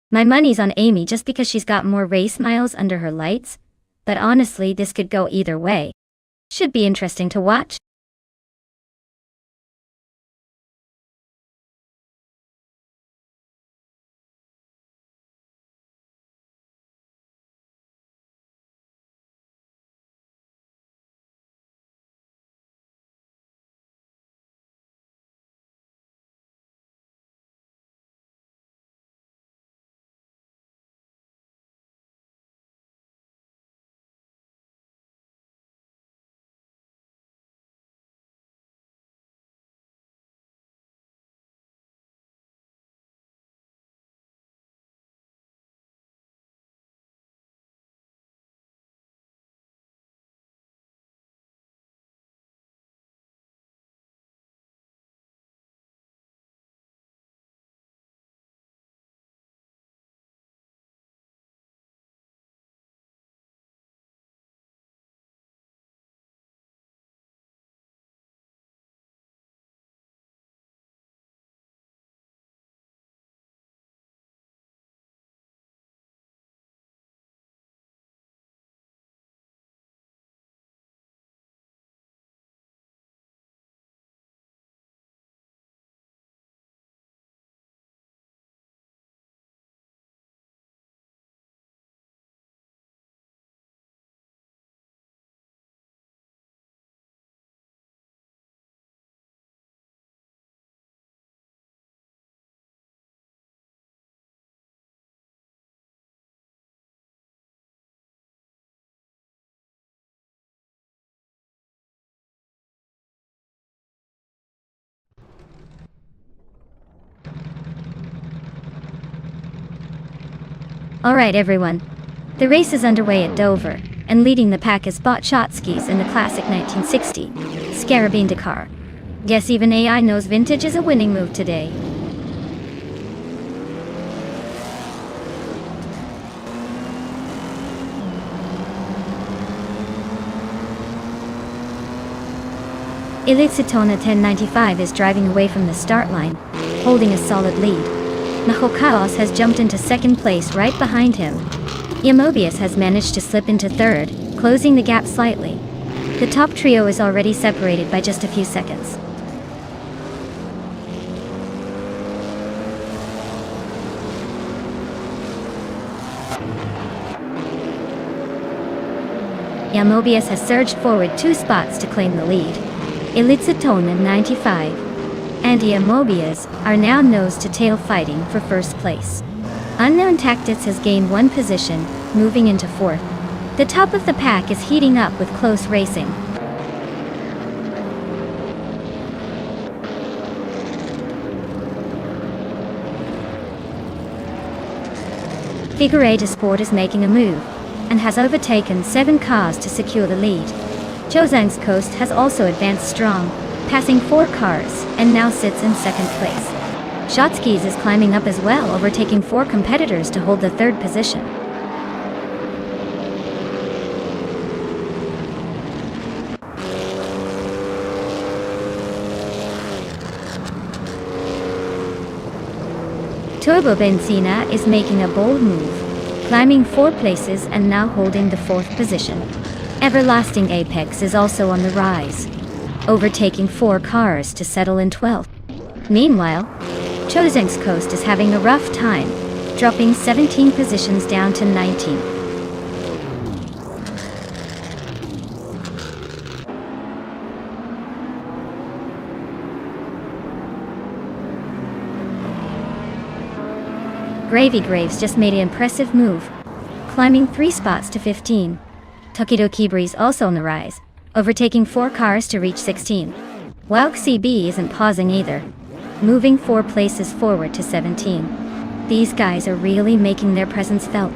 My money's on Amy just because she's got more race miles under her lights, but honestly this could go either way. Should be interesting to watch. Alright everyone. The race is underway at Dover, and leading the pack is Bot Shotskis in the classic 1960 Scarabine Dakar. Guess even AI knows vintage is a winning move today. Elitsitona 1095 is driving away from the start line, holding a solid lead. Nahokaos has jumped into second place right behind him. Yamobius has managed to slip into third, closing the gap slightly. The top trio is already separated by just a few seconds. Yamobius has surged forward 2 spots to claim the lead. Elitsitona 95 and Yamobius are now nose-to-tail fighting for first place. Unknown Tactics has gained 1 position, moving into 4th. The top of the pack is heating up with close racing. Figure de Sport is making a move, and has overtaken 7 cars to secure the lead. Jozang's Coast has also advanced strong, passing 4 cars, and now sits in second place. Shotskis is climbing up as well, overtaking 4 competitors to hold the 3rd position. Turbo Benzina is making a bold move, climbing 4 places and now holding the 4th position. Everlasting Apex is also on the rise, overtaking 4 cars to settle in 12th. Meanwhile, Chozeng's Coast is having a rough time, dropping 17 positions down to 19. Gravy Graves just made an impressive move, climbing 3 spots to 15. Tokidoki Breeze also on the rise, overtaking 4 cars to reach 16. Wauk CB isn't pausing either, moving 4 places forward to 17. These guys are really making their presence felt.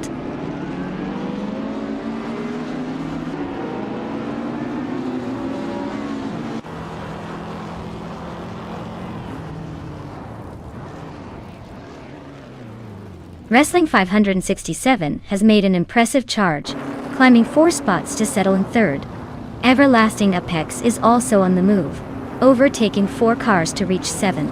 Wrestling 567 has made an impressive charge, climbing 4 spots to settle in 3rd. Everlasting Apex is also on the move, overtaking 4 cars to reach 7.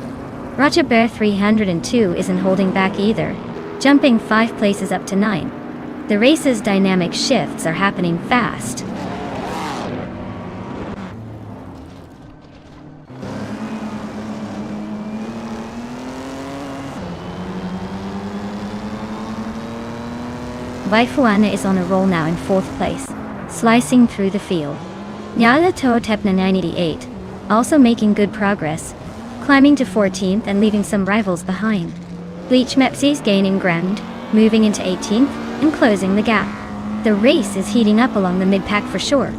Roger Bear 302 isn't holding back either, jumping 5 places up to 9. The race's dynamic shifts are happening fast. Waifuana is on a roll now in 4th place, slicing through the field. Nyala Tootepna 988, also making good progress, climbing to 14th and leaving some rivals behind. Bleach Mepsi's gaining ground, moving into 18th and closing the gap. The race is heating up along the mid-pack for sure.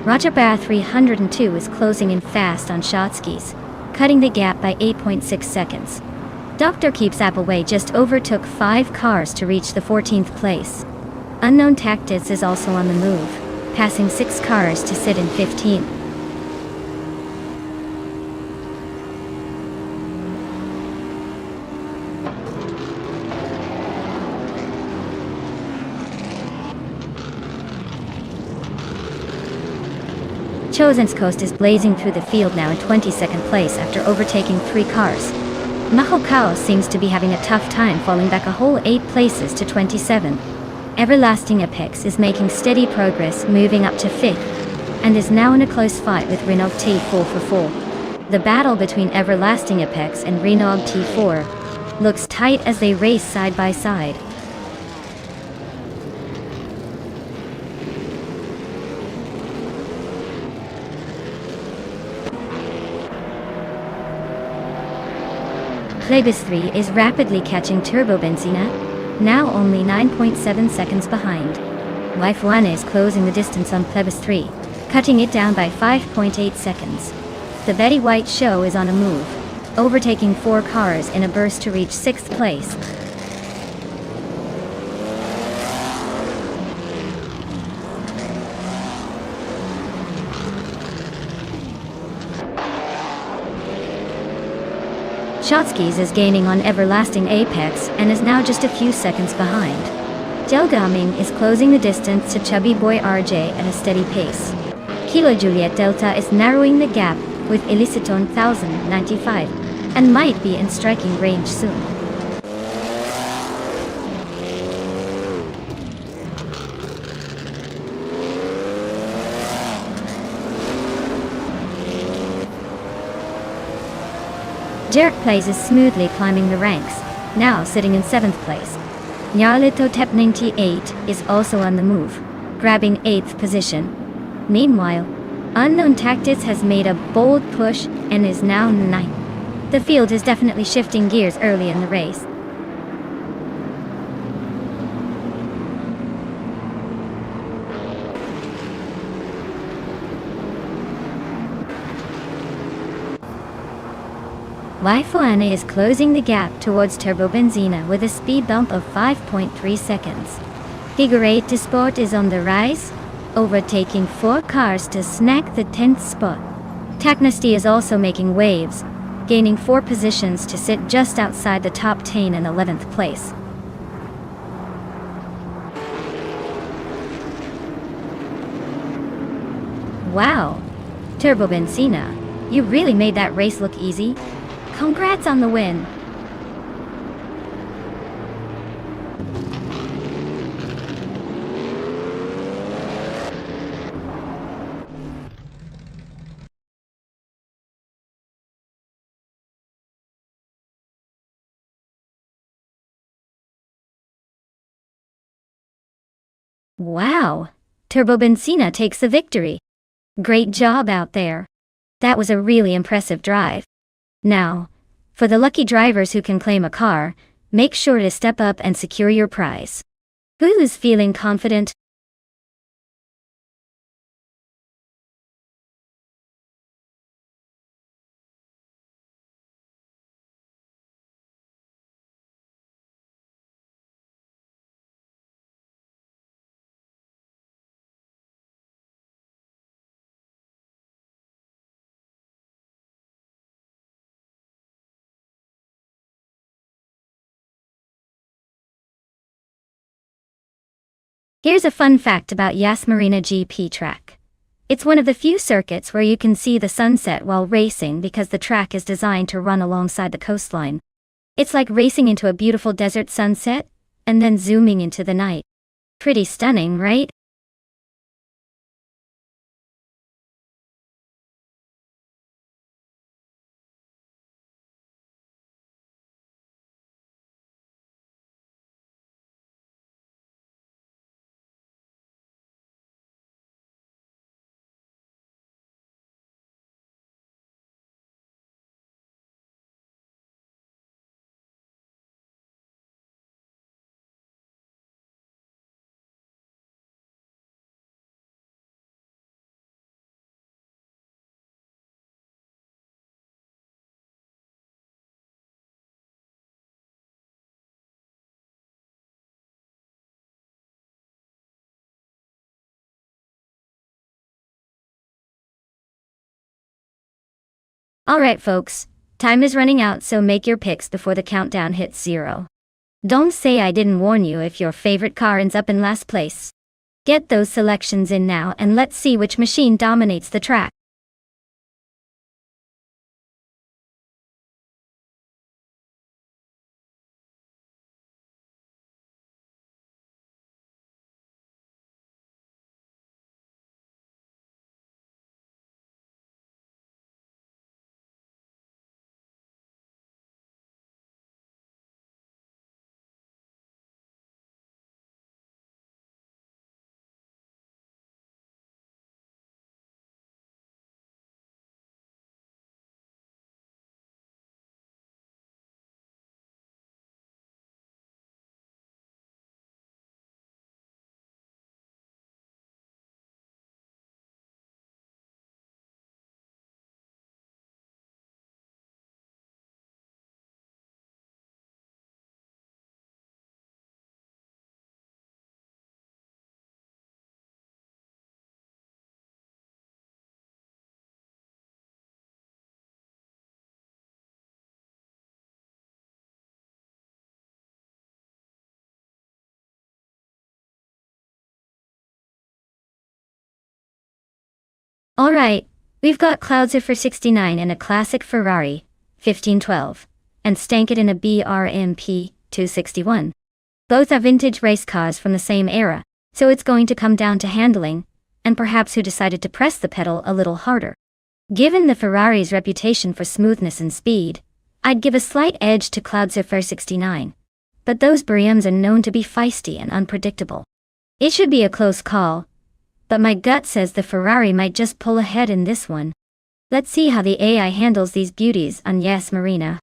Roger Bear 302 is closing in fast on Shotskis, cutting the gap by 8.6 seconds. Dr. Keeps Appleway just overtook 5 cars to reach the 14th place. Unknown Tactics is also on the move, passing 6 cars to sit in 15th. Chosen's Coast is blazing through the field now in 22nd place after overtaking 3 cars. Mahokao seems to be having a tough time, falling back a whole 8 places to 27. Everlasting Apex is making steady progress, moving up to 5th, and is now in a close fight with Renog T4 for 4. The battle between Everlasting Apex and Renog T4 looks tight as they race side by side. Plebis 3 is rapidly catching Turbo Benzina, now only 9.7 seconds behind. Life1 is closing the distance on Plebis 3, cutting it down by 5.8 seconds. The Betty White show is on a move, overtaking 4 cars in a burst to reach 6th place. Shotskis is gaining on Everlasting Apex and is now just a few seconds behind. Delgaming is closing the distance to Chubby Boy RJ at a steady pace. Kilo Juliet Delta is narrowing the gap with Iliciton 1095 and might be in striking range soon. Jerk Plays is smoothly climbing the ranks, now sitting in 7th place. Nyarlito Tep 98 is also on the move, grabbing 8th position. Meanwhile, Unknown Tactics has made a bold push and is now 9th. The field is definitely shifting gears early in the race. Life1 is closing the gap towards Turbo Benzina with a speed bump of 5.3 seconds. Figure 8 Sport is on the rise, overtaking 4 cars to snag the 10th spot. Technesty is also making waves, gaining 4 positions to sit just outside the top 10 in 11th place. Wow! Turbo Benzina, you really made that race look easy. Congrats on the win! Wow! Turbo Benzina takes the victory. Great job out there. That was a really impressive drive. Now, for the lucky drivers who can claim a car, make sure to step up and secure your prize. Who is feeling confident? Here's a fun fact about Yas Marina GP track. It's one of the few circuits where you can see the sunset while racing because the track is designed to run alongside the coastline. It's like racing into a beautiful desert sunset, and then zooming into the night. Pretty stunning, right? Alright folks, time is running out, so make your picks before the countdown hits 0. Don't say I didn't warn you if your favorite car ends up in last place. Get those selections in now and let's see which machine dominates the track. Alright, we've got Cloudsurfer 69 in a classic Ferrari, 1512, and Stankit in a BRMP, 261. Both are vintage race cars from the same era, so it's going to come down to handling, and perhaps who decided to press the pedal a little harder. Given the Ferrari's reputation for smoothness and speed, I'd give a slight edge to Cloudsurfer 69. But those BRMs are known to be feisty and unpredictable. It should be a close call, but my gut says the Ferrari might just pull ahead in this one. Let's see how the AI handles these beauties on Yas Marina.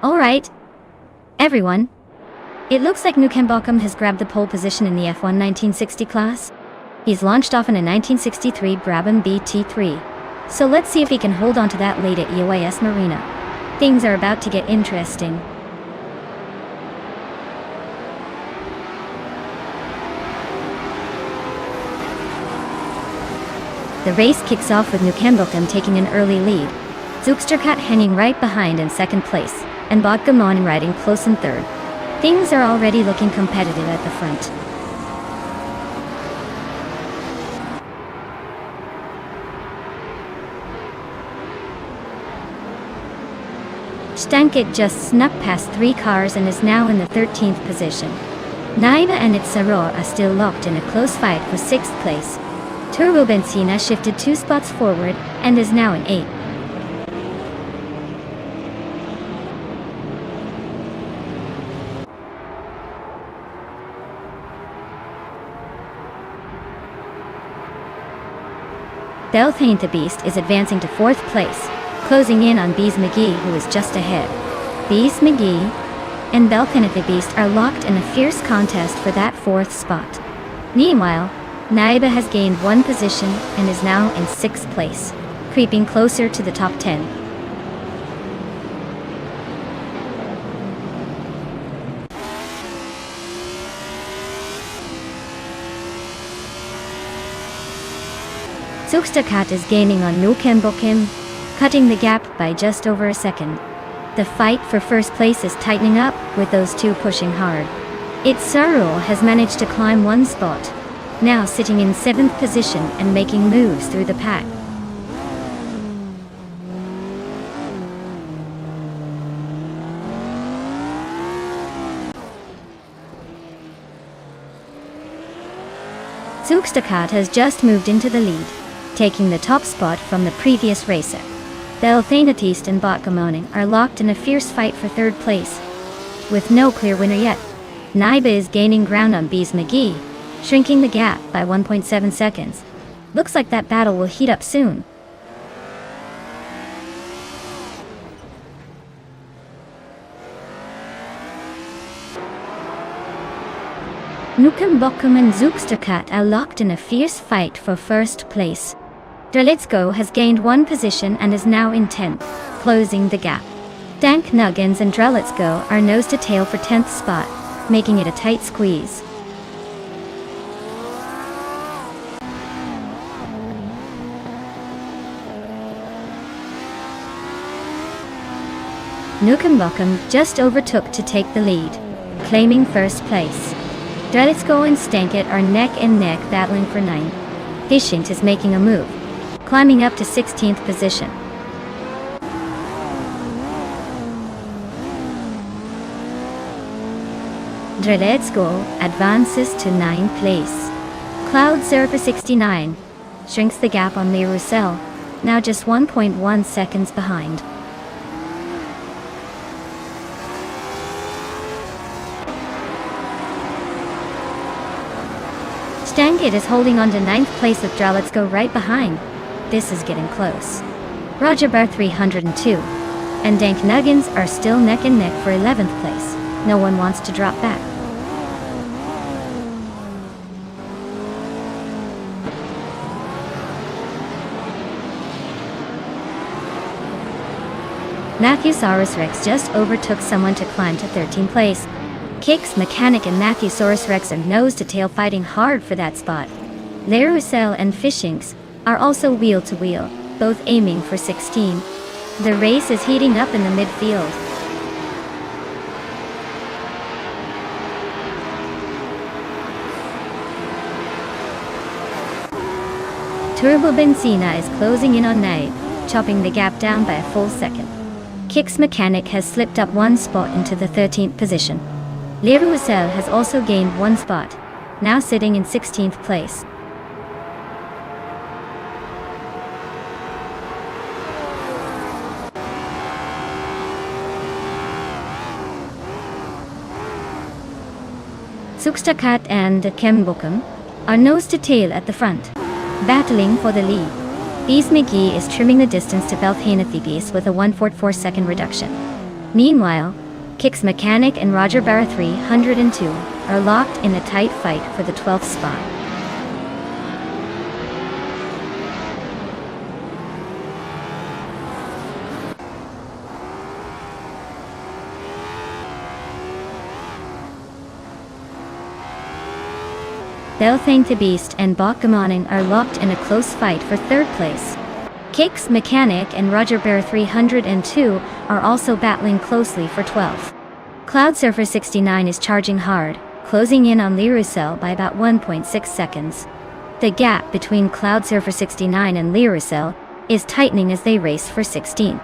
Alright, everyone. It looks like Nukembokum has grabbed the pole position in the F1 1960 class. He's launched off in a 1963 Brabham BT3. So let's see if he can hold on to that lead at Yas Marina. Things are about to get interesting. The race kicks off with Nukembokum taking an early lead, Zooksterkat hanging right behind in second place, and Botgamon riding close in third. Things are already looking competitive at the front. Stankit just snuck past 3 cars and is now in the 13th position. Naiba and Itzaror are still locked in a close fight for 6th place. Turbobenzina shifted 2 spots forward and is now in 8th. Belthane the Beast is advancing to 4th place, closing in on Bees McGee, who is just ahead. Bees McGee and Belthane the Beast are locked in a fierce contest for that 4th spot. Meanwhile, Naiba has gained 1 position and is now in 6th place, creeping closer to the top 10. Zooksterkat is gaining on Nukembokum, cutting the gap by just over a second. The fight for first place is tightening up, with those two pushing hard. Itzarul has managed to climb 1 spot, now sitting in 7th position and making moves through the pack. Zooksterkat has just moved into the lead, taking the top spot from the previous racer. Belthanatist and Botgamoning are locked in a fierce fight for 3rd place. with no clear winner yet. Naiba is gaining ground on Bees McGee, shrinking the gap by 1.7 seconds. Looks like that battle will heat up soon. Nukem Bokum and Zooksterkat are locked in a fierce fight for first place. Drelitsko has gained one position and is now in 10th, closing the gap. Dank Nuggins and Drelitsko are nose to tail for 10th spot, making it a tight squeeze. Nukem Bokum just overtook to take the lead, claiming first place. Drelitsko and Stankit are neck and neck battling for 9th. Fishint is making a move, climbing up to 16th position. Drelitsko advances to 9th place. Cloud Surfer 69 shrinks the gap on Lee Roussel, now just 1.1 seconds behind. Stankit is holding on to 9th place with Drelitsko right behind. This is getting close. Roger Bar 302 and Dank Nuggins are still neck and neck for 11th place. No one wants to drop back. Matthewsaurus Rex just overtook someone to climb to 13th place. Kicks, Mechanic and Matthewsaurus Rex are nose to tail fighting hard for that spot. Lerusel and Fishinks are also wheel to wheel, both aiming for 16. The race is heating up in the midfield. Turbo Benzina is closing in on Naib, chopping the gap down by a full second. Kicks Mechanic has slipped up one spot into the 13th position. Lerusel has also gained one spot, now sitting in 16th place. Zooksterkat and Kembokum are nose to tail at the front, battling for the lead. Bees McGee is trimming the distance to Belthanethebeus with a 1.44 second reduction. Meanwhile, Kicks Mechanic and Roger Barra 302 are locked in a tight fight for the 12th spot. Belthanethebeast and Bokamanen are locked in a close fight for 3rd place. Kicks Mechanic and Roger Bear 302 are also battling closely for 12th. Cloud Surfer 69 is charging hard, closing in on Lerusel by about 1.6 seconds. The gap between Cloud Surfer 69 and Lerusel is tightening as they race for 16.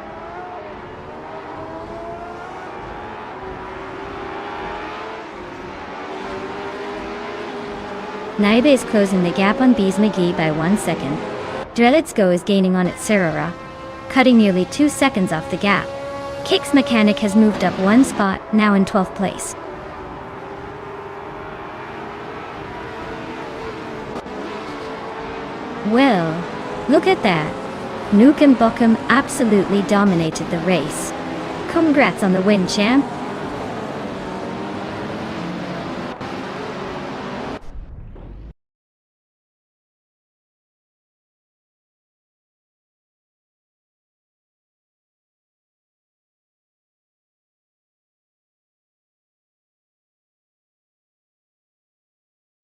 Naiba is closing the gap on Bees McGee by 1 second. Drelitsko is gaining on its Serara, cutting nearly 2 seconds off the gap. Kicks Mechanic has moved up one spot, now in 12th place. Well, look at that. Nukem Bokum absolutely dominated the race. Congrats on the win, champ.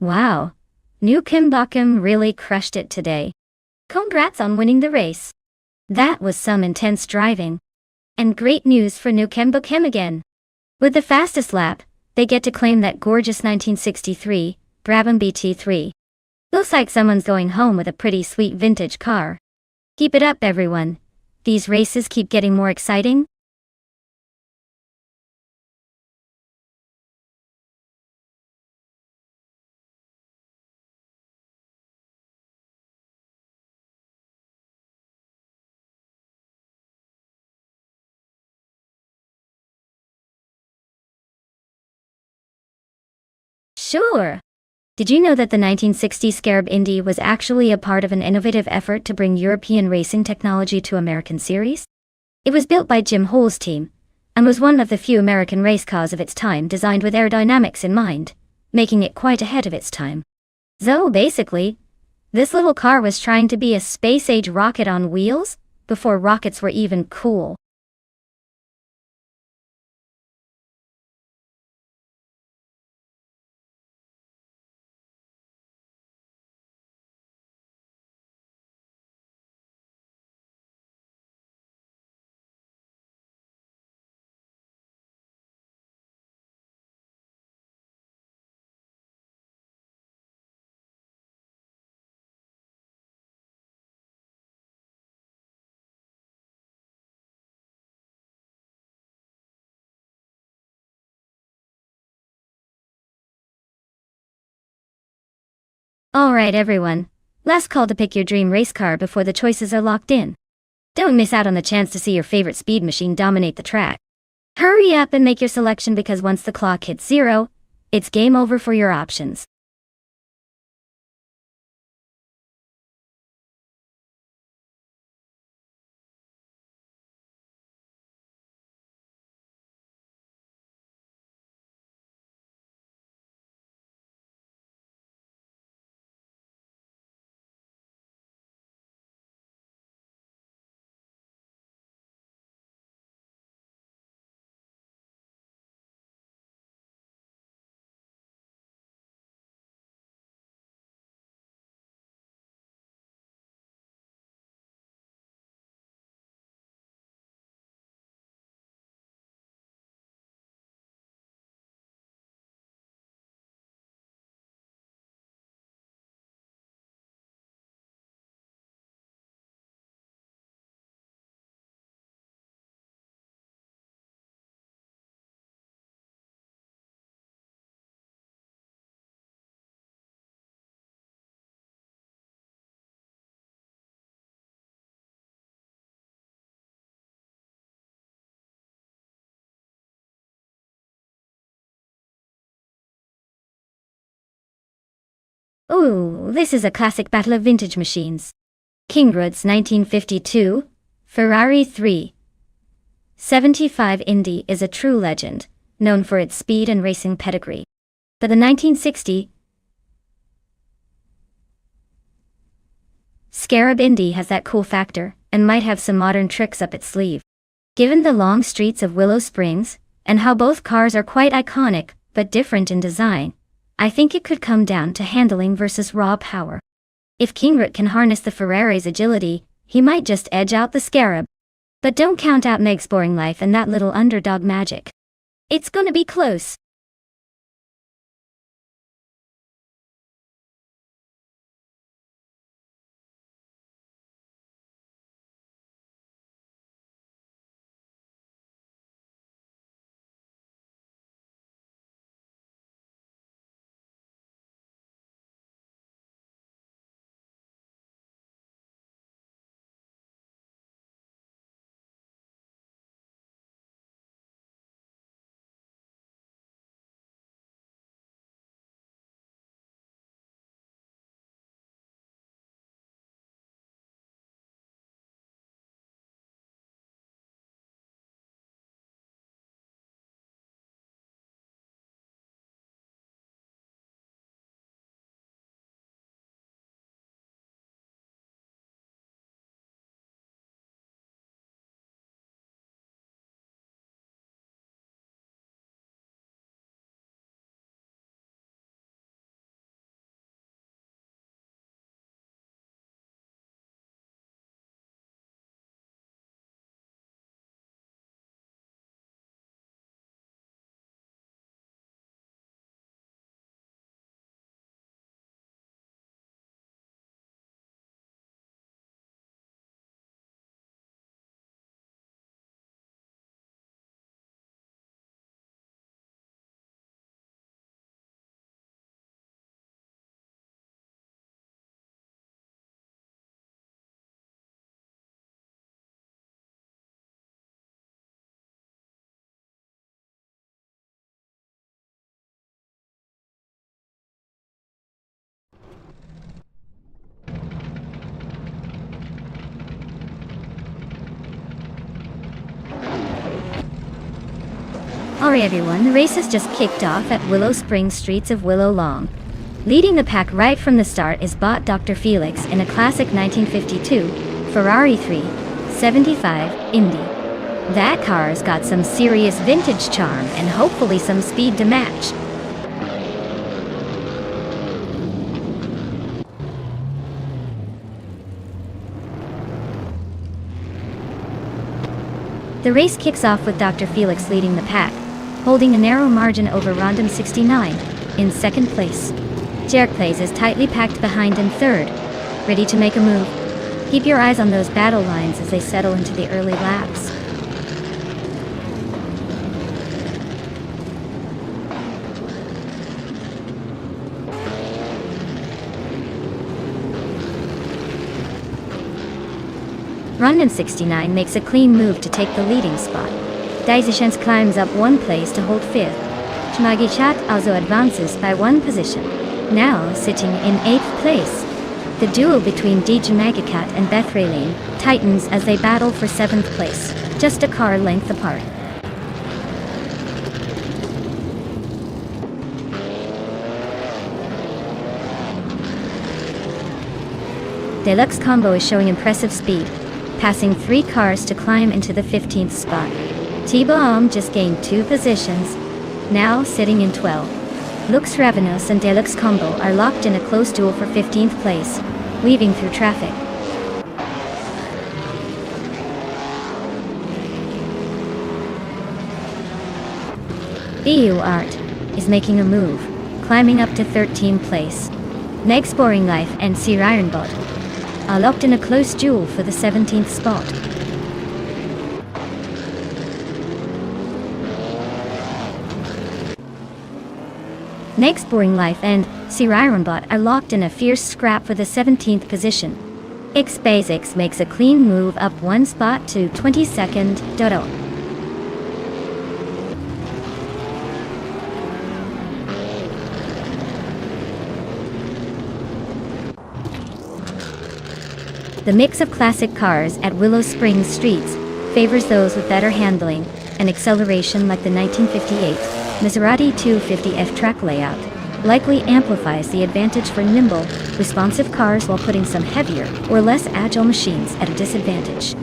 Wow, Nukem Bokum really crushed it today. Congrats on winning the race. That was some intense driving. And great news for Nukem Bokum again. With the fastest lap, they get to claim that gorgeous 1963 Brabham BT3. Looks like someone's going home with a pretty sweet vintage car. Keep it up, everyone. These races keep getting more exciting. Sure. Did you know that the 1960 Scarab Indy was actually a part of an innovative effort to bring European racing technology to American series? It was built by Jim Hole's team, and was one of the few American race cars of its time designed with aerodynamics in mind, making it quite ahead of its time. So basically, this little car was trying to be a space-age rocket on wheels, before rockets were even cool. Alright everyone, last call to pick your dream race car before the choices are locked in. Don't miss out on the chance to see your favorite speed machine dominate the track. Hurry up and make your selection because once the clock hits 0, it's game over for your options. Ooh, this is a classic battle of vintage machines. Kingrod's 1952, Ferrari 375 Indy is a true legend, known for its speed and racing pedigree. But the 1960 Scarab Indy has that cool factor, and might have some modern tricks up its sleeve. Given the long streets of Willow Springs, and how both cars are quite iconic, but different in design, I think it could come down to handling versus raw power. If Kingrut can harness the Ferrari's agility, he might just edge out the Scarab. But don't count out Meg's boring life and that little underdog magic. It's gonna be close. Alright everyone, the race has just kicked off at Willow Springs streets of Willow Long. Leading the pack right from the start is bot Dr. Felix in a classic 1952 Ferrari 375 Indy. That car's got some serious vintage charm and hopefully some speed to match. The race kicks off with Dr. Felix leading the pack, holding a narrow margin over Random 69 in second place. Jerk Plays is tightly packed behind in third, ready to make a move. Keep your eyes on those battle lines as they settle into the early laps. Random 69 makes a clean move to take the leading spot. Daisy climbs up one place to hold fifth. Chmagichat also advances by one position, now sitting in 8th place. The duel between Magicat and Bethraline tightens as they battle for 7th place, just a car length apart. Deluxe Combo is showing impressive speed, passing 3 cars to climb into the 15th spot. T-Bomb just gained 2 positions, now sitting in 12. Lux Ravenous and Deluxe Combo are locked in a close duel for 15th place, weaving through traffic. EU Art is making a move, climbing up to 13th place. Next Boring Life and Sir Ironbot are locked in a close duel for the 17th spot. Next Boring Life and Sir Ironbot are locked in a fierce scrap for the 17th position. X Basics makes a clean move up one spot to 22nd. Dodo. The mix of classic cars at Willow Springs streets favors those with better handling and acceleration, like the 1958 Maserati 250F track layout, likely amplifies the advantage for nimble, responsive cars while putting some heavier or less agile machines at a disadvantage.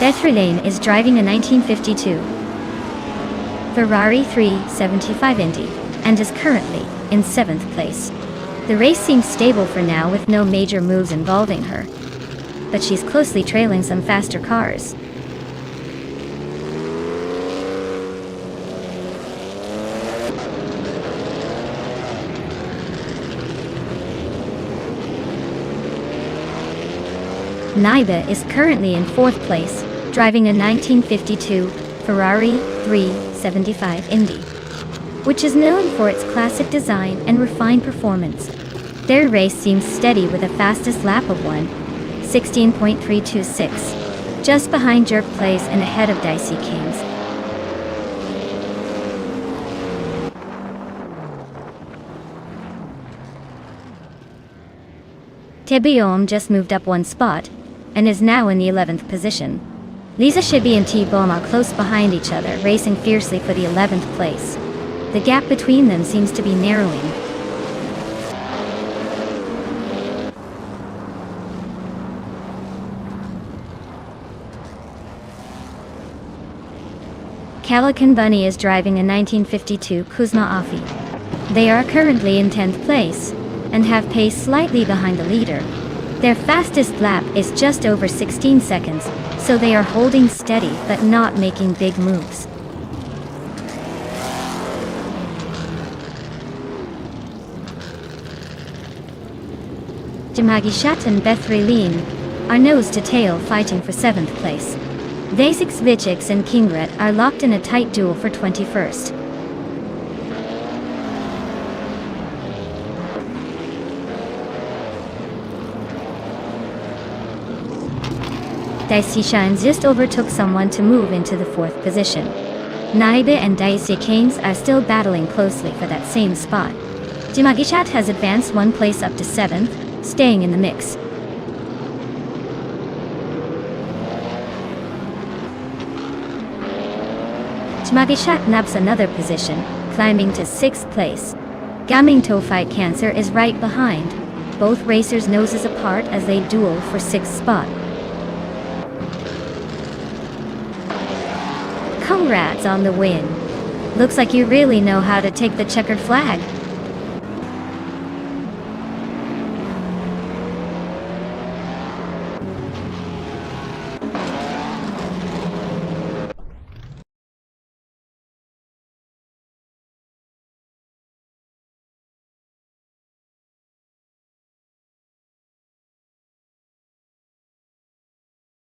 Bethraline is driving a 1952 Ferrari 375 Indy and is currently in 7th place. The race seems stable for now with no major moves involving her, but she's closely trailing some faster cars. Naiba is currently in 4th place, driving a 1952 Ferrari 375 Indy, which is known for its classic design and refined performance. Their race seems steady with a fastest lap of 16.326, just behind Jerk Plays and ahead of Dicey Kings. Tebiom just moved up one spot and is now in the 11th position. Lisa Shibi and T-Bomb are close behind each other, racing fiercely for the 11th place. The gap between them seems to be narrowing. Calican Bunny is driving a 1952 Kuzma Afi. They are currently in 10th place and have paced slightly behind the leader. Their fastest lap is just over 16 seconds, so they are holding steady but not making big moves. Jamagishat and Bethraline are nose to tail fighting for 7th place. Vasix Vichix and Kingret are locked in a tight duel for 21st. Dicey Shines just overtook someone to move into the 4th position. Naibe and Dicey Kings are still battling closely for that same spot. Jimagishat has advanced one place up to 7th, staying in the mix. Jimagishat naps another position, climbing to 6th place. Gaming To Fight Cancer is right behind, both racers noses apart as they duel for 6th spot. Congrats on the win. Looks like you really know how to take the checkered flag.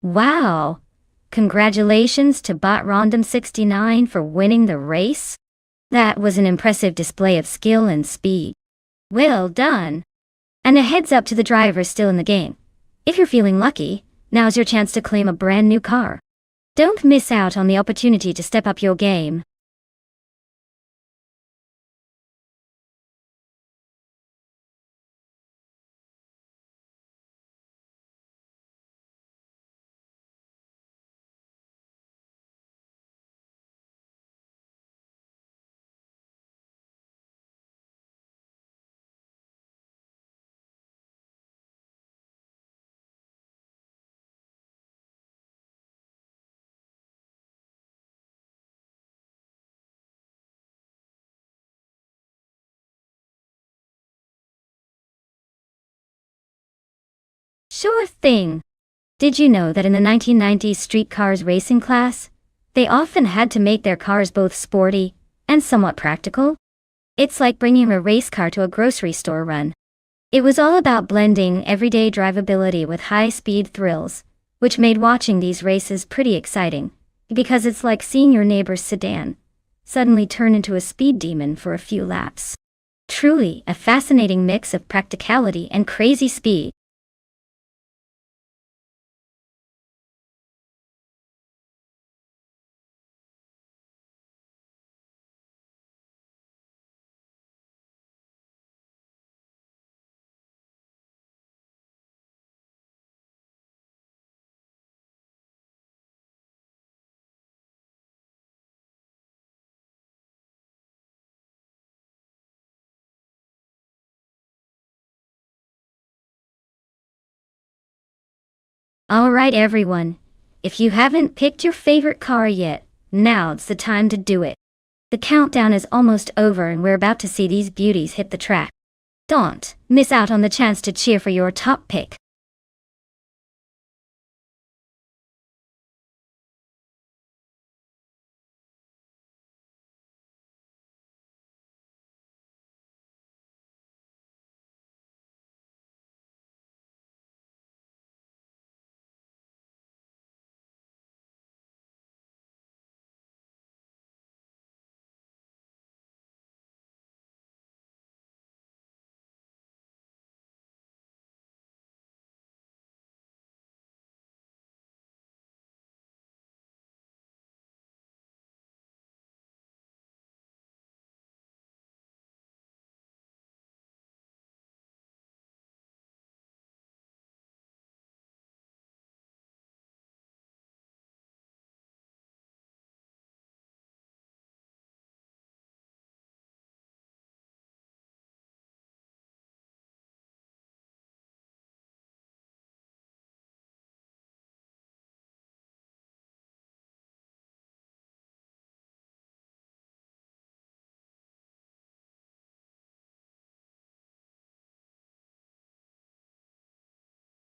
Wow! Congratulations to Bot Random 69 for winning the race. That was an impressive display of skill and speed. Well done! And a heads up to the drivers still in the game. If you're feeling lucky, now's your chance to claim a brand new car. Don't miss out on the opportunity to step up your game. Sure thing. Did you know that in the 1990s street cars racing class, they often had to make their cars both sporty and somewhat practical? It's like bringing a race car to a grocery store run. It was all about blending everyday drivability with high-speed thrills, which made watching these races pretty exciting, because it's like seeing your neighbor's sedan suddenly turn into a speed demon for a few laps. Truly a fascinating mix of practicality and crazy speed. Alright everyone, if you haven't picked your favorite car yet, now's the time to do it. The countdown is almost over and we're about to see these beauties hit the track. Don't miss out on the chance to cheer for your top pick.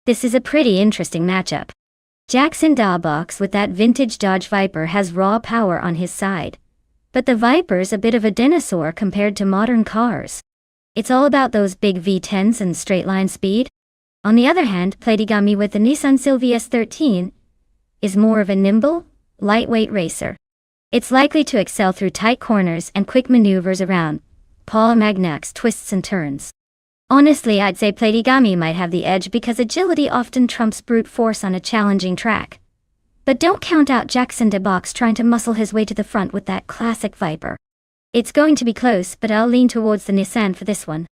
This is a pretty interesting matchup. Jackson Dawbox with that vintage Dodge Viper has raw power on his side. But the Viper's a bit of a dinosaur compared to modern cars. It's all about those big V10s and straight line speed. On the other hand, Platigami with the Nissan Sylvia S13 is more of a nimble, lightweight racer. It's likely to excel through tight corners and quick maneuvers around Paul Magnac's twists and turns. Honestly, I'd say Platigami might have the edge because agility often trumps brute force on a challenging track. But don't count out Jackson Dawbox trying to muscle his way to the front with that classic Viper. It's going to be close, but I'll lean towards the Nissan for this one.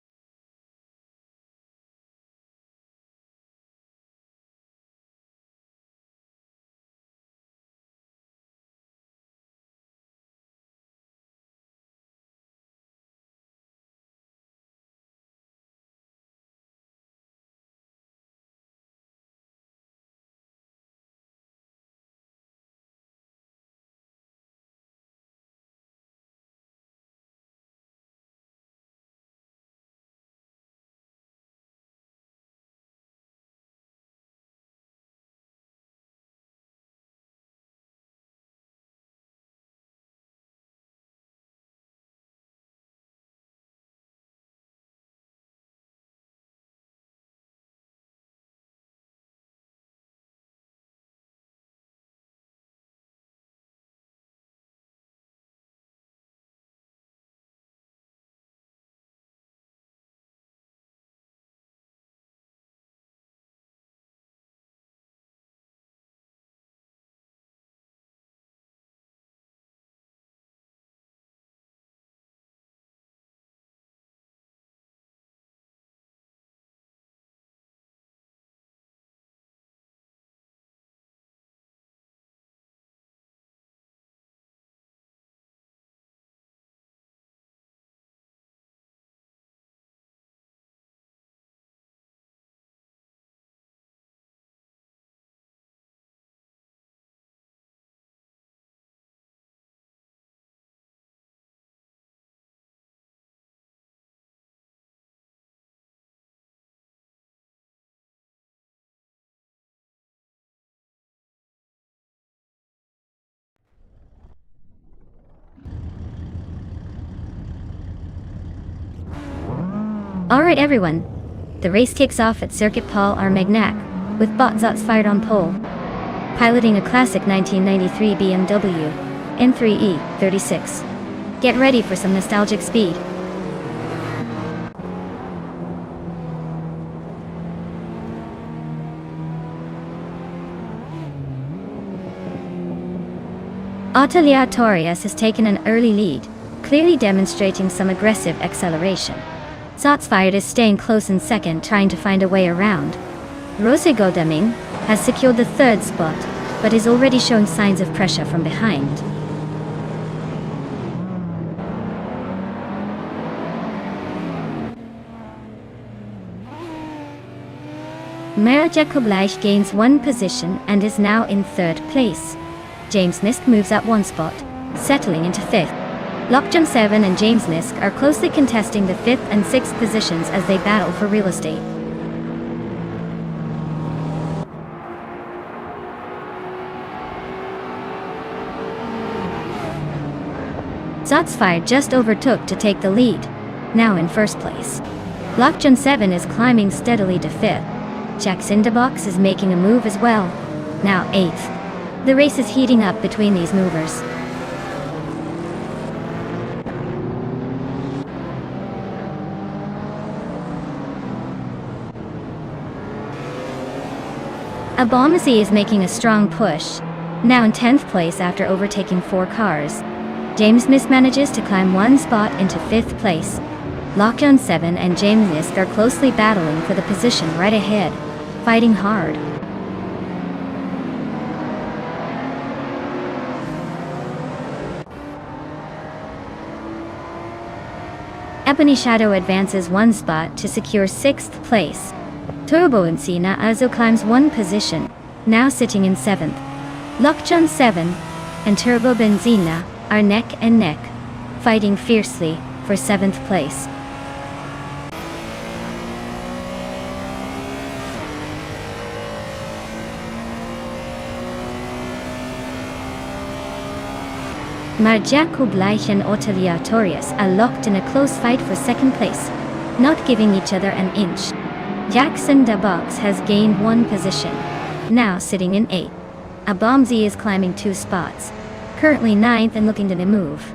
Alright everyone, the race kicks off at Circuit Paul Armagnac, with Botzots fired on pole, piloting a classic 1993 BMW N3E 36. Get ready for some nostalgic speed. Aleatorius has taken an early lead, clearly demonstrating some aggressive acceleration. Zotsfired is staying close in second, trying to find a way around. Rosegodaming has secured the third spot, but is already showing signs of pressure from behind. Jakobleich gains one position and is now in third place. James Nisk moves up one spot, settling into fifth. Lockjun 7 and James Nisk are closely contesting the 5th and 6th positions as they battle for real estate. Zotsfire just overtook to take the lead, now in first place. Lockjun 7 is climbing steadily to 5th. Jack Cinderbox is making a move as well, now 8th. The race is heating up between these movers. Abomasi is making a strong push, now in 10th place after overtaking 4 cars. James Nisk manages to climb one spot into 5th place. Lockjun 7 and James Nisk are closely battling for the position right ahead, fighting hard. Ebony Shadow advances one spot to secure 6th place. Turbo Encina also climbs one position, now sitting in 7th. Lockjun 7 and Turbo Benzina are neck and neck, fighting fiercely for 7th place. Jakobleich and Aleatorius are locked in a close fight for 2nd place, not giving each other an inch. Jackson Dabox has gained one position, now sitting in 8th. Abomzi is climbing 2 spots, currently 9th and looking to move.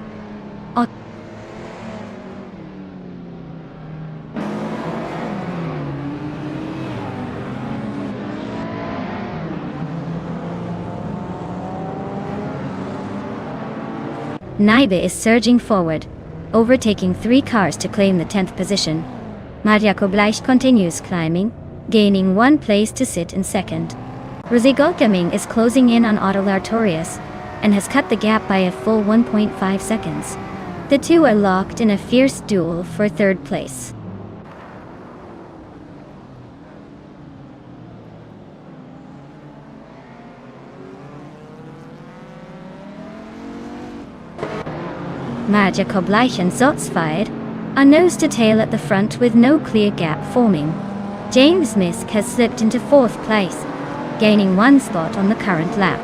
Naibe is surging forward, overtaking 3 cars to claim the 10th position. Maria Koblech continues climbing, gaining 1 place to sit in second. Rosie Goldgaming is closing in on Otto Lartorius and has cut the gap by a full 1.5 seconds. The two are locked in a fierce duel for 3rd place. Maja Koblech and Zotsfied are nose to tail at the front with no clear gap forming. James Misk has slipped into 4th place, gaining 1 spot on the current lap.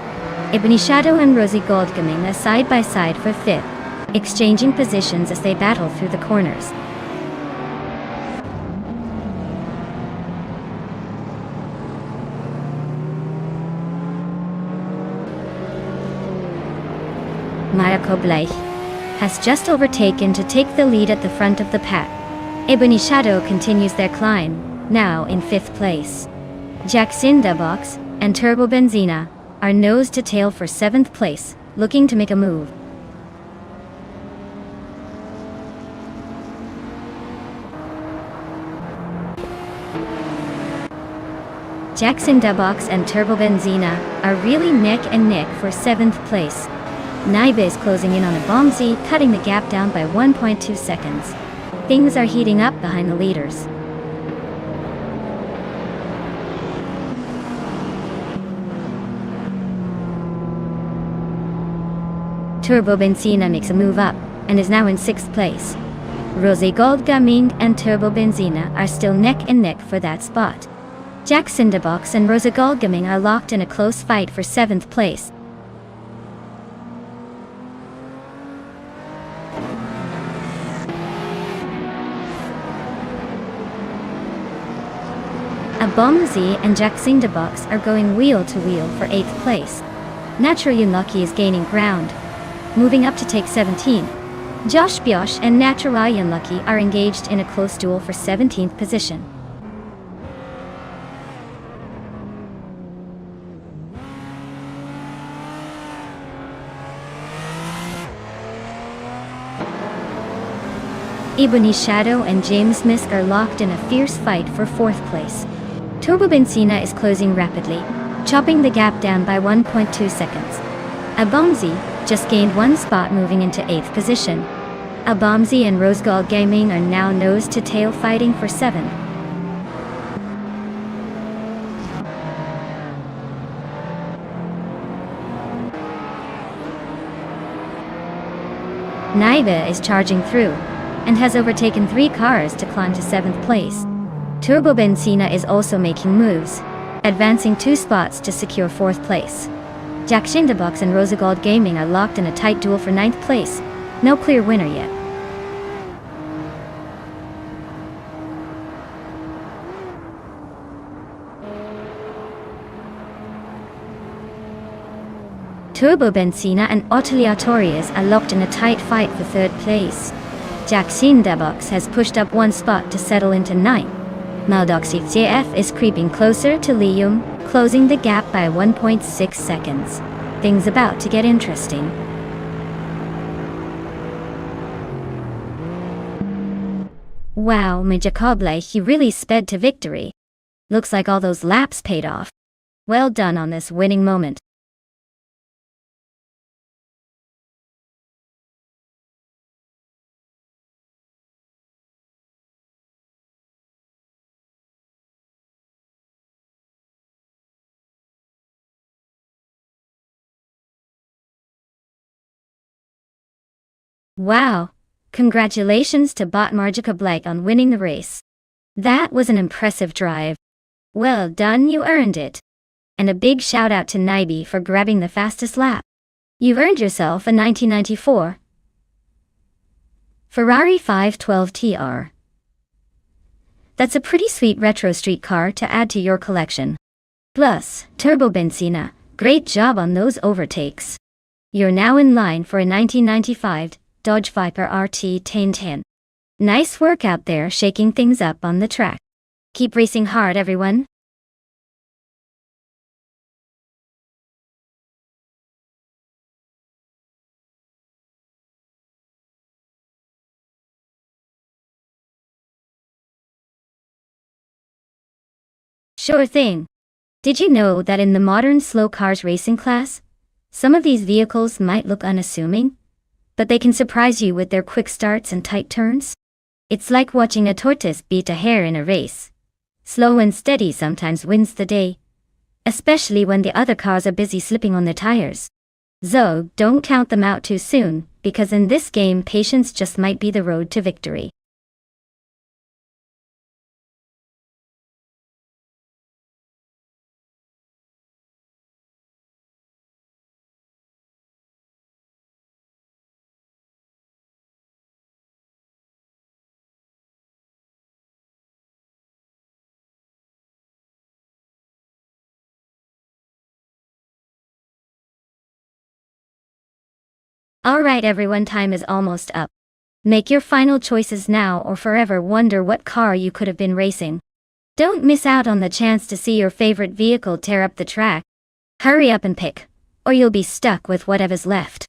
Ebony Shadow and Rosie Goldgaming are side by side for 5th, exchanging positions as they battle through the corners. Maja Koblech has just overtaken to take the lead at the front of the pack. Ebony Shadow continues their climb, now in 5th place. Jack Cinderbox and Turbo Benzina are nose to tail for 7th place, looking to make a move. Jack Cinderbox and Turbo Benzina are really neck and neck for 7th place. Naiba is closing in on a Bombsy, cutting the gap down by 1.2 seconds. Things are heating up behind the leaders. Turbo Benzina makes a move up and is now in 6th place. Rosie Goldgaming and Turbo Benzina are still neck and neck for that spot. Jack Cinderbox and Rosie Goldgaming are locked in a close fight for 7th place. A Bombsy and Jack Cinderbox are going wheel to wheel for 8th place. Natural Unlucky is gaining ground, moving up to take 17. Josh Biosh and Natural Unlucky are engaged in a close duel for 17th position. Ebony Shadow and James Misk are locked in a fierce fight for 4th place. Turbo Benzina is closing rapidly, chopping the gap down by 1.2 seconds. A Bombsy just gained 1 spot, moving into 8th position. A Bombsy and Rose Goldgaming are now nose to tail fighting for 7th. Naiba is charging through and has overtaken 3 cars to climb to 7th place. Turbo Benzina is also making moves, advancing 2 spots to secure 4th place. Jack Cinderbox and Rosa Goldgaming are locked in a tight duel for 9th place. No clear winner yet. Turbo Benzina and Oteliatorius are locked in a tight fight for 3rd place. Jack Cinderbox has pushed up 1 spot to settle into 9th. Maldoxy CF is creeping closer to Liam, closing the gap by 1.6 seconds. Things about to get interesting. Wow, Maja Koblech, he really sped to victory. Looks like all those laps paid off. Well done on this winning moment. Wow! Congratulations to Bot Maja Koblech on winning the race. That was an impressive drive. Well done, you earned it. And a big shout out to Naibi for grabbing the fastest lap. You've earned yourself a 1994 Ferrari 512 TR. That's a pretty sweet retro street car to add to your collection. Plus, Turbo Benzina, great job on those overtakes. You're now in line for a 1995 Dodge Viper RT 1010. Nice work out there shaking things up on the track. Keep racing hard, everyone. Sure thing. Did you know that in the modern slow cars racing class, some of these vehicles might look unassuming, but they can surprise you with their quick starts and tight turns? It's like watching a tortoise beat a hare in a race. Slow and steady sometimes wins the day, especially when the other cars are busy slipping on their tires. So, don't count them out too soon, because in this game patience just might be the road to victory. Alright everyone, time is almost up. Make your final choices now or forever wonder what car you could have been racing. Don't miss out on the chance to see your favorite vehicle tear up the track. Hurry up and pick, or you'll be stuck with whatever's left.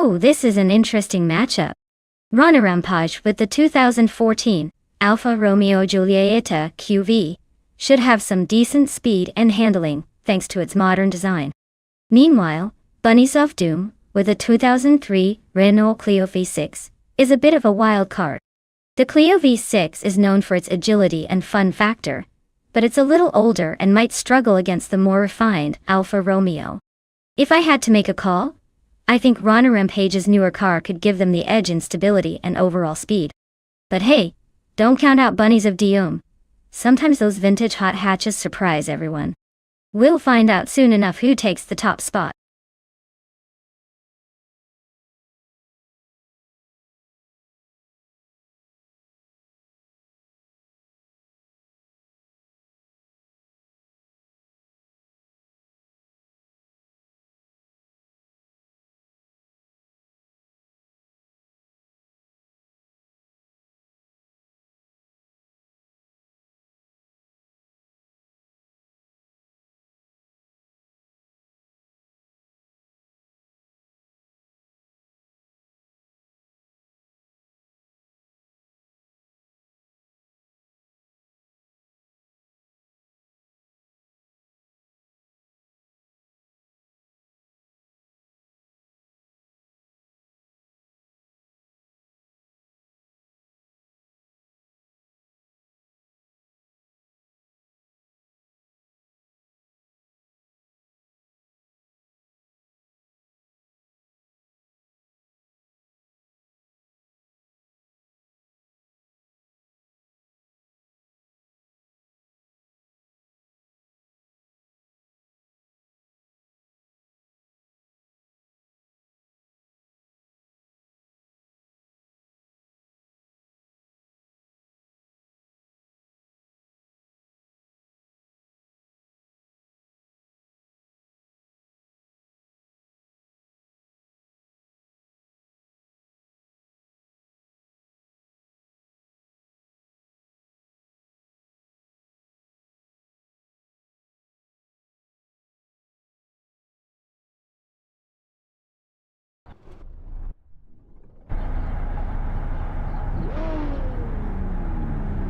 Oh, this is an interesting matchup. Rana Rampage with the 2014 Alfa Romeo Giulietta QV should have some decent speed and handling thanks to its modern design. Meanwhile, Bunnies of Doom with the 2003 Renault Clio V6 is a bit of a wild card. The Clio V6 is known for its agility and fun factor, but it's a little older and might struggle against the more refined Alfa Romeo. If I had to make a call, I think Rana Rampage's newer car could give them the edge in stability and overall speed. But hey, don't count out Bunnies of Doom. Sometimes those vintage hot hatches surprise everyone. We'll find out soon enough who takes the top spot.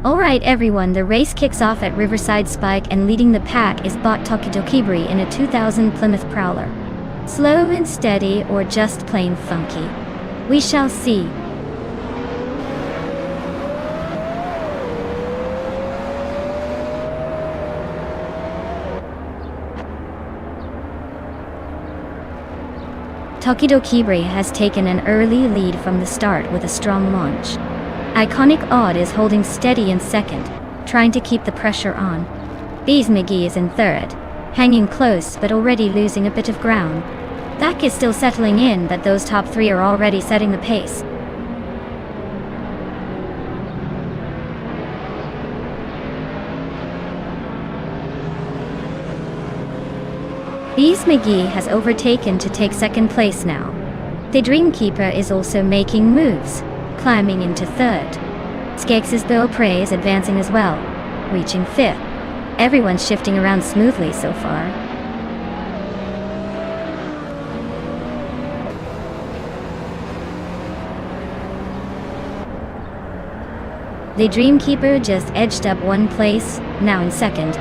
Alright everyone, the race kicks off at Riverside Spike and leading the pack is bot Tokidokibri in a 2000 Plymouth Prowler. Slow and steady or just plain funky? We shall see. Tokidokibri has taken an early lead from the start with a strong launch. Iconic Odd is holding steady in second, trying to keep the pressure on. Bees McGee is in third, hanging close but already losing a bit of ground. Thack is still settling in, but those top three are already setting the pace. Bees McGee has overtaken to take second place now. The Dreamkeeper is also making moves, climbing into third. Skeksis Bill Prey is advancing as well, reaching fifth. Everyone's shifting around smoothly so far. The Dreamkeeper just edged up one place, now in second.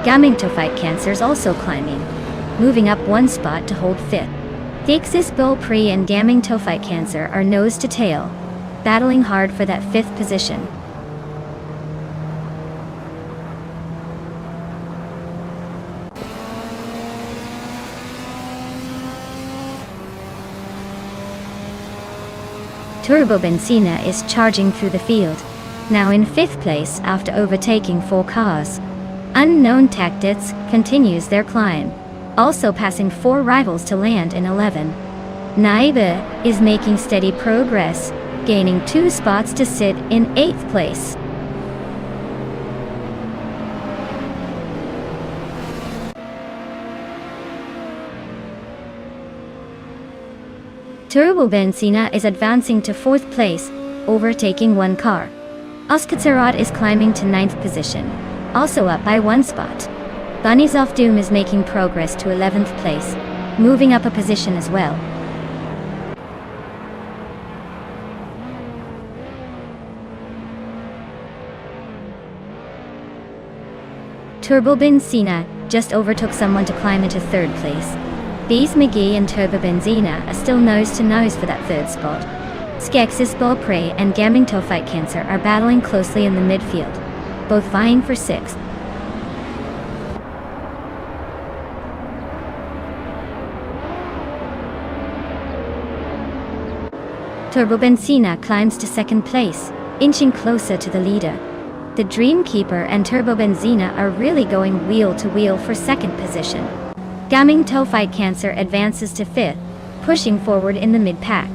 Gaming to Fight Cancer's also climbing, moving up one spot to hold fifth. Skeksis Bill Prey and Gaming to Fight Cancer are nose to tail, battling hard for that fifth position. Turbo Benzina is charging through the field, now in fifth place after overtaking 4 cars. Unknown Tactics continues their climb, also passing 4 rivals to land in 11. Naiba is making steady progress, gaining 2 spots to sit in 8th place. Turbo Benzina is advancing to 4th place, overtaking 1 car. Oskatsarat is climbing to 9th position, also up by 1 spot. Bunnies of Doom is making progress to 11th place, moving up a position as well. Turbo Benzina just overtook someone to climb into 3rd place. Bees McGee and Turbo Benzina are still nose to nose for that 3rd spot. Skeksis Ball Prey and Gaming to Fight Cancer are battling closely in the midfield, both vying for 6th. Turbo Benzina climbs to 2nd place, inching closer to the leader. The Dreamkeeper and Turbo Benzina are really going wheel to wheel for 2nd position. Gaming to Fight Cancer advances to 5th, pushing forward in the mid-pack.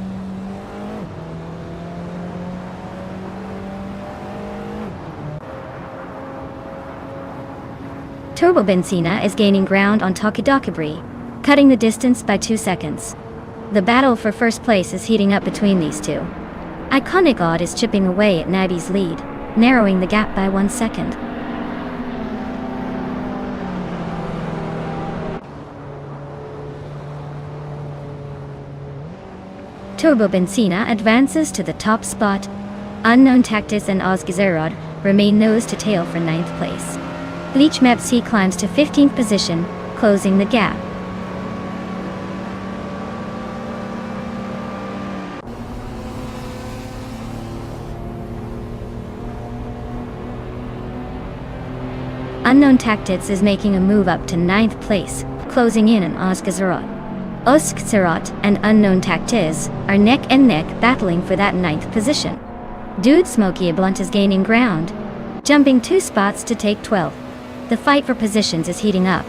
Turbo Benzina is gaining ground on Tokidokibri, cutting the distance by 2 seconds. The battle for 1st place is heating up between these two. Iconic Odd is chipping away at Nabi's lead, narrowing the gap by 1 second. Turbo Benzina advances to the top spot. Unknown Tactics and Ozgazerod remain nose to tail for 9th place. Bleach Mepsi climbs to 15th position, closing the gap. Unknown Tactics is making a move up to 9th place, closing in on Ozgazerod. Osktsarot and Unknown Tactics are neck and neck battling for that 9th position. Dude Smokey Blunt is gaining ground, jumping 2 spots to take 12th. The fight for positions is heating up.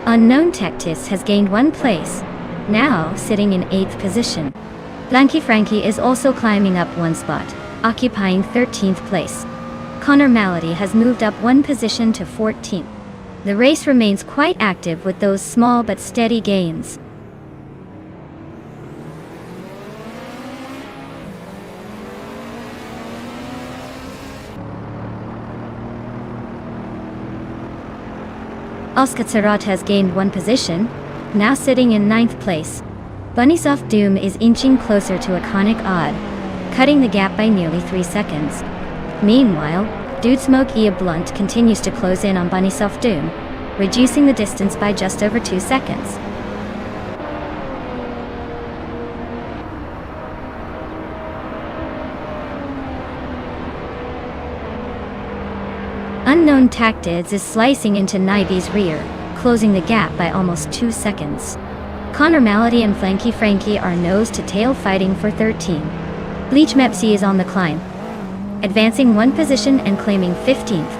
Unknown Tactics has gained 1 place, now sitting in 8th position. Blanky Frankie is also climbing up 1 spot, occupying 13th place. Connor Malady has moved up 1 position to 14th. The race remains quite active with those small but steady gains. Oscar Tsarot has gained one position, now sitting in 9th place. Bunnysoft Doom is inching closer to iconic odd, cutting the gap by nearly 3 seconds. Meanwhile, Dude Smoke Ia Blunt continues to close in on Bunnysoft Doom, reducing the distance by just over 2 seconds. Unknown Tactids is slicing into Naibi's rear, closing the gap by almost 2 seconds. Connor Malady and Flanky Frankie are nose-to-tail fighting for 13. Bleach Mepsi is on the climb, advancing one position and claiming 15th.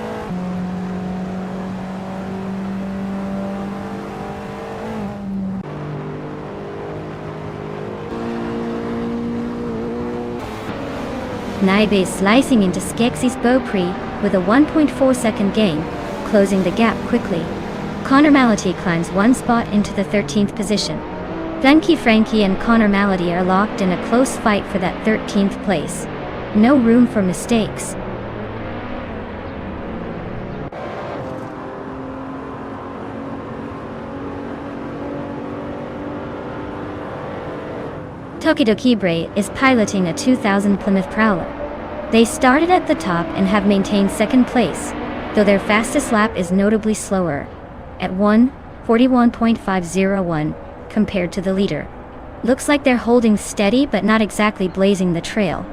Naibe is slicing into Skeksis Beaupre with a 1.4 second gain, closing the gap quickly. Connor Malady climbs one spot into the 13th position. Flanky Frankie and Connor Malady are locked in a close fight for that 13th place. No room for mistakes. Tokidokibre is piloting a 2000 Plymouth Prowler. They started at the top and have maintained second place, though their fastest lap is notably slower, at 1:41.501, compared to the leader. Looks like they're holding steady but not exactly blazing the trail.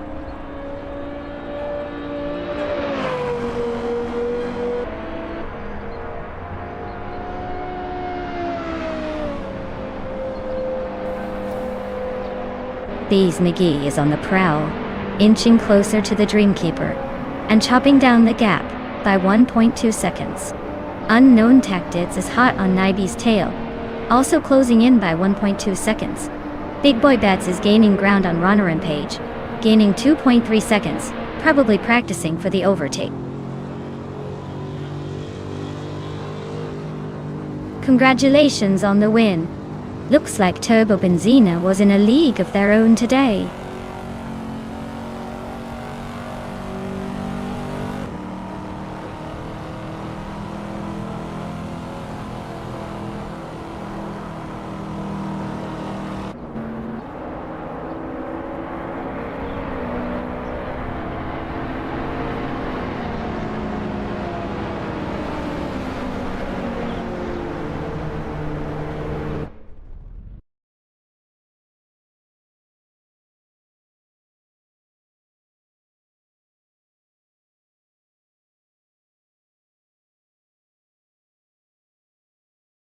Bees McGee is on the prowl, inching closer to the Dreamkeeper, and chopping down the gap by 1.2 seconds. Unknown Tactids is hot on Naibi's tail, also closing in by 1.2 seconds. Big Boy Bats is gaining ground on Runner and Page, gaining 2.3 seconds, probably practicing for the overtake. Congratulations on the win. Looks like Turbo Benzina was in a league of their own today.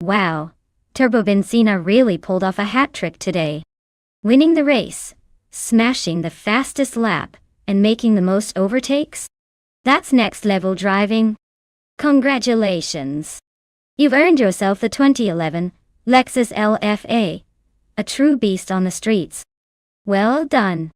Wow, Turbo Benzina really pulled off a hat trick today. Winning the race, smashing the fastest lap, and making the most overtakes? That's next level driving. Congratulations. You've earned yourself the 2011 Lexus LFA, a true beast on the streets. Well done.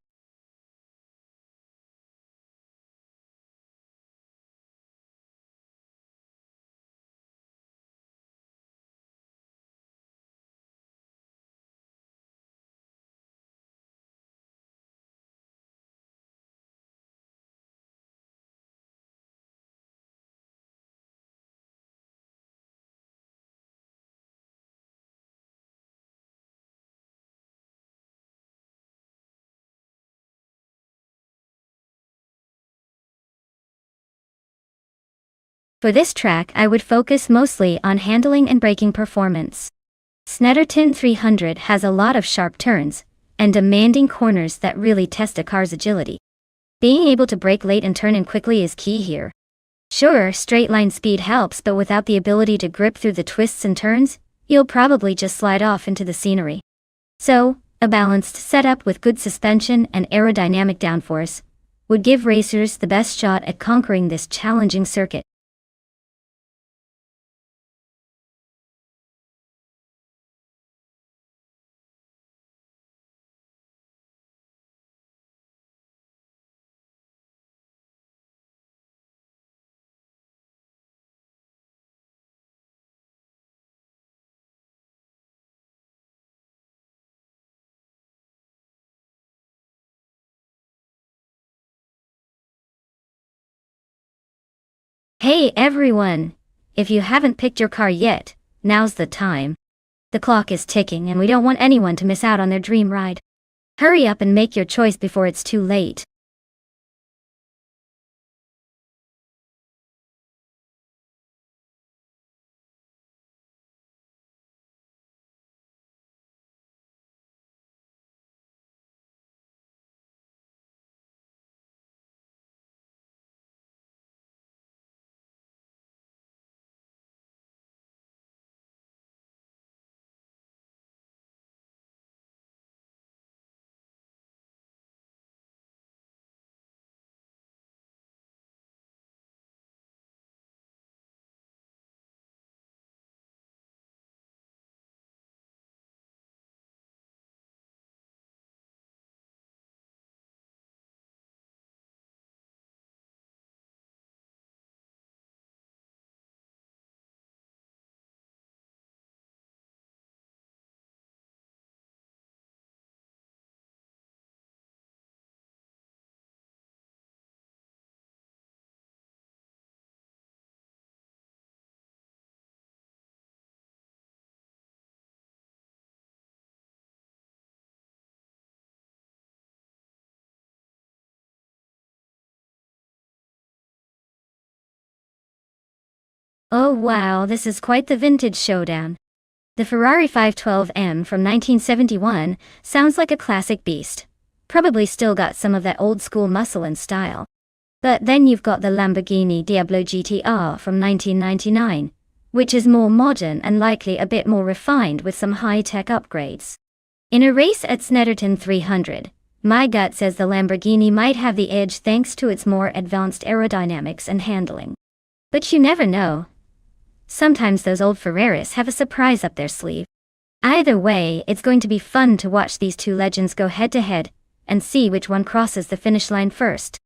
For this track I would focus mostly on handling and braking performance. Snetterton 300 has a lot of sharp turns, and demanding corners that really test a car's agility. Being able to brake late and turn in quickly is key here. Sure, straight line speed helps, but without the ability to grip through the twists and turns, you'll probably just slide off into the scenery. So, a balanced setup with good suspension and aerodynamic downforce would give racers the best shot at conquering this challenging circuit. Hey everyone! If you haven't picked your car yet, now's the time. The clock is ticking and we don't want anyone to miss out on their dream ride. Hurry up and make your choice before it's too late. Oh wow, this is quite the vintage showdown. The Ferrari 512M from 1971 sounds like a classic beast. Probably still got some of that old school muscle and style. But then you've got the Lamborghini Diablo GTR from 1999, which is more modern and likely a bit more refined with some high-tech upgrades. In a race at Snetterton 300, my gut says the Lamborghini might have the edge thanks to its more advanced aerodynamics and handling. But you never know. Sometimes those old Ferraris have a surprise up their sleeve. Either way, it's going to be fun to watch these two legends go head-to-head and see which one crosses the finish line first.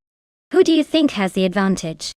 Who do you think has the advantage?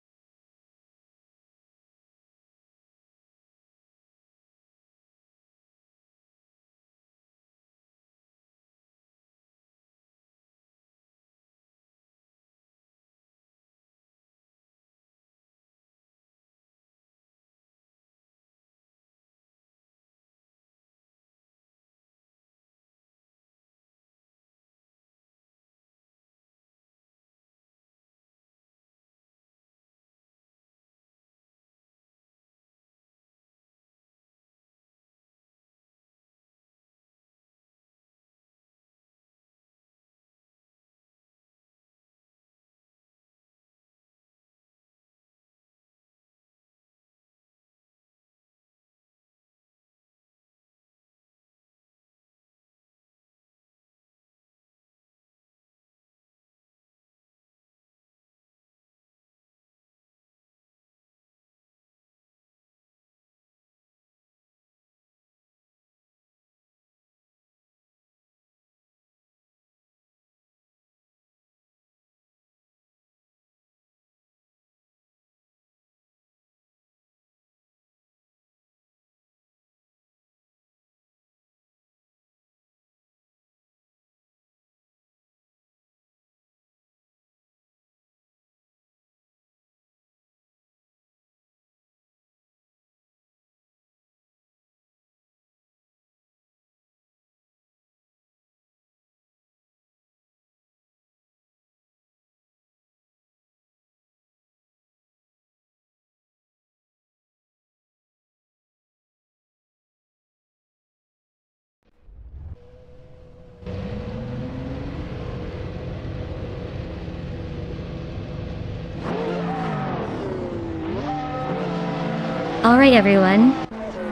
Alright everyone,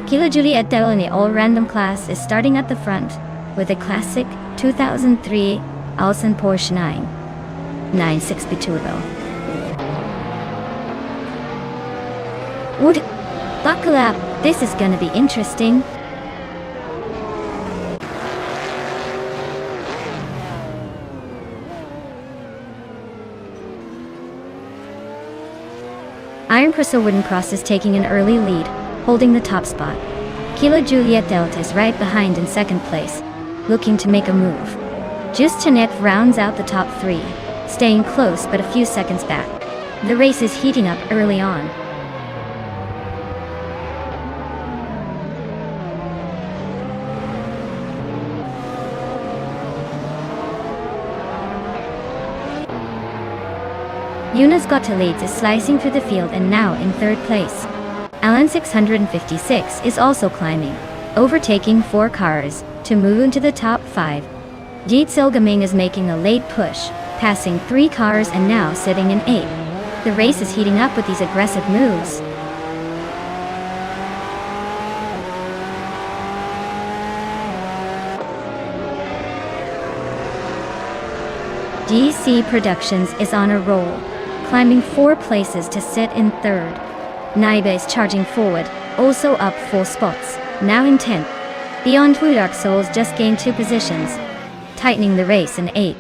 Kilo Juliet Delta in the all-random class is starting at the front with a classic 2003 Alson Porsche 996 Turbo. Would buckle up, this is gonna be interesting. Iron Crystal Wooden Cross is taking an early lead, holding the top spot. Kilo Juliet Delta is right behind in second place, looking to make a move. Just Jeanette rounds out the top three, staying close but a few seconds back. The race is heating up early on. Yuna's got to lead is slicing through the field and now in third place. Alan 656 is also climbing, overtaking 4 cars to move into the top 5. Jeet Silgaming is making a late push, passing 3 cars and now sitting in 8th. The race is heating up with these aggressive moves. GC Productions is on a roll, climbing 4 places to sit in 3rd. Naiba is charging forward, also up 4 spots, now in 10th. Beyond Blue Dark Souls just gained 2 positions, tightening the race in 8th.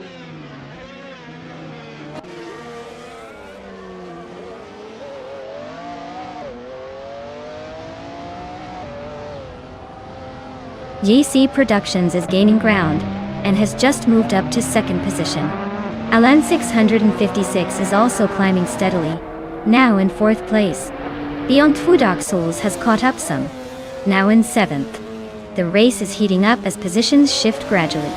GC Productions is gaining ground, and has just moved up to 2nd position. Alan 656 is also climbing steadily, now in 4th place. Beyond Two Dark Souls has caught up some, now in 7th. The race is heating up as positions shift gradually.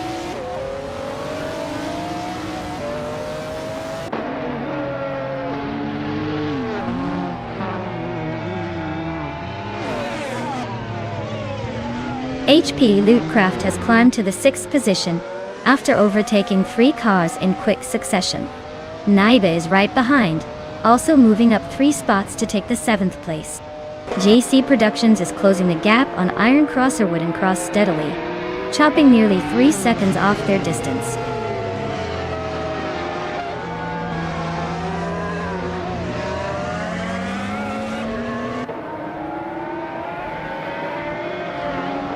HP Lootcraft has climbed to the 6th position, after overtaking 3 cars in quick succession. Naiba is right behind, also moving up 3 spots to take the 7th place. JC Productions is closing the gap on Iron Cross or Wooden Cross steadily, chopping nearly 3 seconds off their distance.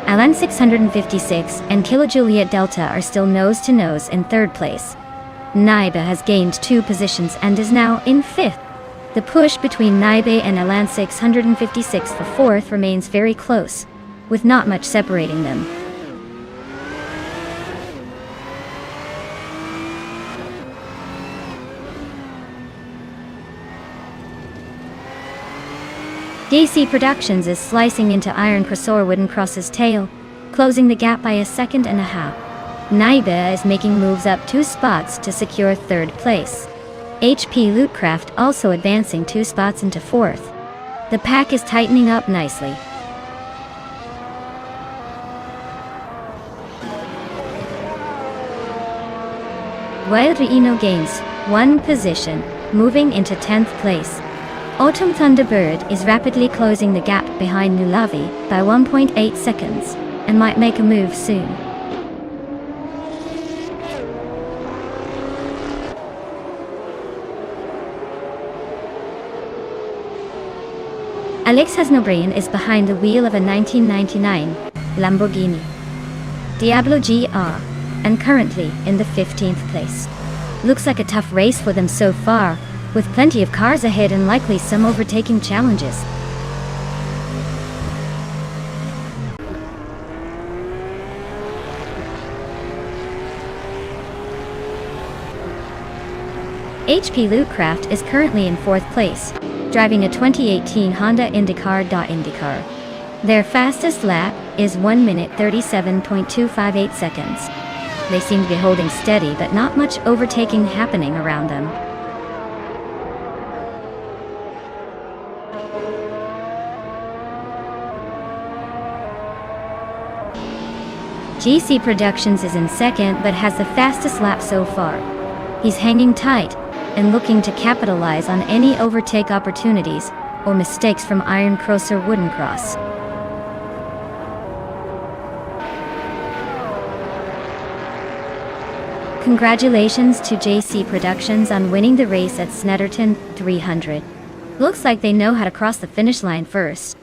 Alan 656 and Kilo Juliet Delta are still nose-to-nose in 3rd place. Naiba has gained 2 positions and is now in 5th. The push between Naiba and Alan 656 for 4th remains very close, with not much separating them. JC Productions is slicing into Iron Crossor Wooden Cross's tail, closing the gap by 1.5 seconds. Naiba is making moves up 2 spots to secure 3rd place. HP Lootcraft also advancing 2 spots into 4th. The pack is tightening up nicely. Wild Reno gains 1 position, moving into 10th place. Autumn Thunderbird is rapidly closing the gap behind Nulavi by 1.8 seconds, and might make a move soon. Alex Hasnobrain is behind the wheel of a 1999 Lamborghini Diablo GR, and currently in the 15th place. Looks like a tough race for them so far, with plenty of cars ahead and likely some overtaking challenges. HP Lootcraft is currently in 4th place, driving a 2018 Honda IndyCar. Their fastest lap is 1 minute 37.258 seconds. They seem to be holding steady, but not much overtaking happening around them. GC Productions is in 2nd but has the fastest lap so far. He's hanging tight and looking to capitalize on any overtake opportunities or mistakes from Iron Cross or Wooden Cross. Congratulations to JC Productions on winning the race at Snetterton 300. Looks like they know how to cross the finish line first.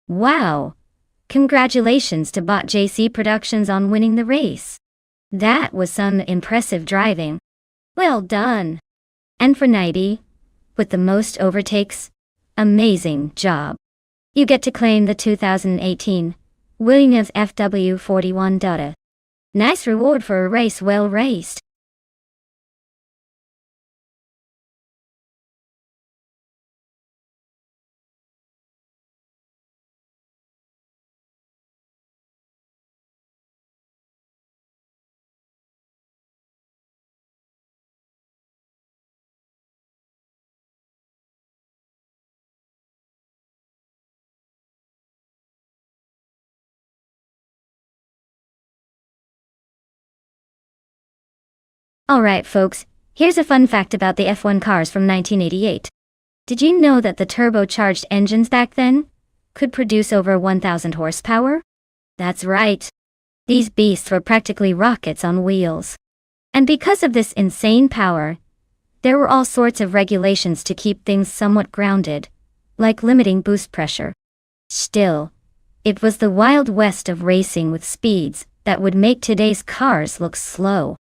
Wow! Congratulations to Bot JC Productions on winning the race. That was some impressive driving. Well done. And for Nighty, with the most overtakes, amazing job. You get to claim the 2018 Williams FW41 Dutta. Nice reward for a race well raced. Alright folks, here's a fun fact about the F1 cars from 1988. Did you know that the turbocharged engines back then could produce over 1,000 horsepower? That's right. These beasts were practically rockets on wheels. And because of this insane power, there were all sorts of regulations to keep things somewhat grounded, like limiting boost pressure. Still, it was the Wild West of racing with speeds that would make today's cars look slow.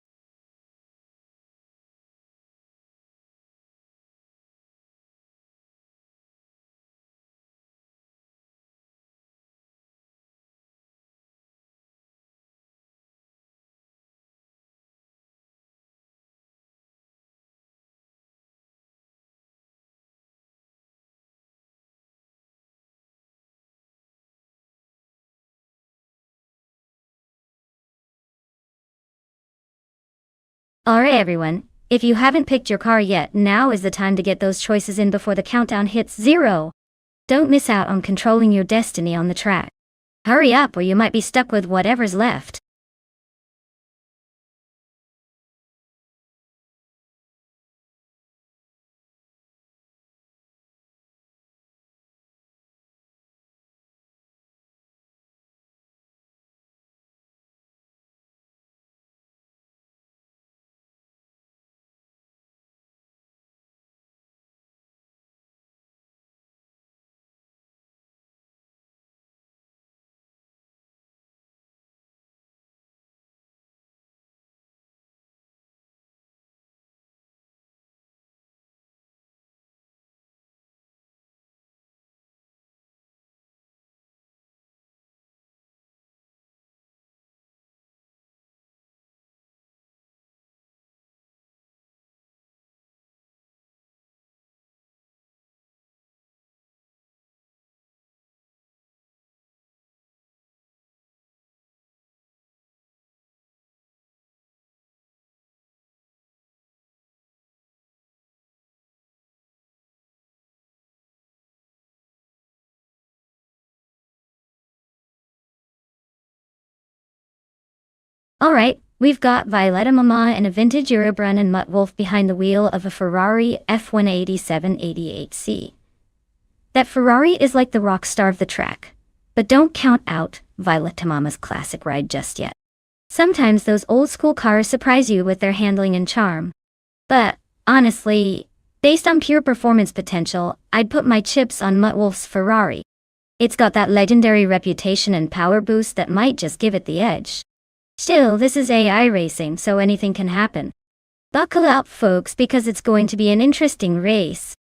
Alright everyone, if you haven't picked your car yet, now is the time to get those choices in before the countdown hits 0. Don't miss out on controlling your destiny on the track. Hurry up or you might be stuck with whatever's left. Alright, we've got Violetta Mama and a vintage Eurobrun and Mutt Wolf behind the wheel of a Ferrari F18788C. That Ferrari is like the rock star of the track. But don't count out Violetta Mama's classic ride just yet. Sometimes those old school cars surprise you with their handling and charm. But, honestly, based on pure performance potential, I'd put my chips on Mutt Wolf's Ferrari. It's got that legendary reputation and power boost that might just give it the edge. Still, this is AI racing, so anything can happen. Buckle up, folks, because it's going to be an interesting race.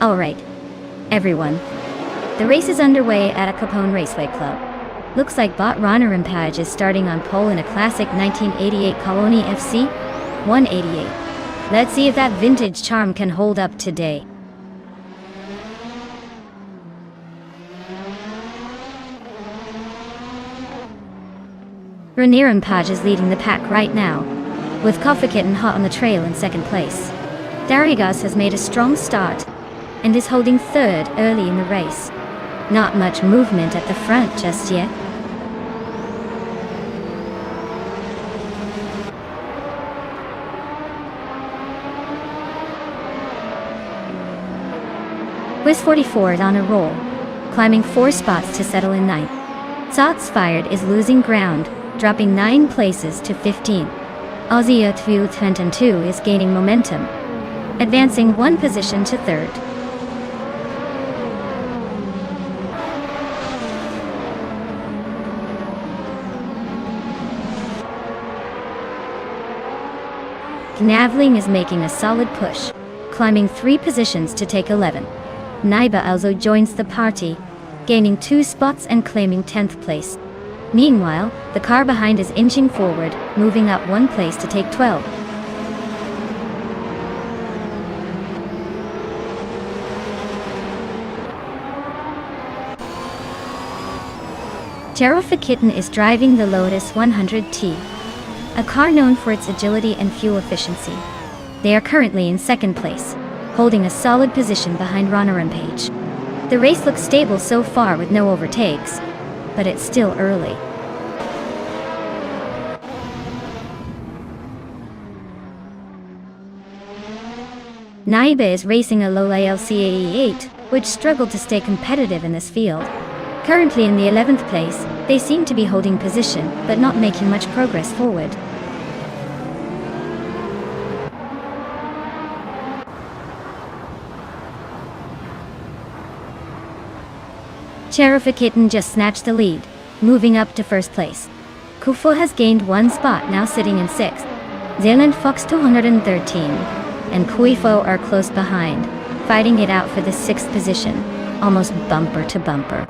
Alright, everyone. The race is underway at a Capone Raceway Club. Looks like Bot Runner Rampage is starting on pole in a classic 1988 Colony FC 188. Let's see if that vintage charm can hold up today. Renier Rampage is leading the pack right now, with Coffee Kitten hot on the trail in second place. Darigas has made a strong start and is holding third early in the race. Not much movement at the front just yet. Quiz 44 is on a roll, climbing 4 spots to settle in ninth. Shots Fired is losing ground, dropping 9 places to 15. Aussie Earthview 22 is gaining momentum, advancing 1 position to third. Gnavling is making a solid push, climbing 3 positions to take 11. Naiba also joins the party, gaining 2 spots and claiming 10th place. Meanwhile, the car behind is inching forward, moving up 1 place to take 12. Terrific Kitten is driving the Lotus 100T, a car known for its agility and fuel efficiency. They are currently in second place, holding a solid position behind Runner Rampage. The race looks stable so far with no overtakes, but it's still early. Naiba is racing a Lola LCAE8, which struggled to stay competitive in this field. Currently in the 11th place, they seem to be holding position, but not making much progress forward. Terrific Kitten just snatched the lead, moving up to first place. Kufu has gained 1 spot, now sitting in 6th. Zealand Fox 213 and Kuifo are close behind, fighting it out for the 6th position, almost bumper to bumper.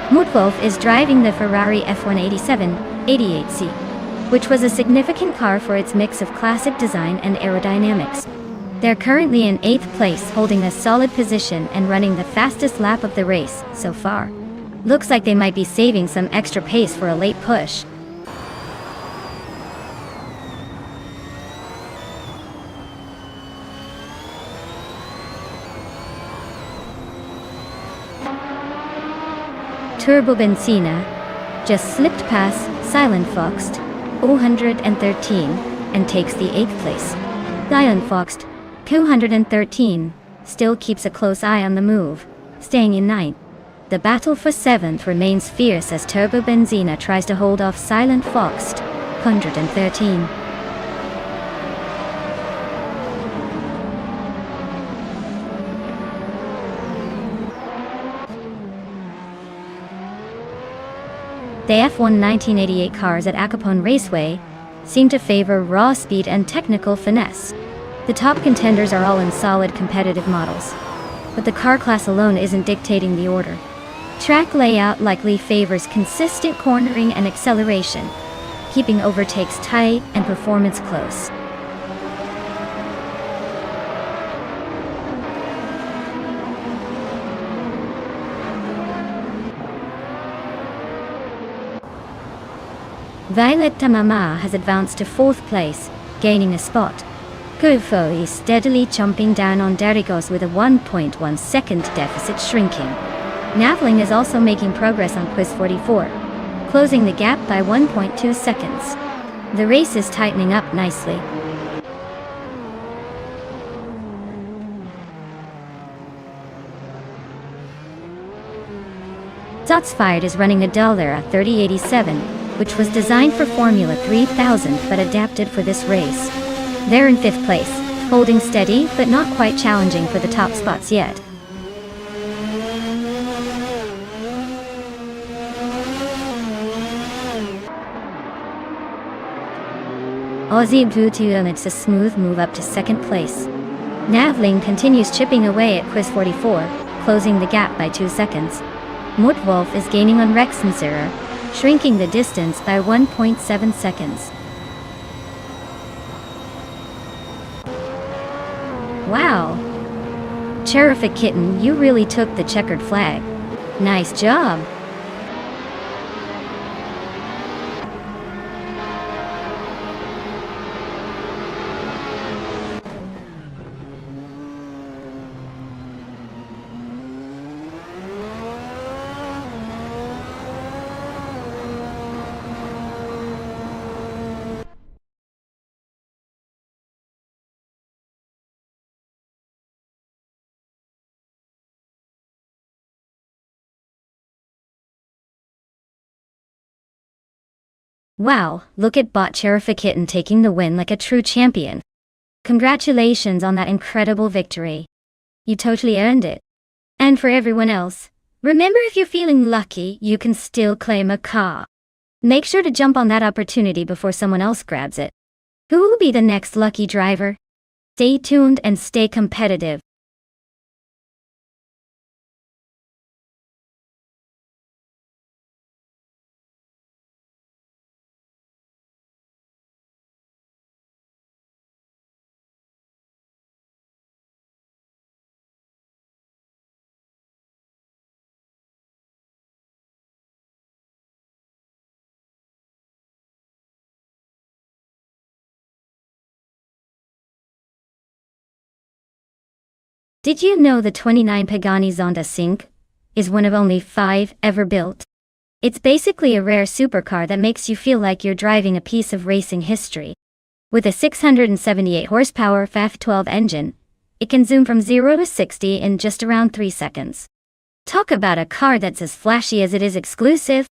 Mutwolf is driving the Ferrari F187 88C, which was a significant car for its mix of classic design and aerodynamics. They're currently in 8th place, holding a solid position and running the fastest lap of the race so far. Looks like they might be saving some extra pace for a late push. Turbo Benzina just slipped past Silent Fox 213 and takes the 8th place. Silent Fox 213 still keeps a close eye on the move, staying in 9th. The battle for 7th remains fierce as Turbo Benzina tries to hold off Silent Fox 113. The F1 1988 cars at Acapone Raceway seem to favor raw speed and technical finesse. The top contenders are all in solid competitive models, but the car class alone isn't dictating the order. Track layout likely favors consistent cornering and acceleration, keeping overtakes tight and performance close. Violet Tamama has advanced to 4th place, gaining a spot. Kufo is steadily chomping down on Darigos with a 1.1 second deficit shrinking. Navling is also making progress on Quiz 44, closing the gap by 1.2 seconds. The race is tightening up nicely. Shots Fired is running a Dallara 3087, which was designed for Formula 3000 but adapted for this race. They're in 5th place, holding steady but not quite challenging for the top spots yet. Aussie Bluetooth amidst a smooth move up to second place. Navling continues chipping away at Quiz 44, closing the gap by 2 seconds. Mutwolf is gaining on Rexenserer, shrinking the distance by 1.7 seconds. Wow! Terrific Kitten, you really took the checkered flag. Nice job! Wow, look at Bot Terrific Kitten taking the win like a true champion. Congratulations on that incredible victory. You totally earned it. And for everyone else, remember, if you're feeling lucky, you can still claim a car. Make sure to jump on that opportunity before someone else grabs it. Who will be the next lucky driver? Stay tuned and stay competitive. Did you know the 29 Pagani Zonda Sync is one of only 5 ever built? It's basically a rare supercar that makes you feel like you're driving a piece of racing history. With a 678 horsepower FAF12 engine, it can zoom from 0 to 60 in just around 3 seconds. Talk about a car that's as flashy as it is exclusive.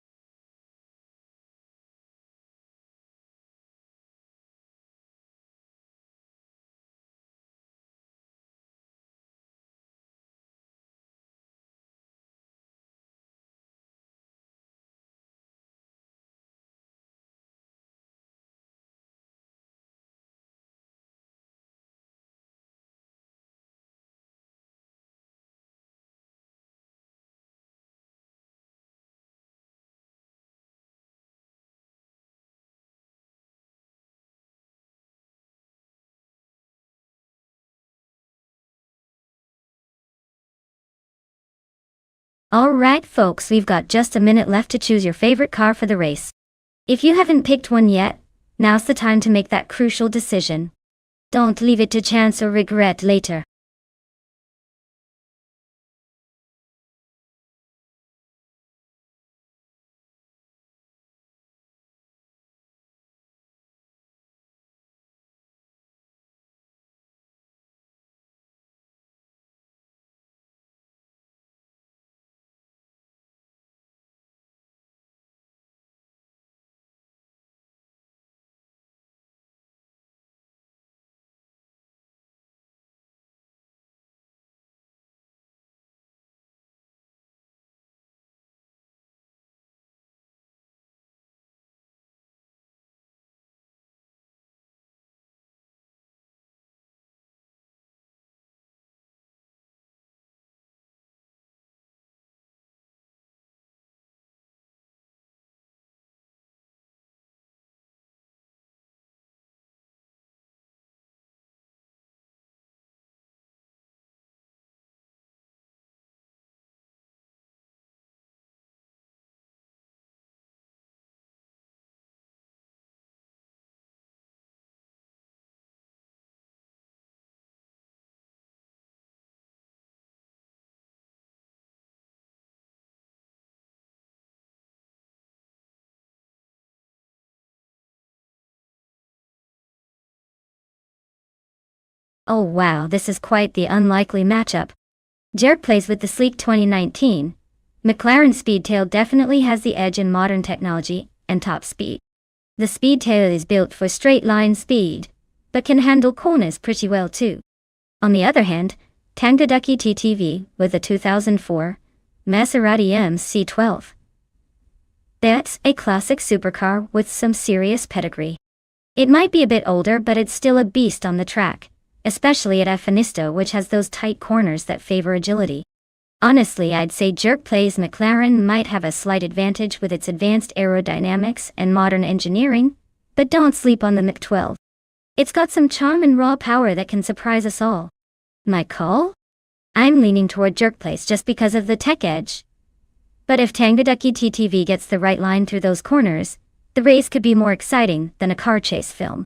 Alright folks, we've got just a minute left to choose your favorite car for the race. If you haven't picked one yet, now's the time to make that crucial decision. Don't leave it to chance or regret later. Oh wow, this is quite the unlikely matchup. Jared plays with the sleek 2019. McLaren Speedtail definitely has the edge in modern technology and top speed. The Speedtail is built for straight line speed, but can handle corners pretty well too. On the other hand, Tangaducky TTV with a 2004 Maserati MC12. That's a classic supercar with some serious pedigree. It might be a bit older, but it's still a beast on the track, especially at Finisto, which has those tight corners that favor agility. Honestly, I'd say Jerk Play's McLaren might have a slight advantage with its advanced aerodynamics and modern engineering, but don't sleep on the Mc12. It's got some charm and raw power that can surprise us all. My call? I'm leaning toward Jerk Place just because of the tech edge. But if Tangaducky TTV gets the right line through those corners, the race could be more exciting than a car chase film.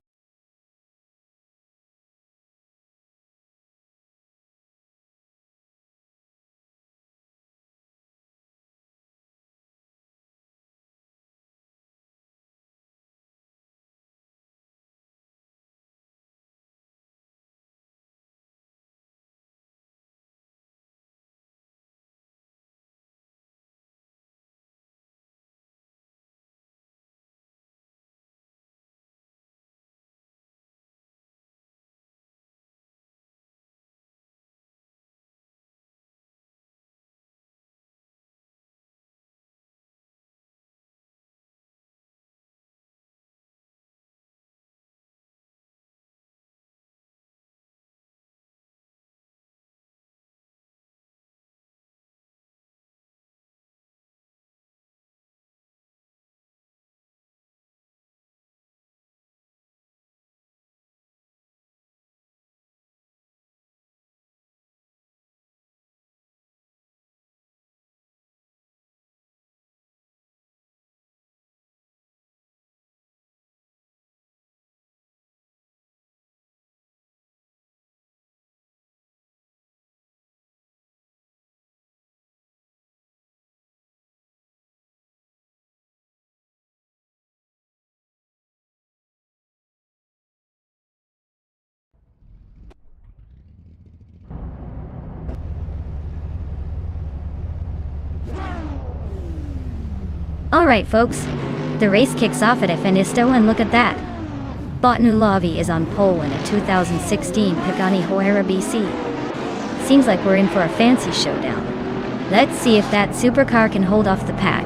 Alright folks, the race kicks off at Finisto, and look at that. Botnulavi is on pole in a 2016 Pagani Huayra BC. Seems like we're in for a fancy showdown. Let's see if that supercar can hold off the pack.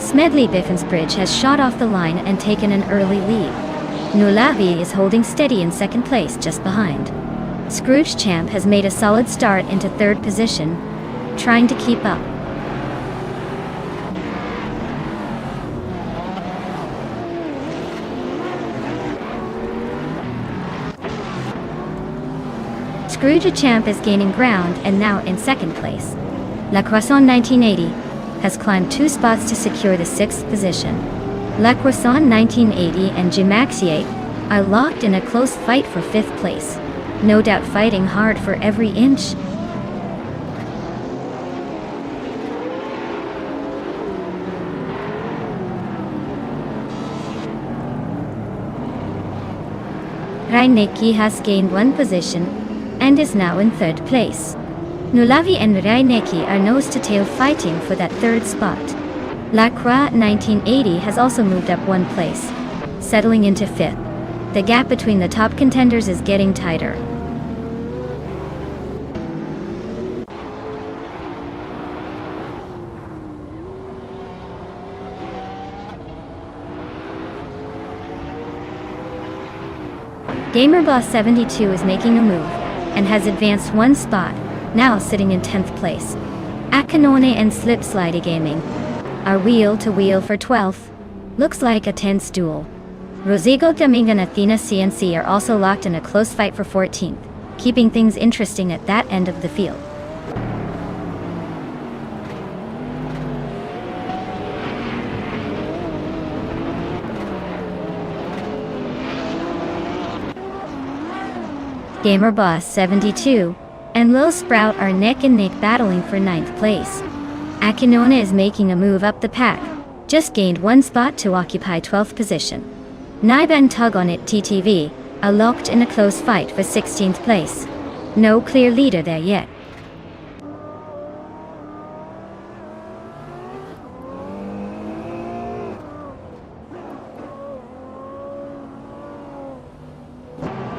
Smedley Biffensbridge has shot off the line and taken an early lead. Nulavi is holding steady in second place just behind. Scrooge Champ has made a solid start into third position, trying to keep up. Scrooge Champ is gaining ground and now in second place. La Croissant 1980 has climbed 2 spots to secure the 6th position. La Croissant 1980 and Gimaxier are locked in a close fight for 5th place. No doubt fighting hard for every inch. Reinecke has gained 1 position and is now in 3rd place. Nulavi and Reinecke are nose-to-tail fighting for that 3rd spot. La Croix 1980 has also moved up 1 place, settling into 5th. The gap between the top contenders is getting tighter. GamerBoss 72 is making a move and has advanced 1 spot, now sitting in 10th place. Akanone and Slipslidey Gaming are wheel to wheel for 12th. Looks like a tense duel. Rosigo Gaming and Athena CNC are also locked in a close fight for 14th, keeping things interesting at that end of the field. GamerBoss 72 and Lil Sprout are neck and neck battling for 9th place. Akinona is making a move up the pack, just gained 1 spot to occupy 12th position. Nibe and Tug on It TTV are locked in a close fight for 16th place. No clear leader there yet.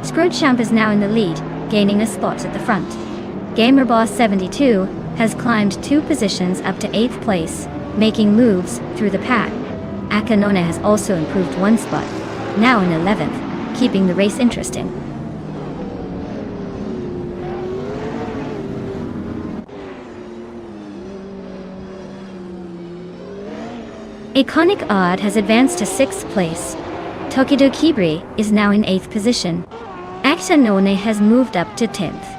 Scrooge Champ is now in the lead, gaining a spot at the front. GamerBoss 72 has climbed 2 positions up to 8th place, making moves through the pack. Akanone has also improved 1 spot, now in 11th, keeping the race interesting. Iconic Odd has advanced to 6th place. Tokidokibri is now in 8th position. Akanone has moved up to 10th.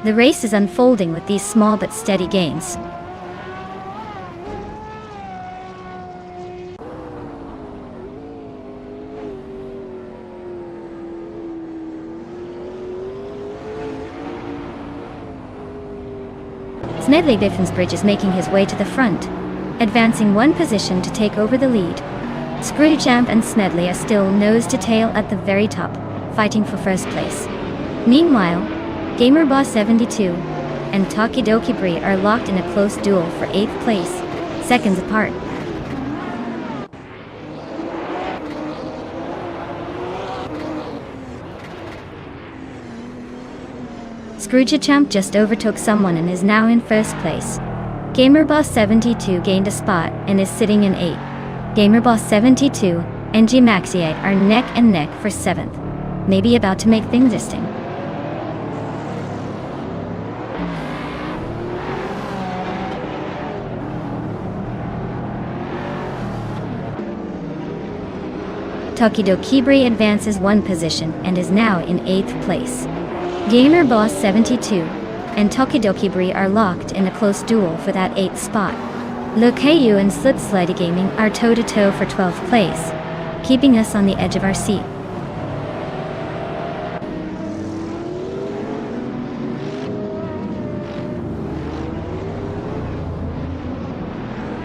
The race is unfolding with these small but steady gains. Smedley Biffensbridge is making his way to the front, advancing 1 position to take over the lead. Screwjump and Smedley are still nose to tail at the very top, fighting for first place. Meanwhile, GamerBoss72 and Tokidokibri are locked in a close duel for 8th place, seconds apart. Screwjump just overtook someone and is now in first place. GamerBoss72 gained a spot and is sitting in 8th. GamerBoss72 and Gmaxiate are neck and neck for 7th, maybe about to make things interesting. Tokidokibri advances 1 position and is now in 8th place. GamerBoss72 and Tokidokibri are locked in a close duel for that 8th spot. Lokayu and Slipslide Gaming are toe-to-toe for 12th place, keeping us on the edge of our seat.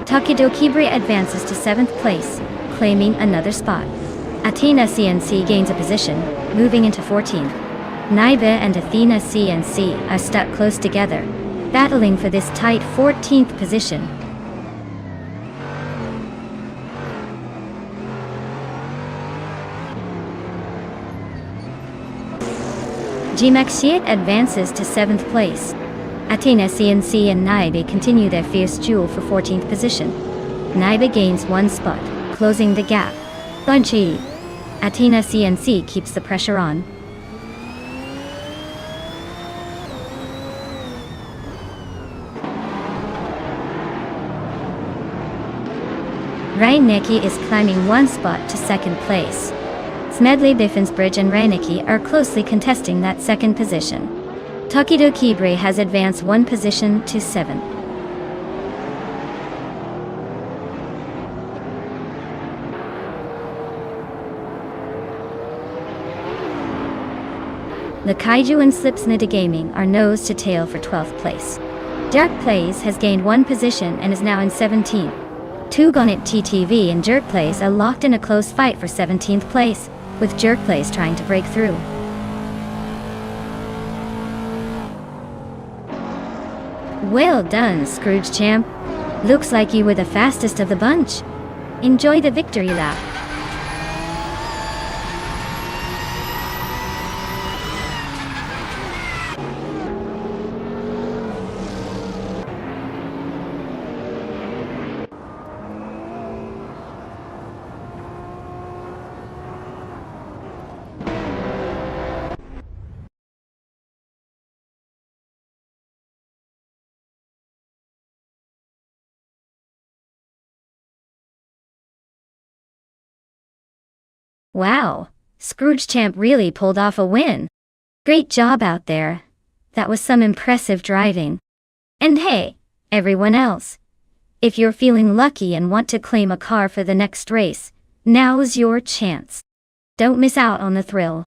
Tokidokibri advances to 7th place, claiming another spot. Athena CNC gains a position, moving into 14th. Naibe and Athena CNC are stuck close together, battling for this tight 14th position. Gmaxiate advances to 7th place. Athena CNC and Naibe continue their fierce duel for 14th position. Naibe gains 1 spot, closing the gap. Bunchy. Athena CNC keeps the pressure on. Reinecke is climbing 1 spot to 2nd place. Smedley Biffensbridge and Reinecke are closely contesting that 2nd position. Tokidokibri has advanced 1 position to 7th. The Kaiju and Slipsnida Gaming are nose to tail for 12th place. Jerk Plays has gained 1 position and is now in 17th. Tugonit TTV and Jerk Plays are locked in a close fight for 17th place, with Jerk Plays trying to break through. Well done, Scrooge Champ. Looks like you were the fastest of the bunch. Enjoy the victory lap. Wow, Scrooge Champ really pulled off a win. Great job out there. That was some impressive driving. And hey, everyone else. If you're feeling lucky and want to claim a car for the next race, now is your chance. Don't miss out on the thrill.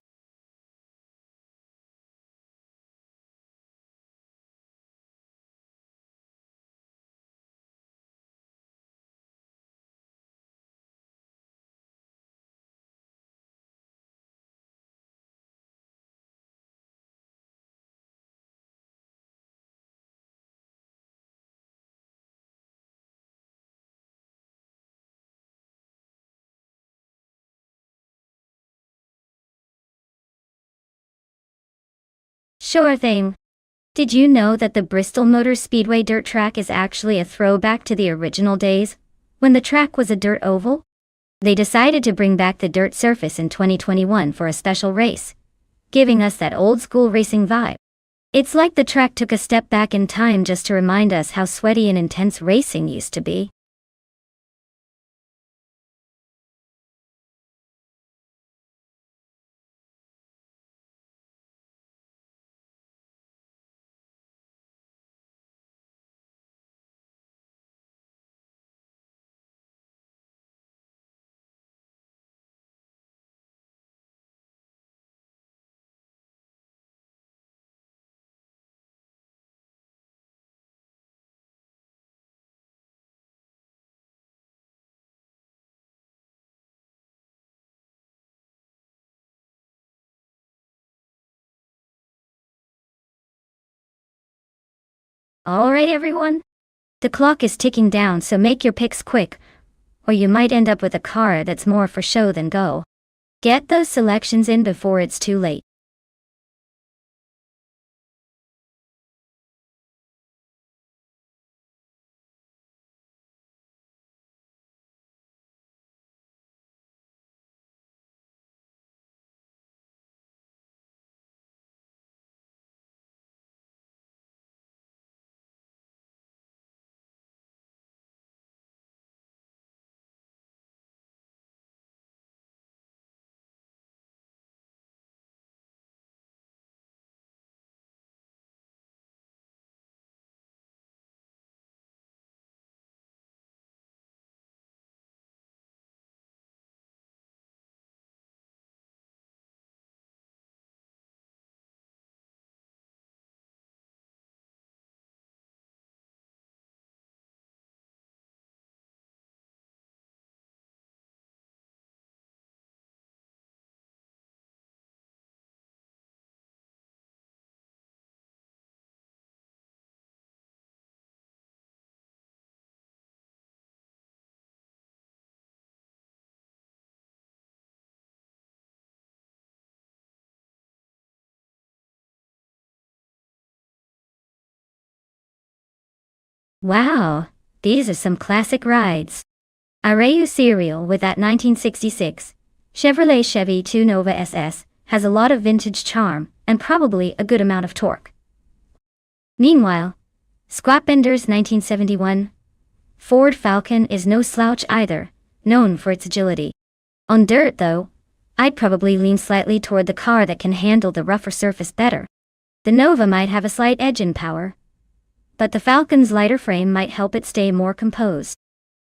Sure thing. Did you know that the Bristol Motor Speedway dirt track is actually a throwback to the original days, when the track was a dirt oval? They decided to bring back the dirt surface in 2021 for a special race, giving us that old-school racing vibe. It's like the track took a step back in time just to remind us how sweaty and intense racing used to be. Alright everyone, the clock is ticking down, so make your picks quick, or you might end up with a car that's more for show than go. Get those selections in before it's too late. Wow, these are some classic rides. Arayu Serial with that 1966 Chevrolet Chevy 2 Nova SS has a lot of vintage charm and probably a good amount of torque. Meanwhile, Squatbender's 1971 Ford Falcon is no slouch either, known for its agility. On dirt though, I'd probably lean slightly toward the car that can handle the rougher surface better. The Nova might have a slight edge in power, but the Falcon's lighter frame might help it stay more composed.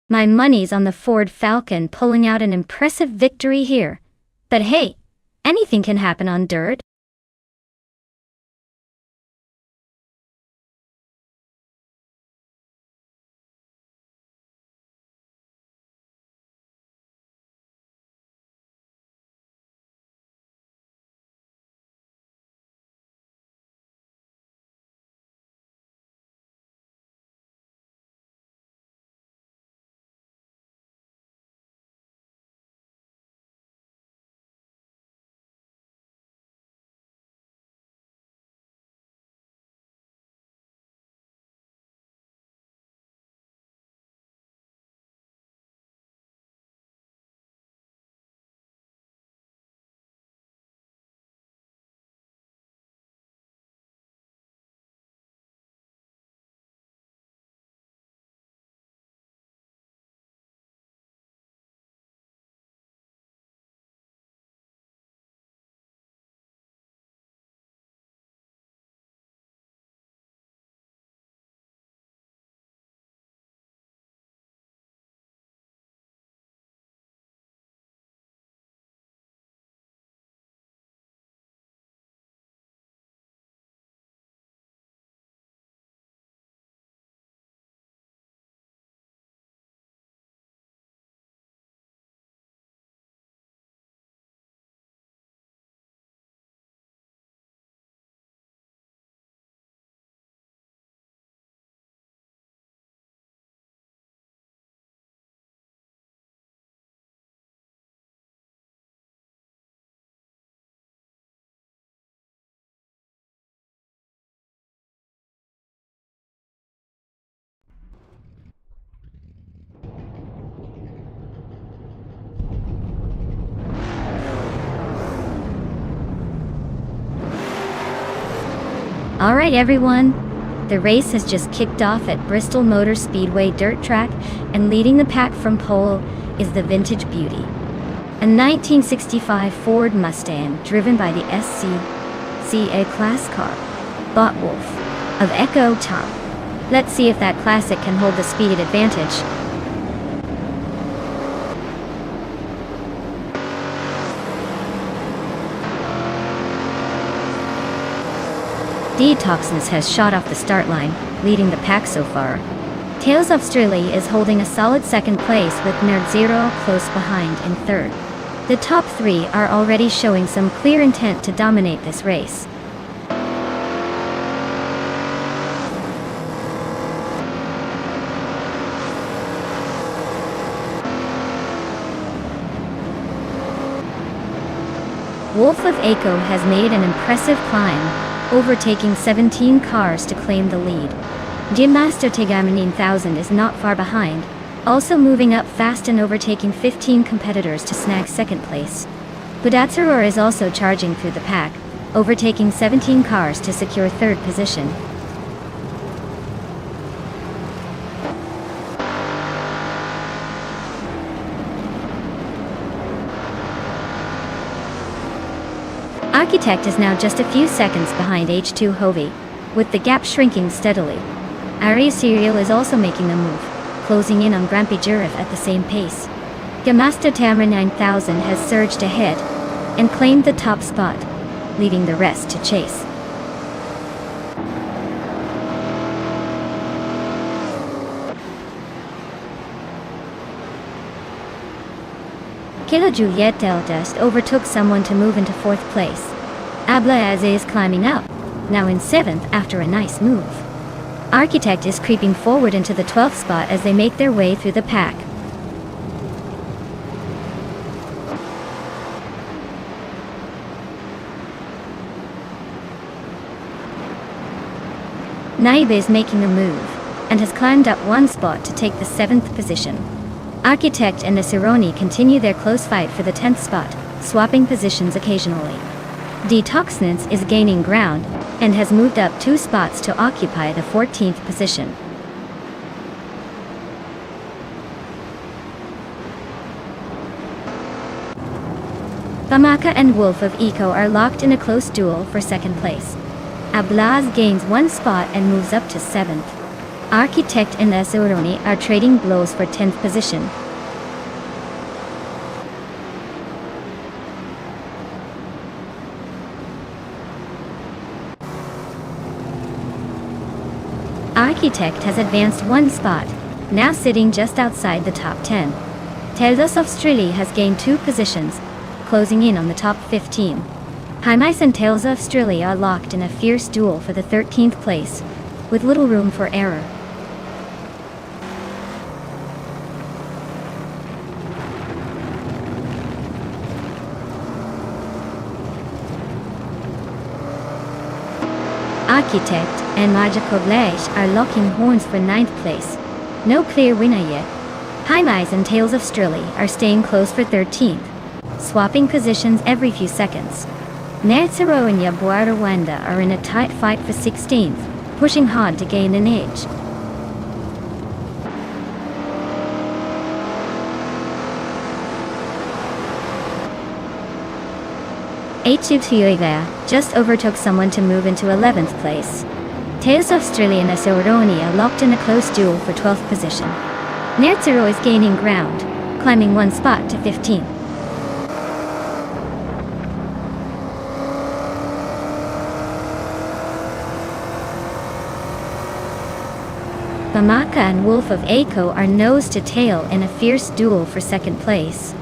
My money's on the Ford Falcon pulling out an impressive victory here. But hey, anything can happen on dirt. Alright everyone, the race has just kicked off at Bristol Motor Speedway dirt track, and leading the pack from pole is the Vintage Beauty, a 1965 Ford Mustang driven by the SCCA class car, Bot Wolf, of Echo Tom. Let's see if that classic can hold the speed advantage. Detoxness has shot off the start line, leading the pack so far. Tales of Strilly is holding a solid second place with Nerd Zero close behind in third. The top three are already showing some clear intent to dominate this race. Wolf of Aco has made an impressive climb, overtaking 17 cars to claim the lead. Master Tegamin 1000 is not far behind, also moving up fast and overtaking 15 competitors to snag second place. Budatsaror is also charging through the pack, overtaking 17 cars to secure third position. Architect is now just a few seconds behind H2 Hovey, with the gap shrinking steadily. Ari Serial is also making a move, closing in on Grampy Jurif at the same pace. Gamasta Tamra 9000 has surged ahead and claimed the top spot, leaving the rest to chase. Kilo Juliet Deltest overtook someone to move into fourth place. Ablaaz is climbing up, now in seventh after a nice move. Architect is creeping forward into the 12th spot as they make their way through the pack. Naib is making a move, and has climbed up one spot to take the 7th position. Architect and Nasironi continue their close fight for the 10th spot, swapping positions occasionally. Detoxnance is gaining ground, and has moved up 2 spots to occupy the 14th position. Bamaka and Wolf of Eco are locked in a close duel for second place. Ablaz gains 1 spot and moves up to 7th. Architect and Nasironi are trading blows for 10th position. Architect has advanced 1 spot, now sitting just outside the top 10. Teldos of Strilly has gained 2 positions, closing in on the top 15. Hymis and Tales of Strilly are locked in a fierce duel for the 13th place, with little room for error. Architect and Majakoglesh are locking horns for 9th place. No clear winner yet. Hymis and Tales of Strilly are staying close for 13th, swapping positions every few seconds. Netzero and Yabuara Wanda are in a tight fight for 16th, pushing hard to gain an edge. H2 just overtook someone to move into 11th place. Tales of Strilly and Asauroni are locked in a close duel for 12th position. Netzero is gaining ground, climbing 1 spot to 15th. Bamaka and Wolf of Aco are nose to tail in a fierce duel for second place.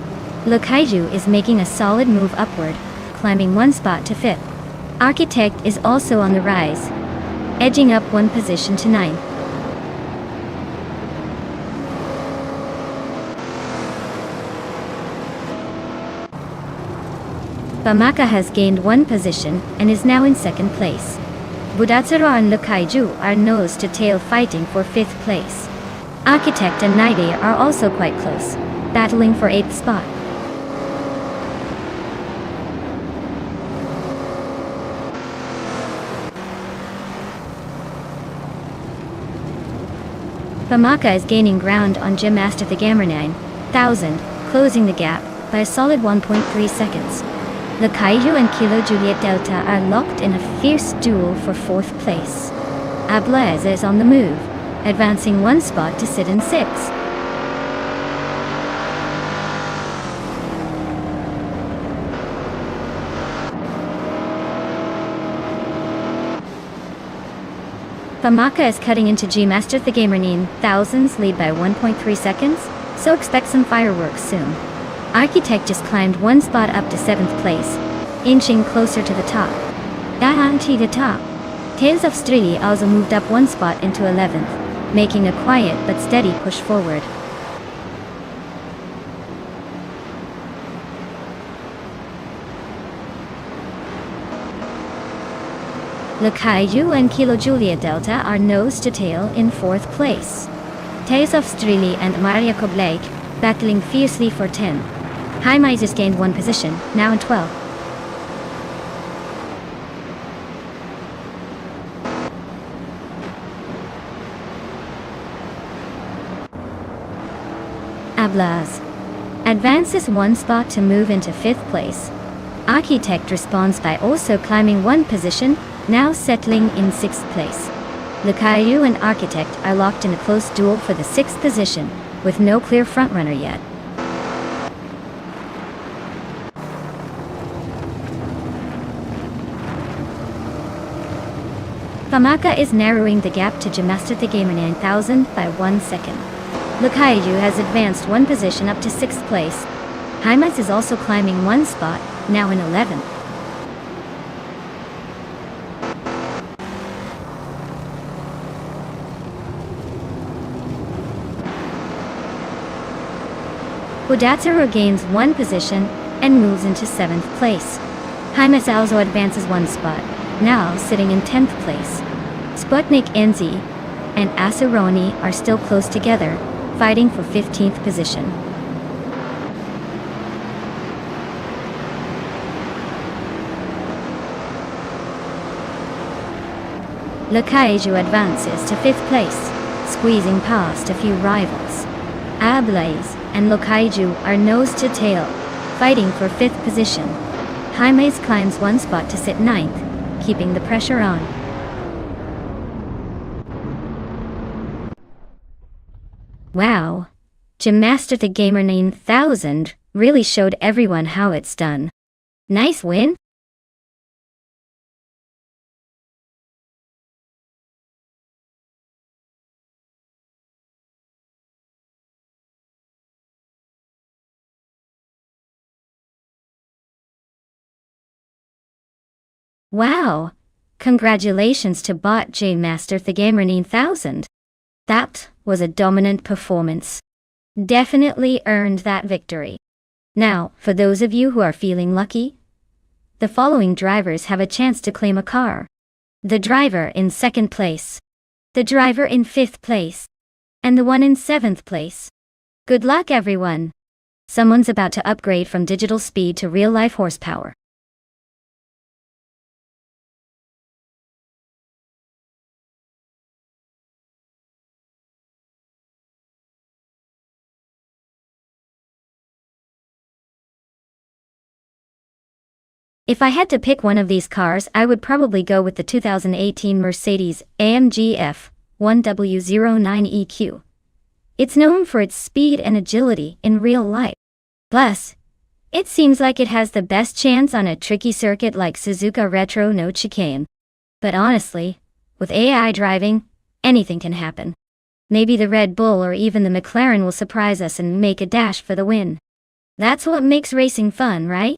Lokaiju is making a solid move upward, climbing 1 spot to 5th. Architect is also on the rise, edging up 1 position to 9th. Bamaka has gained 1 position and is now in 2nd place. Budatsara and Lokaiju are nose to tail fighting for 5th place. Architect and Naide are also quite close, battling for 8th spot. Famaka is gaining ground on Gym Master Thegamer 9000, closing the gap by a solid 1.3 seconds. The Kaiju and Kilo Juliet Delta are locked in a fierce duel for 4th place. Ablaze is on the move, advancing 1 spot to sit in 6th. Famaka is cutting into G-Master Thegamer 9000's lead by 1.3 seconds, so expect some fireworks soon. Architect just climbed 1 spot up to 7th place, inching closer to the top. To the top. Tales of Strili also moved up 1 spot into 11th, making a quiet but steady push forward. The Kaiju and Kilo Julia Delta are nose to tail in 4th place. Tales of Strili and Maria Koblake battling fiercely for 10. High Mises gained 1 position, now in 12th. Ablaz advances 1 spot to move into 5th place. Architect responds by also climbing 1 position, now settling in 6th place. The Kaiju and Architect are locked in a close duel for the 6th position, with no clear frontrunner yet. Famaka is narrowing the gap to Gymmaster Thegamer 9000 by 1 second. The Kaiju has advanced 1 position up to 6th place. Hymas is also climbing 1 spot, now in 11th. Udatsuru gains 1 position and moves into 7th place. Hymas also advances 1 spot, now sitting in 10th place. Sputnik NZ and Asuroni are still close together, fighting for 15th position. The Kaiju advances to 5th place, squeezing past a few rivals. Ablaze and Lokaiju are nose to tail, fighting for 5th position. Hymes climbs 1 spot to sit 9th, keeping the pressure on. Wow! Gymmaster Thegamer 9000 really showed everyone how it's done. Nice win! Wow! Congratulations to bot Gymmaster Thegamer 9000. That was a dominant performance. Definitely earned that victory. Now, for those of you who are feeling lucky, the following drivers have a chance to claim a car. The driver in 2nd place, the driver in 5th place, and the one in 7th place. Good luck, everyone. Someone's about to upgrade from digital speed to real-life horsepower. If I had to pick one of these cars, I would probably go with the 2018 Mercedes-AMG F1W09EQ. It's known for its speed and agility in real life. Plus, it seems like it has the best chance on a tricky circuit like Suzuka Retro no Chicane. But honestly, with AI driving, anything can happen. Maybe the Red Bull or even the McLaren will surprise us and make a dash for the win. That's what makes racing fun, right?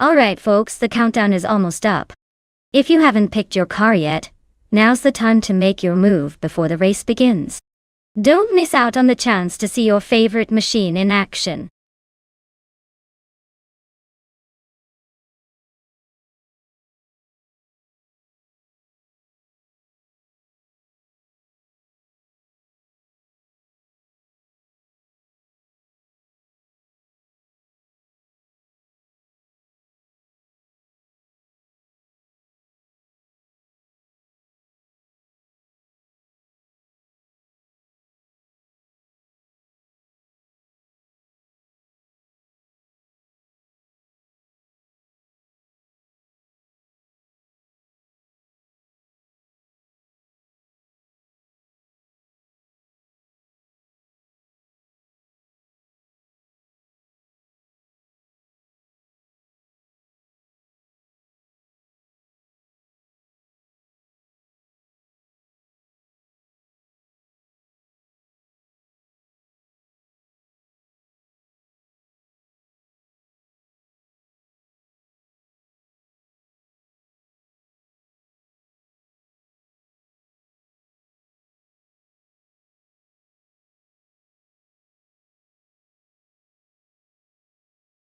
Alright folks, the countdown is almost up. If you haven't picked your car yet, now's the time to make your move before the race begins. Don't miss out on the chance to see your favorite machine in action.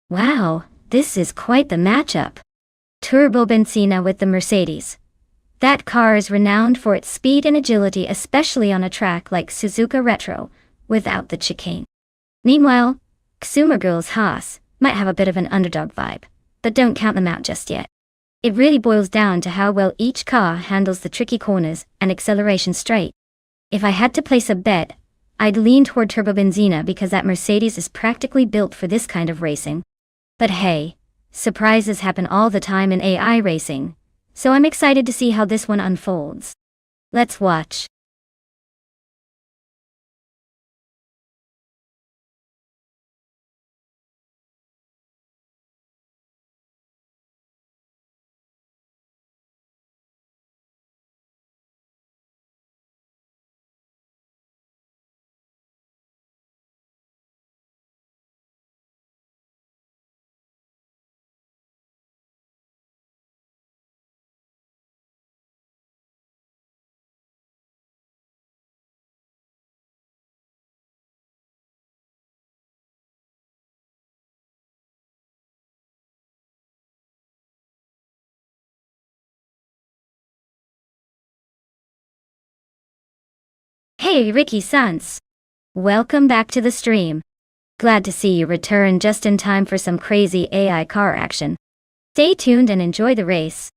Wow, this is quite the matchup. Turbo Benzina with the Mercedes. That car is renowned for its speed and agility, especially on a track like Suzuka Retro, without the chicane. Meanwhile, Xumagurl's Haas might have a bit of an underdog vibe, but don't count them out just yet. It really boils down to how well each car handles the tricky corners and acceleration straight. If I had to place a bet, I'd lean toward Turbo Benzina because that Mercedes is practically built for this kind of racing. But hey, surprises happen all the time in AI racing, so I'm excited to see how this one unfolds. Let's watch. Hey Ricky Sans! Welcome back to the stream. Glad to see you return just in time for some crazy AI car action. Stay tuned and enjoy the race.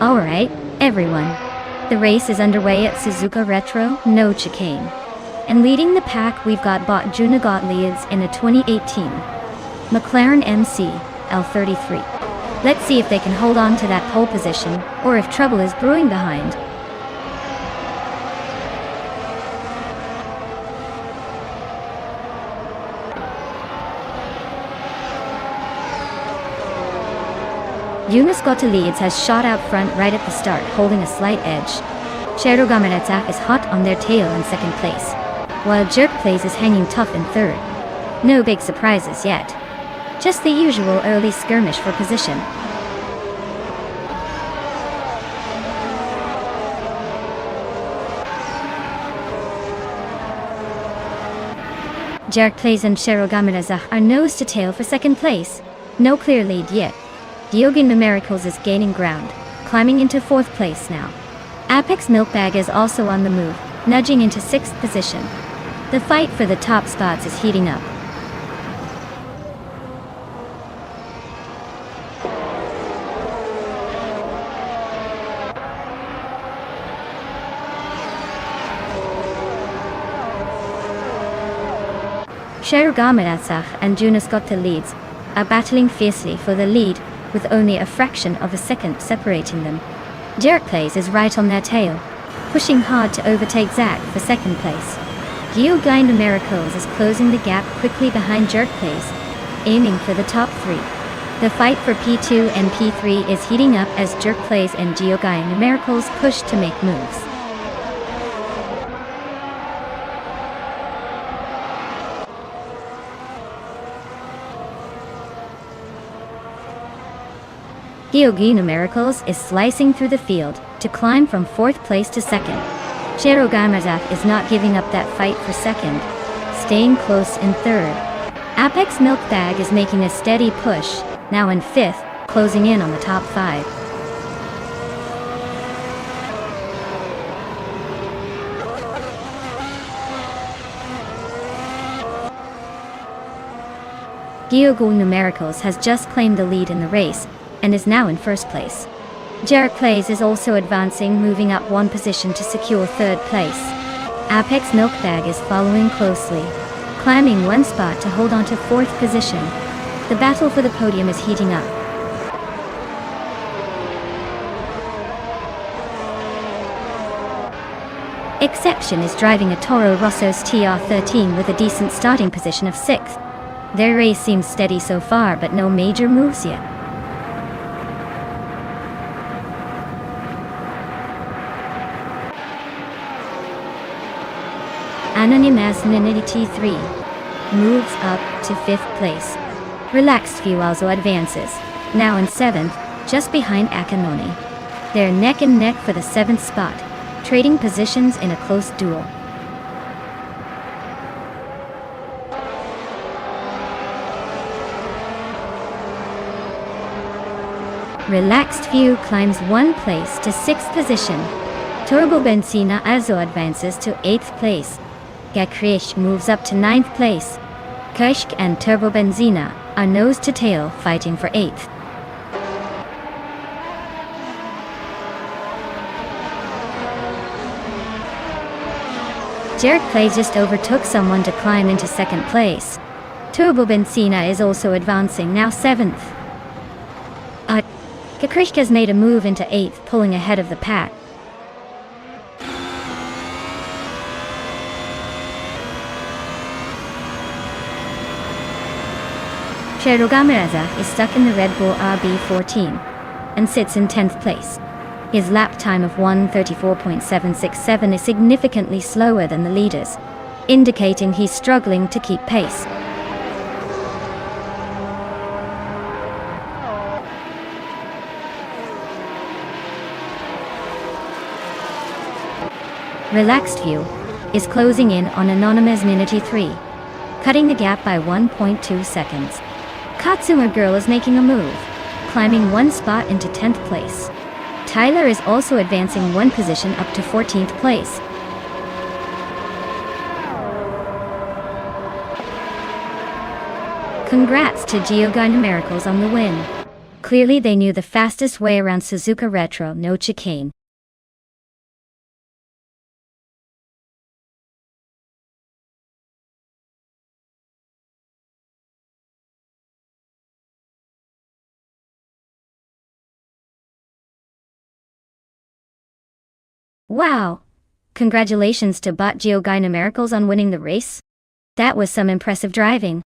Alright, everyone. The race is underway at Suzuka Retro, no chicane. And leading the pack we've got bot Juna Gottliebs in a 2018 McLaren MC L33. Let's see if they can hold on to that pole position, or if trouble is brewing behind. Jonas Gottliebs has shot out front right at the start, holding a slight edge. Shero Gamenetzach is hot on their tail in second place, while Jerk Plays is hanging tough in third. No big surprises yet. Just the usual early skirmish for position. Jerk Plays and Shero Gamenetzach are nose to tail for second place. No clear lead yet. Diogen Numericals is gaining ground, climbing into fourth place now. Apex Milkbag is also on the move, nudging into sixth position. The fight for the top spots is heating up. Shero Gamenetzach and Jonas Gottliebs are battling fiercely for the lead, with only a fraction of a second separating them. Jerk Plays is right on their tail, pushing hard to overtake Zach for second place. Geoguy Numericals is closing the gap quickly behind Jerk Plays, aiming for the top three. The fight for P2 and P3 is heating up as Jerk Plays and Geoguy Numericals push to make moves. Geoguy Numericals is slicing through the field to climb from fourth place to second. Shero Gamenetzach is not giving up that fight for second, staying close in third. Apex Milkbag is making a steady push, now in fifth, closing in on the top 5. Giogo Numericals has just claimed the lead in the race, and is now in first place. Jarek Plays is also advancing, moving up one position to secure third place. Apex Milkbag is following closely, climbing one spot to hold on to fourth position. The battle for the podium is heating up. Exception is driving a Toro Rosso's TR13 with a decent starting position of 6th. Their race seems steady so far, but no major moves yet. Anonymous Ninity T3 moves up to 5th place. Relaxed View also advances, now in 7th, just behind Akanoni. They're neck and neck for the 7th spot, trading positions in a close duel. Relaxed View climbs one place to 6th position. Turbo Benzina also advances to 8th place. Gakrish moves up to 9th place. Kashk and Turbo Benzina are nose to tail, fighting for 8th. Jarek Play just overtook someone to climb into 2nd place. Turbo Benzina is also advancing, now 7th. Kakrishka's made a move into 8th, pulling ahead of the pack. Cherogamirazza is stuck in the Red Bull RB14 and sits in 10th place. His lap time of 1:34.767 is significantly slower than the leaders, indicating he's struggling to keep pace. Relaxed View is closing in on Anonymous Ninity 3, cutting the gap by 1.2 seconds. Katsuma Girl is making a move, climbing one spot into 10th place. Tyler is also advancing one position up to 14th place. Congrats to Giogo Numericals on the win. Clearly they knew the fastest way around Suzuka Retro, no chicane. Wow! Congratulations to bot Giogo Numericals on winning the race. That was some impressive driving.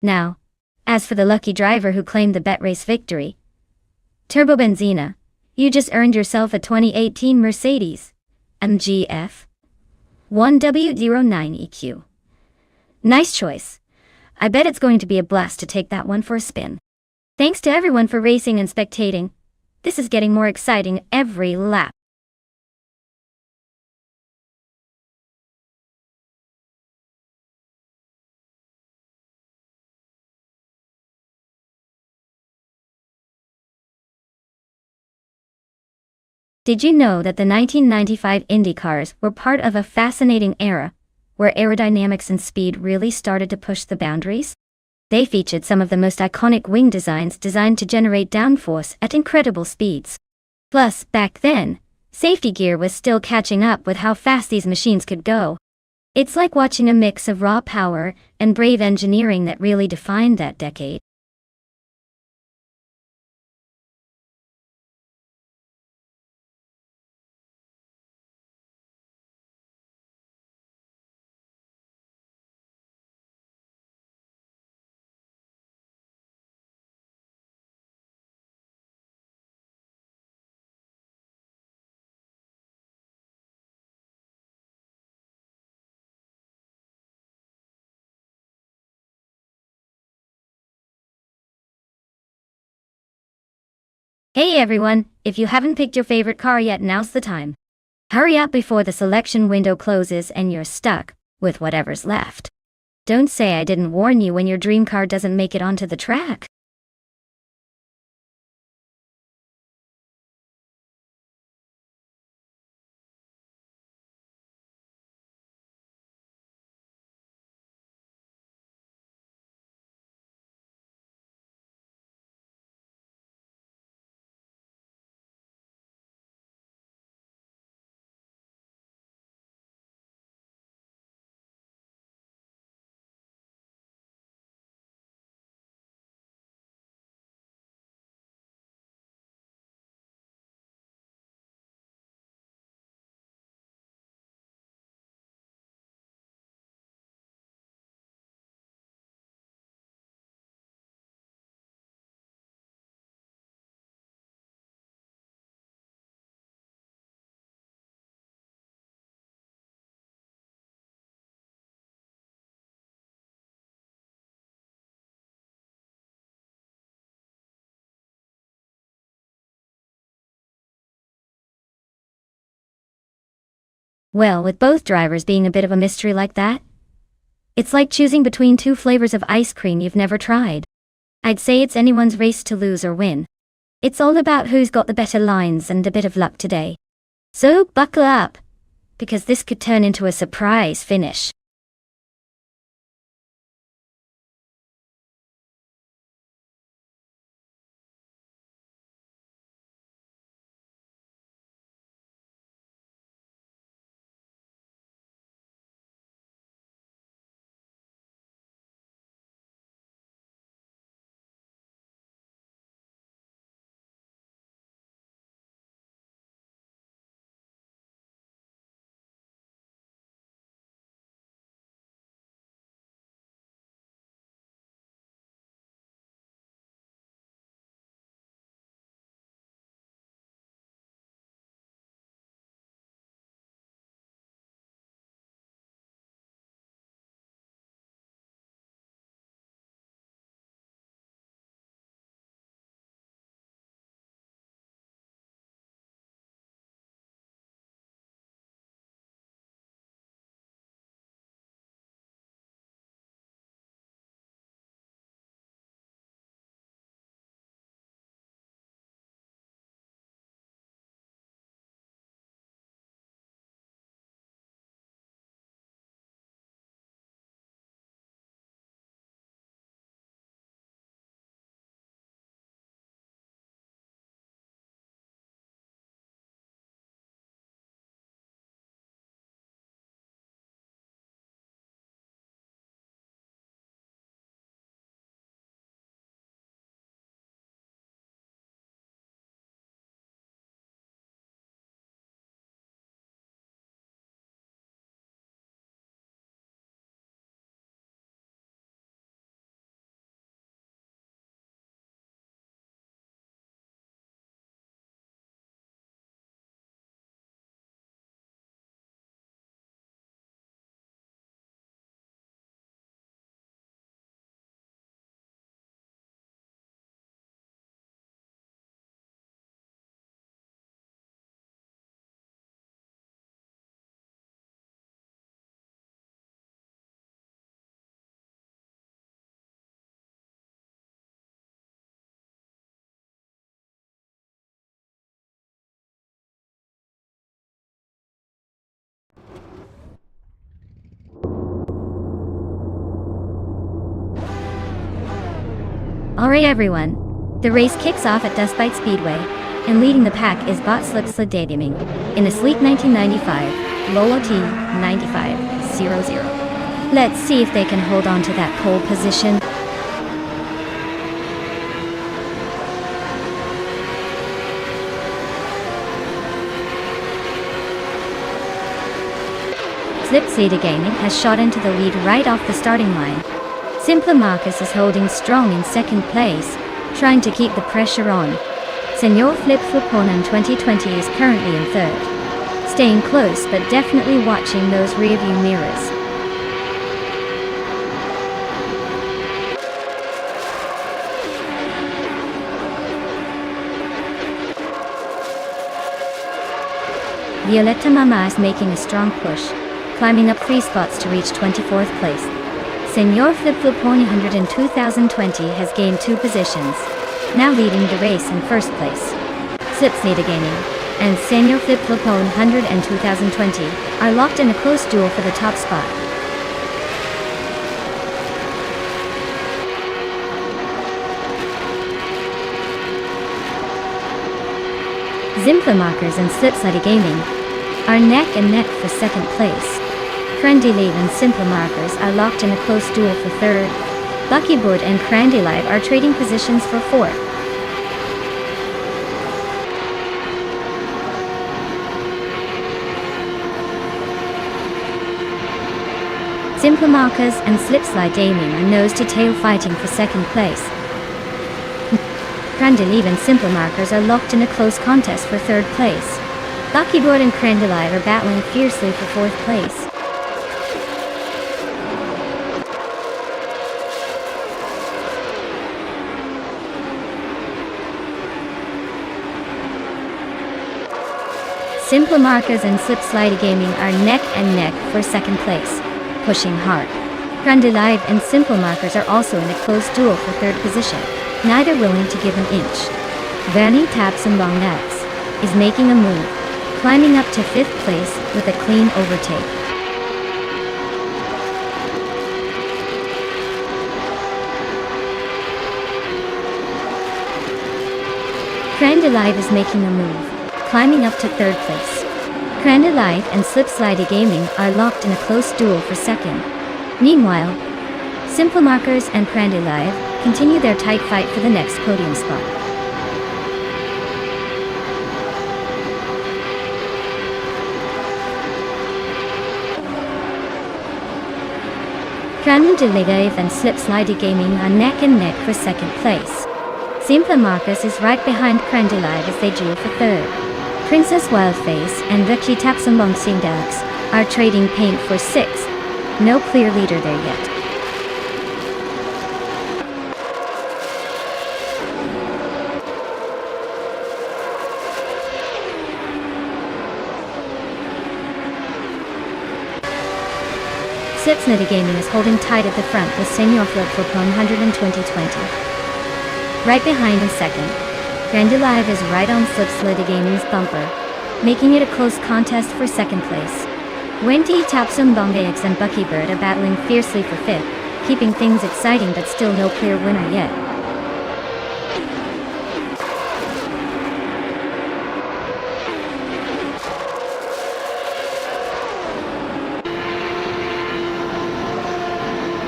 Now, as for the lucky driver who claimed the bet race victory, Turbo Benzina, you just earned yourself a 2018 Mercedes MGF 1W09EQ. Nice choice. I bet it's going to be a blast to take that one for a spin. Thanks to everyone for racing and spectating. This is getting more exciting every lap. Did you know that the 1995 Indy cars were part of a fascinating era, where aerodynamics and speed really started to push the boundaries? They featured some of the most iconic wing designs designed to generate downforce at incredible speeds. Plus, back then, safety gear was still catching up with how fast these machines could go. It's like watching a mix of raw power and brave engineering that really defined that decade. Hey everyone, if you haven't picked your favorite car yet, now's the time. Hurry up before the selection window closes and you're stuck with whatever's left. Don't say I didn't warn you when your dream car doesn't make it onto the track. Well, with both drivers being a bit of a mystery like that, it's like choosing between two flavors of ice cream you've never tried. I'd say it's anyone's race to lose or win. It's all about who's got the better lines and a bit of luck today. So buckle up, because this could turn into a surprise finish. Alright everyone, the race kicks off at Dustbite Speedway, and leading the pack is Bot Slip Slid Dating in a sleek 1995 Lolo T 9500. Let's see if they can hold on to that pole position. Slip Slid Gaming has shot into the lead right off the starting line. Simple Marcus is holding strong in second place, trying to keep the pressure on. Senor Flip Flipon in 2020 is currently in third, staying close but definitely watching those rearview mirrors. Violetta Mama is making a strong push, climbing up 3 spots to reach 24th place. Senor Flip Fliponi 100 in 2020 has gained 2 positions, now leading the race in first place. Slip Slid Gaming and Senor Flip Flipone 100 in 2020 are locked in a close duel for the top spot. Zimplermakers and Slip Slid Gaming are neck and neck for second place. Crandy Leave and Simple Markers are locked in a close duel for third. Lucky Board and Crandy Live are trading positions for fourth. Simple Markers and Slip Slid Gaming are nose to tail fighting for second place. Crandy Leave and Simple Markers are locked in a close contest for third place. Lucky Board and Crandy Live are battling fiercely for fourth place. Simple Markers and Slip Slide Gaming are neck and neck for second place, pushing hard. Grande Live and Simple Markers are also in a close duel for third position, neither willing to give an inch. Vanny Tapsambong next is making a move, climbing up to fifth place with a clean overtake. Grande Live is making a move, climbing up to third place. Grande Live and Slip Slide Gaming are locked in a close duel for second. Meanwhile, Simple Markers and Grande Live continue their tight fight for the next podium spot. Grande Live and Slip Slide Gaming are neck and neck for second place. Simple Markers is right behind Grande Live as they duel for third. Princess Wildface and Vicky Tapsambong Singdax are trading paint for sixth. No clear leader there yet. Slipsnitty Gaming is holding tight at the front with Senior Flip Flopone 100 in 2020. Right behind in second, Grande Live is right on Slipsnitty Gaming's bumper, making it a close contest for second place. Wendy Tapsambong AX and Buckybird are battling fiercely for fifth, keeping things exciting but still no clear winner yet.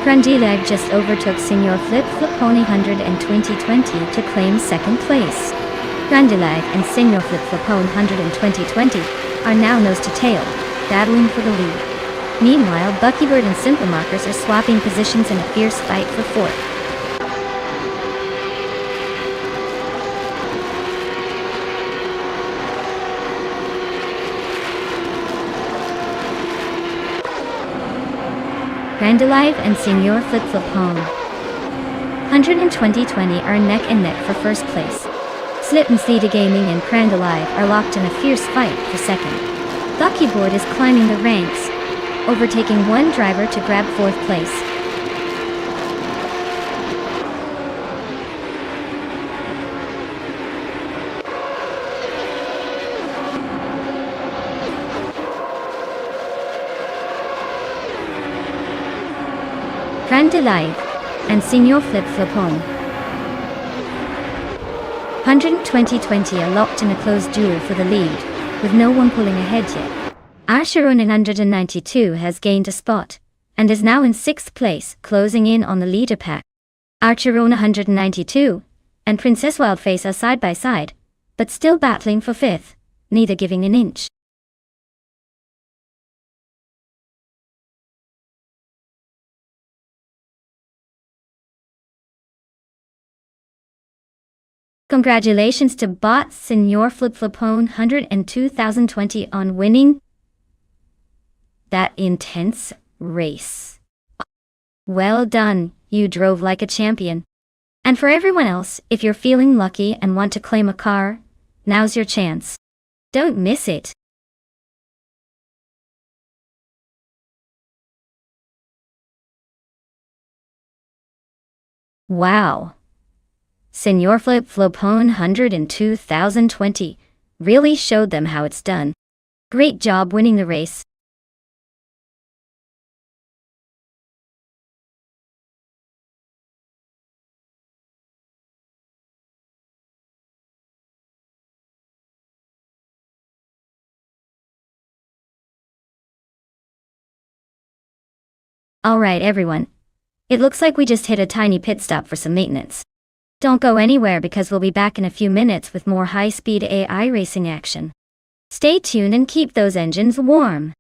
Grande Live just overtook Senior Flip Flopone 100 in 2020 to claim second place. Grande Live and Senior Flip Flopone 100 in 2020 are now nose to tail, battling for the lead. Meanwhile, Buckybird and Simple Markers are swapping positions in a fierce fight for fourth. Grande Live and Senior Flip Flopone 100 in 2020 are neck and neck for first place. Slipsnitty Gaming and Grande Live are locked in a fierce fight for second. Buckybird is climbing the ranks, overtaking one driver to grab fourth place. Grande Live and Senior Flip Flopone 100 in 2020 are locked in a close duel for the lead, with no one pulling ahead yet. Arsharon in 192 has gained a spot, and is now in sixth place, closing in on the leader pack. Arsharon 192 and Princess Wildface are side by side, but still battling for fifth, neither giving an inch. Congratulations to bot Senior Flip Flopone 100 in 2020 on winning that intense race. Well done, you drove like a champion. And for everyone else, if you're feeling lucky and want to claim a car, now's your chance. Don't miss it. Wow. Senior Flip Flopone 100 in 2020 really showed them how it's done. Great job winning the race. Alright everyone. It looks like we just hit a tiny pit stop for some maintenance. Don't go anywhere because we'll be back in a few minutes with more high-speed AI racing action. Stay tuned and keep those engines warm.